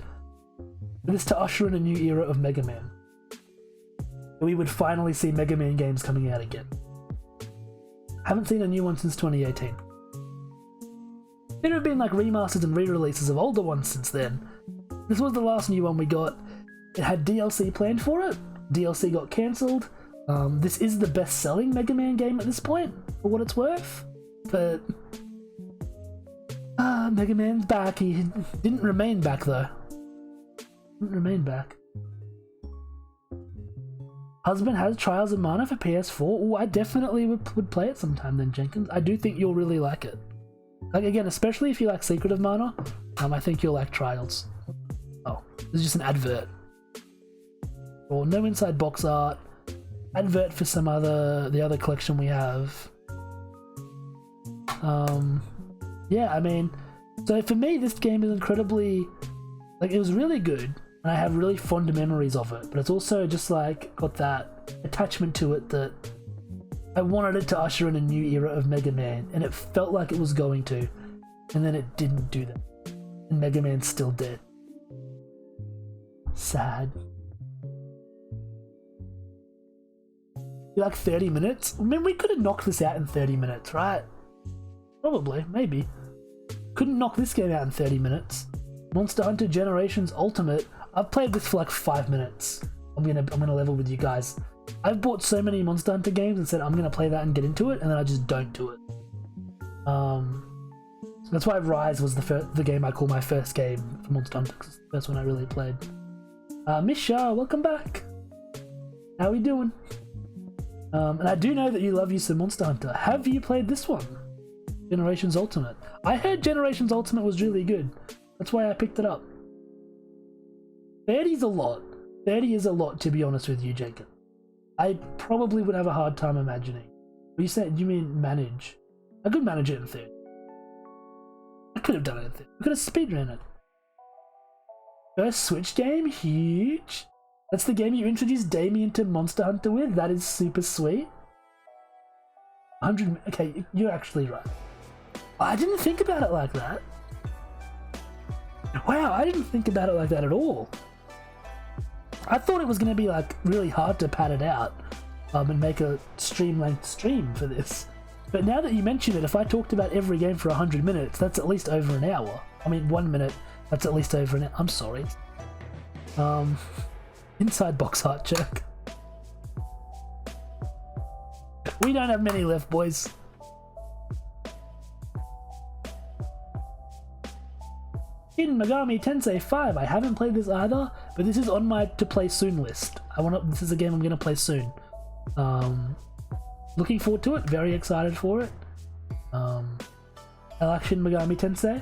for this to usher in a new era of Mega Man. We would finally see Mega Man games coming out again. Haven't seen a new one since 2018. There have been like remasters and re-releases of older ones since then. This was the last new one we got. It had DLC planned for it. DLC got cancelled. This is the best-selling Mega Man game at this point, for what it's worth. But Mega Man's back. He didn't remain back though. Didn't remain back. Husband has Trials of Mana for PS4. Oh, I definitely would play it sometime then, Jenkins. I do think you'll really like it. Like, again, especially if you like Secret of Mana, I think you'll like Trials. Oh, this is just an advert. Or no inside box art. Advert for the other collection we have. Yeah, I mean, so for me, this game is incredibly, it was really good. And I have really fond memories of it, but it's also just got that attachment to it that I wanted it to usher in a new era of Mega Man, and it felt like it was going to, and then it didn't do that. And Mega Man's still dead. Sad. Like 30 minutes? I mean, we could have knocked this out in 30 minutes, right? Probably, maybe. Couldn't knock this game out in 30 minutes. Monster Hunter Generations Ultimate. I've played this for like 5 minutes. I'm gonna level with you guys. I've bought so many Monster Hunter games and said I'm gonna play that and get into it, and then I just don't do it. So that's why Rise was the game I call my first game for Monster Hunter, 'cause it's the first one I really played. Misha, welcome back. How we doing? And I do know that you love you some Monster Hunter. Have you played this one? Generations Ultimate. I heard Generations Ultimate was really good. That's why I picked it up. 30's a lot. 30 is a lot, to be honest with you, Jacob. I probably would have a hard time imagining. What you said, you mean manage? I could manage it in 30. I could have done it in 30. I could have speedrun it. First Switch game? Huge. That's the game you introduced Damien to Monster Hunter with? That is super sweet. 100... Okay, you're actually right. I didn't think about it like that. Wow, I didn't think about it like that at all. I thought it was going to be like really hard to pad it out and make a stream-length stream for this. But now that you mention it, if I talked about every game for 100 minutes, that's at least over an hour. I mean, 1 minute, that's at least over an hour. I'm sorry. Inside box art check. We don't have many left, boys. Shin Megami Tensei 5. I haven't played this either, but this is on my to play soon list. This is a game I'm gonna play soon. Looking forward to it. Very excited for it. I like Shin Megami Tensei.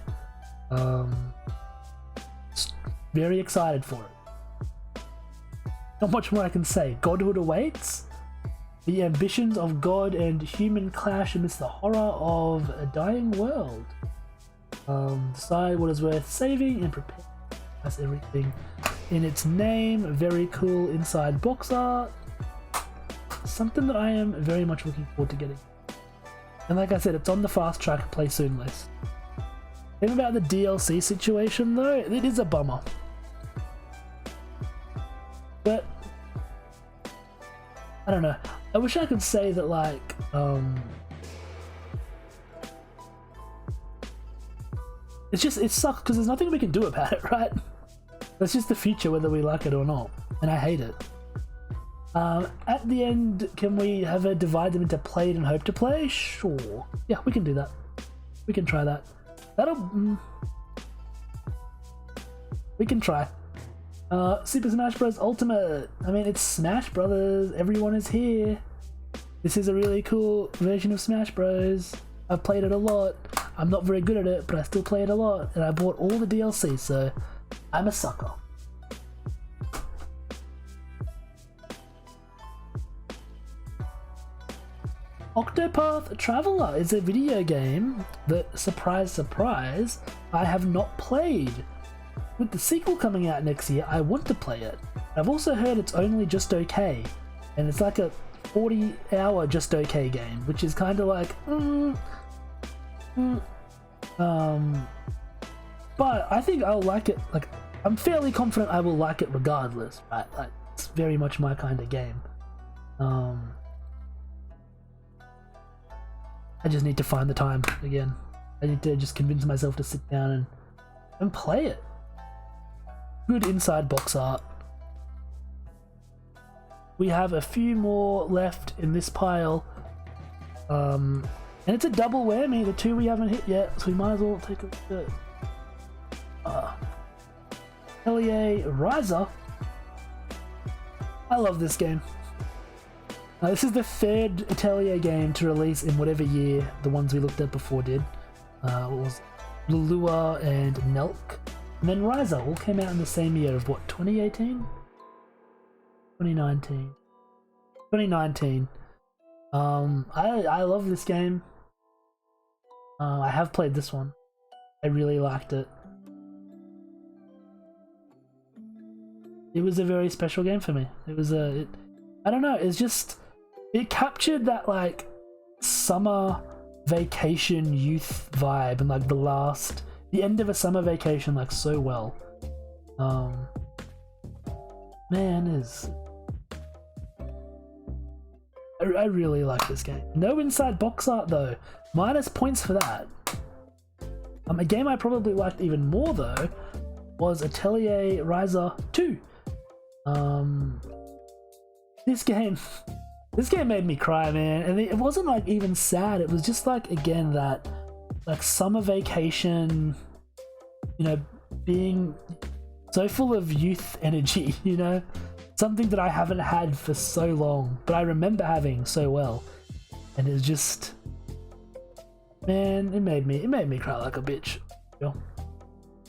Very excited for it. Not much more I can say. Godhood awaits. The ambitions of God and human clash amidst the horror of a dying world. Decide what is worth saving and prepare. That's everything in its name. Very cool inside box art. Something that I am very much looking forward to getting. And like I said, it's on the fast track play soon list. Thing about the DLC situation though, it is a bummer. But I don't know. I wish I could say that like it sucks because there's nothing we can do about it, right? That's just the future whether we like it or not. And I hate it. At the end, can we divide them into played and hope to play? Sure. Yeah, we can do that. We can try that. We can try. Super Smash Bros. Ultimate. I mean, it's Smash Brothers. Everyone is here. This is a really cool version of Smash Bros. I've played it a lot. I'm not very good at it, but I still play it a lot. And I bought all the DLC, so I'm a sucker. Octopath Traveler is a video game that, surprise surprise, I have not played. With the sequel coming out next year, I want to play it. I've also heard it's only just okay, and it's like a 40-hour just okay game, which is kind of like, but I think I'll like it. Like, I'm fairly confident I will like it regardless, right? Like, it's very much my kind of game. I just need to find the time again. I need to just convince myself to sit down and play it. Good inside box art. We have a few more left in this pile. And it's a double whammy, the two we haven't hit yet, so we might as well take a look at Atelier Ryza. I love this game. This is the third Atelier game to release in whatever year the ones we looked at before did. What was Lulua and Nelk. And then Ryza all came out in the same year of what, 2018? 2019. 2019. I love this game. I have played this one. I really liked it. It was a very special game for me. It was I don't know, it it captured that like summer vacation youth vibe and like the end of a summer vacation like so well. Man, I really like this game. No inside box art though. Minus points for that. A game I probably liked even more though was Atelier Ryza 2. This game made me cry, man, and it wasn't like even sad. It was just like, again, that like summer vacation, you know, being so full of youth energy, you know, something that I haven't had for so long, but I remember having so well, and it's just, man, it made me cry like a bitch.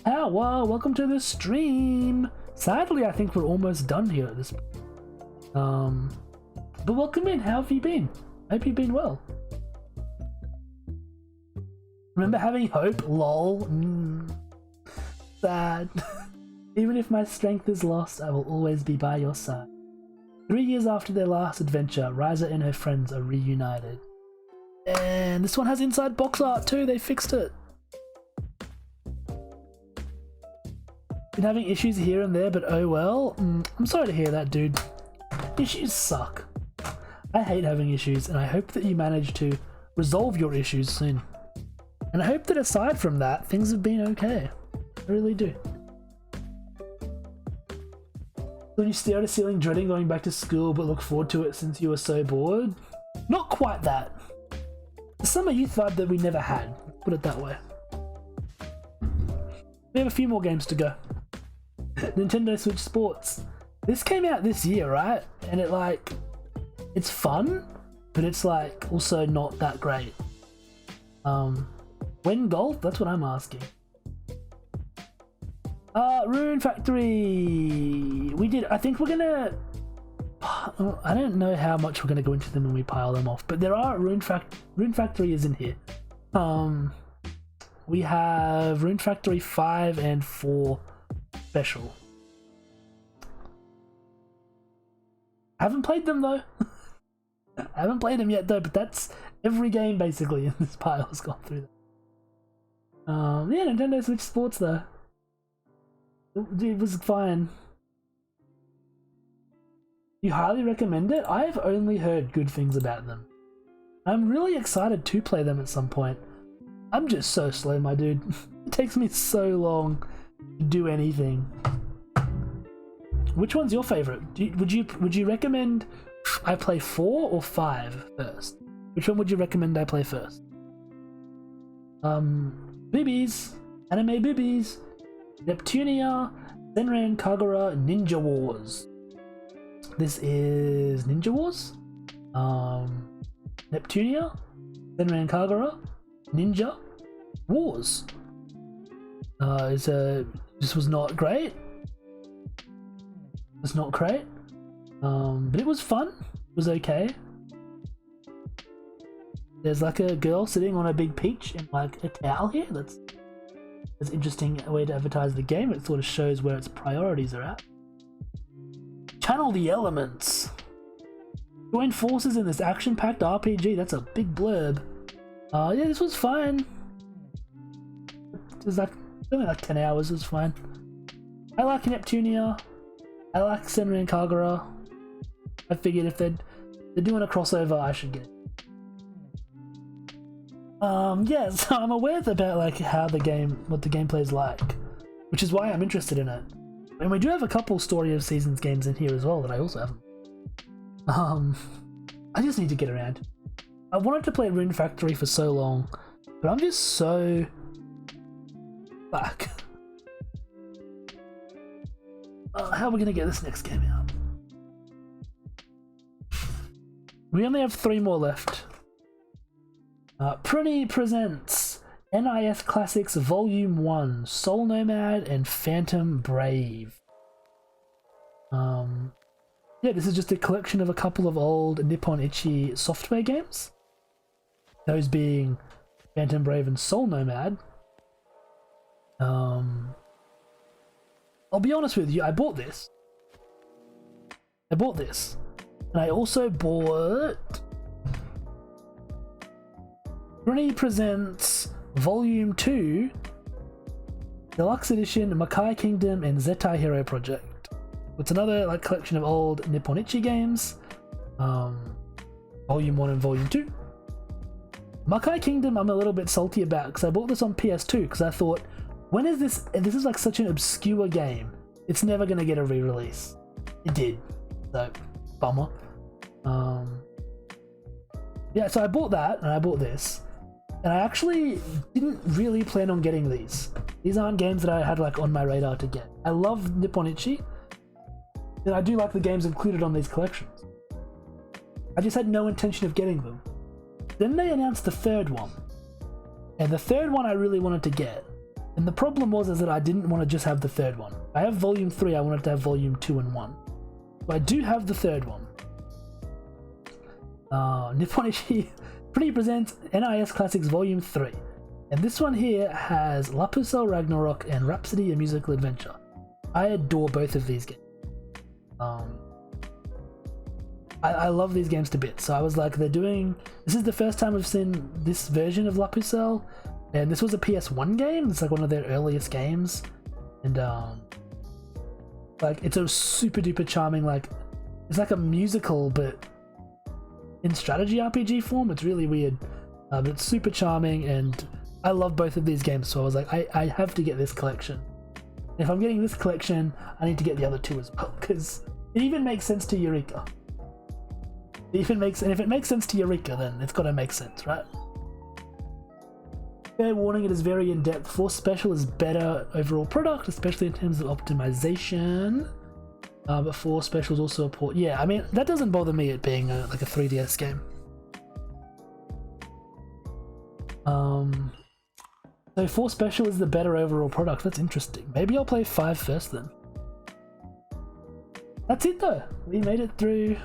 Ah, well, welcome to the stream. Sadly, I think we're almost done here at this point. But welcome in. How have you been? Hope you've been well. Remember having hope? Lol. Sad. Even if my strength is lost, I will always be by your side. 3 years after their last adventure, Ryza and her friends are reunited. And this one has inside box art too. They fixed it. Been having issues here and there, but oh well. I'm sorry to hear that, dude. Issues suck. I hate having issues, and I hope that you manage to resolve your issues soon. And I hope that aside from that, things have been okay. I really do. When you stare at a ceiling dreading going back to school but look forward to it since you were so bored? Not quite that. The summer youth vibe that we never had, put it that way. We have a few more games to go. Nintendo Switch Sports. This came out this year, right? And it's fun, but it's like also not that great. When golf? That's what I'm asking. Rune Factory. I think we're gonna. I don't know how much we're gonna go into them when we pile them off, but there are Rune Factory is in here. We have Rune Factory 5 and 4 special. I haven't played them though. I haven't played them yet though, but that's every game basically in this pile has gone through that. Yeah, Nintendo Switch Sports though. It was fine. You highly recommend it? I've only heard good things about them. I'm really excited to play them at some point. I'm just so slow, my dude. It takes me so long to do anything. Which one's your favorite? Would you recommend I play 4 or 5 first? Which one would you recommend I play first? Boobies, anime boobies, Neptunia, Senran Kagura, Ninja Wars. This is Ninja Wars, Neptunia, Senran Kagura, Ninja Wars. This was not great. It's not great, but it was fun. It was okay. There's like a girl sitting on a big peach in like a towel here. That's an interesting way to advertise the game. It sort of shows where its priorities are at. Channel the elements. Join forces in this action-packed RPG. That's a big blurb. Yeah, this was fine. It was like only like 10 hours. It was fine. I like Neptunia. I like Senran Kagura. I figured if they're doing a crossover, I should get it. Yeah, so I'm aware about like what the gameplay is like, which is why I'm interested in it. And we do have a couple Story of Seasons games in here as well that I also haven't. I just need to get around. I wanted to play Rune Factory for so long, but I'm just so fuck. How are we gonna get this next game out? We only have 3 more left. Prunny presents NIS Classics Volume 1, Soul Nomad and Phantom Brave. Yeah, this is just a collection of a couple of old Nippon Ichi software games. Those being Phantom Brave and Soul Nomad. I'll be honest with you, I bought this. And I also bought Bruni Presents Volume 2 Deluxe Edition Makai Kingdom and Zettai Hero Project. It's another like collection of old Nipponichi games. Volume 1 and Volume 2. Makai Kingdom I'm a little bit salty about because I bought this on PS2 because I thought, when is this? This is like such an obscure game. It's never going to get a re-release. It did. So, bummer. Yeah, so I bought that and I bought this. And I actually didn't really plan on getting these. These aren't games that I had like on my radar to get. I love Nipponichi. And I do like the games included on these collections. I just had no intention of getting them. Then they announced the third one. And the third one I really wanted to get. And the problem was is that I didn't want to just have the third one. I have Volume 3, I wanted to have Volume 2 and 1. But I do have the third one. Nipponichi Bruni Presents NIS Classics Volume 3. And this one here has La Pucelle Ragnarok and Rhapsody A Musical Adventure. I adore both of these games. I love these games to bits. So I was like, this is the first time I've seen this version of La Pucelle. And this was a PS1 game. It's like one of their earliest games. And like it's a super duper charming, like it's like a musical but in strategy RPG form. It's really weird. But it's super charming and I love both of these games, so I was like, I have to get this collection. If I'm getting this collection, I need to get the other two as well, because it even makes sense to Eureka. And if it makes sense to Eureka, then it's got to make sense, right? Fair warning, it is very in-depth. Force Special is better overall product, especially in terms of optimization. But Force Special is also a port. Yeah, I mean, that doesn't bother me, it being like a 3DS game. So 4 Special is the better overall product. That's interesting. Maybe I'll play 5 first then. That's it though. We made it through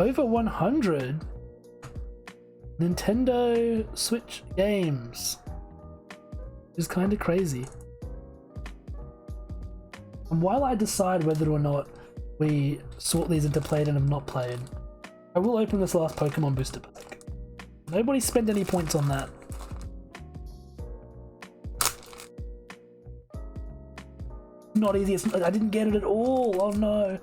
over 100 Nintendo Switch games. It's kind of crazy. And while I decide whether or not we sort these into played and have not played, I will open this last Pokemon booster pack. Nobody spend any points on that. Not easy. I didn't get it at all. Oh no.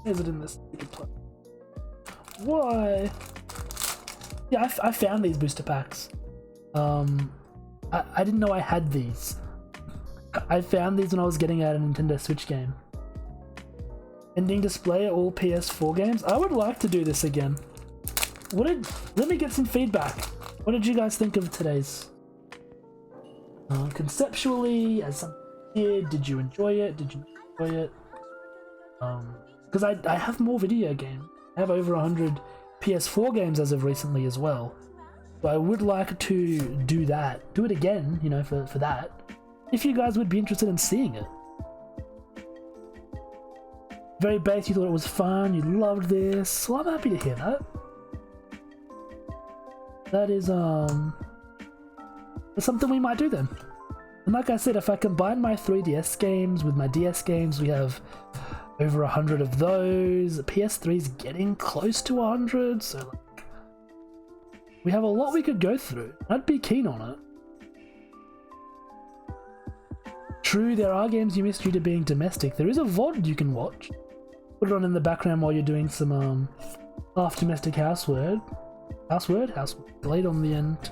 Is it in this stupid place? Why? Yeah, I found these booster packs. I didn't know I had these. I found these when I was getting out a Nintendo Switch game. Ending display all PS4 games. I would like to do this again. Let me get some feedback. What did you guys think of today's? Conceptually, as some did you enjoy it? Did you enjoy it? Because I have more video games. I have over 100 PS4 games as of recently as well. So I would like to do that. Do it again, you know, for that. If you guys would be interested in seeing it. Very base, you thought it was fun, you loved this. Well, I'm happy to hear that. That is, that's something we might do then. And like I said, if I combine my 3DS games with my DS games, we have over 100 of those. PS3's getting close to 100, so like, we have a lot we could go through. I'd be keen on it. True, there are games you miss due to being domestic. There is a VOD you can watch. Put it on in the background while you're doing some half domestic housework. Housework? Delayed on the end.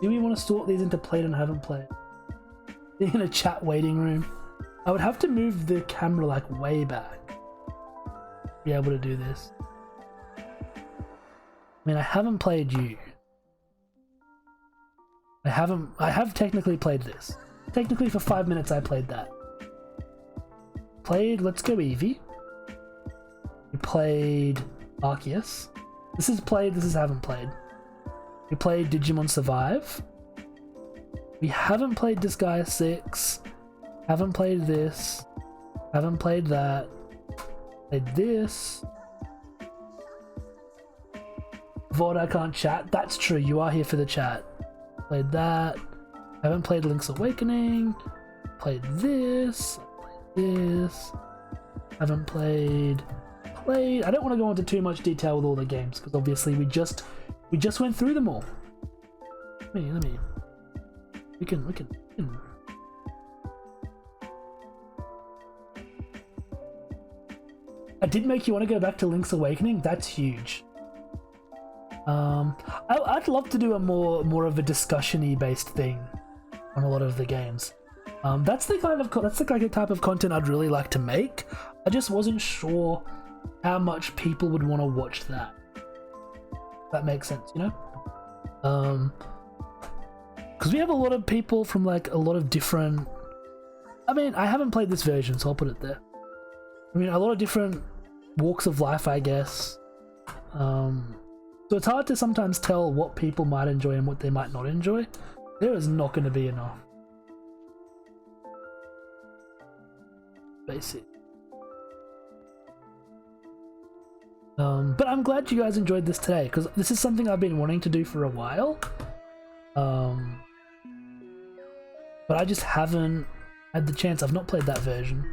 Do we want to sort these into played and haven't played? Being in a chat waiting room. I would have to move the camera like way back to be able to do this. I mean, I haven't played you. I have technically played this. Technically for 5 minutes I played that. Played Let's Go Eevee. We played Arceus. This is played, this is haven't played. We played Digimon Survive. We haven't played Disgaea 6. Haven't played this. Haven't played that. Played this. VOD, I can't chat. That's true, you are here for the chat. Played that. I haven't played Link's Awakening. Played this. Haven't played. I don't want to go into too much detail with all the games because obviously we just went through them all. Let me. We can. I did make you want to go back to Link's Awakening. That's huge. I'd love to do a more of a discussion-y based thing on a lot of the games. That's the kind of type of content I'd really like to make. I just wasn't sure how much people would want to watch that. That makes sense, you know? Because we have a lot of people from like a lot of different. I mean, I haven't played this version, so I'll put it there. I mean, a lot of different walks of life, I guess. So it's hard to sometimes tell what people might enjoy and what they might not enjoy. There is not going to be enough. Basic. But I'm glad you guys enjoyed this today, because this is something I've been wanting to do for a while. But I just haven't had the chance. I've not played that version.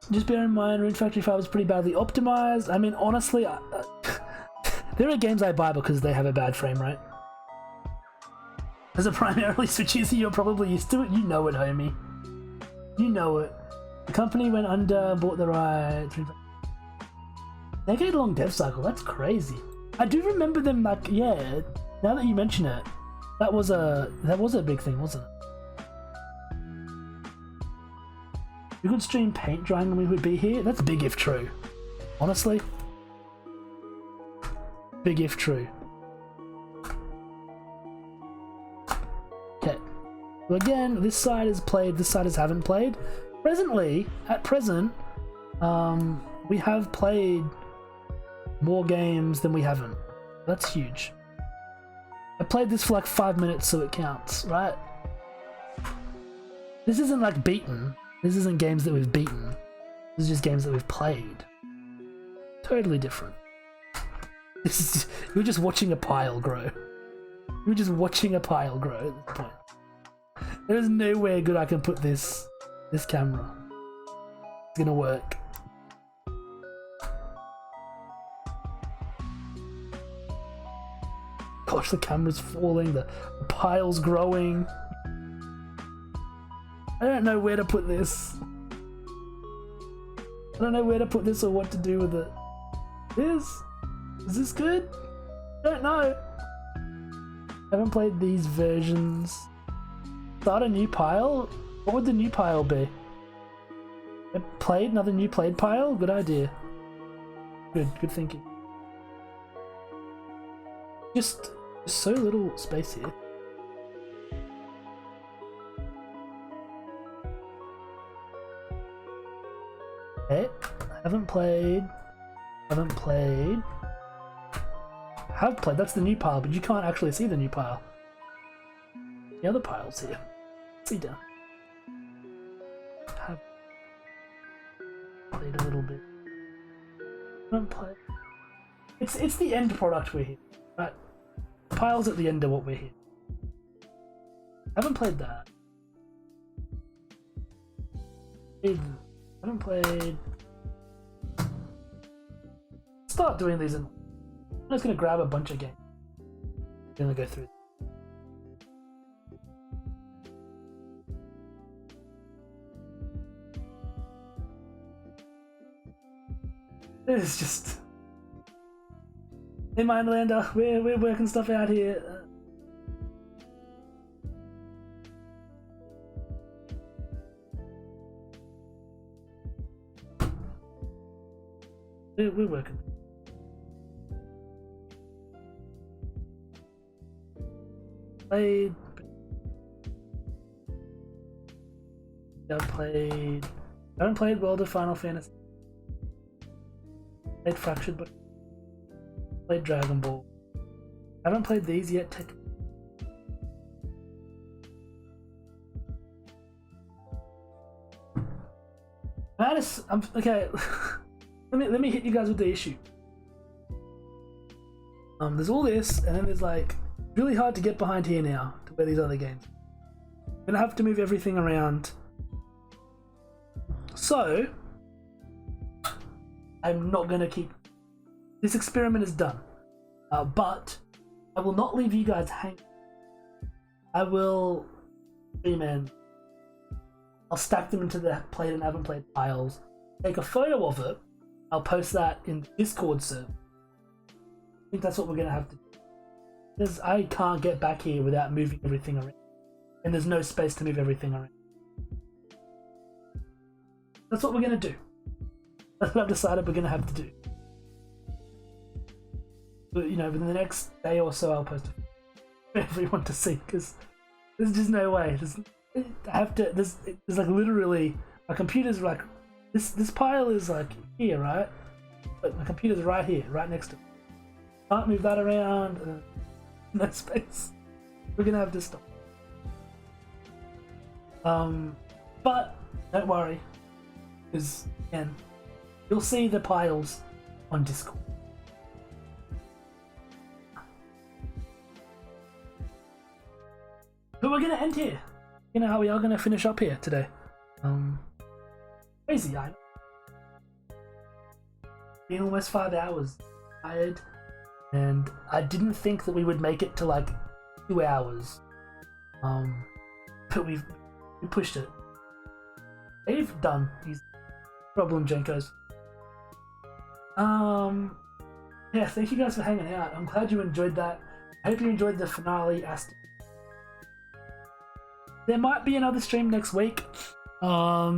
Just bear in mind, Rune Factory 5 is pretty badly optimized. I mean, honestly, there are games I buy because they have a bad frame rate. As a primarily Switch user, you're probably used to it. You know it, homie. You know it. The company went under, bought the rights. Decade-long dev cycle. That's crazy. I do remember them, like, yeah. Now that you mention it, that was a big thing, wasn't it? You could stream paint drying and we would be here. That's big if true. Honestly. Big if true. Okay. So again, this side is played, this side is haven't played. At present, we have played more games than we haven't. That's huge. I played this for like 5 minutes, so it counts, right? This isn't like beaten. This isn't games that we've beaten. This is just games that we've played. Totally different. You're just watching a pile grow. You're just watching a pile grow at this point. There's nowhere good I can put this camera. It's gonna work. Gosh, the camera's falling, the pile's growing. I don't know where to put this. I don't know where to put this or what to do with it. Is this good? I don't know. I haven't played these versions. Start a new pile? What would the new pile be? Another new played pile? Good idea. Good thinking. Just so little space here. Okay, have played, that's the new pile, but you can't actually see the new pile. The other pile's here. See down. Have played a little bit. Haven't played. It's the end product we're here, right? Piles at the end of what we're here. Haven't played that. Haven't played. Start doing these. I'm just gonna grab a bunch of games. I'm gonna go through. It's just. Hey, Mindlander, we're working stuff out here. We're working. I haven't played World of Final Fantasy. Played Fractured, but played Dragon Ball. Haven't played these yet. Okay. Let me hit you guys with the issue. There's all this, and then there's like really hard to get behind here now to where these other games. I'm gonna have to move everything around. So I'm not gonna keep. This experiment is done, but I will not leave you guys hanging. I will stream in. I'll stack them into the played and haven't played piles. Take a photo of it. I'll post that in the Discord server. I think that's what we're gonna have to do. Because I can't get back here without moving everything around. And there's no space to move everything around. That's what we're gonna do. That's what I've decided we're gonna have to do. But, you know, within the next day or so, I'll post it for everyone to see, because there's just no way. I have to. There's like literally, my computer's like, this pile is like here, right? But my computer's right here, right next to it. Can't move that around. No space. We're gonna have to stop. But don't worry, because again, you'll see the piles on Discord. But we're gonna end here. You know how we are gonna finish up here today. Crazy, I know. Been almost 5 hours. Tired. And I didn't think that we would make it to like 2 hours. But we pushed it. Dave done. He's problem, Jenkos. Yeah, thank you guys for hanging out. I'm glad you enjoyed that. I hope you enjoyed the finale. There might be another stream next week. I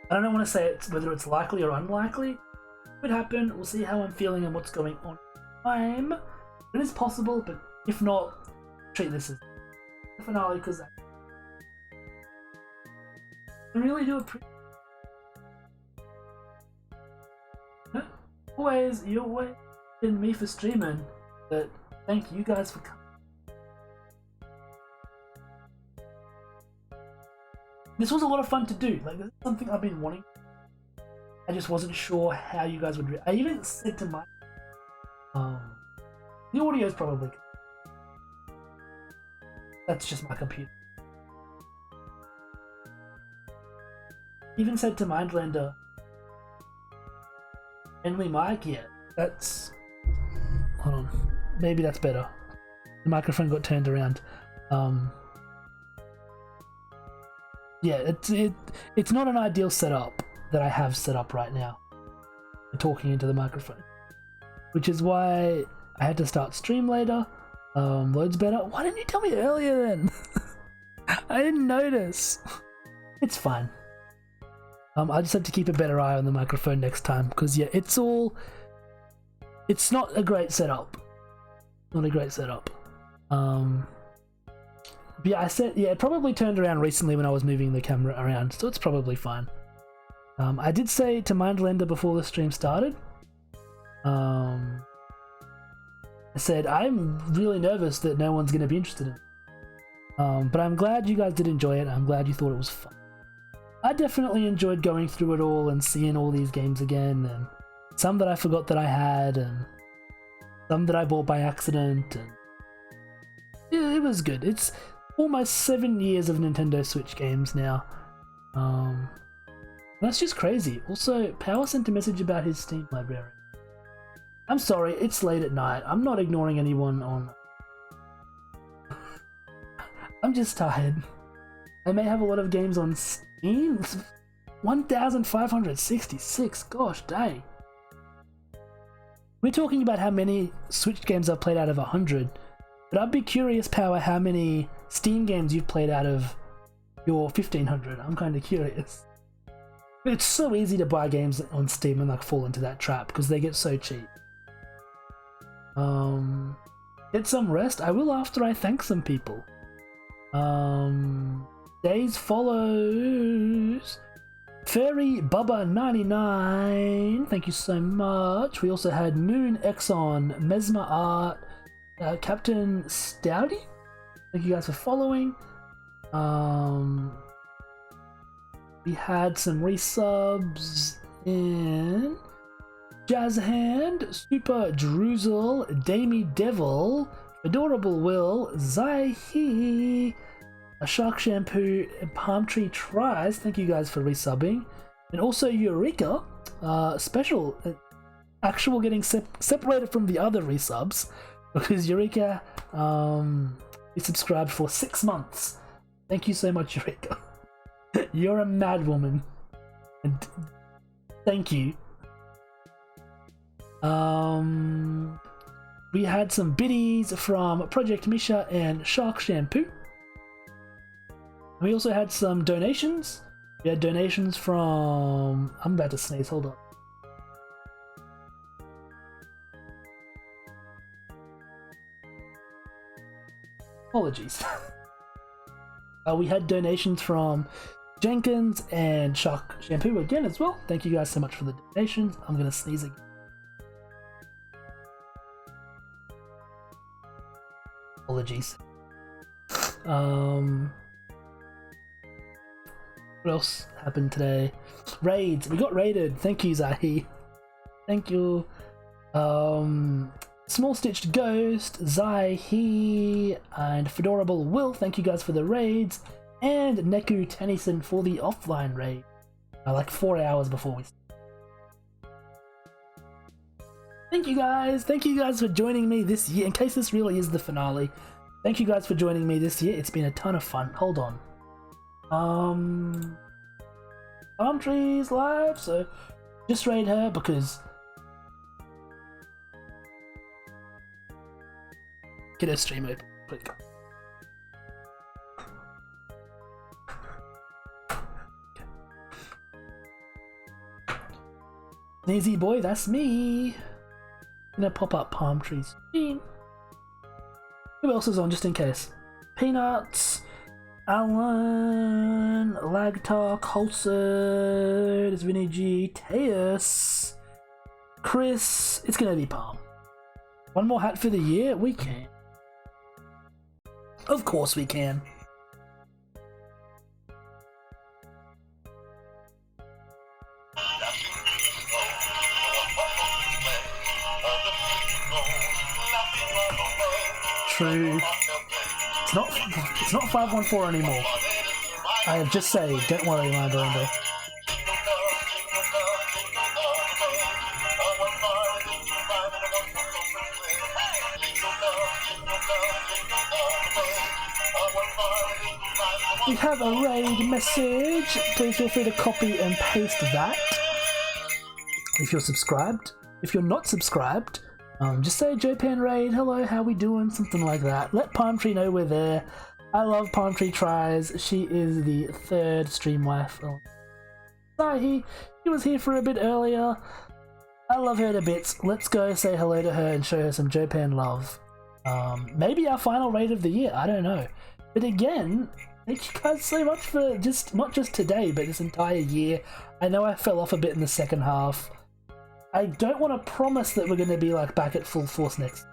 don't want to say whether it's likely or unlikely. It could happen. We'll see how I'm feeling and what's going on. It is possible, but if not, treat this as the finale, because I really do appreciate. You're always in me for streaming, but thank you guys for coming. This was a lot of fun to do. Like, this is something I've been wanting. I just wasn't sure how you guys would I even said to my the audio is probably good. That's just my computer. Even said to Mindlander, Henley mic, yeah, that's, hold on, maybe that's better. The microphone got turned around. Yeah, it's not an ideal setup that I have set up right now. I'm talking into the microphone, which is why I had to start stream later. Loads better. Why didn't you tell me earlier then? I didn't notice. It's fine. I just have to keep a better eye on the microphone next time, because yeah, it's not a great setup. Not a great setup. But yeah, it probably turned around recently when I was moving the camera around, so it's probably fine. I did say to Mindlander before the stream started, I said, I'm really nervous that no one's going to be interested in it. But I'm glad you guys did enjoy it. I'm glad you thought it was fun. I definitely enjoyed going through it all and seeing all these games again, and some that I forgot that I had, and some that I bought by accident, and yeah, it was good. It's almost 7 years of Nintendo Switch games now. That's just crazy. Also, Power sent a message about his Steam library. I'm sorry, it's late at night. I'm not ignoring anyone on... I'm just tired. I may have a lot of games on Steam. 1,566, gosh dang. We're talking about how many Switch games I've played out of 100, but I'd be curious, Power, how many Steam games you've played out of your 1,500. I'm kind of curious. It's so easy to buy games on Steam and like fall into that trap because they get so cheap. Get some rest. I will after I thank some people. Days follows. Fairy Bubba 99. Thank you so much. We also had Moon Exxon, Mesmer Art, Captain Stouty. Thank you guys for following. We had some resubs in Jazz Hand, Super Druzel, Damie Devil, Adorable Will, Zaihi, a Shark Shampoo, and Palm Tree Tries. Thank you guys for resubbing. And also Eureka, special, actual getting separated from the other resubs because Eureka is subscribed for 6 months. Thank you so much, Eureka. You're a mad woman. And thank you. We had some biddies from Project Misha and Shark Shampoo. We also had some donations. We had donations from... I'm about to sneeze, hold on. Apologies. We had donations from Jenkins and Shark Shampoo again as well. Thank you guys so much for the donations. I'm gonna sneeze again. Apologies. What else happened today? Raids. We got raided. Thank you, Zahi. Thank you. Small Stitched Ghost, Zahi, and Fedorable Will. Thank you guys for the raids. And Neku Tennyson for the offline raid. Like 4 hours before we... Thank you guys. Thank you guys for joining me this year. In case this really is the finale. Thank you guys for joining me this year. It's been a ton of fun. Hold on. Palm Trees live, so just raid her because get her stream open quick. Sneezy boy, that's me. Gonna pop up Palm Trees stream. Who else is on just in case? Peanuts, Alan, Lagtar, Colserd, Vinny G, Teus, Chris. It's gonna be Palm. One more hat for the year? We can. Of course we can. True. It's not 514 anymore. I have just say, don't worry, my Brando. We have a raid message. Please feel free to copy and paste that. If you're subscribed. If you're not subscribed, just say Japan Raid, hello, how we doing? Something like that. Let Palm Tree know we're there. I love Palm Tree Tries. She is the third stream wife. Sahi, he was here for a bit earlier. I love her to bits. Let's go say hello to her and show her some Japan love. Maybe our final raid of the year, I don't know. But again, thank you guys so much for not just today, but this entire year. I know I fell off a bit in the second half. I don't want to promise that we're going to be like back at full force next,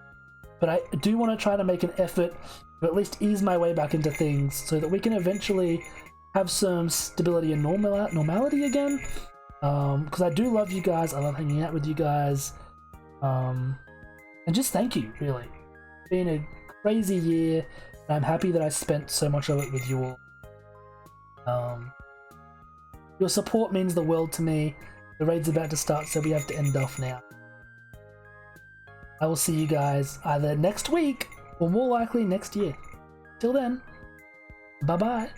but I do want to try to make an effort to at least ease my way back into things so that we can eventually have some stability and normality again. Because I do love you guys, I love hanging out with you guys, and just thank you, really. It's been a crazy year, and I'm happy that I spent so much of it with you all. Your support means the world to me. The raid's about to start, so we have to end off now. I will see you guys either next week or more likely next year. Till then, bye bye.